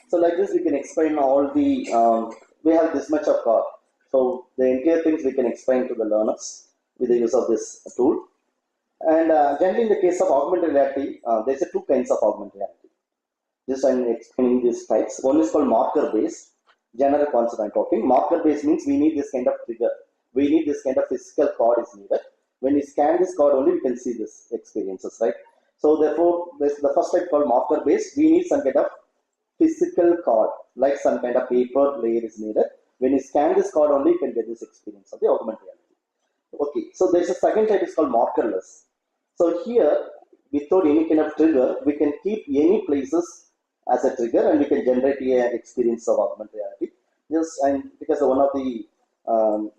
So like this, we can explain all the, we have this much of card. So the entire things we can explain to the learners with the use of this tool. And generally in the case of augmented reality, there's two kinds of augmented reality. Just I'm explaining these types. One is called marker based. General concept I'm talking. Marker based means we need this kind of trigger. We need this kind of physical card is needed. When we scan this card only, we can see this experiences, right? So therefore, this the first type called marker based. We need some kind of physical card, like some kind of paper layer is needed. When you scan this card only, you can get this experience of the augmented reality. Okay, so there's a second type is called markerless. So here, without any kind of trigger, we can keep any places as a trigger, and we can generate an experience of augmented reality. Just because one of the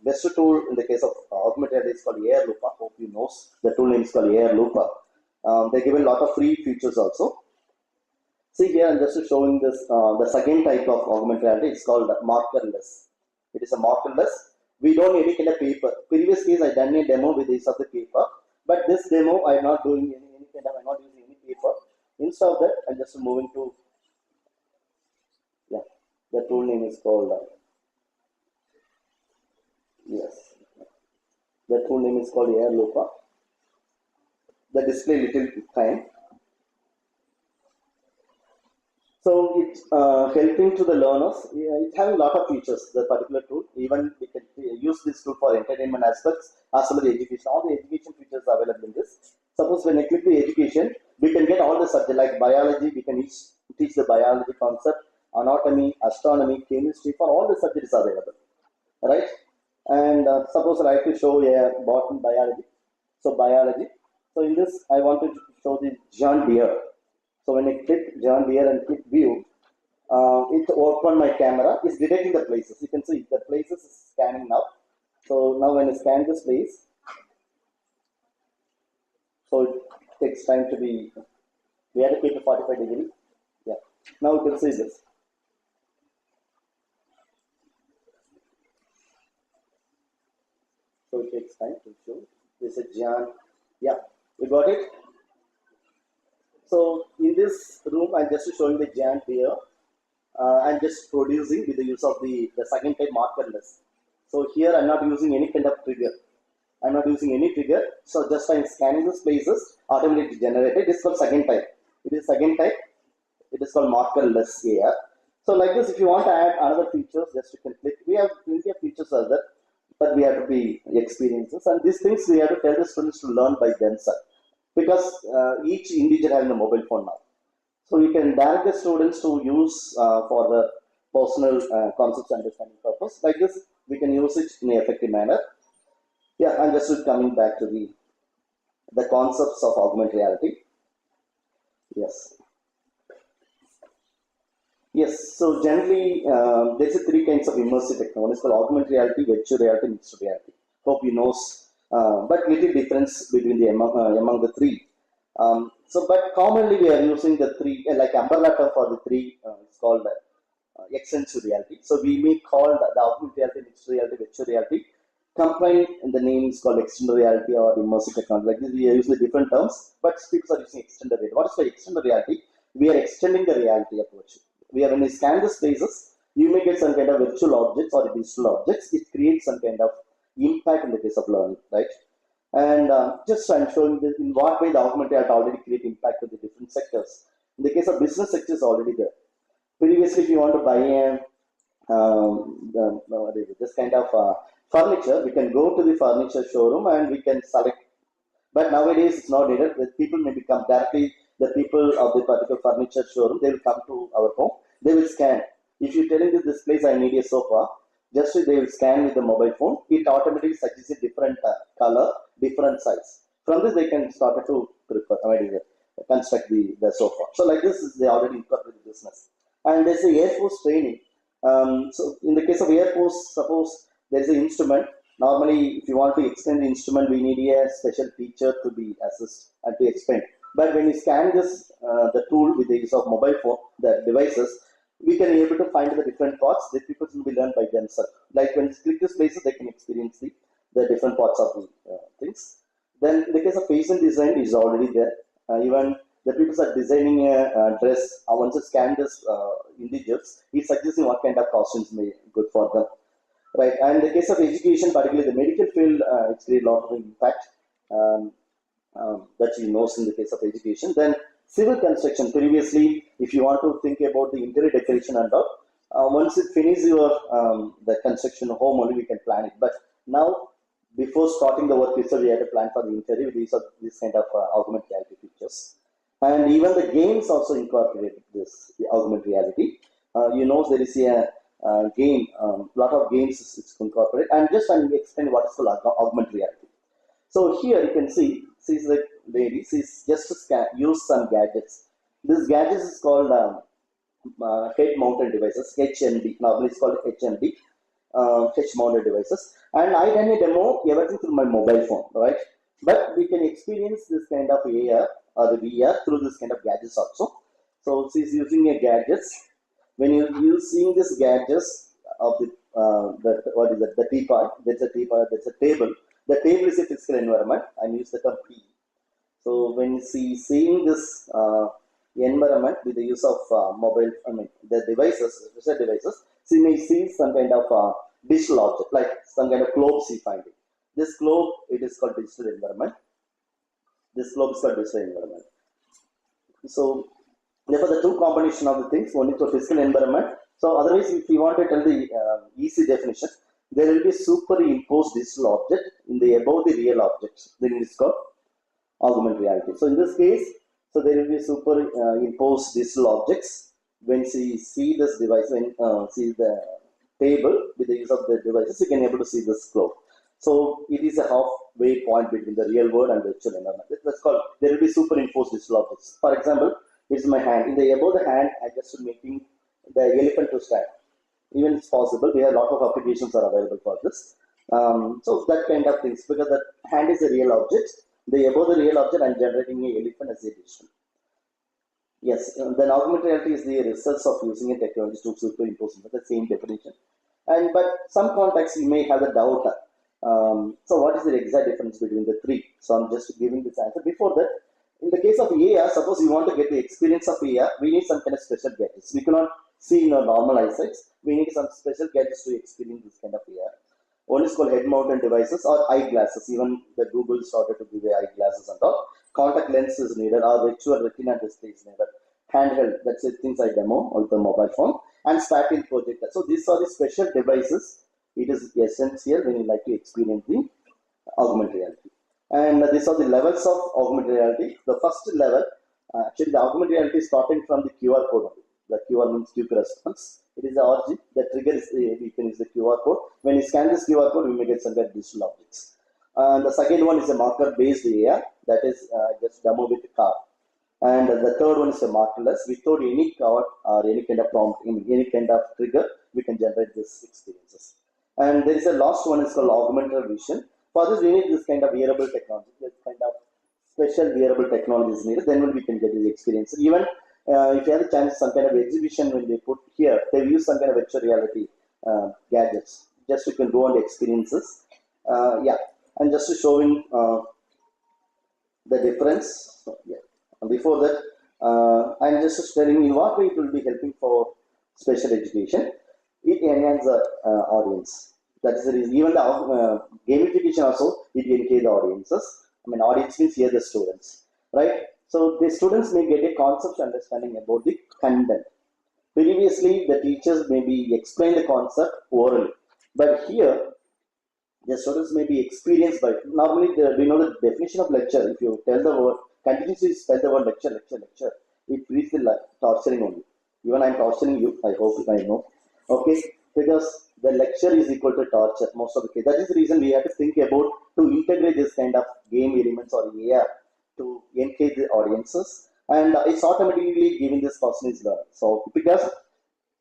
best tool in the case of augmented reality is called AR Lupa. Hope you know the tool name is called AR Lupa. They give a lot of free features also. See here, I'm just showing this. The second type of augmented reality is called markerless. It is a markerless. We don't need any kind of paper. Previous case, I done a demo with this of the paper, but this demo I'm not doing any kind of. I'm not using any paper. Instead of that, I'm just moving to. Yeah, the tool name is called. Yes. The tool name is called Air Looper. The display little time. So it's helping to the learners. It has a lot of features, the particular tool. Even we can use this tool for entertainment aspects as well as education. All the education features are available in this. Suppose when I click the education, we can get all the subjects like biology. We can teach the biology concept, anatomy, astronomy, chemistry. For all the subjects available, right? And suppose I like to show a bottom biology. So biology. So in this, I want to show the John Deere. So when I click John Deere and click view, it open my camera. It's detecting the places. You can see the places is scanning now. So now when I scan this place, so it takes time to be. We have to keep it 45 degrees. Yeah. Now you can see this. So it takes time to show. This is John. Yeah, you got it. So in this room, I'm just showing the John Deere. I'm just producing with the use of the second type markerless. So here I'm not using any kind of trigger. I'm not using any trigger. So just I'm scanning the spaces, automatically generated. This is called second type. It is second type. It is called markerless here. So like this, if you want to add another features, just you can click. We have plenty of features are there, but we have to be experiences. And these things we have to tell the students to learn by themselves. Because each individual having a mobile phone now. So you can direct the students to use for the personal concepts understanding purpose. Like this, we can use it in an effective manner. Yeah, I'm just coming back to the concepts of augmented reality. Yes. Yes, so generally there's three kinds of immersive technology. One is called augmented reality, virtual reality, mixed reality. Hope you know, but little difference between the among the three. But commonly we are using the three, like umbrella term for the three. It's called extensive reality. So we may call the augmented reality, mixed reality, virtual reality. Combined in the name is called extended reality or immersive technology. Like this, we are using the different terms, but people are using extended reality. What is the extended reality? We are extending the reality approach. When we scan the spaces, you may get some kind of virtual objects or digital objects. It creates some kind of impact in the case of learning, right? And just I'm showing in what way the augmented reality already create impact with the different sectors. In the case of business sectors, already there. Previously, if you want to buy this kind of furniture, we can go to the furniture showroom and we can select. But nowadays, it's not needed. The people may become directly the people of the particular furniture showroom. They will come to our home. They will scan. If you're telling that this place I need a sofa, just they will scan with the mobile phone. It automatically suggests a different color, different size. From this, they can start to construct the sofa. So like this, they already incorporated the business. And there's the Air Force training. So in the case of Air Force, suppose there is an instrument. Normally, if you want to extend the instrument, we need a special teacher to be assist and to explain. But when you scan this, the tool with the use of mobile phone, the devices, we can be able to find the different parts that people will be learned by themselves. Like when you click this places, they can experience the different parts of the things. Then in the case of fashion design is already there. Even the people are designing a dress. Once you scan this individuals, it's suggesting what kind of costumes may be good for them. Right, and in the case of education, particularly the medical field, it's created a lot of impact that you know in the case of education. Then civil construction, previously, if you want to think about the interior decoration and all, once you finish your the construction home only we can plan it. But now, before starting the work itself, we have to plan for the interior with these kind of augmented reality features. And even the games also incorporate the augmented reality. There is a game, lot of games is incorporated, and just I'm explain what is called augmented reality. So here you can see, she's the lady, she's just to use some gadgets. This gadget is called head-mounted devices, HMD. Normally it's called HMD, head-mounted devices. And I done a demo everything through my mobile phone, right? But we can experience this kind of AR or the VR through this kind of gadgets also. So she's using a gadgets. When you're seeing this gadgets of the teapot, there's a teapot, there's a table. The table is a physical environment. I use the term P. So when seeing this environment with the use of the devices, she may see some kind of digital object, like some kind of globes she finding. This globe, it is called digital environment. This globe is called digital environment. So therefore, the two combination of the things, only for physical environment. So otherwise, if you want to tell the easy definition, there will be superimposed digital object in the above the real objects. Then it is called augmented reality. So in this case, so there will be superimposed digital objects when you see this device, when see the table with the use of the devices, you can able to see this globe. So it is a halfway point between the real world and virtual environment. That's called, there will be superimposed digital objects. For example, it's my hand. In the above the hand, I just making the elephant to stand. Even it's possible. We have a lot of applications are available for this. So that kind of things, because the hand is a real object. The above the real object, I'm generating an elephant as a digital. Yes, then augmented reality is the results of using a technology to superimpose the same definition. And but some context you may have a doubt. So what is the exact difference between the three? So I'm just giving this answer. Before that, in the case of AR, suppose you want to get the experience of AR, we need some kind of special gadgets. We cannot see in our normal eyesight. We need some special gadgets to experience this kind of AR. One is called head-mounted devices or eyeglasses. Even the Google started to give eyeglasses and all. Contact lens is needed, or virtual retina display is needed. Handheld, that's it, things I demo on the mobile phone, and static projector. So these are the special devices. It is essential when you like to experience the augmented reality. And these are the levels of augmented reality. The first level, actually the augmented reality is starting from the QR code. The QR means quick response. It is the origin. The trigger is we can use the QR code. When you scan this QR code, we may get some kind of digital objects. And the second one is a marker-based AR. That is just demo with the car. And the third one is a markerless. Without any card or any kind of prompt, any kind of trigger, we can generate these experiences. And there is a last one is called augmented vision. For this, we need this kind of wearable technology. This kind of special wearable technology is needed. Then we can get the experience. Even if you have the chance, some kind of exhibition when they put here, they use some kind of virtual reality gadgets. Just you can go on the experiences. Yeah, and just to showing the difference. So, yeah. And before that, I'm just telling you what way it will be helping for special education. It enhances the audience. That is the reason. Even the gamification also, it engages the audiences. I mean, audience means here the students, right? So the students may get a concept understanding about the content. Previously, the teachers maybe explain the concept orally, but here the students may be experienced by. Normally, we know the definition of lecture. If you tell the word continuously, spell the word lecture, it feels the torturing only. Even I'm torturing you. I hope I know. Okay, because the lecture is equal to torture most of the case. That is the reason we have to think about to integrate this kind of game elements or AR to engage the audiences, and it's automatically giving this person is learning. So because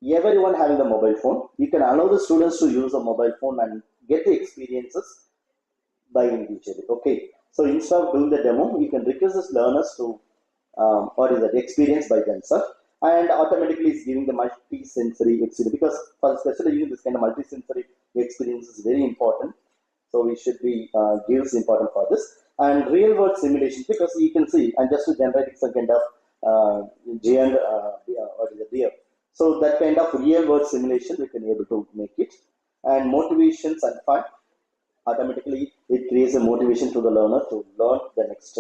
everyone having the mobile phone, you can allow the students to use a mobile phone and get the experiences by individually. Okay, so instead of doing the demo, you can request the learners to what is that experience by themselves, and automatically it's giving the multi-sensory experience, because for especially using this kind of multi-sensory experience is very important. So we should be gives important for this. And real world simulation, because you can see, and just to generate some kind of what is it, so that kind of real world simulation we can able to make it. And motivations and fun, automatically it creates a motivation to the learner to learn the next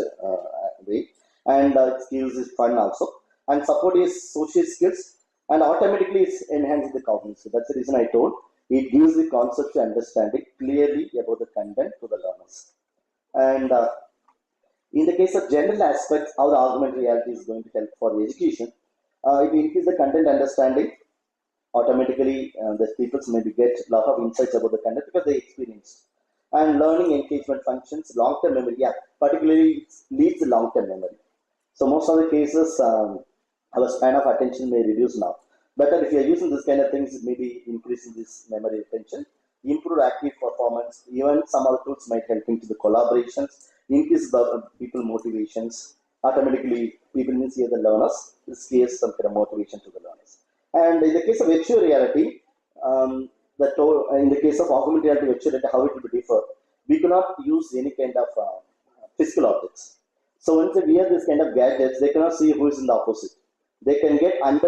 way, and it gives it fun also. And support is social skills, and automatically it's enhancing the cognition. That's the reason I told it gives the conceptual understanding clearly about the content to the learners. And in the case of general aspects, how the augmented reality is going to help for the education, it increases the content understanding. Automatically, the people maybe get a lot of insights about the content because they experienced. And learning engagement functions, long-term memory, yeah, particularly leads to long-term memory. So most of the cases, our span of attention may reduce now. Better if you are using this kind of things, it may be increasing this memory retention. Improve active performance. Even some other tools might help into the collaborations, increase the people motivations. Automatically, people means here the learners. This gives some kind of motivation to the learners. And in the case of virtual reality, in the case of augmented reality, virtual reality, how it will differ? We cannot use any kind of physical objects. So once they wear this kind of gadgets, they cannot see who is in the opposite. They can get 100%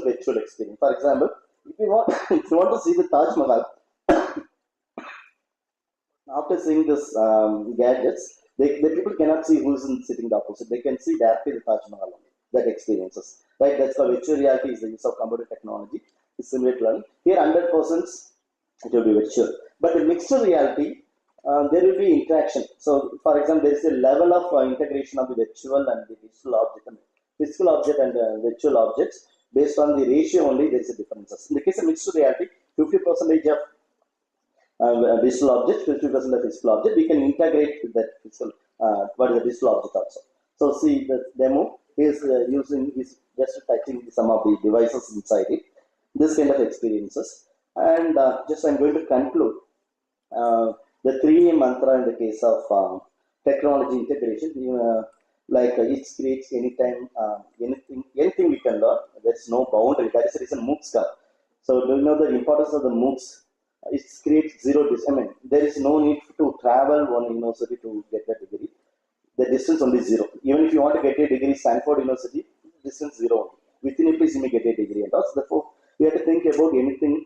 virtual experience. For example, if you want to see the Taj Mahal, After seeing this gadgets, the people cannot see who's sitting the opposite. They can see directly the Taj Mahal only. That experiences, right? That's the virtual reality is the use of computer technology. It's simulate learning. Here, 100% it will be virtual. But in mixed reality, there will be interaction. So, for example, there is a level of integration of the virtual and the digital object, and physical object and virtual objects. Based on the ratio only, there is a difference. In the case of mixed reality, 50% of digital object, 50% of physical object, we can integrate with that physical, what is the digital object also. So see the demo is is just touching some of the devices inside it. This kind of experiences. And just I'm going to conclude the 3 mantra in the case of technology integration. Like it creates anytime, anything we can learn. There's no boundary. That is the reason MOOCs come. So do you know the importance of the MOOCs? It creates zero distance. I mean, there is no need to travel one university to get a degree. The distance only zero. Even if you want to get a degree, Stanford University, distance zero. Within a place you may get a degree. And also, therefore, we have to think about anything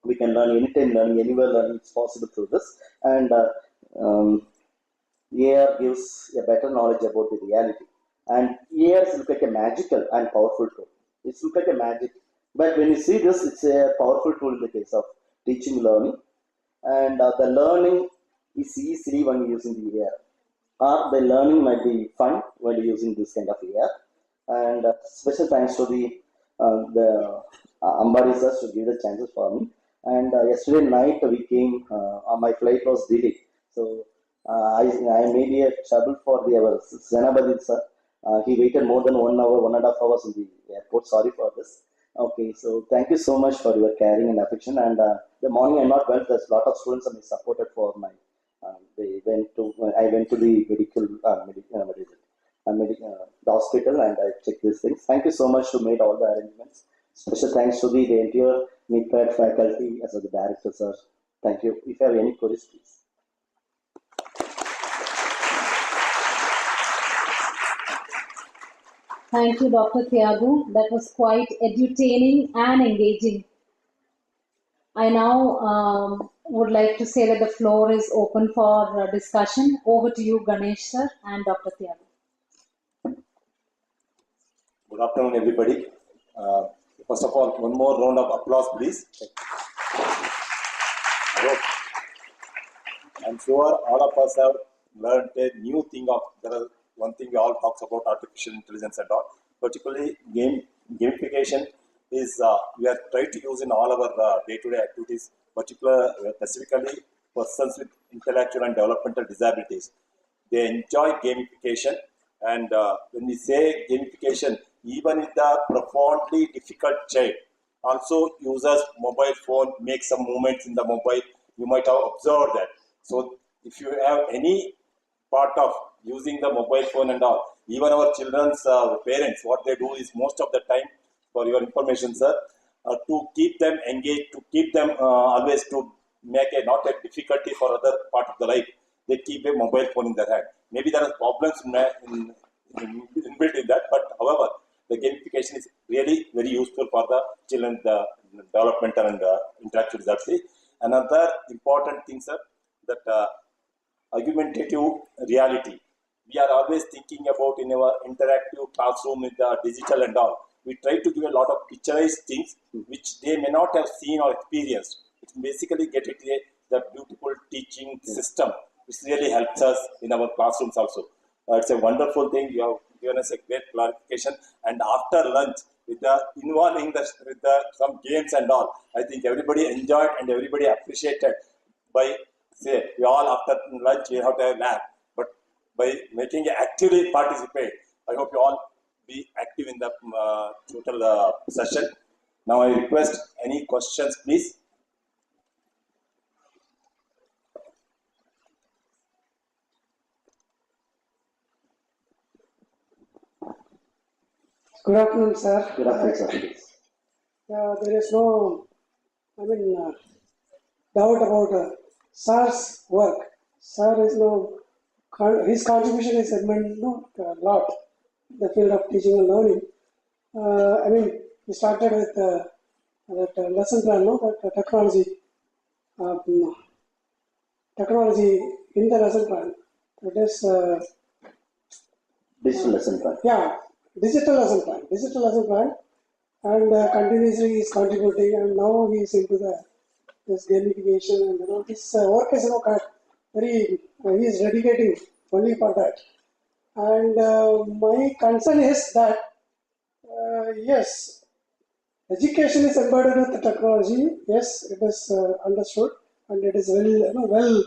we can learn, anytime learning, anywhere learning. It's possible through this. And AR gives a better knowledge about the reality. And AR looks like a magical and powerful tool. It looks like a magic. But when you see this, it's a powerful tool in the case of teaching learning, and the learning is easily when using the AR. Or the learning might be fun when using this kind of AR. And special thanks to the Ambadisas to give the chances for me. And yesterday night we came, my flight was delayed, so I made a trouble for our Zenabadi sir. He waited more than 1 hour, 1.5 hours in the airport. Sorry for this. Okay, so thank you so much for your caring and affection. And the morning I'm not well. There's a lot of students and supported for my. I went to the the hospital and I checked these things. Thank you so much to make all the arrangements. Special thanks to the entire NIEPID faculty as well as the director, sir. Thank you. If you have any queries, please. Thank you, Dr. Thiagu. That was quite edutaining and engaging. I now would like to say that the floor is open for discussion. Over to you, Ganesh sir and Dr. Thiagu. Good afternoon, everybody. First of all, one more round of applause, please. I'm sure all of us have learned a new thing of, there is one thing we all talk about, artificial intelligence and all, particularly gamification is, we are trying to use in all our day-to-day activities, specifically persons with intellectual and developmental disabilities. They enjoy gamification, and when we say gamification, even if the profoundly difficult child also uses mobile phone, makes some movements in the mobile, you might have observed that. So if you have any part of using the mobile phone and all, even our children's parents, what they do is most of the time, for your information, sir, to keep them engaged, to keep them always to make not a difficulty for other part of the life, they keep a mobile phone in their hand. Maybe there are problems inbuilt in that, but however, the gamification is really very useful for the children, the developmental and intellectual disability. Another important thing, sir, that argumentative reality. We are always thinking about in our interactive classroom with the digital and all. We try to give a lot of picturized things which they may not have seen or experienced. It basically get it the beautiful teaching system, which really helps us in our classrooms also. It's a wonderful thing. You have given us a great clarification. And after lunch, with the involving with some games and all, I think everybody enjoyed and everybody appreciated. By say we all after lunch we have to have nap, but by making it actively participate, I hope you all be active in the total session. Now I request any questions, please. Good afternoon, sir. Good afternoon, sir. There is no, doubt about sir's work. Sir is his contribution is a lot in the field of teaching and learning. We started with that lesson plan, that technology technology in the lesson plan. It is Digital lesson plan. yeah, digital lesson plan, and continuously is contributing, and now he is into this gamification, and this work is very he is dedicating only for that. And my concern is that yes, education is embedded with the technology. Yes, it is understood and it is well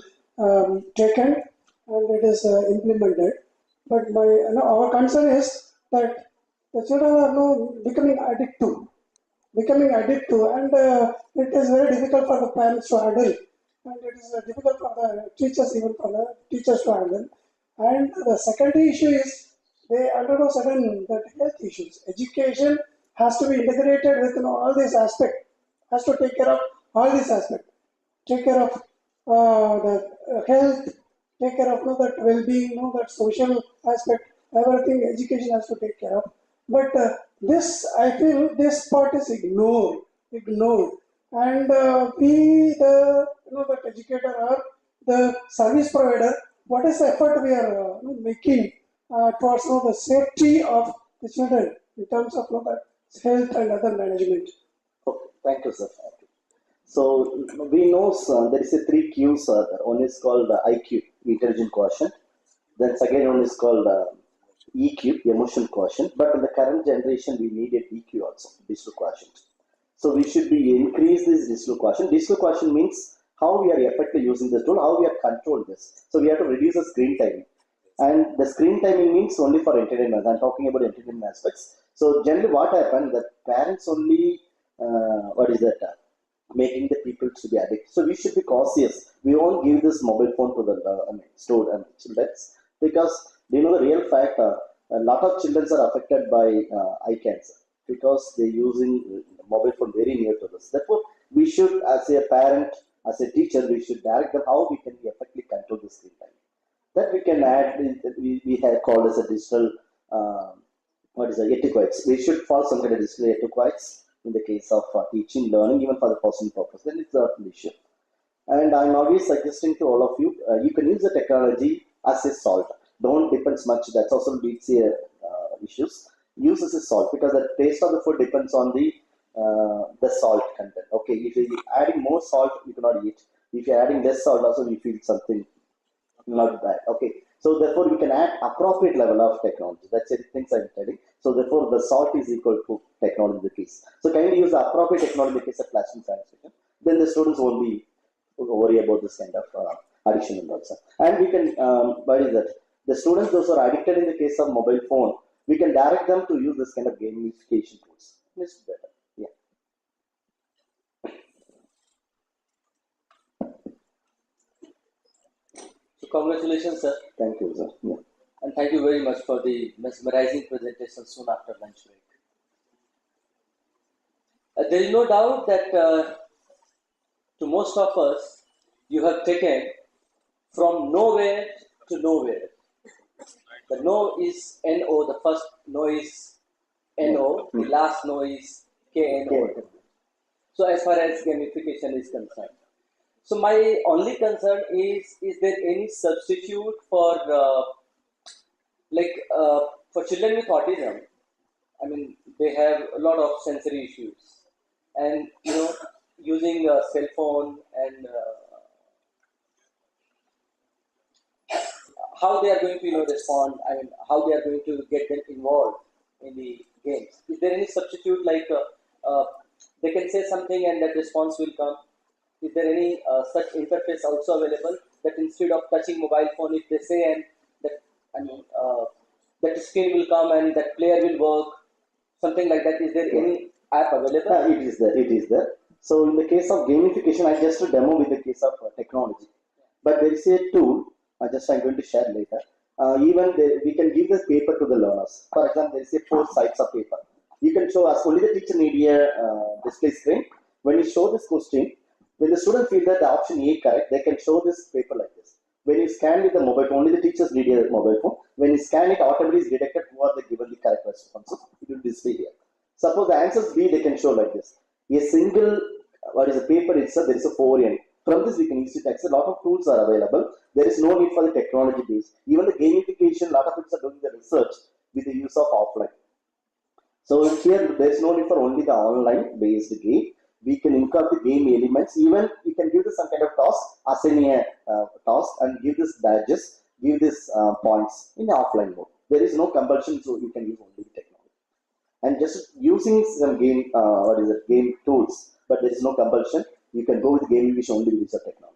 taken and it is implemented. But our concern is that the children are now becoming addictive, and it is very difficult for the parents to handle, and it is difficult for the teachers, even for the teachers to handle. And the secondary issue is they undergo certain health issues. Education has to be integrated with all these aspects, has to take care of all these aspects, take care of the health, take care of that well-being, that social aspect, everything education has to take care of. But this, I feel, this part is ignored, and we, the educator or the service provider, what is the effort we are making towards the safety of the children in terms of that health and other management? Okay, thank you, sir. So we know there is a 3 Qs. One is called IQ, intelligent quotient. Then second one is called EQ, emotion quotient. But in the current generation, we need a DQ also, digital quotient. So we should be increase this digital quotient. Digital quotient means how we are effectively using this tool, how we are control this. So we have to reduce the screen timing. And the screen timing means only for entertainment. I'm talking about entertainment aspects. So generally what happens, that parents only, making the people to be addicted. So we should be cautious. We won't give this mobile phone to the children, because the real fact, a lot of children are affected by eye cancer because they're using mobile phone very near to this. Therefore, we should, as a parent, as a teacher, we should direct them how we can effectively control the screen time. That we can add, we have called as a digital, etiquettes. We should follow some kind of digital etiquettes in the case of teaching, learning, even for the personal purpose. Then it's an issue. And I'm always suggesting to all of you, you can use the technology as a salt. Don't depend much. That's also leads to issues. Use as a salt because the taste of the food depends on the salt content. Okay, if you're adding more salt, you cannot eat. If you're adding less salt, also you feel something not bad. Okay, so therefore we can add appropriate level of technology. That's it. Things I'm telling. So therefore the salt is equal to technology in the case. So can we use the appropriate technology in the case of classroom science fiction? Then the students won't be worry about this kind of addiction and also. And we can, the students those who are addicted in the case of mobile phone, we can direct them to use this kind of gamification tools. It's better. Yeah. So congratulations, sir. Thank you, sir. Yeah. And thank you very much for the mesmerizing presentation soon after lunch break. There is no doubt that to most of us, you have taken from nowhere to nowhere. The no is NO, the first no is NO, the last no is KNO. So as far as gamification is concerned. So my only concern is there any substitute for for children with autism? I mean, they have a lot of sensory issues, and using a cell phone and how they are going to respond. I mean, how they are going to get them involved in the games. Is there any substitute like they can say something and that response will come? Is there any such interface also available that instead of touching mobile phone, if they say and that that screen will come and that player will work, something like that? Is there any app available? It is there. It is there. So in the case of gamification, I just demo with the case of technology. But there is a tool. I'm going to share later. We can give this paper to the learners. For example, there is a 4 sides of paper. You can show us only the teacher need a display screen. When you show this question, when the student feels that the option A correct, they can show this paper like this. When you scan with the mobile phone, only the teachers need a mobile phone. When you scan it, automatically is detected who are given the correct responses. It will display here. Suppose the answers B, they can show like this. A single, paper itself, there is a 4 end. From this, we can easily access. A lot of tools are available. There is no need for the technology base. Even the gamification, a lot of people are doing the research with the use of offline. So here, there is no need for only the online based game. We can incorporate game elements. Even we can give this some kind of task, assign a task, and give this badges, give this points in the offline mode. There is no compulsion, so you can use only technology. And just using some game tools, but there is no compulsion. You can go with gamification only with the technology.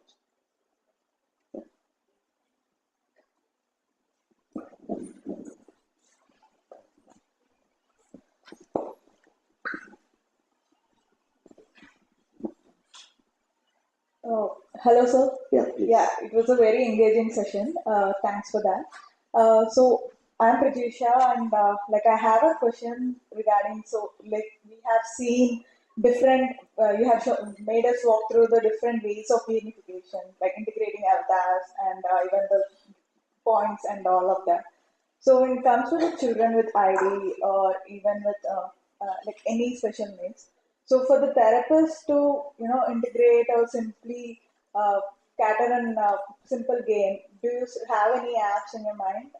Hello, sir. Yeah, please. Yeah, it was a very engaging session. Thanks for that. So I'm Pratisha, and I have a question regarding. So we have seen different. You have made us walk through the different ways of gamification, like integrating avatars and even the points and all of that. So when it comes to the children with ID or even with any special needs, so for the therapist to integrate or simply cater a simple game, do you have any apps in your mind?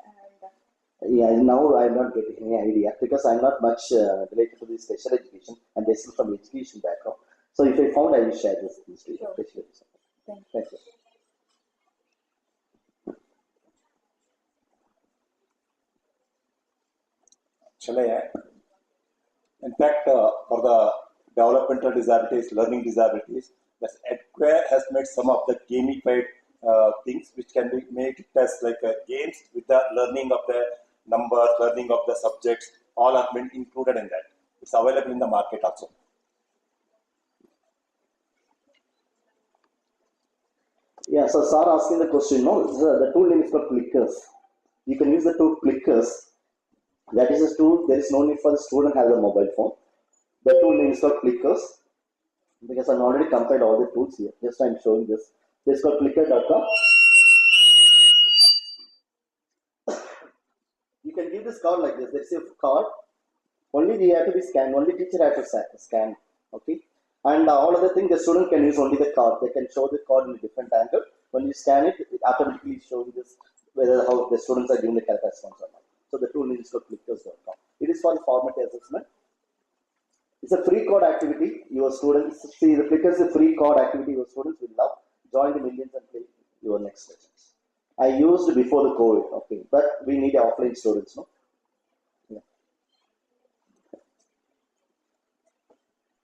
Yeah, now I'm not getting any idea because I'm not much related to the special education. I'm basically from education background. So if I found, I will share this to you. Sure. Thank you. Shall I add? In fact, for the developmental disabilities, learning disabilities, the EdQuare has made some of the gamified things which can be made as like games with the learning of the numbers, learning of the subjects, all have been included in that. It's available in the market also. Yeah, so sir asking the question, no, the tool name is called Clickers. You can use the tool Clickers. That is a tool, there is no need for the student to have a mobile phone. The tool name is called Clickers. Because I'm already compared all the tools here. Just I'm showing this. This is called clicker.com. You can give this card like this. Let's say card. Only we have to be scanned. Only teacher has to scan. Okay. And all other things the student can use only the card. They can show the card in a different angle. When you scan it, it automatically shows this whether how the students are giving the correct response or not. So the tool name is called clickers.com. It is for the formative assessment. It's a free code activity. Your students see the Clickers is a free code activity. Your students will love. Join the millions and play your next sessions. I used before the COVID, okay, but we need offline students, no? Yeah.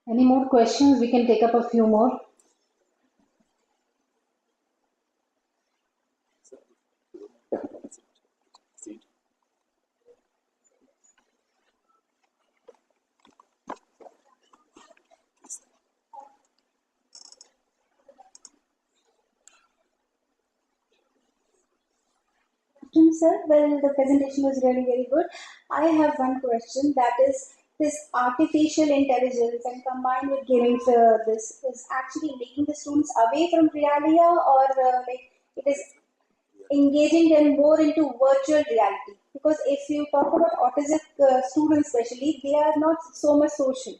Any more questions? We can take up a few more. Sir, well, the presentation was really very good. I have one question, that is this artificial intelligence and combined with gaming, this is actually making the students away from reality, or it is engaging them more into virtual reality? Because if you talk about autistic students especially, they are not so much social.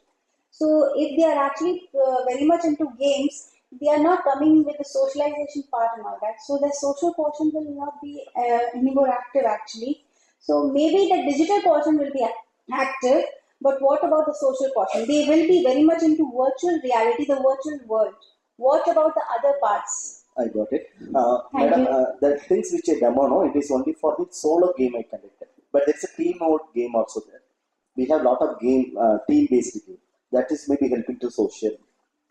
So if they are actually very much into games, they are not coming with the socialization part and all that. So the social portion will not be any more active actually. So maybe the digital portion will be active, but what about the social portion? They will be very much into virtual reality, the virtual world. What about the other parts? I got it. Thank Madam, the things which I demo, no, it is only for the solo game I conducted. But there's a team mode game also there. We have a lot of game, team-based game. That is maybe helping to social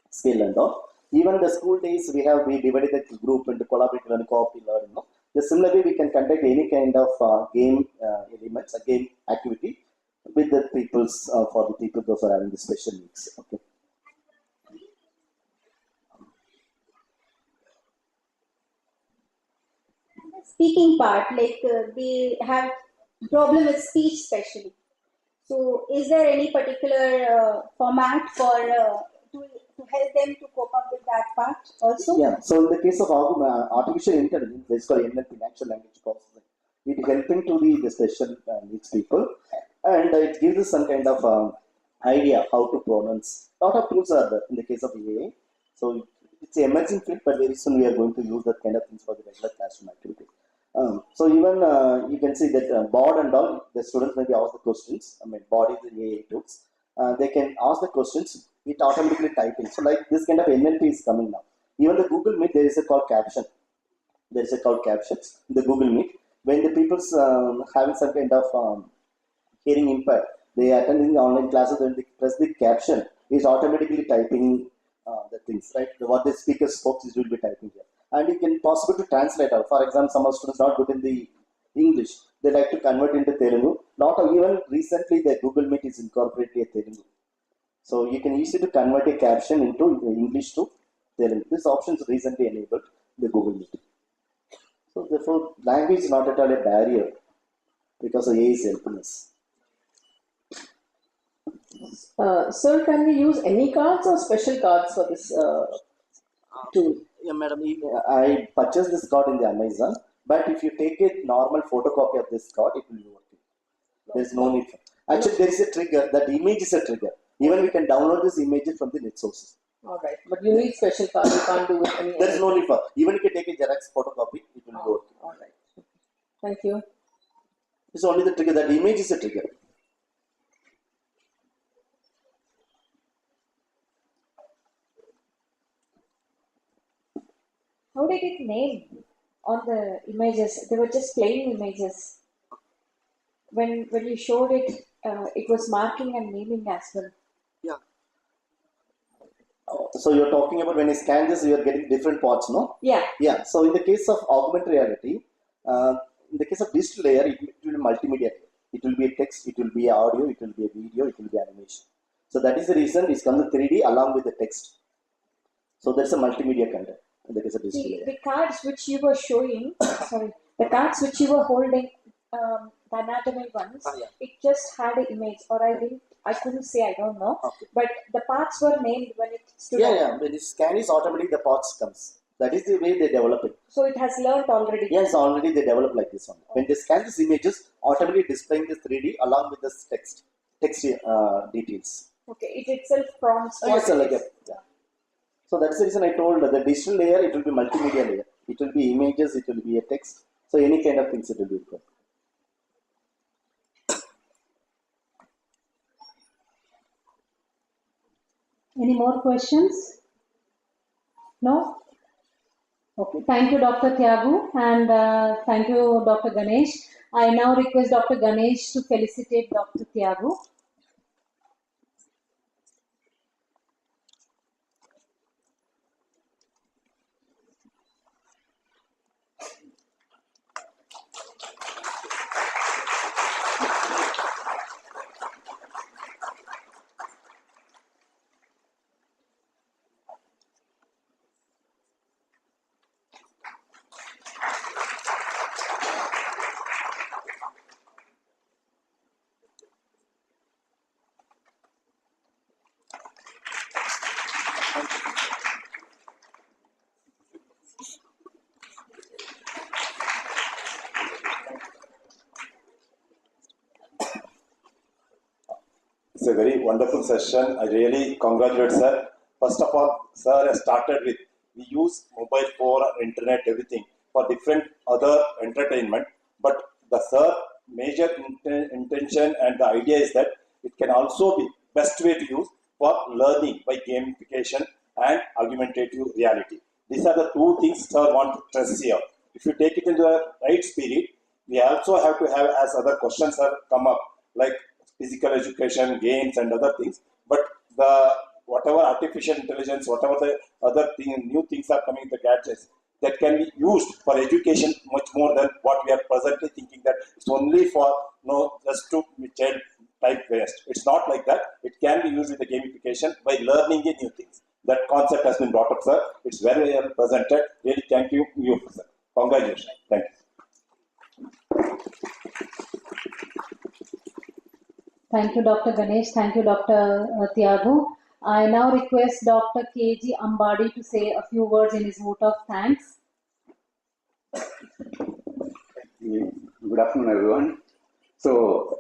skill and all. Even the school days, we divided the group into collaborative and cooperative learning. No? The similar way we can conduct any kind of game elements, a game activity with the people's, for the people those are having the special needs. Okay. Speaking part, they have problem with speech especially. So is there any particular format for to help them to cope up with that part also? Yeah, so in the case of artificial intelligence, it's called NLP, natural language processing. It is helping to the special needs people, and it gives us some kind of idea how to pronounce. A lot of tools are there in the case of AI. So it's an emerging field, but very soon we are going to use that kind of things for the regular classroom activity. So even you can see that board and all, the students maybe ask the questions. I mean, board is the AI tools. They can ask the questions, it automatically typing. So like this kind of NLP is coming now. Even the Google Meet, there is a called caption. There is a called captions in the Google Meet. When the people's having some kind of hearing impact, they are attending the online classes, when they press the caption, is automatically typing the things, right? What the speaker spoke is will be typing here. And it can possible to translate out. For example, some of students not good in the English, they like to convert into Telugu. Not even recently the Google Meet is incorporated Telugu. So you can easily convert a caption into English to Telugu. This option is recently enabled in the Google Meet. So therefore, language is not at all a barrier because AI is helping us. Sir, can we use any cards or special cards for this tool? Yeah, madam, I purchased this card in the Amazon, but if you take a normal photocopy of this card, it will be working. There is no need for. Actually, there is a trigger. That image is a trigger. Even we can download this images from the net sources. All right, but you need special card. You can't do it any. There is no need for. Even if you take a Xerox photocopy, it will be working. All right. Thank you. It's only the trigger. That image is a trigger. How did it name on the images? They were just plain images. When you showed it, it was marking and naming as well. Yeah. So you're talking about when you scan this, you are getting different parts, no? Yeah. Yeah. So in the case of augmented reality, in the case of digital layer, it will be multimedia. It will be a text, it will be audio, it will be a video, it will be animation. So that is the reason it comes with 3D along with the text. So there's a multimedia content. That is a digital layer. The cards which you were showing, sorry, the cards which you were holding, the anatomy ones, it just had an image, or I couldn't say, I don't know, but the parts were named when it stood Yeah, up. yeah. When you scan is automatically the parts comes. That is the way they develop it. So it has learned already. Yes, already they develop like this one. When they scan these images, automatically displaying this 3D along with this text details. Okay, it itself prompts. Yes, like yeah. So that's the reason I told the digital layer, it will be multimedia layer. It will be images, it will be a text. So any kind of things it will be good. Any more questions? No? Okay. Thank you, Dr. Tyagu, and thank you, Dr. Ganesh. I now request Dr. Ganesh to felicitate Dr. Tyagu. It's a very wonderful session. I really congratulate sir. First of all, sir has started with, we use mobile phone, internet, everything for different other entertainment. But the sir major intention and the idea is that it can also be best way to use for learning by gamification and augmentative reality. These are the two things sir want to stress here. If you take it into the right spirit, we also have to have, as other questions have come up, like physical education, games and other things. But the whatever artificial intelligence, whatever the other new things are coming, the gadgets, that can be used for education much more than what we are presently thinking that it's only for just to child type based. It's not like that. It can be used with the gamification by learning new things. That concept has been brought up, sir. It's very well presented. Really, thank you, sir. Congratulations. Thank you. Thank you, Dr. Ganesh. Thank you, Dr. Tyagu. I now request Dr. K.G. Ambadi to say a few words in his vote of thanks. Good afternoon, everyone. So,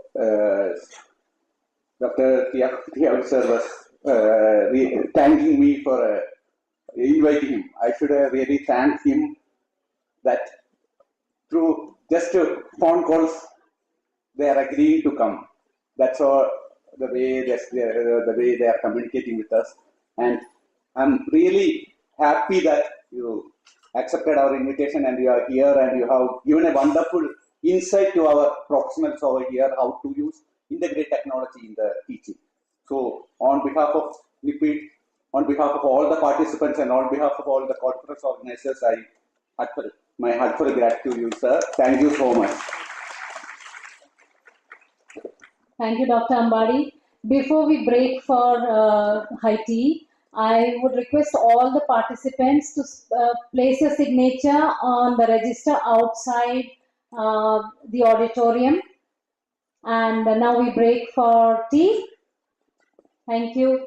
Dr. Tyagu sir was thanking me for invite him. I should really thank him that through just phone calls they are agreeing to come. That's all the way the way they are communicating with us, and I'm really happy that you accepted our invitation and you are here and you have given a wonderful insight to our professionals over here how to use integrate technology in the teaching. So on behalf of NIEPID, on behalf of all the participants and on behalf of all the conference organizers, my heartfelt gratitude to you, sir. Thank you so much. Thank you, Dr. Ambari. Before we break for high tea, I would request all the participants to place a signature on the register outside the auditorium. And now we break for tea. Thank you.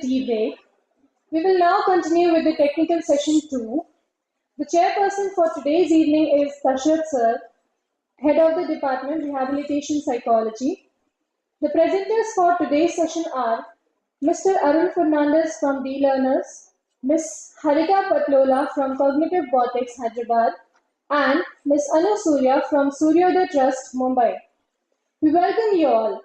tea break. We will now continue with the technical session 2. The chairperson for today's evening is Tashat Sir, Head of the Department, Rehabilitation Psychology. The presenters for today's session are Mr. Arun Fernandez from D Learners, Ms. Harika Patlola from Cognitive Botics, Hyderabad, and Ms. Anu Surya from Suryodaya Trust, Mumbai. We welcome you all.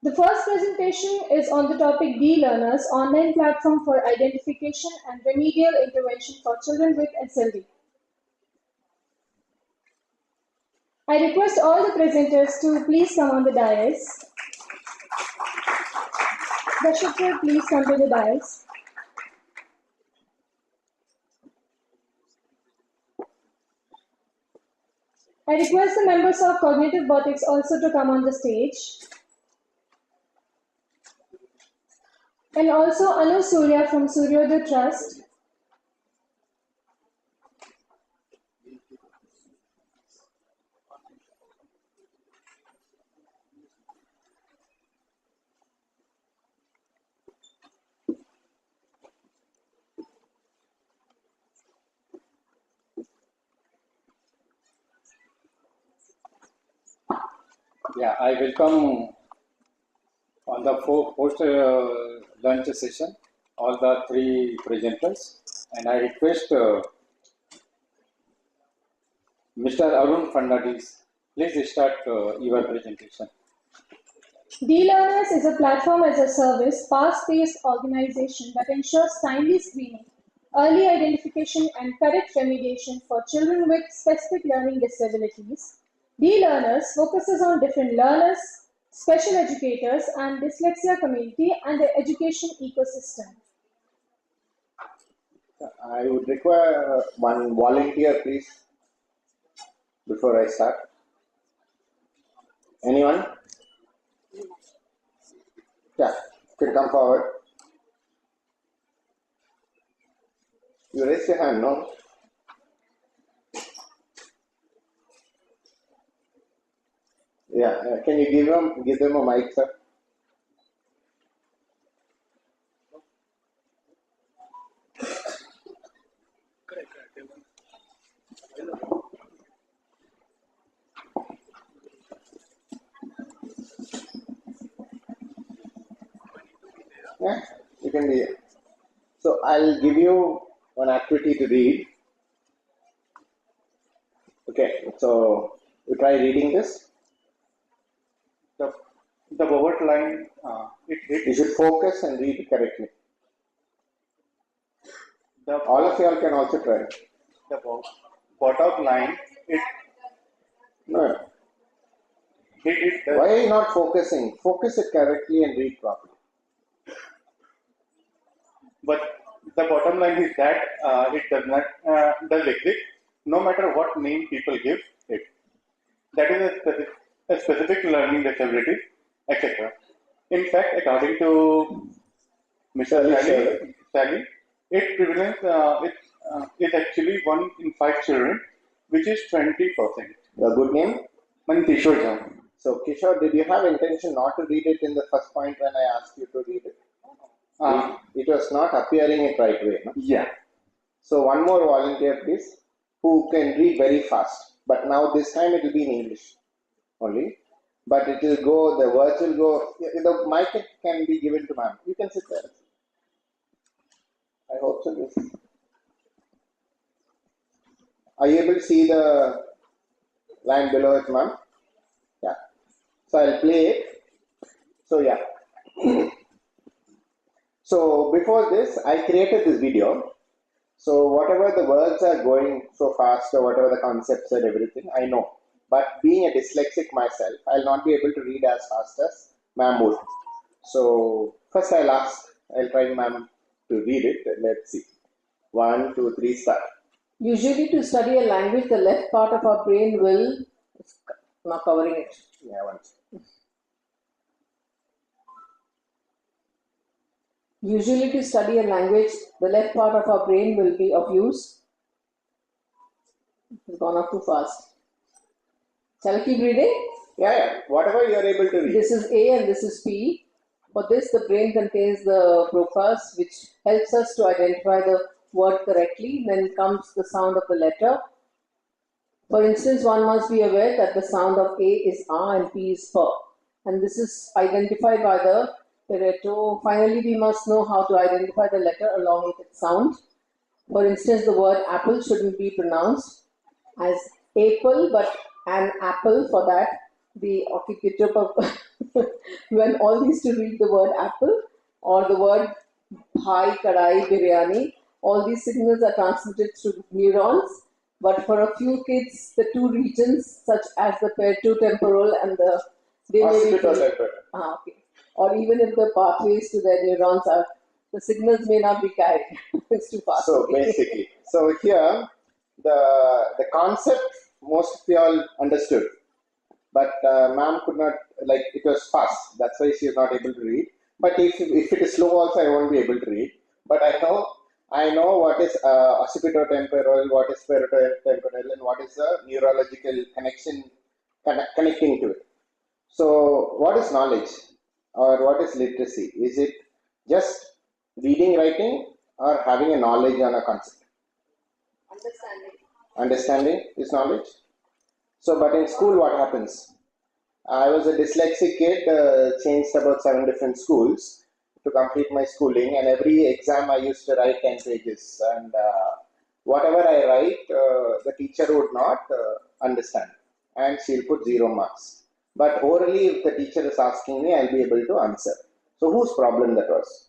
The first presentation is on the topic D Learners, online platform for identification and remedial intervention for children with SLD. I request all the presenters to please come on the dais. Dashat sir, please come to the dais. I request the members of Cognitive Botics also to come on the stage. And also Anu Surya from Suryodaya Trust. Yeah, I welcome on the post-lunch session all the three presenters, and I request Mr. Arun Fernandez, please start your presentation. D-Learners is a platform as a service, fast-paced organization that ensures timely screening, early identification and correct remediation for children with specific learning disabilities. D-Learners focuses on different learners, special educators and dyslexia community and the education ecosystem. I would require one volunteer, please, before I start. Anyone? Yeah, you can come forward. You raise your hand, no? Yeah, can you give them a mic, sir? Yeah, you can be here. So I'll give you one activity to read. Okay, so you try reading this. The forward line, You should focus and read correctly. All of you all can also try. The bottom line, No. Why are you not focusing? Focus it correctly and read properly. But the bottom line is that it does exist, no matter what name people give it. That is a specific learning disability, etc. In fact, according to Mr. Sally, its prevalence is actually 1 in 5 children, which is 20%. Your good name? Kishore. So Kishore, did you have intention not to read it in the first point when I asked you to read it? It was not appearing in right way. No? Yeah. So one more volunteer, please, who can read very fast. But now this time it will be in English only. But it will go, the words will go, the mic can be given to ma'am. You can sit there. I hope so. Yes. Are you able to see the line below it, ma'am? Yeah. So I'll play it. So yeah. So before this, I created this video. So whatever the words are going so fast or whatever the concepts and everything, I know. But being a dyslexic myself, I'll not be able to read as fast as ma'am would. So first I'll try ma'am to read it. Let's see. 1, 2, 3, start. Usually to study a language, the left part of our brain will, not covering it. Yeah, once. Usually to study a language, the left part of our brain will be of use. It's gone up too fast. Shall I keep reading? Yeah. Whatever you are able to read. This is A and this is P. For this, the brain contains the Broca's, which helps us to identify the word correctly. Then comes the sound of the letter. For instance, one must be aware that the sound of A is A and P is P. And this is identified by the Pareto. Finally, we must know how to identify the letter along with its sound. For instance, the word apple shouldn't be pronounced as apple, but an apple. For that, the when all these to read the word apple or the word bhai, kadai, biryani, all these signals are transmitted through neurons. But for a few kids, the two regions, such as the temporal and the okay. Or even if the pathways to their neurons are, the signals may not be carried. It's too fast. So basically, so here the concept most of you all understood, but ma'am could not, like, it was fast. That's why she is not able to read. But if it is slow also, I won't be able to read. But I know what is occipitotemporal, what is temporal, and what is the neurological connection connecting to it. So what is knowledge or what is literacy? Is it just reading, writing, or having a knowledge on a concept? Understanding is knowledge. So, but in school, what happens? I was a dyslexic kid, changed about 7 different schools to complete my schooling, and every exam I used to write 10 pages. And whatever I write, the teacher would not understand, and she'll put 0 marks. But orally, if the teacher is asking me, I'll be able to answer. So, whose problem that was?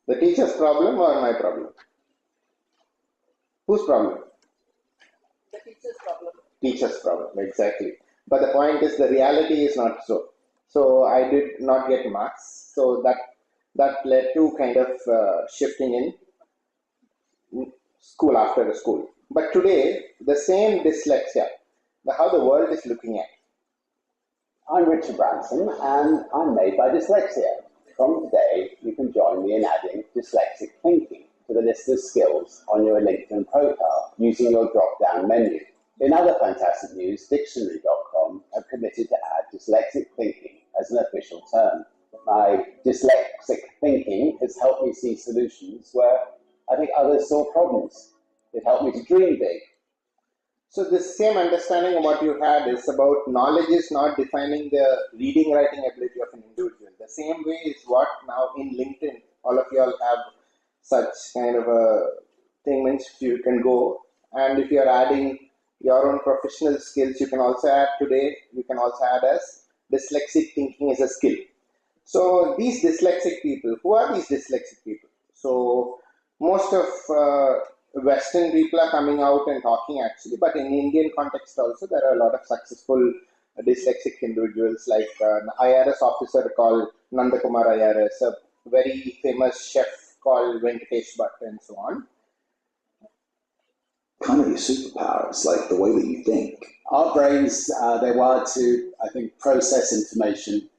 The teacher's problem or my problem? Whose problem? The teacher's problem. Teacher's problem, exactly. But the point is, the reality is not so. So I did not get marks. So that led to kind of shifting in school after school. But today, the same dyslexia, how the world is looking at. I'm Richard Branson, and I'm made by dyslexia. From today, you can join me in adding dyslexic thinking to the list of skills on your LinkedIn profile using your drop-down menu. In other fantastic news, Dictionary.com have committed to add dyslexic thinking as an official term. My dyslexic thinking has helped me see solutions where I think others saw problems. It helped me to dream big. So the same understanding of what you had is about knowledge is not defining the reading, writing ability of an individual. The same way is what now in LinkedIn, all of you all have such kind of a thing, means you can go, and if you are adding your own professional skills, you can also add today, you can also add as dyslexic thinking as a skill. So these dyslexic people, who are these dyslexic people? So most of Western people are coming out and talking actually, but in Indian context also, there are a lot of successful dyslexic individuals, like an IRS officer called Nandakumar IRS, a very famous chef called Venkatesh Bhatt, and so on. Kind of your superpower. It's like the way that you think. Our brains, they're wired to, I think, process information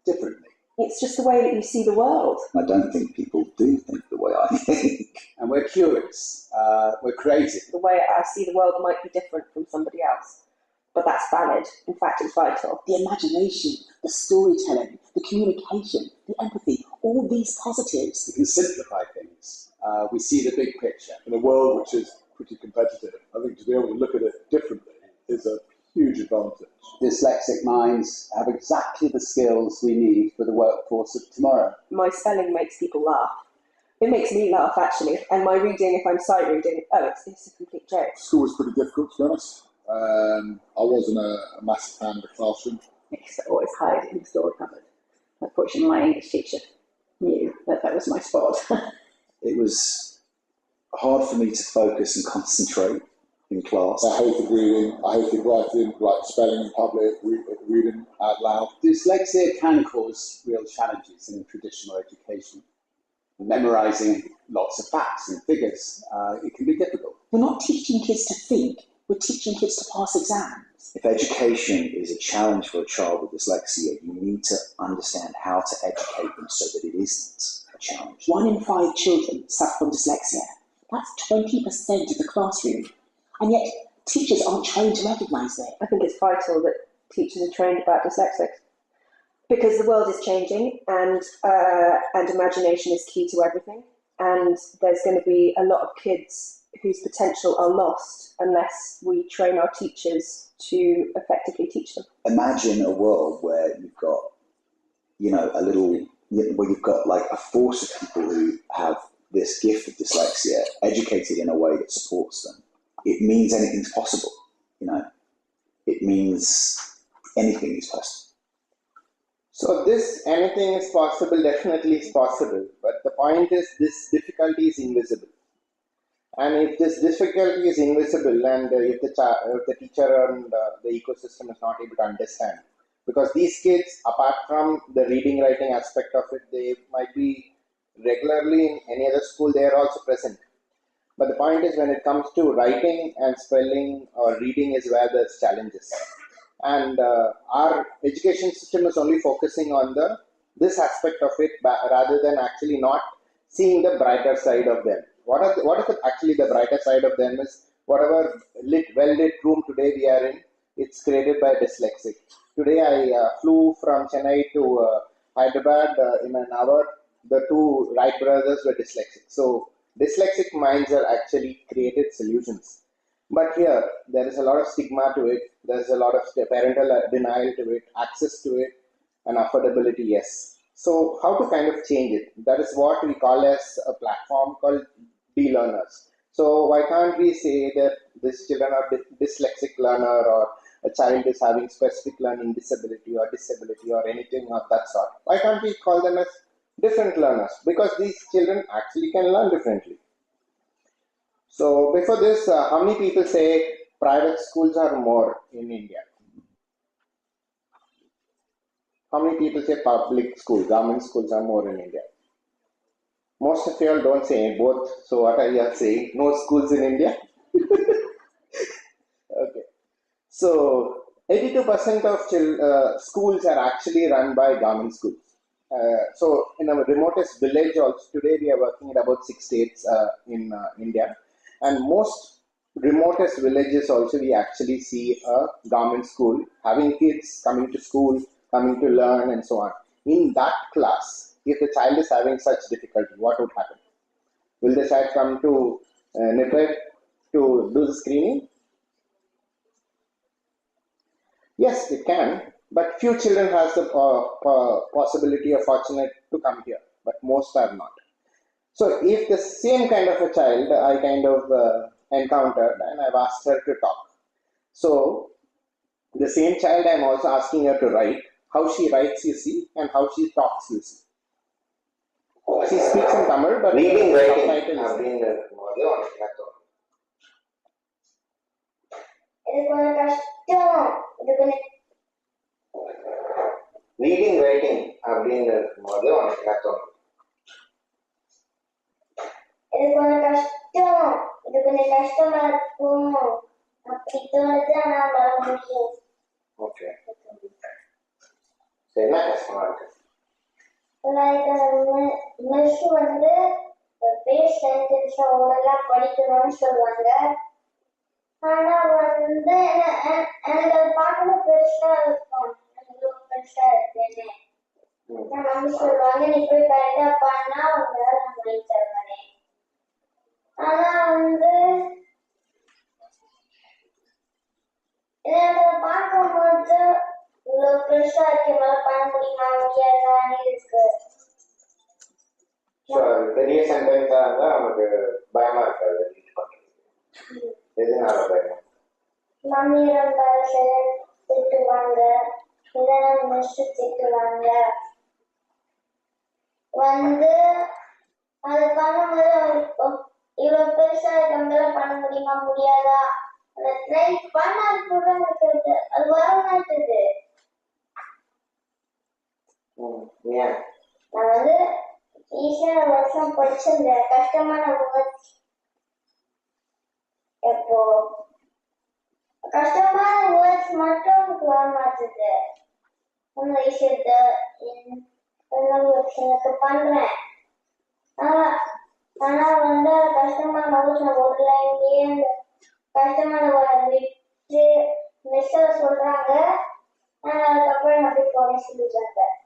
differently. It's just the way that you see the world. I don't think people do think the way I think. And we're curious. We're creative. The way I see the world might be different from somebody else, but that's valid. In fact, it's vital. The imagination, the storytelling, the communication, the empathy, all these positives. We can simplify things. We see the big picture. In a world which is pretty competitive, I think to be able to look at it differently is a huge advantage. Dyslexic minds have exactly the skills we need for the workforce of tomorrow. My spelling makes people laugh. It makes me laugh, actually. And my reading, if I'm sight reading, it's a complete joke. School was pretty difficult, to be honest. I wasn't a massive fan of the classroom. I used to always hide in the store cupboard. Unfortunately, my English teacher knew that was my sport. It was hard for me to focus and concentrate in class. I hated reading, I hated writing, like spelling in public, reading out loud. Dyslexia can cause real challenges in traditional education. Memorizing lots of facts and figures, it can be difficult. We're not teaching kids to think, we're teaching kids to pass exams. If education is a challenge for a child with dyslexia, you need to understand how to educate them so that it isn't a challenge. 1 in 5 children suffer from dyslexia. That's 20% of the classroom. And yet, teachers aren't trained to recognise it. I think it's vital that teachers are trained about dyslexics. because the world is changing, and imagination is key to everything. And there's going to be a lot of kids whose potential are lost unless we train our teachers to effectively teach them. Imagine a world where you've got, where you've got like a force of people who have this gift of dyslexia educated in a way that supports them. It means anything's possible, It means anything is possible. So this anything is possible, definitely is possible. But the point is this difficulty is invisible. And if this difficulty is invisible and if the teacher and the ecosystem is not able to understand, because these kids, apart from the reading, writing aspect of it, they might be regularly in any other school, they are also present. But the point is when it comes to writing and spelling or reading is where there's challenges. And our education system is only focusing on this aspect of it rather than actually not seeing the brighter side of them. What is actually the brighter side of them is whatever well-lit room today we are in, it's created by dyslexic. Today I flew from Chennai to Hyderabad in an hour. The two Wright brothers were dyslexic. So dyslexic minds are actually created solutions. But here, there is a lot of stigma to it. There's a lot of parental denial to it, access to it, and affordability, yes. So how to kind of change it? That is what we call as a platform called D-learners. So why can't we say that these children are dyslexic learner or a child is having specific learning disability or anything of that sort? Why can't we call them as different learners? Because these children actually can learn differently. So before this, how many people say private schools are more in India? How many people say public schools, government schools are more in India? Most of you all don't say both. So what are you saying? No schools in India? Okay. So 82% of schools are actually run by government schools. So in our remotest village also, today we are working in about 6 states in India. And most remotest villages also we actually see a government school having kids coming to school, coming to learn and so on. In that class, if the child is having such difficulty, what would happen? Will the child come to NIEPID to do the screening? Yes, it can, but few children has the possibility or fortunate to come here, but most are not. So if the same kind of a child I kind of encountered and I've asked her to talk. So the same child I'm also asking her to write. How she writes you see and how she talks you see. She speaks in Tamil but reading writing அப்படிங்கிற போது உனக்கு என்ன தோணும்? இது கொஞ்சம் கஷ்டம். இது கொஞ்சம் ரீடிங் ரைட்டிங் அப்படின்னு இருக்கும்போது உனக்கு என்ன தோணும்? இது கொஞ்சம் கஷ்டம். இது கொஞ்சம் கஷ்டமா இருக்கும். அப்படி தோணுது ஆனா வர முடியும். ஓகே. என்ன கஷ்டமா இருக்கு? மிஸ் வந்து பேஸ் சென்டென்ஸ் ஓடெல்லாம் படிக்கணும்னு சொல்லுவாங்க. ஆனா வந்து எனக்கு அது பார்க்கணும் பெருசா இருக்கும். பெருசா இருக்கேன்னு நம்ம சொல்லுவாங்க, நீ போய் கரெக்டா பண்ணா உங்களால நான் பண்ணி தருவேன். ஆனா வந்து எனக்கு பார்க்கும்போது இவ்வளவு பெருசா இருக்கு, என்னால பண்ண முடியுமா முடியாதான்னு இருக்கு. பெரிய சென்டென்ஸா இருந்தா நமக்கு பயமா இருக்காது ரீட் பண்றதுக்கு. எதனால பயம்? மம்மி ரொம்ப திட்டுவாங்க, இல்லைன்னா மிஸ் திட்டுவாங்க. வந்து அது பண்ணும்போது இவ்வளவு பெருசா நம்மளால பண்ண முடியுமா முடியாதா ட்ரை பண்ணா கூட எனக்கு அது வர மாட்டேது. நான் வந்து ஈஸியான வருஷம் படிச்சிருந்தேன், கஷ்டமான வேர்ட்ஸ் எப்போ கஷ்டமான வேர்ட்ஸ் மட்டும் எனக்கு வர மாட்டேது. விஷயத்தை எனக்கு பண்றேன். ஆனா வந்து கஷ்டமான வேர்ட்ஸ் நான் ஒரு லைன்லயே அந்த கஷ்டமான வேர்டை விட்டு மிஸ் சொல்றாங்க. அதுக்கப்புறம் அப்படி for a solution there.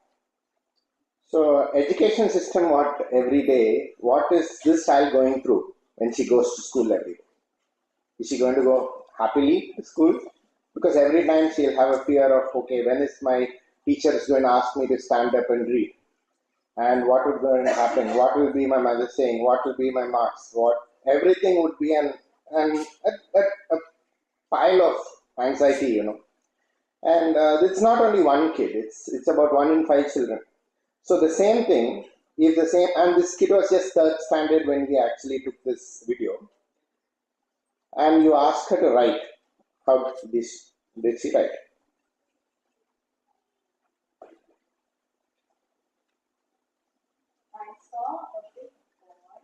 So education system, what every day, what is this child going through when she goes to school every day? Is she going to go happily to school? Because every time she'll have a fear of, okay, when is my teacher is going to ask me to stand up and read? And what would going to happen? What will be my mother saying? What will be my marks? What everything would be a pile of anxiety, you know. And it's not only one kid; it's about 1 in 5 children. So the same thing is the same. And this kid was just third standard when we actually took this video. And you ask her to write. How did she write? I saw a big boy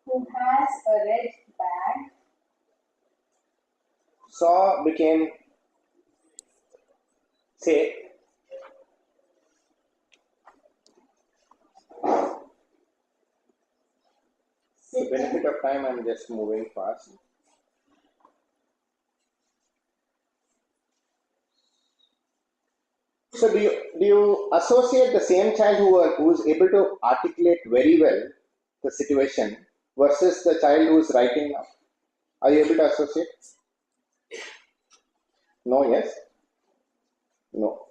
who has a red bag. Saw became say. For benefit of time, I'm just moving fast. So do you associate the same child who is able to articulate very well the situation versus the child who is writing now? Are you able to associate? No, yes? No.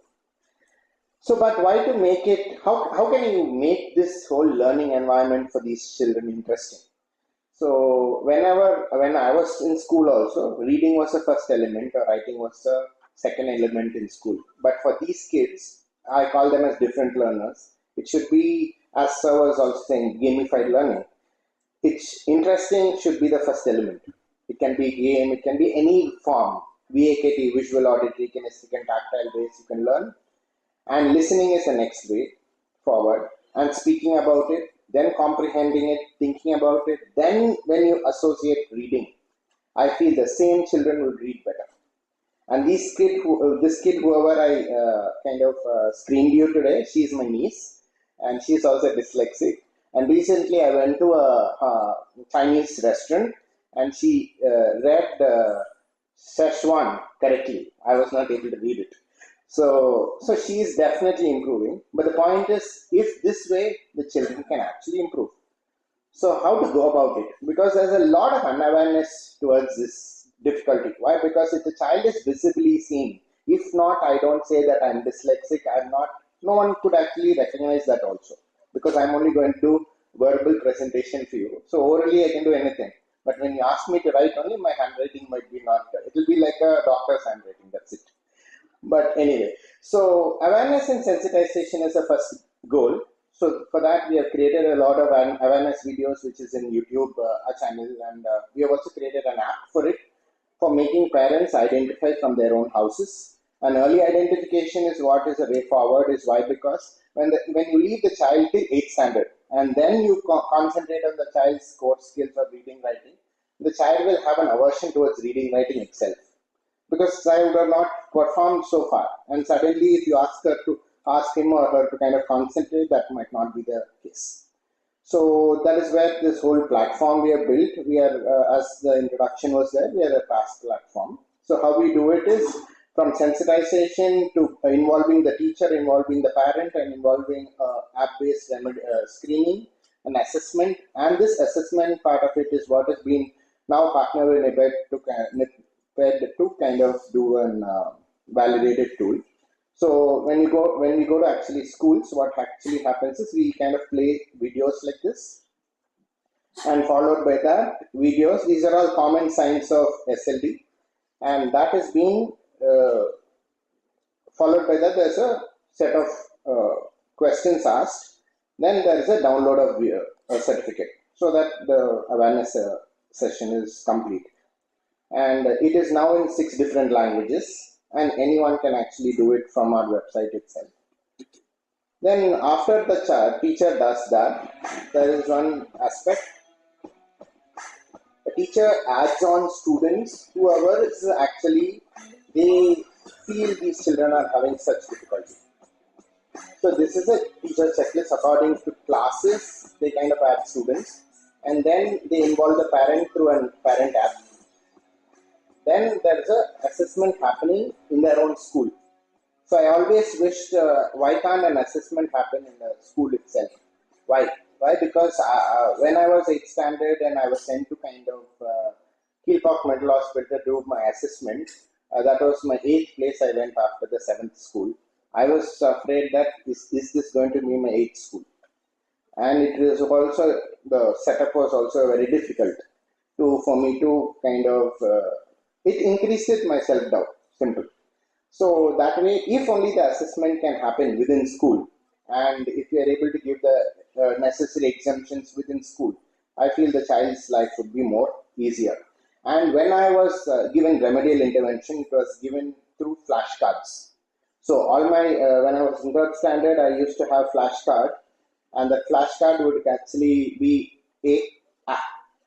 So, but why to make it, how can you make this whole learning environment for these children interesting? So, when I was in school also, reading was the first element or writing was the second element in school. But for these kids, I call them as different learners. It should be, as Sir was also saying, gamified learning. It's interesting should be the first element. It can be game, it can be any form, VAKT, visual, auditory, kinesthetic and tactile ways you can learn. And listening is the next way forward. And speaking about it, then comprehending it, thinking about it. Then when you associate reading, I feel the same children will read better. And this kid, whoever I screened you today, she is my niece, and she is also dyslexic. And recently, I went to a Chinese restaurant, and she read Szechuan correctly. I was not able to read it. So she is definitely improving. But the point is, if this way, the children can actually improve. So how to go about it? Because there's a lot of unawareness towards this difficulty. Why? Because if the child is visibly seen, if not, I don't say that I'm dyslexic. No one could actually recognize that also. Because I'm only going to do verbal presentation for you. So orally I can do anything. But when you ask me to write only, my handwriting might be not, it will be like a doctor's handwriting, that's it. But anyway, so awareness and sensitization is the first goal. So for that, we have created a lot of awareness videos, which is in YouTube channel, and we have also created an app for it, for making parents identify from their own houses. And early identification is what is the way forward. Is why? Because when you leave the child till 8th standard, and then you concentrate on the child's core skills of reading, writing, the child will have an aversion towards reading, writing itself. Because I would have not performed so far, and suddenly if you ask him or her to kind of concentrate, that might not be the case. So that is where this whole platform we have built. We are, as the introduction was there, we are a PASS platform. So how we do it is from sensitization to involving the teacher, involving the parent, and involving app-based screening and assessment. And this assessment part of it is what has been now partnered with NIEPID to kind of do an validated tool. So when we go to actually schools, what actually happens is we kind of play videos like this, and followed by that videos. These are all common signs of SLD, and that is being followed by that. There's a set of questions asked. Then there is a download of a certificate, so that the awareness session is complete. And it is now in 6 different languages, and anyone can actually do it from our website itself. Then after the teacher does that, there is one aspect. The teacher adds on students, whoever is actually, they feel these children are having such difficulty. So this is a teacher checklist according to classes, they kind of add students. and then they involve the parent through a parent app. Then there is a assessment happening in their own school. So I always wished, why can't an assessment happen in the school itself? Why? Why? Because when I was 8th standard and I was sent to kind of Kilpauk Mental Hospital to do my assessment, that was my 8th place I went after the 7th school. I was afraid that is this going to be my 8th school? And it was also, the setup was also very difficult for me to kind of, it increased my self-doubt, simple. So that way, if only the assessment can happen within school, and if you are able to give the necessary exemptions within school, I feel the child's life would be more easier. And when I was given remedial intervention, it was given through flashcards. So all my, when I was in 3rd standard, I used to have flashcard, and the flashcard would actually be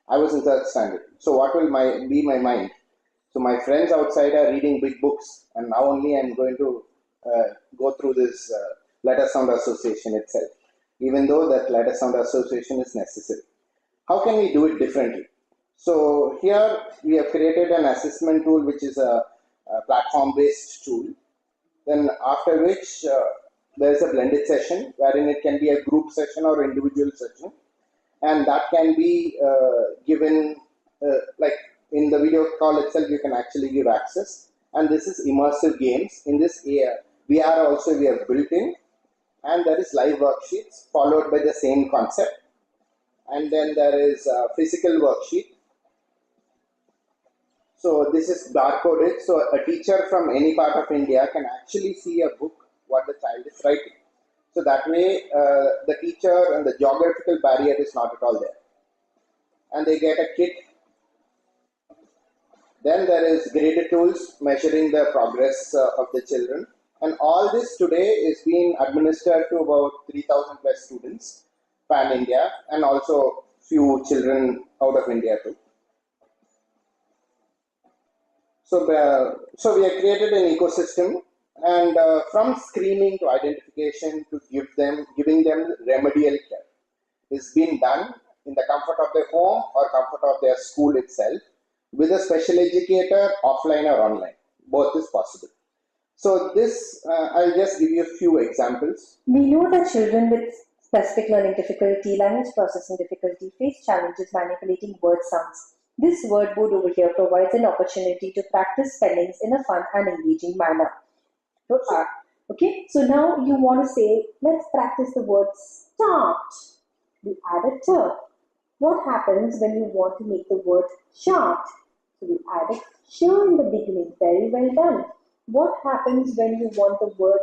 I was in 3rd standard. So what will be my mind? So my friends outside are reading big books, and now only I'm going to go through this letter sound association itself, even though that letter sound association is necessary. How can we do it differently? So here we have created an assessment tool, which is a platform-based tool. Then after which there is a blended session, wherein it can be a group session or individual session, and that can be given like in the video call itself. You can actually give access, and this is immersive games. In this VR also we have built in, and there is live worksheets followed by the same concept, and then there is a physical worksheet. So this is barcoded, so a teacher from any part of India can actually see a book what the child is writing. So that way the teacher and the geographical barrier is not at all there, and they get a kit. Then there is graded tools measuring the progress of the children, and all this today is being administered to about 3,000 plus students pan India, and also few children out of India too. So we have created an ecosystem, and from screening to identification to giving them remedial care is being done in the comfort of their home or comfort of their school itself, with a special educator, offline or online. Both is possible. So this, I'll just give you a few examples. We know that children with specific learning difficulty, language processing difficulty, face challenges manipulating word sounds. This word board over here provides an opportunity to practice spellings in a fun and engaging manner. Okay, so now you want to say, let's practice the word start. We add a t. What happens when you want to make the word chart? So we add a sh in the beginning. Very well done. What happens when you want the word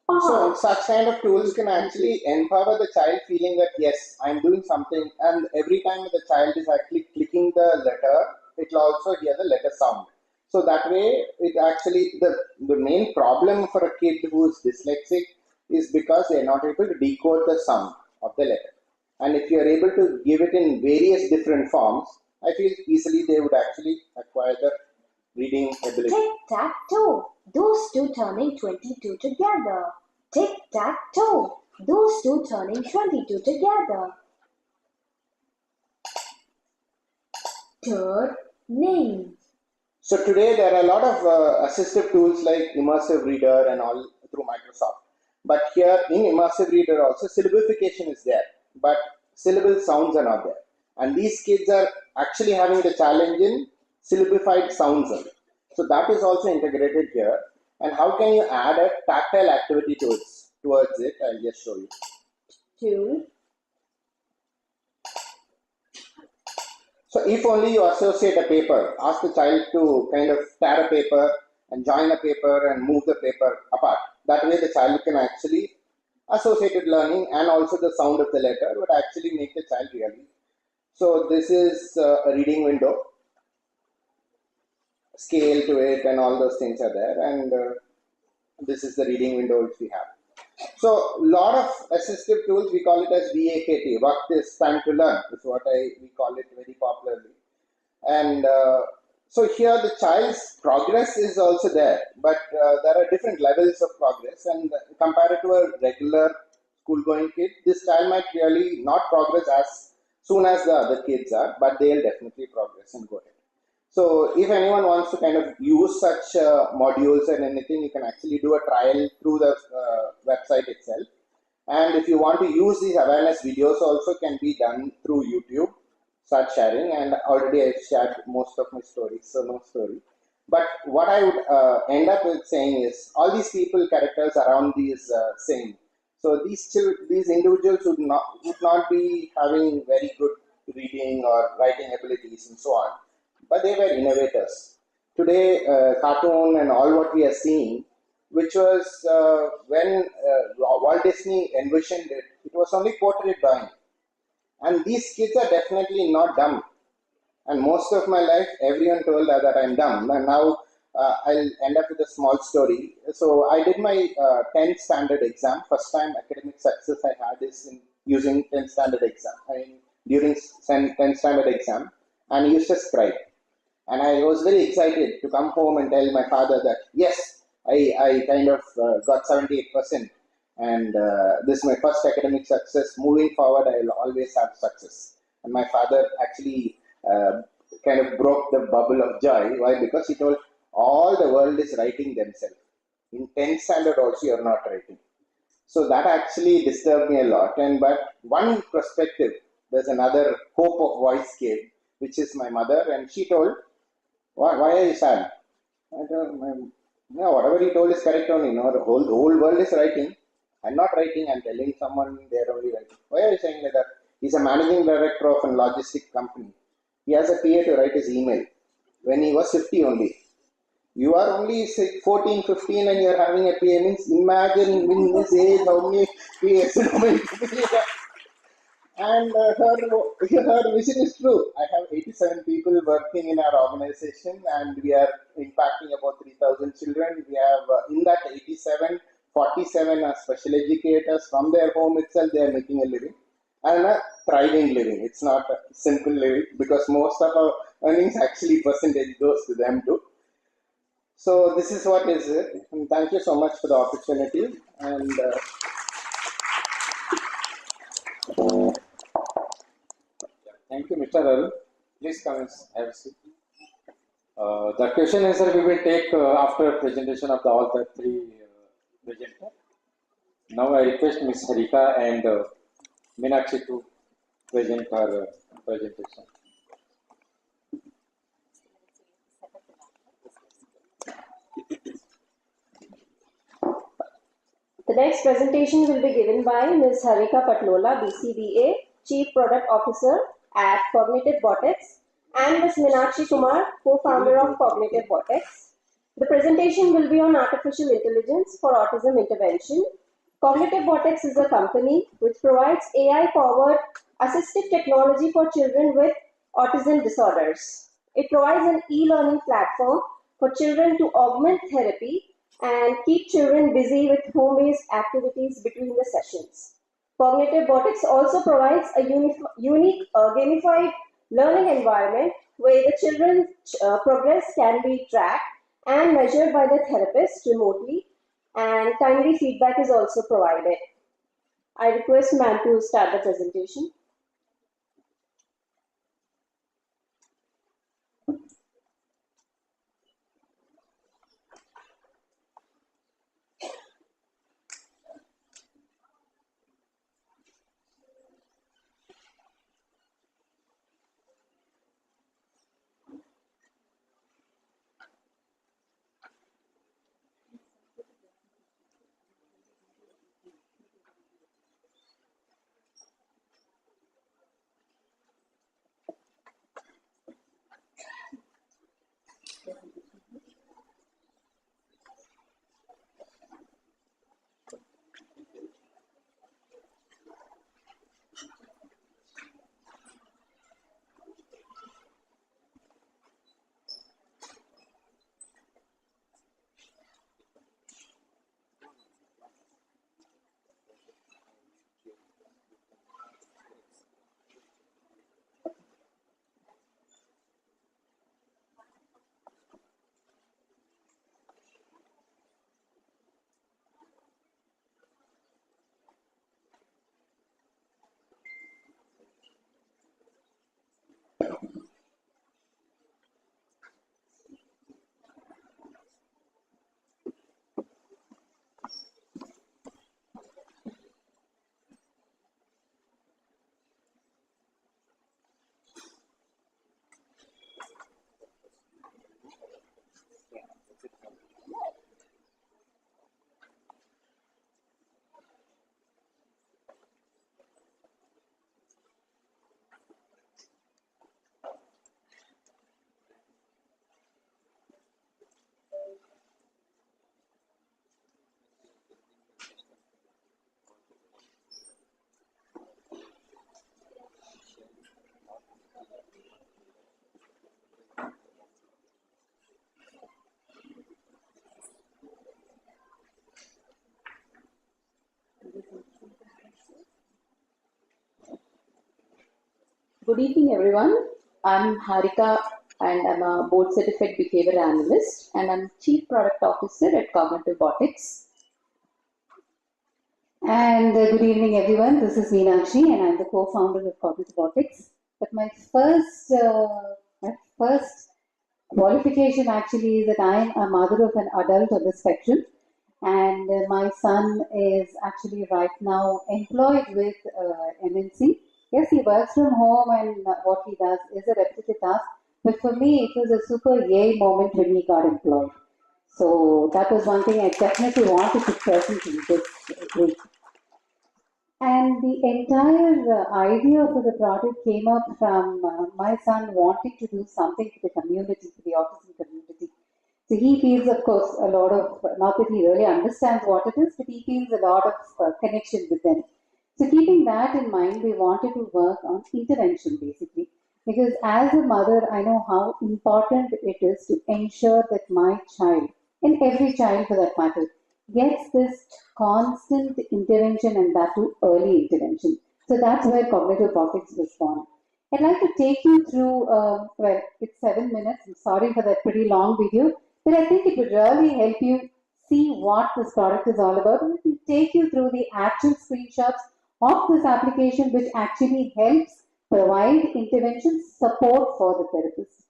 part? So such kind of tools can actually empower the child, feeling that yes, I'm doing something, and every time the child is actually clicking the letter, it will also hear the letter sound. So that way, it actually, the main problem for a kid who is dyslexic is because they are not able to decode the sound of the letter. And if you are able to give it in various different forms, I feel easily they would actually acquire the reading ability. Tic-tac-toe, those two turning 22 together. Tic-tac-toe, those two turning 22 together. Turning. So today there are a lot of assistive tools like Immersive Reader and all through Microsoft. But here in Immersive Reader also syllabification is there, but syllable sounds are not there. And these kids are actually having the challenge in syllabified sounds only. So that is also integrated here. And how can you add a tactile activity towards it? I'll just show you. Two. So if only you associate a paper, ask the child to kind of tear a paper and join a paper and move the paper apart. That way the child can actually associated learning, and also the sound of the letter would actually make the child really. So this is a reading window, scale to it and all those things are there, and this is the reading window which we have. So lot of assistive tools, we call it as VAKT, work this time to learn, is what we call it very popularly. And so here the child's progress is also there, but there are different levels of progress, and compared to a regular school going kid, this child might really not progress as soon as the other kids are, but they'll definitely progress and go ahead. So if anyone wants to kind of use such modules and anything, you can actually do a trial through the website itself. And if you want to use these awareness videos also can be done through YouTube. Start sharing, and already I've shared most of my stories, so no story. But what I would end up with saying is all these people, characters around these same. So these individuals would not be having very good reading or writing abilities and so on, but they were innovators. Today, cartoon and all what we are seeing, which was when Walt Disney envisioned it, it was only portrait drawing. And these kids are definitely not dumb. And most of my life, everyone told that I'm dumb. And now I'll end up with a small story. So I did my 10th standard exam. First time academic success I had is in using 10th standard exam. During 10th standard exam. And I used to scribe. And I was very excited to come home and tell my father that, yes, I kind of got 78%. And this is my first academic success. Moving forward, I will always have success. And my father actually kind of broke the bubble of joy. Why? Because he told all the world is writing themselves. In 10th standard also, you're not writing. So that actually disturbed me a lot. And but one perspective, there's another hope of voice came, which is my mother, and she told, why are you sad? I told, no, whatever he told is correct only. No, the whole world is writing. I'm not writing, I'm telling someone they're only writing. Why are you saying like that? He's a managing director of a logistic company. He has a PA to write his email when he was 50 only. You are only 14, 15 and you're having a PA. Means imagine in this age how many PAs are going to be. And her vision is true. I have 87 people working in our organization and we are impacting about 3,000 children. We have in that 87, 47 are special educators. From their home itself, they are making a living. And a thriving living. It's not a simple living because most of our earnings actually percentage goes to them too. So this is what is it. And thank you so much for the opportunity. And thank you, Mr. Arun. Please come and have a seat. The question and answer we will take after presentation of all the three presenters. Now I request Ms. Harika and Meenakshi to present her presentation. The next presentation will be given by Ms. Harika Patlola, BCBA, Chief Product Officer at Cognitive Botics, and Ms. Meenakshi Kumar, co-founder of Cognitive Botics. The presentation will be on artificial intelligence for autism intervention. Cognitive Botics is a company which provides AI-powered assistive technology for children with autism disorders. It provides an e-learning platform for children to augment therapy and keep children busy with home-based activities between the sessions. Cognitive Botics also provides a unique gamified learning environment where the children's progress can be tracked and measured by the therapist remotely, and timely feedback is also provided. I request ma'am to start the presentation. Good evening, everyone. I'm Harika and I'm a board certified behavior analyst and I'm Chief Product Officer at Techno-Pedagogic. And good evening, everyone. This is Meenakshi, and I'm the co-founder of Techno-Pedagogic. But my first qualification actually is that I'm a mother of an adult on the spectrum, and my son is actually right now employed with MNC. Yes, he works from home, and what he does is a repetitive task. But for me, it was a super yay moment when he got employed. So that was one thing I definitely wanted to present in this week. And the entire idea for the project came up from my son wanting to do something for the community, for the autism community. So he feels, of course, a lot of, not that he really understands what it is, but he feels a lot of connection with them. So keeping that in mind, we wanted to work on intervention basically. Because as a mother, I know how important it is to ensure that my child, and every child for that matter, gets this constant intervention and that too early intervention. So that's where cognitive robotics was born. I'd like to take you through, well, it's 7 minutes. I'm sorry for that pretty long video, but I think it would really help you see what this product is all about. And it will take you through the actual screenshots of this application, which actually helps provide intervention support for the therapist.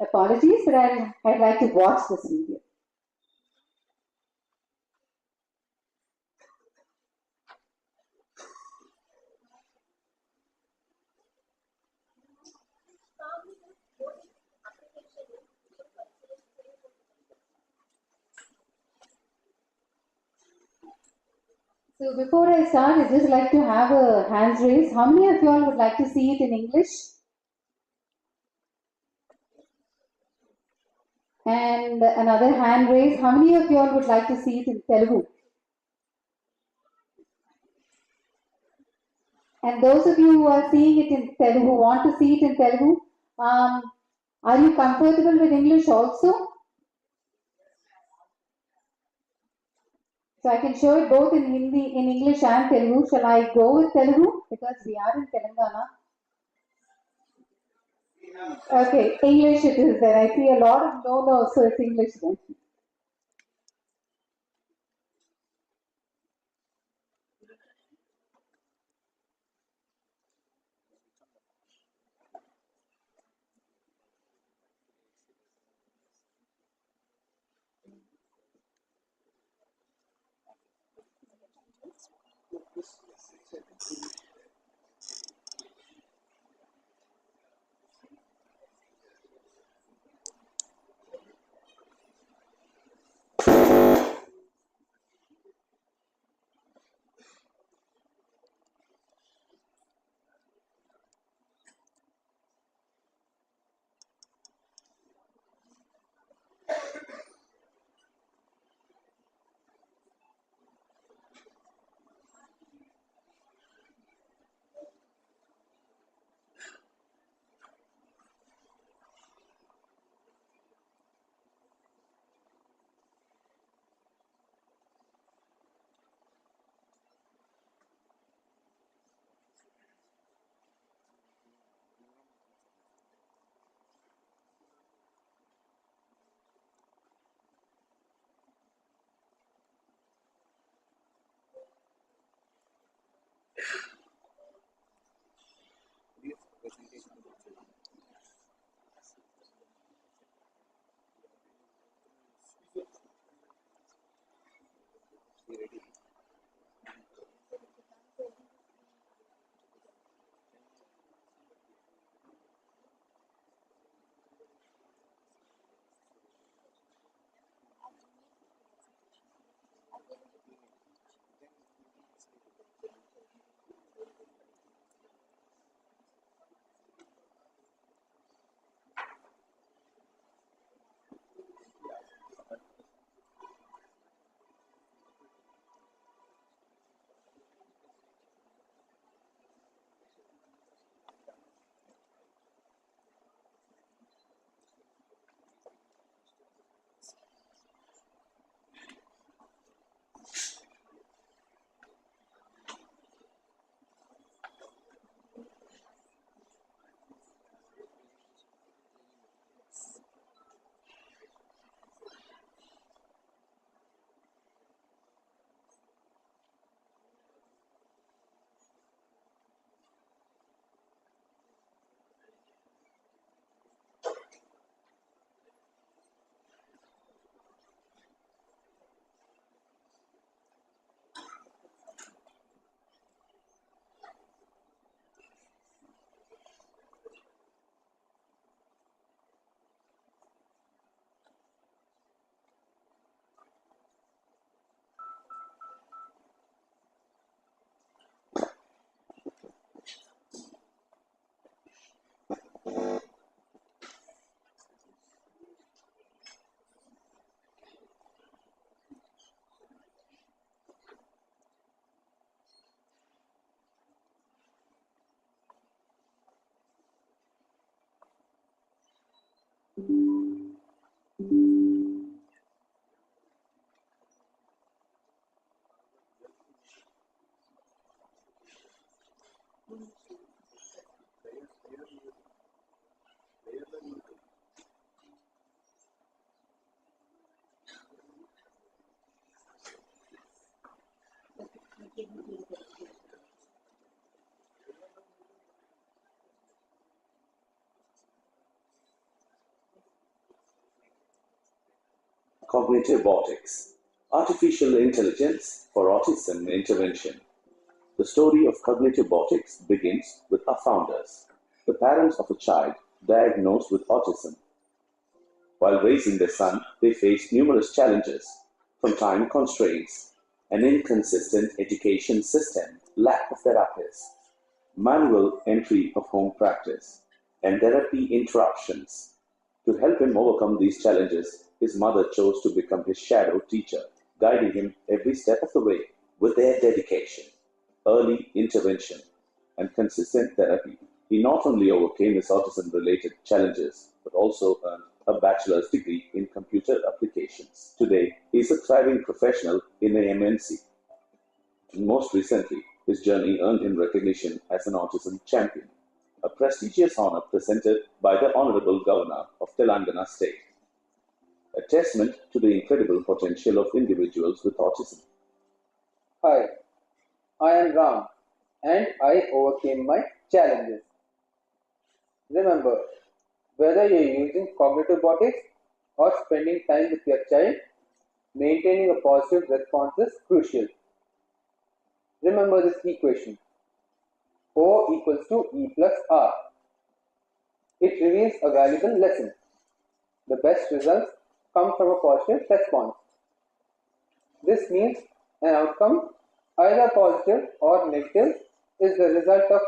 Apologies, but I'd like to watch this video. So before I start, I'd just like to have a hands raise. How many of you all would like to see it in English? And another hand raise. How many of you all would like to see it in Telugu? And those of you who are seeing it in Telugu, want to see it in Telugu, are you comfortable with English also? So I can show it both in Hindi, in English and Telugu. Shall I go with Telugu? Because we are in Telangana. Okay, English it is then. I see a lot of no, so it's English then. Cognitive robotics, artificial intelligence for autism intervention. The story of cognitive robotics begins with our founders, the parents of a child diagnosed with autism. While raising their son, they faced numerous challenges, from time constraints, an inconsistent education system, lack of therapists, manual entry of home practice, and therapy interruptions. To help him overcome these challenges, his mother chose to become his shadow teacher, guiding him every step of the way. With their dedication, early intervention, and consistent therapy, he not only overcame his autism-related challenges, but also earned a bachelor's degree in computer applications. Today, he is a thriving professional in a MNC. Most recently, his journey earned him recognition as an autism champion, a prestigious honor presented by the Honorable Governor of Telangana State, a testament to the incredible potential of individuals with autism. Hi, I am Ram and I overcame my challenges. Remember, whether you are using cognitive robotics or spending time with your child, maintaining a positive response is crucial. Remember this equation, O equals to E plus R. It reveals a valuable lesson. The best results come from a positive response. This means an outcome, either positive or negative, is the result of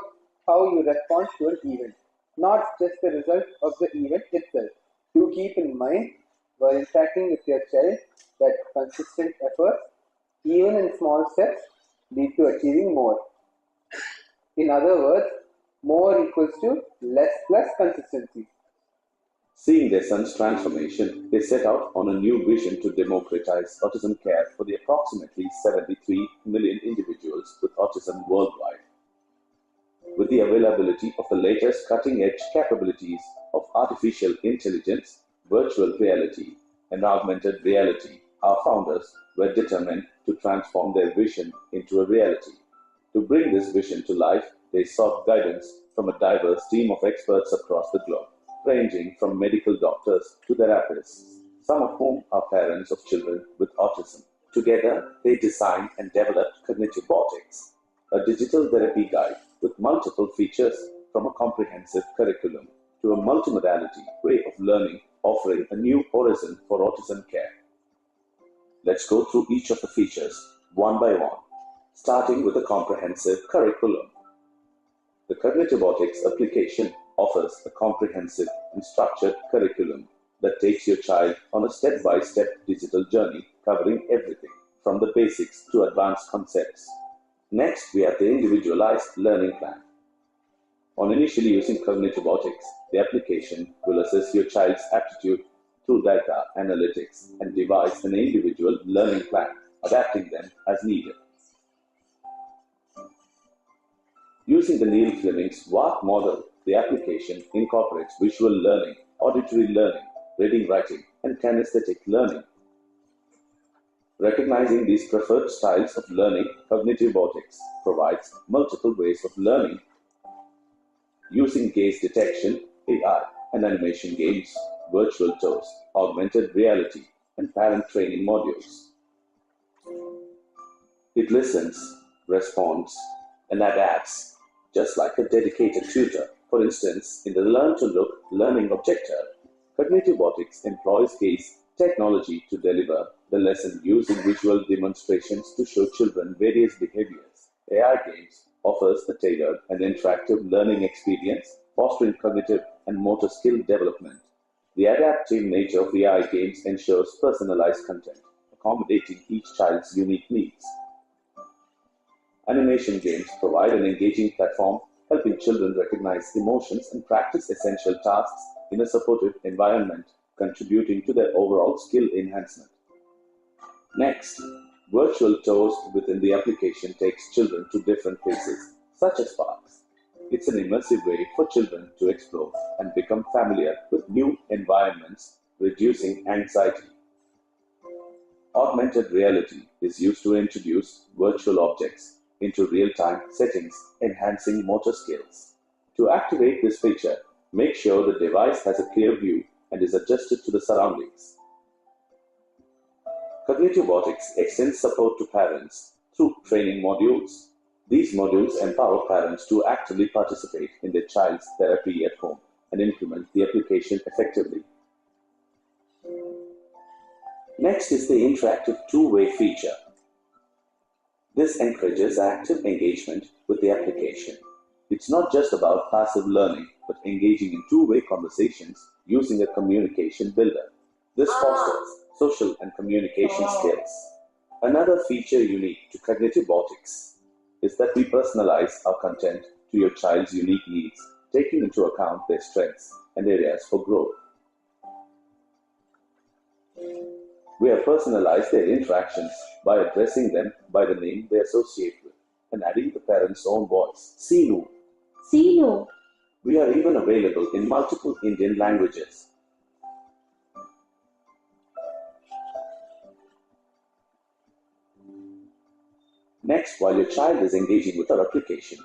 how you respond to an event, not just the result of the event itself. Do keep in mind while interacting with your child that consistent effort, even in small steps, lead to achieving more. In other words, more equals to less plus consistency. Seeing their son's transformation, they set out on a new vision to democratize autism care for the approximately 73 million individuals with autism worldwide. With the availability of the latest cutting-edge capabilities of artificial intelligence, virtual reality, and augmented reality, our founders were determined to transform their vision into a reality. To bring this vision to life, they sought guidance from a diverse team of experts across the globe, ranging from medical doctors to therapists, some of whom are parents of children with autism. Together, they designed and developed Cognitive Robotics, a digital therapy guide with multiple features, from a comprehensive curriculum to a multimodality way of learning, offering a new horizon for autism care. Let's go through each of the features one by one, starting with a comprehensive curriculum. The Cognitive Robotics application offers a comprehensive and structured curriculum that takes your child on a step-by-step digital journey covering everything from the basics to advanced concepts. Next, we have the individualized learning plan. On initially using Cognitive Robotics, the application will assess your child's aptitude through data analytics and devise an individual learning plan, adapting them as needed. Using the Neil Fleming's WART model, the application incorporates visual learning, auditory learning, reading, writing, and kinesthetic learning. Recognizing these preferred styles of learning, Cognitive Robotics provides multiple ways of learning using gaze detection, AI, and animation games, virtual tours, augmented reality, and parent training modules. It listens, responds, and adapts, just like a dedicated tutor. For instance, in the Learn to Look learning objective, Cognitive Robotics employs gaze technology to deliver the lesson using visual demonstrations to show children various behaviors. AI Games offers a tailored and interactive learning experience, fostering cognitive and motor skill development. The adaptive nature of AI Games ensures personalized content, accommodating each child's unique needs. Animation games provide an engaging platform, helping children recognize emotions and practice essential tasks in a supportive environment, contributing to their overall skill enhancement. Next, virtual tours within the application takes children to different places, such as parks. It's an immersive way for children to explore and become familiar with new environments, reducing anxiety. Augmented reality is used to introduce virtual objects into real-time settings, enhancing motor skills. To activate this feature, make sure the device has a clear view and is adjusted to the surroundings. Techno-Pedagogic extends support to parents through training modules. These modules empower parents to actively participate in their child's therapy at home and implement the application effectively. Next is the interactive two-way feature. This encourages active engagement with the application. It's not just about passive learning, but engaging in two-way conversations using a communication builder. This fosters social and communication skills. Another feature unique to Techno-Pedagogic is that we personalize our content to your child's unique needs, taking into account their strengths and areas for growth. We have personalized their interactions by addressing them by the name they associate with and adding the parent's own voice. Sinu. Sinu. We are even available in multiple Indian languages. Next, while your child is engaging with our application,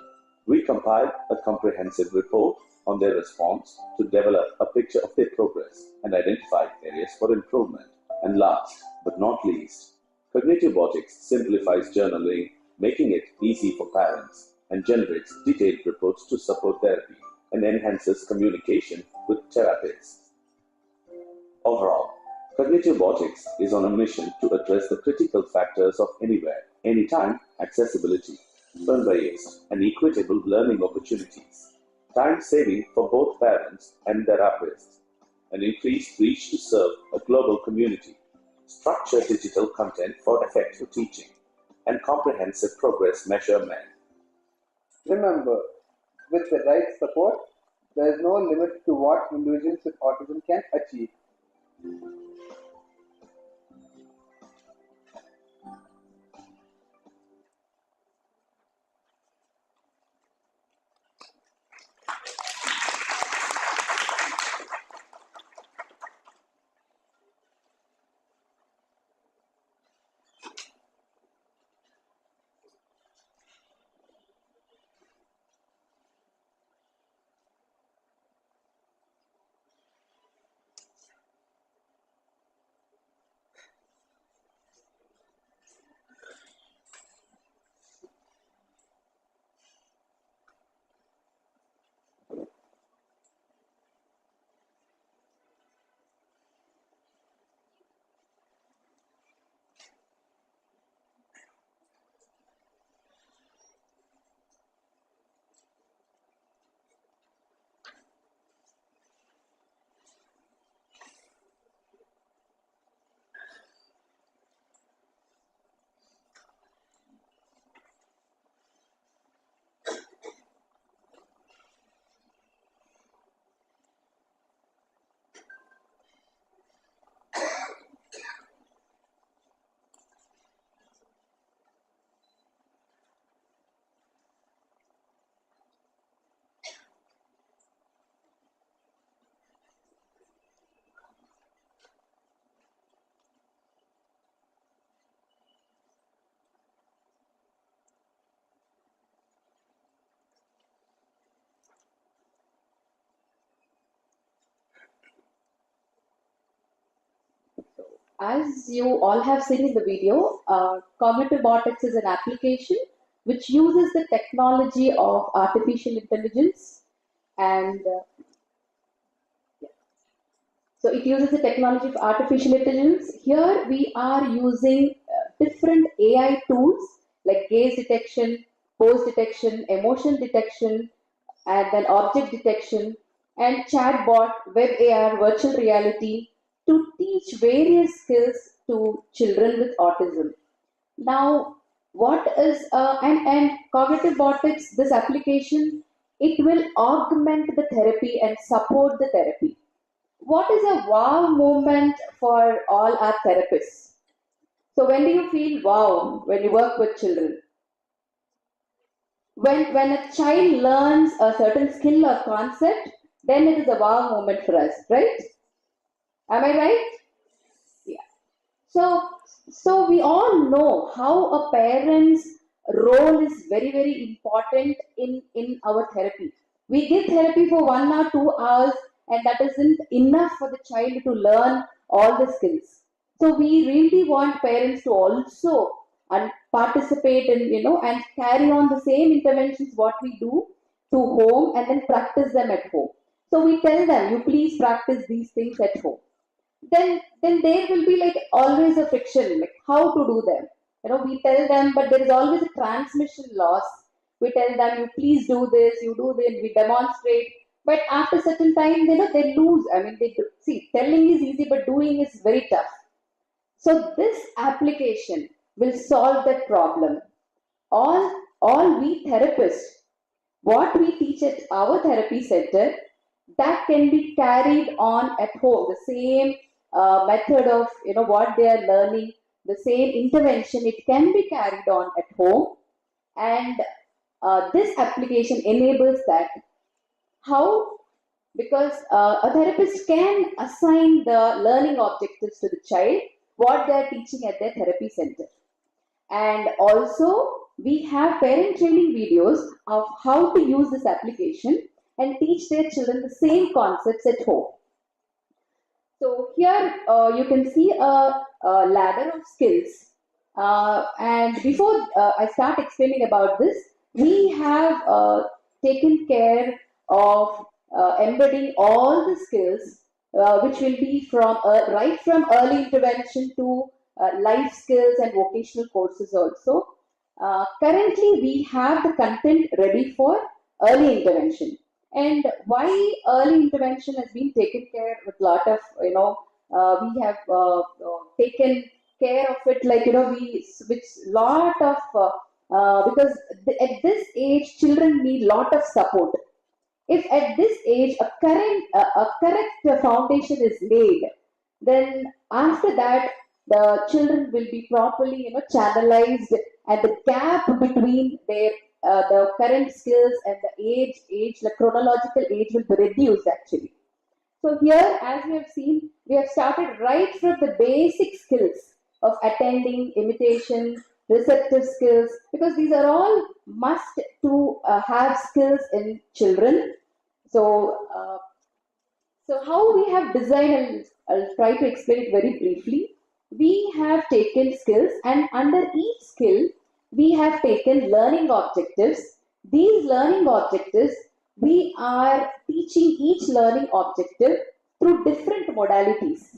we compile a comprehensive report on their response to develop a picture of their progress and identify areas for improvement. And last but not least, Techno-Pedagogic simplifies journaling, making it easy for parents, and generates detailed reports to support therapy and enhances communication with therapists. Overall, Techno-Pedagogic is on a mission to address the critical factors of anywhere, anytime accessibility, unbiased and equitable learning opportunities, time saving for both parents and therapists, an increased reach to serve a global community, structured digital content for effective teaching, and comprehensive progress measurement. Remember, with the right support, there is no limit to what individuals with autism can achieve. As you all have seen in the video, Cognitive Robotics is an application which uses the technology of artificial intelligence and so it uses the technology of artificial intelligence. Here we are using different AI tools like gaze detection, pose detection, emotion detection, and then object detection, and chatbot, web AR, virtual reality, to teach various skills to children with autism. Now, what is and cognitive robotics? This application, it will augment the therapy and support the therapy. what is a wow moment for all our therapists? So when do you feel wow when you work with children? When a child learns a certain skill or concept, then it is a wow moment for us, right? Am I right? Yeah. So we all know how a parent's role is very, very important in our therapy. We give therapy for 1 or 2 hours, and that isn't enough for the child to learn all the skills. So we really want parents to also participate in, and carry on the same interventions what we do to home and then practice them at home. So we tell them, you please practice these things at home. Then there will be like always a friction, like how to do them. We tell them, but there is always a transmission loss. We tell them, you please do this, you do this, we demonstrate. But after certain time, they lose. I mean, see, telling is easy, but doing is very tough. So this application will solve that problem. All we therapists, what we teach at our therapy center, that can be carried on at home. The same method of what they are learning, the same intervention, it can be carried on at home, and this application enables that. How? Because a therapist can assign the learning objectives to the child, what they are teaching at their therapy center. And also, we have parent training videos of how to use this application and teach their children the same concepts at home. So here you can see a ladder of skills. And before I start explaining about this, we have taken care of embedding all the skills which will be from right from early intervention to life skills and vocational courses also. Currently, we have the content ready for early intervention. And why early intervention has been taken care with a lot of, we have taken care of it, like, we switch lot of, because at this age, children need lot of support. If at this age a correct foundation is laid, then after that the children will be properly channelized, and the gap between their the current skills and the the chronological age will be reduced actually. So here, as we have seen, we have started right from the basic skills of attending, imitation, receptive skills, because these are all must to have skills in children. So, so how we have designed, and I'll try to explain it very briefly. We have taken skills, and under each skill, we have taken learning objectives. These learning objectives, we are teaching each learning objective through different modalities.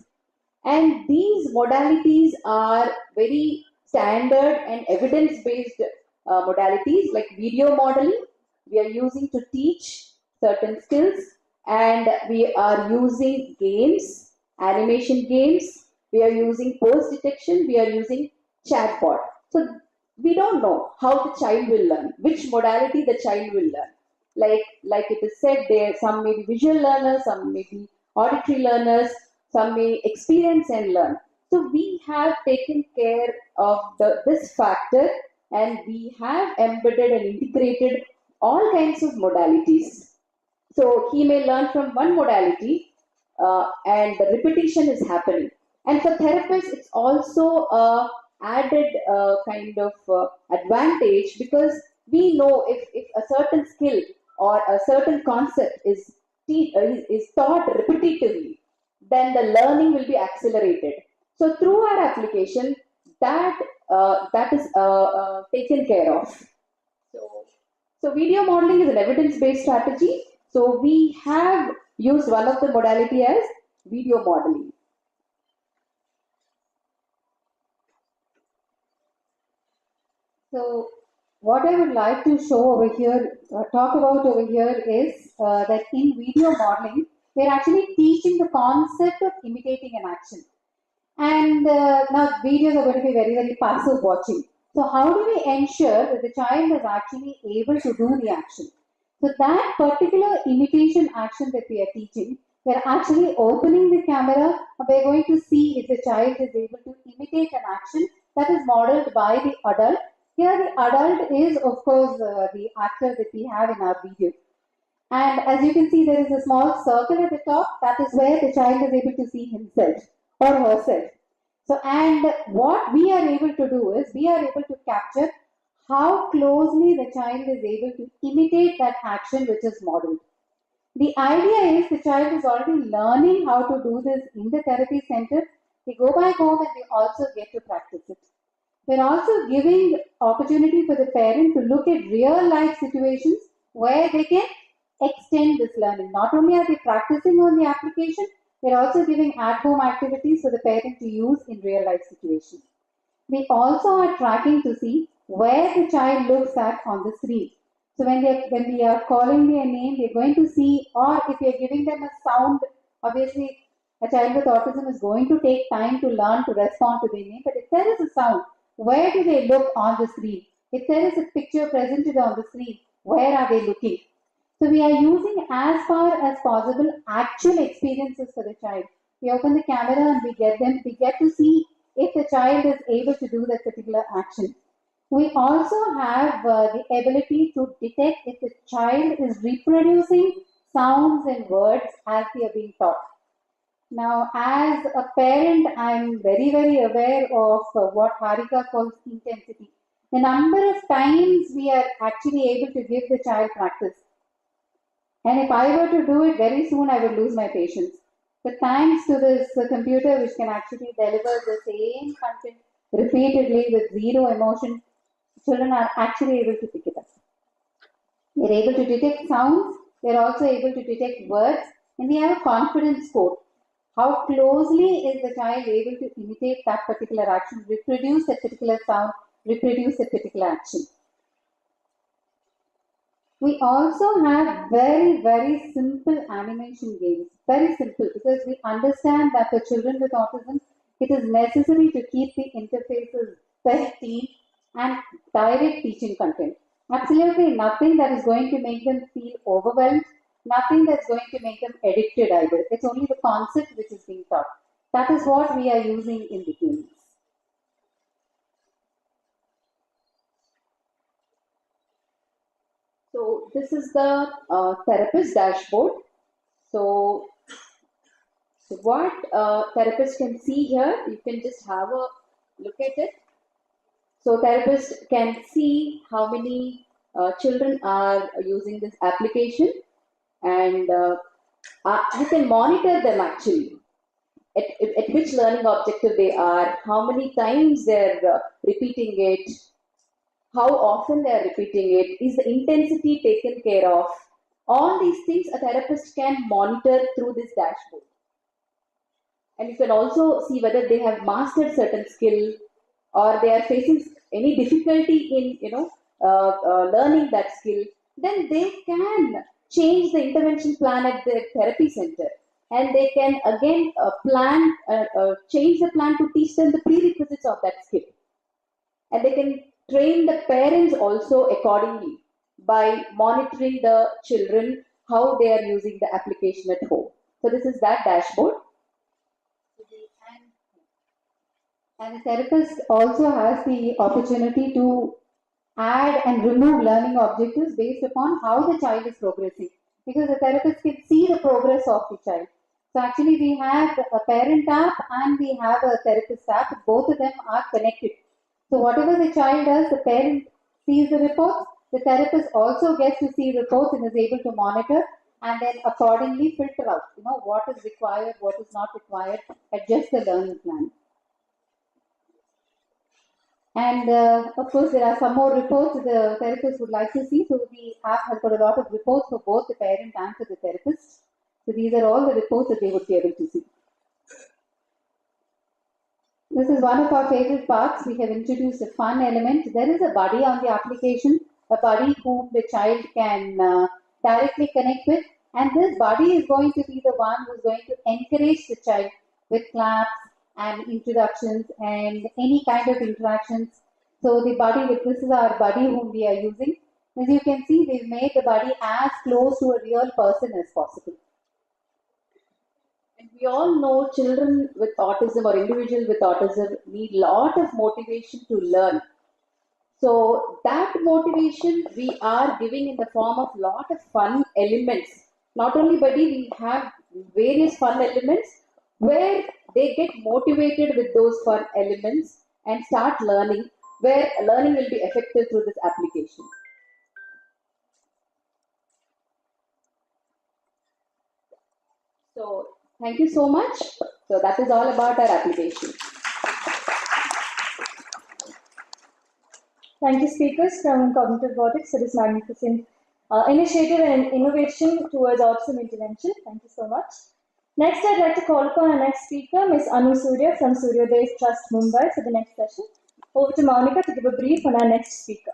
And these modalities are very standard and evidence-based modalities, like video modeling. We are using to teach certain skills, and we are using games, animation games. We are using post detection. We are using chatbot. So we don't know how the child will learn, which modality the child will learn. Like it is said there, some may be visual learners, some may be auditory learners, some may experience and learn. So we have taken care of this factor, and we have embedded and integrated all kinds of modalities. So he may learn from one modality, and the repetition is happening. And for therapists, it's also added kind of advantage, because we know if a certain skill or a certain concept is taught repetitively, then the learning will be accelerated. So through our application, that is taken care of. So video modeling is an evidence-based strategy. So we have used one of the modality as video modeling. So what I would like to show over here, talk about over here is that in video modeling, we're actually teaching the concept of imitating an action. And now videos are going to be very, very passive watching. So how do we ensure that the child is actually able to do the action? So that particular imitation action that we are teaching, We're actually opening the camera and we're going to see if the child is able to imitate an action that is modeled by the adult. Here the adult is of course the actor that we have in our video. And as you can see, there is a small circle at the top. That is where the child is able to see himself or herself. So, and what we are able to do is we are able to capture how closely the child is able to imitate that action which is modeled. The idea is the child is already learning how to do this in the therapy center. They go back home and they also get to practice it. We're also giving opportunity for the parent to look at real life situations where they can extend this learning. Not only are they practicing on the application, we're also giving at-home activities for the parent to use in real life situations. We also are tracking to see where the child looks at on the screen. So when we are calling their name, they're going to see, or if you're giving them a sound, obviously a child with autism is going to take time to learn to respond to their name. But if there is a sound, where do they look on the screen? If there is a picture presented on the screen, where are they looking? So we are using as far as possible actual experiences for the child. We open the camera and we get to see if the child is able to do that particular action. We also have the ability to detect if the child is reproducing sounds and words as they are being taught. Now, as a parent, I'm very, very aware of what Harika calls intensity. The number of times we are actually able to give the child practice. And if I were to do it very soon, I would lose my patience. But thanks to this computer, which can actually deliver the same content repeatedly with zero emotion, children are actually able to pick it up. They're able to detect sounds, they're also able to detect words, and we have a confidence score. How closely is the child able to imitate that particular action, reproduce that particular sound, reproduce that particular action? We also have very, very simple animation games. Very simple, because we understand that for children with autism, it is necessary to keep the interfaces very clean and direct teaching content. Absolutely nothing that is going to make them feel overwhelmed, nothing that's going to make them addicted either. It's only the concept which is being taught. That is what we are using in the games. So this is the therapist dashboard. So what therapists can see here, you can just have a look at it. So therapists can see how many children are using this application, and you can monitor them actually. At which learning objective they are, how many times they're repeating it, how often they are repeating it, is the intensity taken care of. All these things a therapist can monitor through this dashboard. And you can also see whether they have mastered certain skill or they are facing any difficulty in learning that skill. Then they can change the intervention plan at the therapy center, and they can again change the plan to teach them the prerequisites of that skill. And they can train the parents also accordingly by monitoring the children, how they are using the application at home. So this is that dashboard. And the therapist also has the opportunity to add and remove learning objectives based upon how the child is progressing, because the therapist can see the progress of the child. So actually we have a parent app and we have a therapist app. Both of them are connected. So whatever the child does, the parent sees the reports, the therapist also gets to see reports and is able to monitor and then accordingly filter out, what is required, what is not required, adjust the learning plan. And of course, there are some more reports the therapist would like to see. So the app has got a lot of reports for both the parent and for the therapist. So these are all the reports that they would be able to see. This is one of our favorite parts. We have introduced a fun element. There is a buddy on the application, a buddy whom the child can directly connect with. And this buddy is going to be the one who is going to encourage the child with claps and introductions and any kind of interactions. So the buddy, this is our buddy whom we are using. As you can see, we've made the buddy as close to a real person as possible. We all know children with autism or individuals with autism need lot of motivation to learn. So that motivation we are giving in the form of lot of fun elements. Not only buddy, we have various fun elements where they get motivated with those fun elements and start learning, where learning will be effective through this application. So thank you so much. So that is all about our application. Thank you, speakers from Cognitive Robotics, for this magnificent initiative and innovation towards autism intervention. Thank you so much. Next, I'd like to call upon our next speaker, Ms. Anu Surya from Suryodaya Trust, Mumbai, for the next session. Over to Monica to give a brief on our next speaker.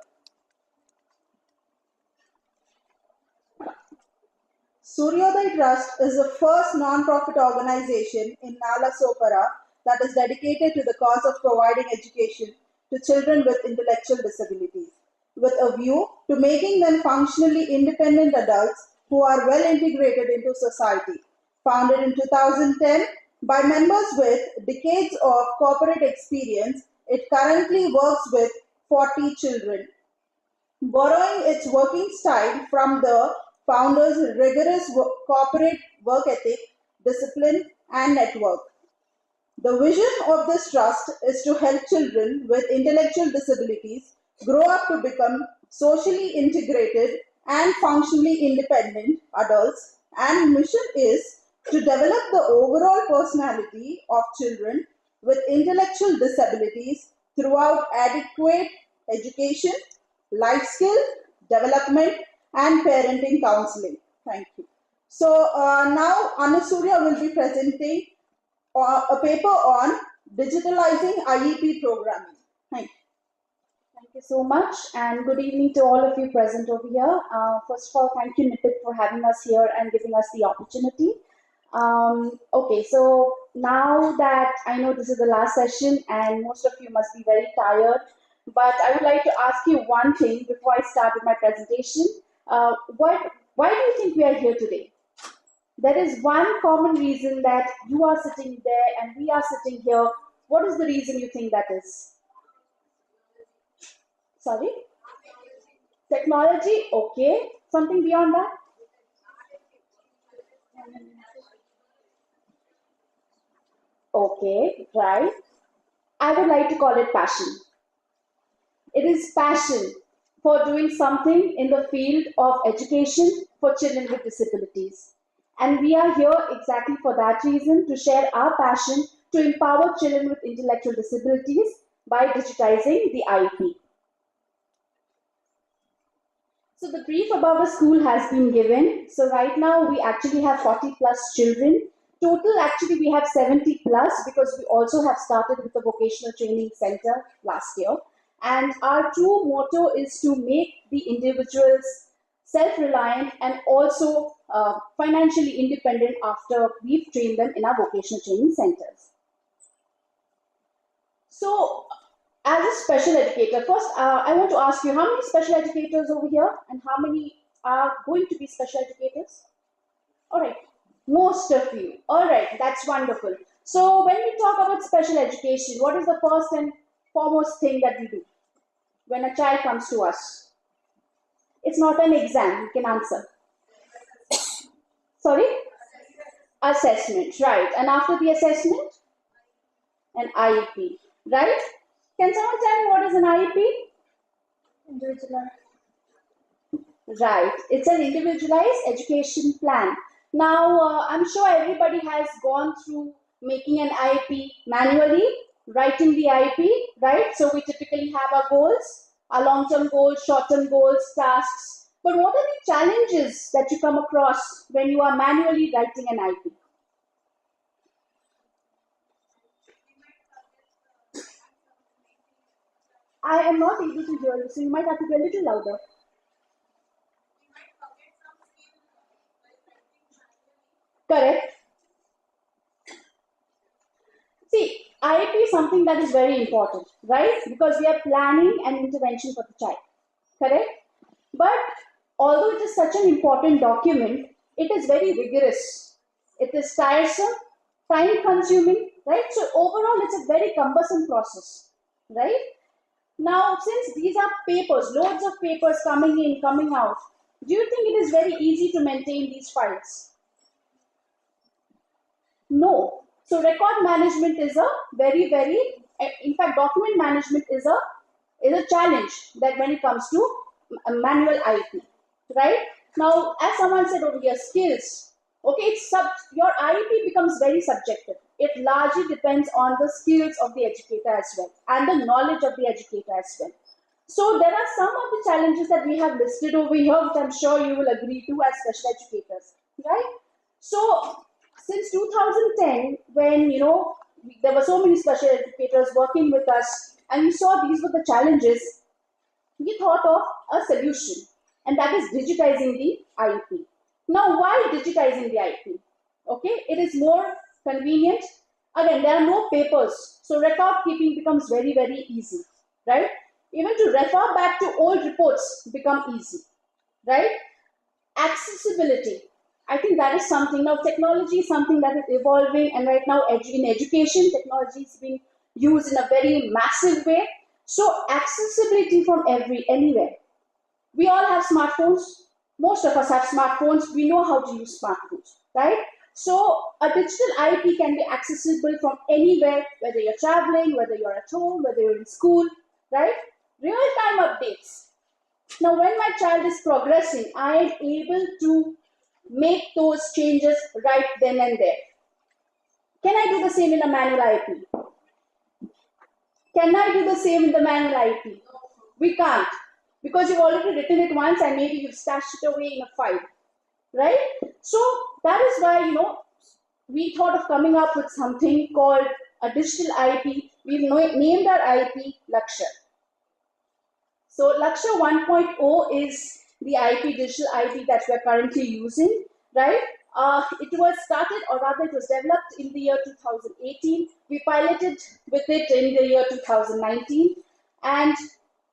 Suryodaya Trust is the first non-profit organization in Nalasopara that is dedicated to the cause of providing education to children with intellectual disabilities, with a view to making them functionally independent adults who are well integrated into society. Founded in 2010 by members with decades of corporate experience, it currently works with 40 children. Borrowing its working style from the founders' rigorous corporate work ethic, discipline, and network. The vision of this trust is to help children with intellectual disabilities grow up to become socially integrated and functionally independent adults, and mission is to develop the overall personality of children with intellectual disabilities throughout adequate education, life skill development, and parenting counseling. Thank you. So now Anu Surya will be presenting a paper on digitalizing IEP programming. Thank you. Thank you so much, and good evening to all of you present over here. First of all, thank you, NIEPID, for having us here and giving us the opportunity. Okay, so now that I know this is the last session and most of you must be very tired, but I would like to ask you one thing before I start with my presentation. Why do you think we are here today? There is one common reason that you are sitting there and we are sitting here. What is the reason you think that is? Sorry? Technology? Okay. Something beyond that? Okay, right. I would like to call it passion. It is passion for doing something in the field of education for children with disabilities. And we are here exactly for that reason, to share our passion to empower children with intellectual disabilities by digitizing the IEP. So the brief about the school has been given. So right now we actually have 40 plus children. Total actually we have 70 plus, because we also have started with the vocational training center last year. And our true motto is to make the individuals self-reliant and also financially independent after we've trained them in our vocational training centers. So as a special educator, first I want to ask you, how many special educators over here and how many are going to be special educators? All right, most of you. All right, that's wonderful. So when we talk about special education, what is the first and foremost thing that we do when a child comes to us? It's not an exam, you can answer. Sorry? Assessment, right. And after the assessment? An IEP, right? Can someone tell me what is an IEP? Individualized. Right. It's an individualized education plan. Now, I'm sure everybody has gone through making an IEP manually, writing the IEP, right? So we typically have our goals, our long-term goals, short-term goals, tasks. But what are the challenges that you come across when you are manually writing an IEP? I am not able to hear you, so you might have to be a little louder. Correct. See, IEP is something that is very important, right? Because we are planning an intervention for the child, correct? But although it is such an important document, it is very rigorous. It is tiresome, time consuming, right? So overall, it's a very cumbersome process, right? Now, since these are papers, loads of papers coming in, coming out, do you think it is very easy to maintain these files? No. So record management is a very, in fact, document management is a challenge that when it comes to manual IEP, right? Now, as someone said over here, skills. Okay, your IEP becomes very subjective. It largely depends on the skills of the educator as well and the knowledge of the educator as well. So there are some of the challenges that we have listed over here, which I'm sure you will agree to as special educators, right? So since 2010, when there were so many special educators working with us, and we saw these were the challenges, we thought of a solution, and that is digitizing the IEP. Now, why digitizing the IEP? Okay, it is more convenient. Again, there are no papers, so record keeping becomes very, very easy, right? Even to refer back to old reports become easy, right? Accessibility. I think that is something. Now, technology is something that is evolving, and right now in education, technology is being used in a very massive way. So accessibility from anywhere. We all have smartphones. Most of us have smartphones. We know how to use smartphones, right? So a digital IEP can be accessible from anywhere, whether you're traveling, whether you're at home, whether you're in school, right? Real-time updates. Now, when my child is progressing, I am able to make those changes right then and there. Can I do the same in a manual IEP? Can I do the same in the manual IEP? We can't, because you've already written it once and maybe you've stashed it away in a file, right? So that is why, we thought of coming up with something called a digital IEP. We've named our IEP Lakshya. So Lakshya 1.0 is the IEP, digital IEP that we're currently using, right? It was started, or rather it was developed in the year 2018. We piloted with it in the year 2019. And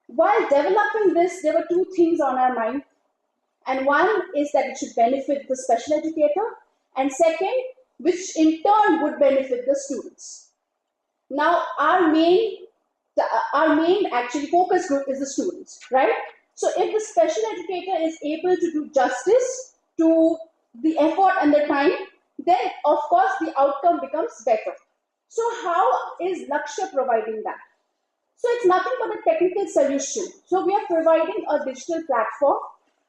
while developing this, there were two things on our mind. And one is that it should benefit the special educator. And second, which in turn would benefit the students. Now, our main actually focus group is the students, right? So if the special educator is able to do justice to the effort and the time, then of course the outcome becomes better. So how is Lakshya providing that? So it's nothing but a technical solution. So we are providing a digital platform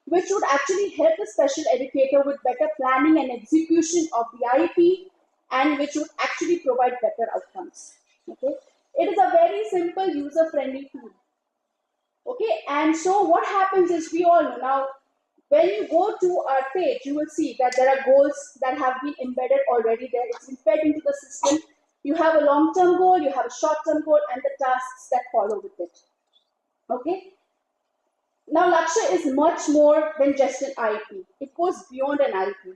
which would actually help the special educator with better planning and execution of the IEP, and which would actually provide better outcomes. Okay, it is a very simple, user-friendly tool. Okay, and so what happens is, we all know now, when you go to our page, you will see that there are goals that have been embedded already there. It's been fed into the system. You have a long-term goal, you have a short-term goal, and the tasks that follow with it. Okay. Now, Lakshya is much more than just an IEP. It goes beyond an IEP.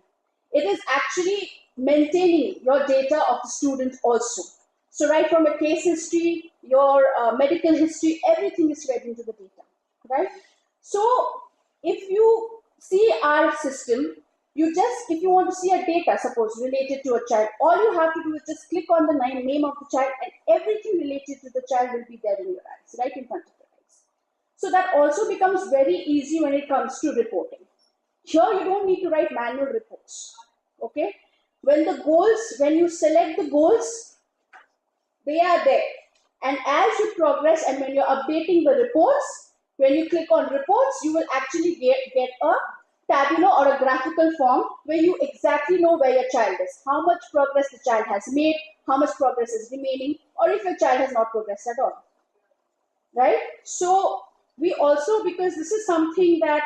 It is actually maintaining your data of the student also. So right from a case history, your medical history, everything is fed into the data, right? So if you see our system, if you want to see a data, suppose related to a child, all you have to do is just click on the name of the child, and everything related to the child will be there in your eyes, right in front of your eyes. So that also becomes very easy when it comes to reporting. Here you don't need to write manual reports, okay? When you select the goals, they are there. And as you progress and when you're updating the reports, when you click on reports, you will actually get a tabular or a graphical form where you exactly know where your child is, how much progress the child has made, how much progress is remaining, or if your child has not progressed at all, right? So we also, because this is something that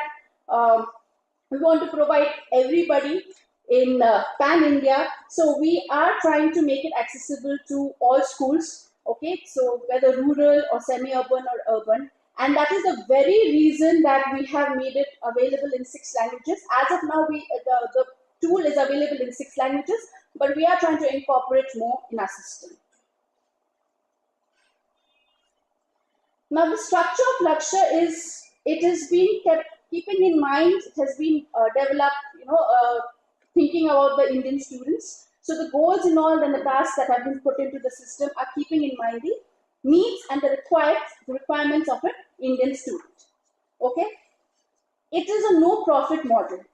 we want to provide everybody in pan-India, so we are trying to make it accessible to all schools, okay? So whether rural or semi-urban or urban, and that is the very reason that we have made it available in 6 languages. As of now, the tool is available in 6 languages, but we are trying to incorporate more in our system. Now, the structure of Lakshya is, it has been keeping in mind, it has been developed, thinking about the Indian students. So the goals and all and the tasks that have been put into the system are keeping in mind the needs and the requirements of an Indian student. Okay? It is a no profit model.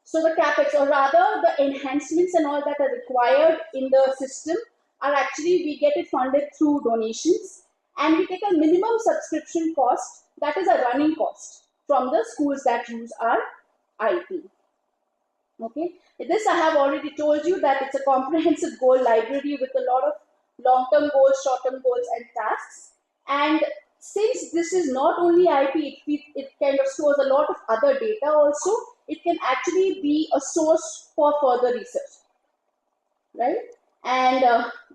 So the capex, or rather the enhancements and all that are required in the system are actually, we get it funded through donations, and we take a minimum subscription cost, that is a running cost, from the schools that use our IP. Okay, this I have already told you that it's a comprehensive goal library with a lot of long-term goals, short-term goals and tasks. And since this is not only IP, it kind of stores a lot of other data also, it can actually be a source for further research, right? And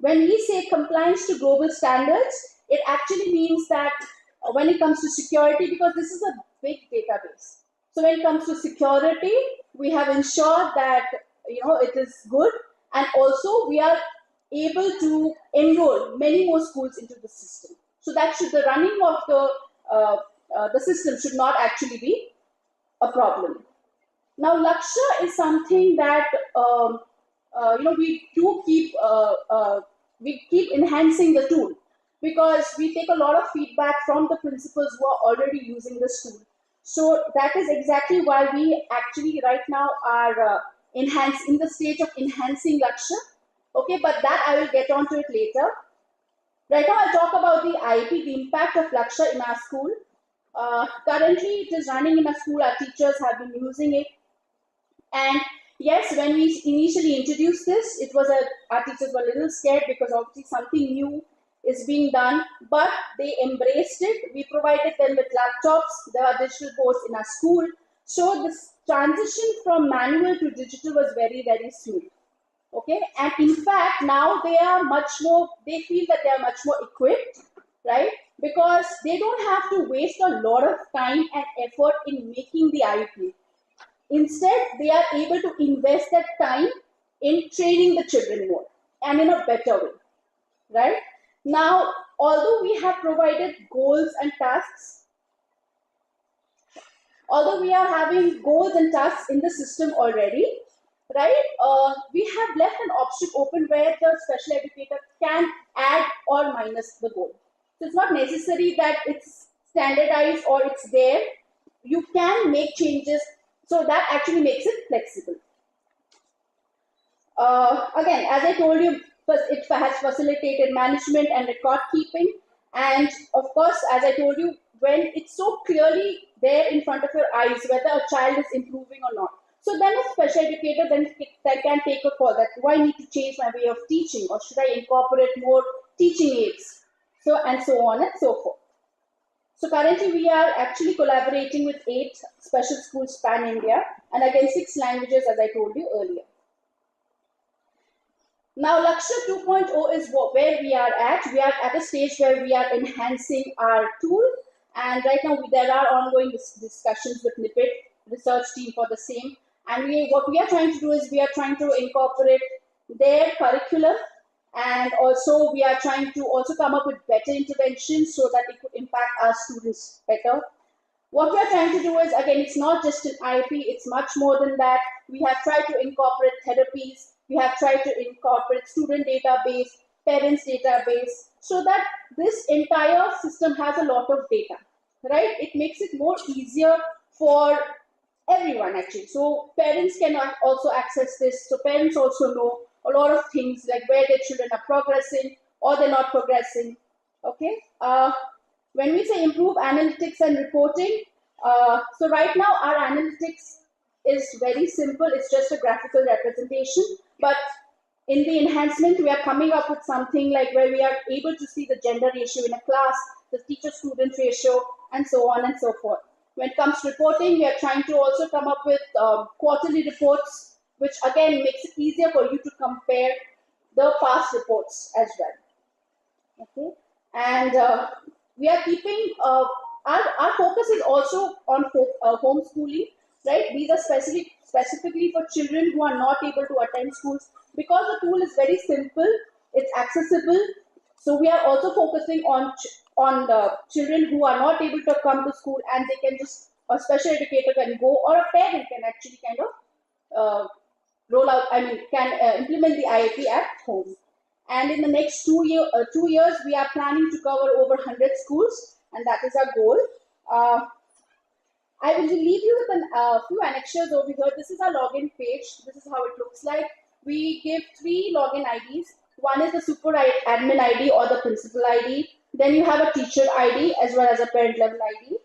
when we say compliance to global standards, it actually means that when it comes to security, because this is a big database. So when it comes to security, we have ensured that it is good, and also we are able to enroll many more schools into the system. So that the running of the system should not actually be a problem. Now, Lakshya is something that we keep enhancing the tool, because we take a lot of feedback from the principals who are already using this tool. So that is exactly why we actually right now are in the stage of enhancing Lakshya. Okay, but that I will get onto it later. Right now I'll talk about the IP, the impact of Lakshya in our school. Currently it is running in our school, our teachers have been using it. And yes, when we initially introduced this, our teachers were a little scared, because obviously something new is being done, but they embraced it. We provided them with laptops, there are digital boards in our school. So this transition from manual to digital was very, very smooth. Okay, and in fact, now they feel that they are much more equipped, right? Because they don't have to waste a lot of time and effort in making the IP. Instead, they are able to invest that time in training the children more and in a better way, right? Now, although we have provided goals and tasks, although we are having goals and tasks in the system already, right, we have left an option open where the special educator can add or minus the goal. So it's not necessary that it's standardized or it's there. You can make changes, so that actually makes it flexible. Again, as I told you, it has facilitated management and record keeping. And of course, as I told you, when it's so clearly there in front of your eyes whether a child is improving or not, so then a special educator then can take a call that, do I need to change my way of teaching, or should I incorporate more teaching aids? So and so on and so forth. So currently we are actually collaborating with 8 special schools pan-India, and again 6 languages, as I told you earlier. Now Lakshya 2.0 is where we are at. We are at a stage where we are enhancing our tool, and right now there are ongoing discussions with NIEPID research team for the same. And what we are trying to do is we are trying to incorporate their curriculum, and also we are trying to also come up with better interventions so that it could impact our students better. What we are trying to do is, again, it's not just an IP, it's much more than that. We have tried to incorporate therapies, we have tried to incorporate student database, parents database, so that this entire system has a lot of data, right? It makes it more easier for everyone actually. So parents can also access this. So parents also know a lot of things, like where their children are progressing or they're not progressing. Okay. When we say improve analytics and reporting, so right now our analytics is very simple. It's just a graphical representation. But in the enhancement, we are coming up with something like where we are able to see the gender ratio in a class, the teacher-student ratio, and so on and so forth. When it comes to reporting, we are trying to also come up with quarterly reports, which again makes it easier for you to compare the past reports as well. Okay, and we are keeping our focus is also on homeschooling, right? These are specifically for children who are not able to attend schools, because the tool is very simple, it's accessible. So we are also focusing on the children who are not able to come to school, and they can just, a special educator can go, or a parent can actually kind of roll out, can implement the IIP at home. And in the next 2 years, we are planning to cover over 100 schools, and that is our goal. I will leave you with a few annexures over here. This is our login page. This is how it looks like. We give 3 login IDs. One is the super admin ID or the principal ID. Then you have a teacher ID as well as a parent level ID.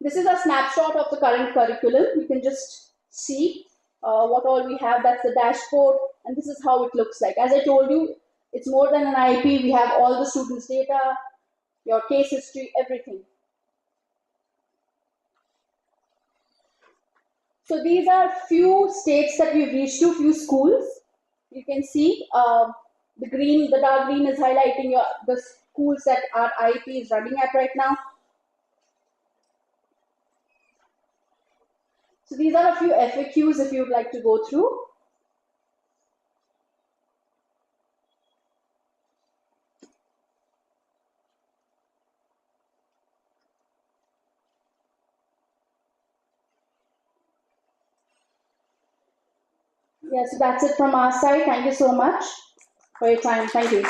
This is a snapshot of the current curriculum. You can just see what all we have. That's the dashboard, and this is how it looks like. As I told you, it's more than an IEP. We have all the students' data, your case history, everything. So these are few states that we've reached to, few schools. You can see the dark green is highlighting the schools that our IEP is running at right now. So these are a few FAQs if you would like to go through. Yeah, so that's it from our side. Thank you so much for your time. Thank you.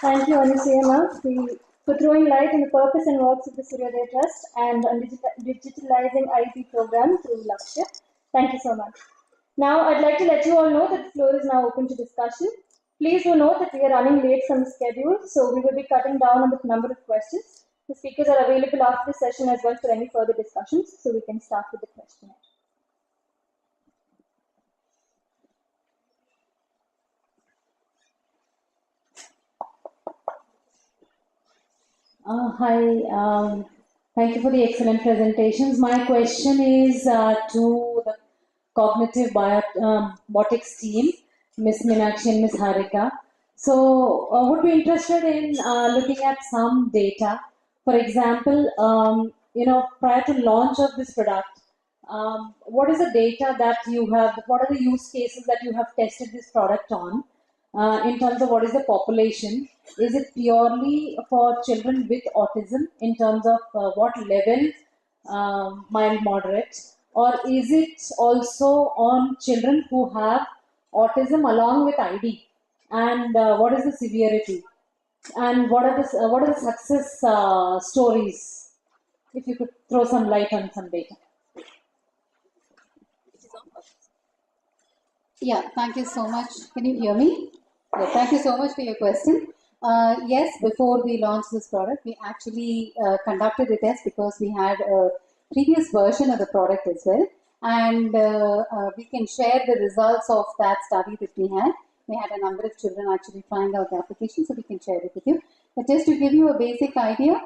Thank you, Anusaya, for throwing light on the purpose and works of the Suryodaya Trust and on digitalizing IEP program through Lakshya. Thank you so much. Now, I'd like to let you all know that the floor is now open to discussion. Please do note that we are running late from the schedule, so we will be cutting down on the number of questions. The speakers are available after the session as well for any further discussions, so we can start with the questionnaire. Hi, thank you for the excellent presentations. My question is to the cognitive biotics team, Ms. Meenakshi and Ms. Harika. So, would be interested in looking at some data. For example, prior to launch of this product, what is the data that you have? What are the use cases that you have tested this product on? In terms of what is the population? Is it purely for children with autism in terms of what level, mild, moderate, or is it also on children who have autism along with ID? And what is the severity? And what are the success stories? If you could throw some light on some data. Yeah, thank you so much. Can you hear me? Yeah, thank you so much for your question. Yes, before we launched this product, we actually conducted a test because we had a previous version of the product as well. And we can share the results of that study that we had. We had a number of children actually trying out the application, so we can share it with you. But just to give you a basic idea,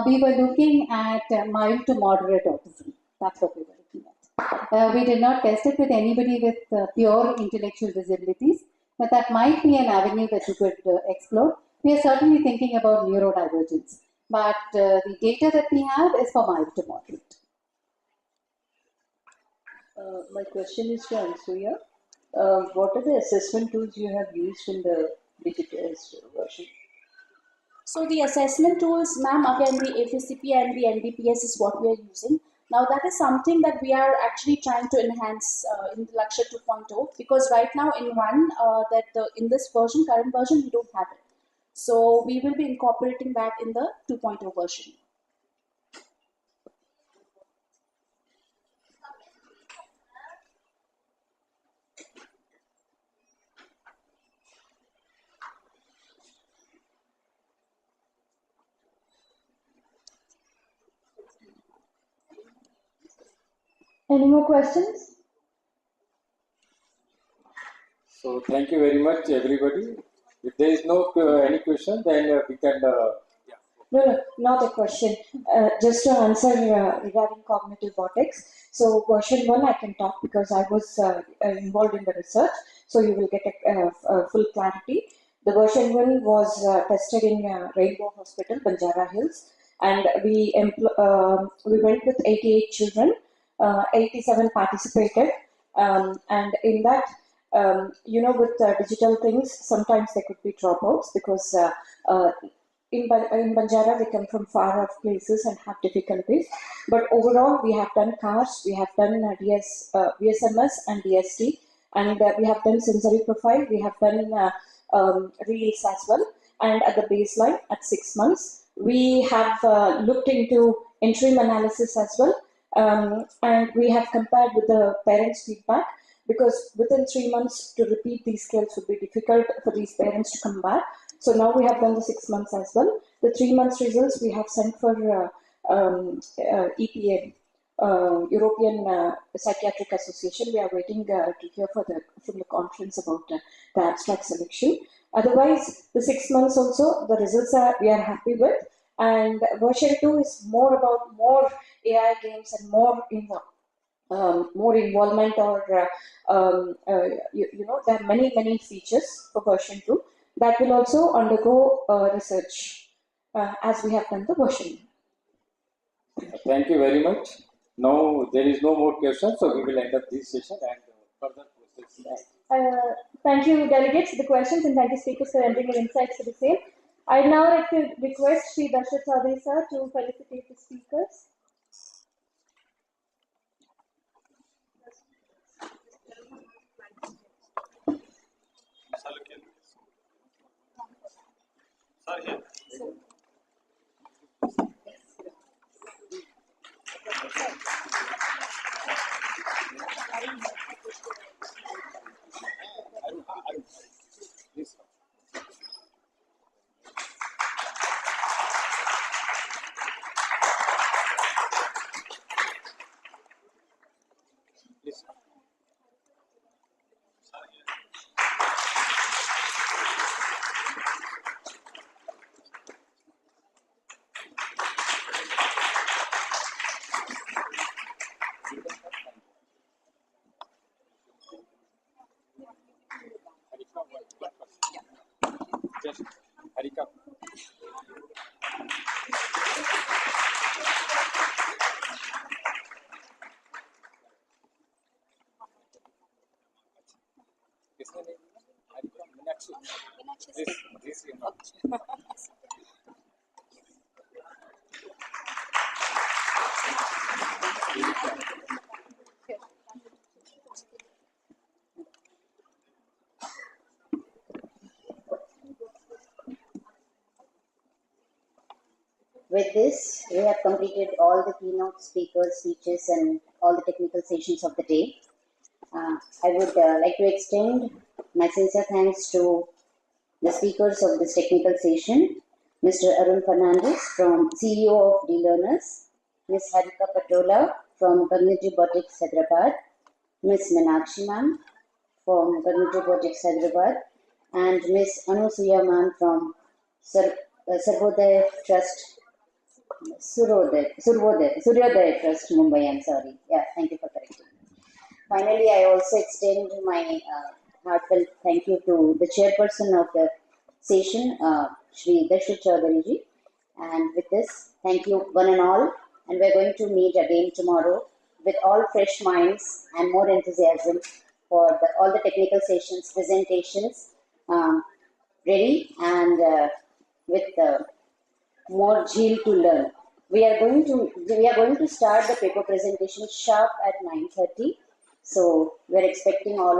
we were looking at mild to moderate autism. That's what we were looking at. We did not test it with anybody with pure intellectual disabilities, but that might be an avenue that you could explore. We are certainly thinking about neurodivergence, but the data that we have is for mild to moderate. My question is to Ansuya. What are the assessment tools you have used in the digitized version? So the assessment tools, ma'am, again the FACP and the NDPS is what we are using. Now that is something that we are actually trying to enhance in the Lakshya 2.0, because right now in in this version, current version, we don't have it. So we will be incorporating that in the 2.0 version. Any more questions? So thank you very much, everybody. If there is no any question, then we can. No, not a question. Just to answer regarding cognitive robotics. So version 1 I can talk because I was involved in the research. So you will get a full clarity. The version 1 was tested in Rainbow Hospital, Banjara Hills, and we went with 88 children. 87 participated, and in that, with digital things, sometimes there could be dropouts because in Banjara, we come from far off places and have difficulties. But overall, we have done cars, we have done VSMS and DST, and we have done sensory profile, we have done reels as well. And at the baseline, at 6 months, we have looked into interim analysis as well, and we have compared with the parents' feedback, because within 3 months to repeat these skills would be difficult for these parents to come back. So now we have done the 6 months as well. The 3 months results we have sent for EPA, European Psychiatric Association. We are waiting to hear from the conference about the abstract selection. Otherwise, the 6 months also, the results we are happy with. And version 2 is more about more AI games and more involvement, or there are many features for version 2 that will also undergo research as we have done the version. Thank you very much. Now there is no more questions, so we will end up this session and further process. Thank you, delegates, for the questions, and thank you, speakers, for rendering your insights for the same. I'd now like to request Sri Disha Chaudhary sir to felicitate the speakers. Just Harika. This With this, we have completed all the keynote speakers' speeches and all the technical sessions of the day. I would like to extend my sincere thanks to the speakers of this technical session, Mr. Arun Fernandez, from CEO of D-Learners, Ms. Harika Patola from Cognitive Robotics Hyderabad, Ms. Meenakshi ma'am from Cognitive Robotics Hyderabad, and Ms. Anusuya ma'am from Sarvodaya Trust, Suryodaya Trust, Mumbai. I'm sorry. Yeah, thank you for correcting. Finally, I also extend my heartfelt thank you to the chairperson of the session, Shri Disha Chaudhary ji. And with this, thank you one and all. And we're going to meet again tomorrow with all fresh minds and more enthusiasm for all the technical sessions, presentations ready, and with more zeal to learn. We are going to start the paper presentation sharp at 9:30. So we're expecting all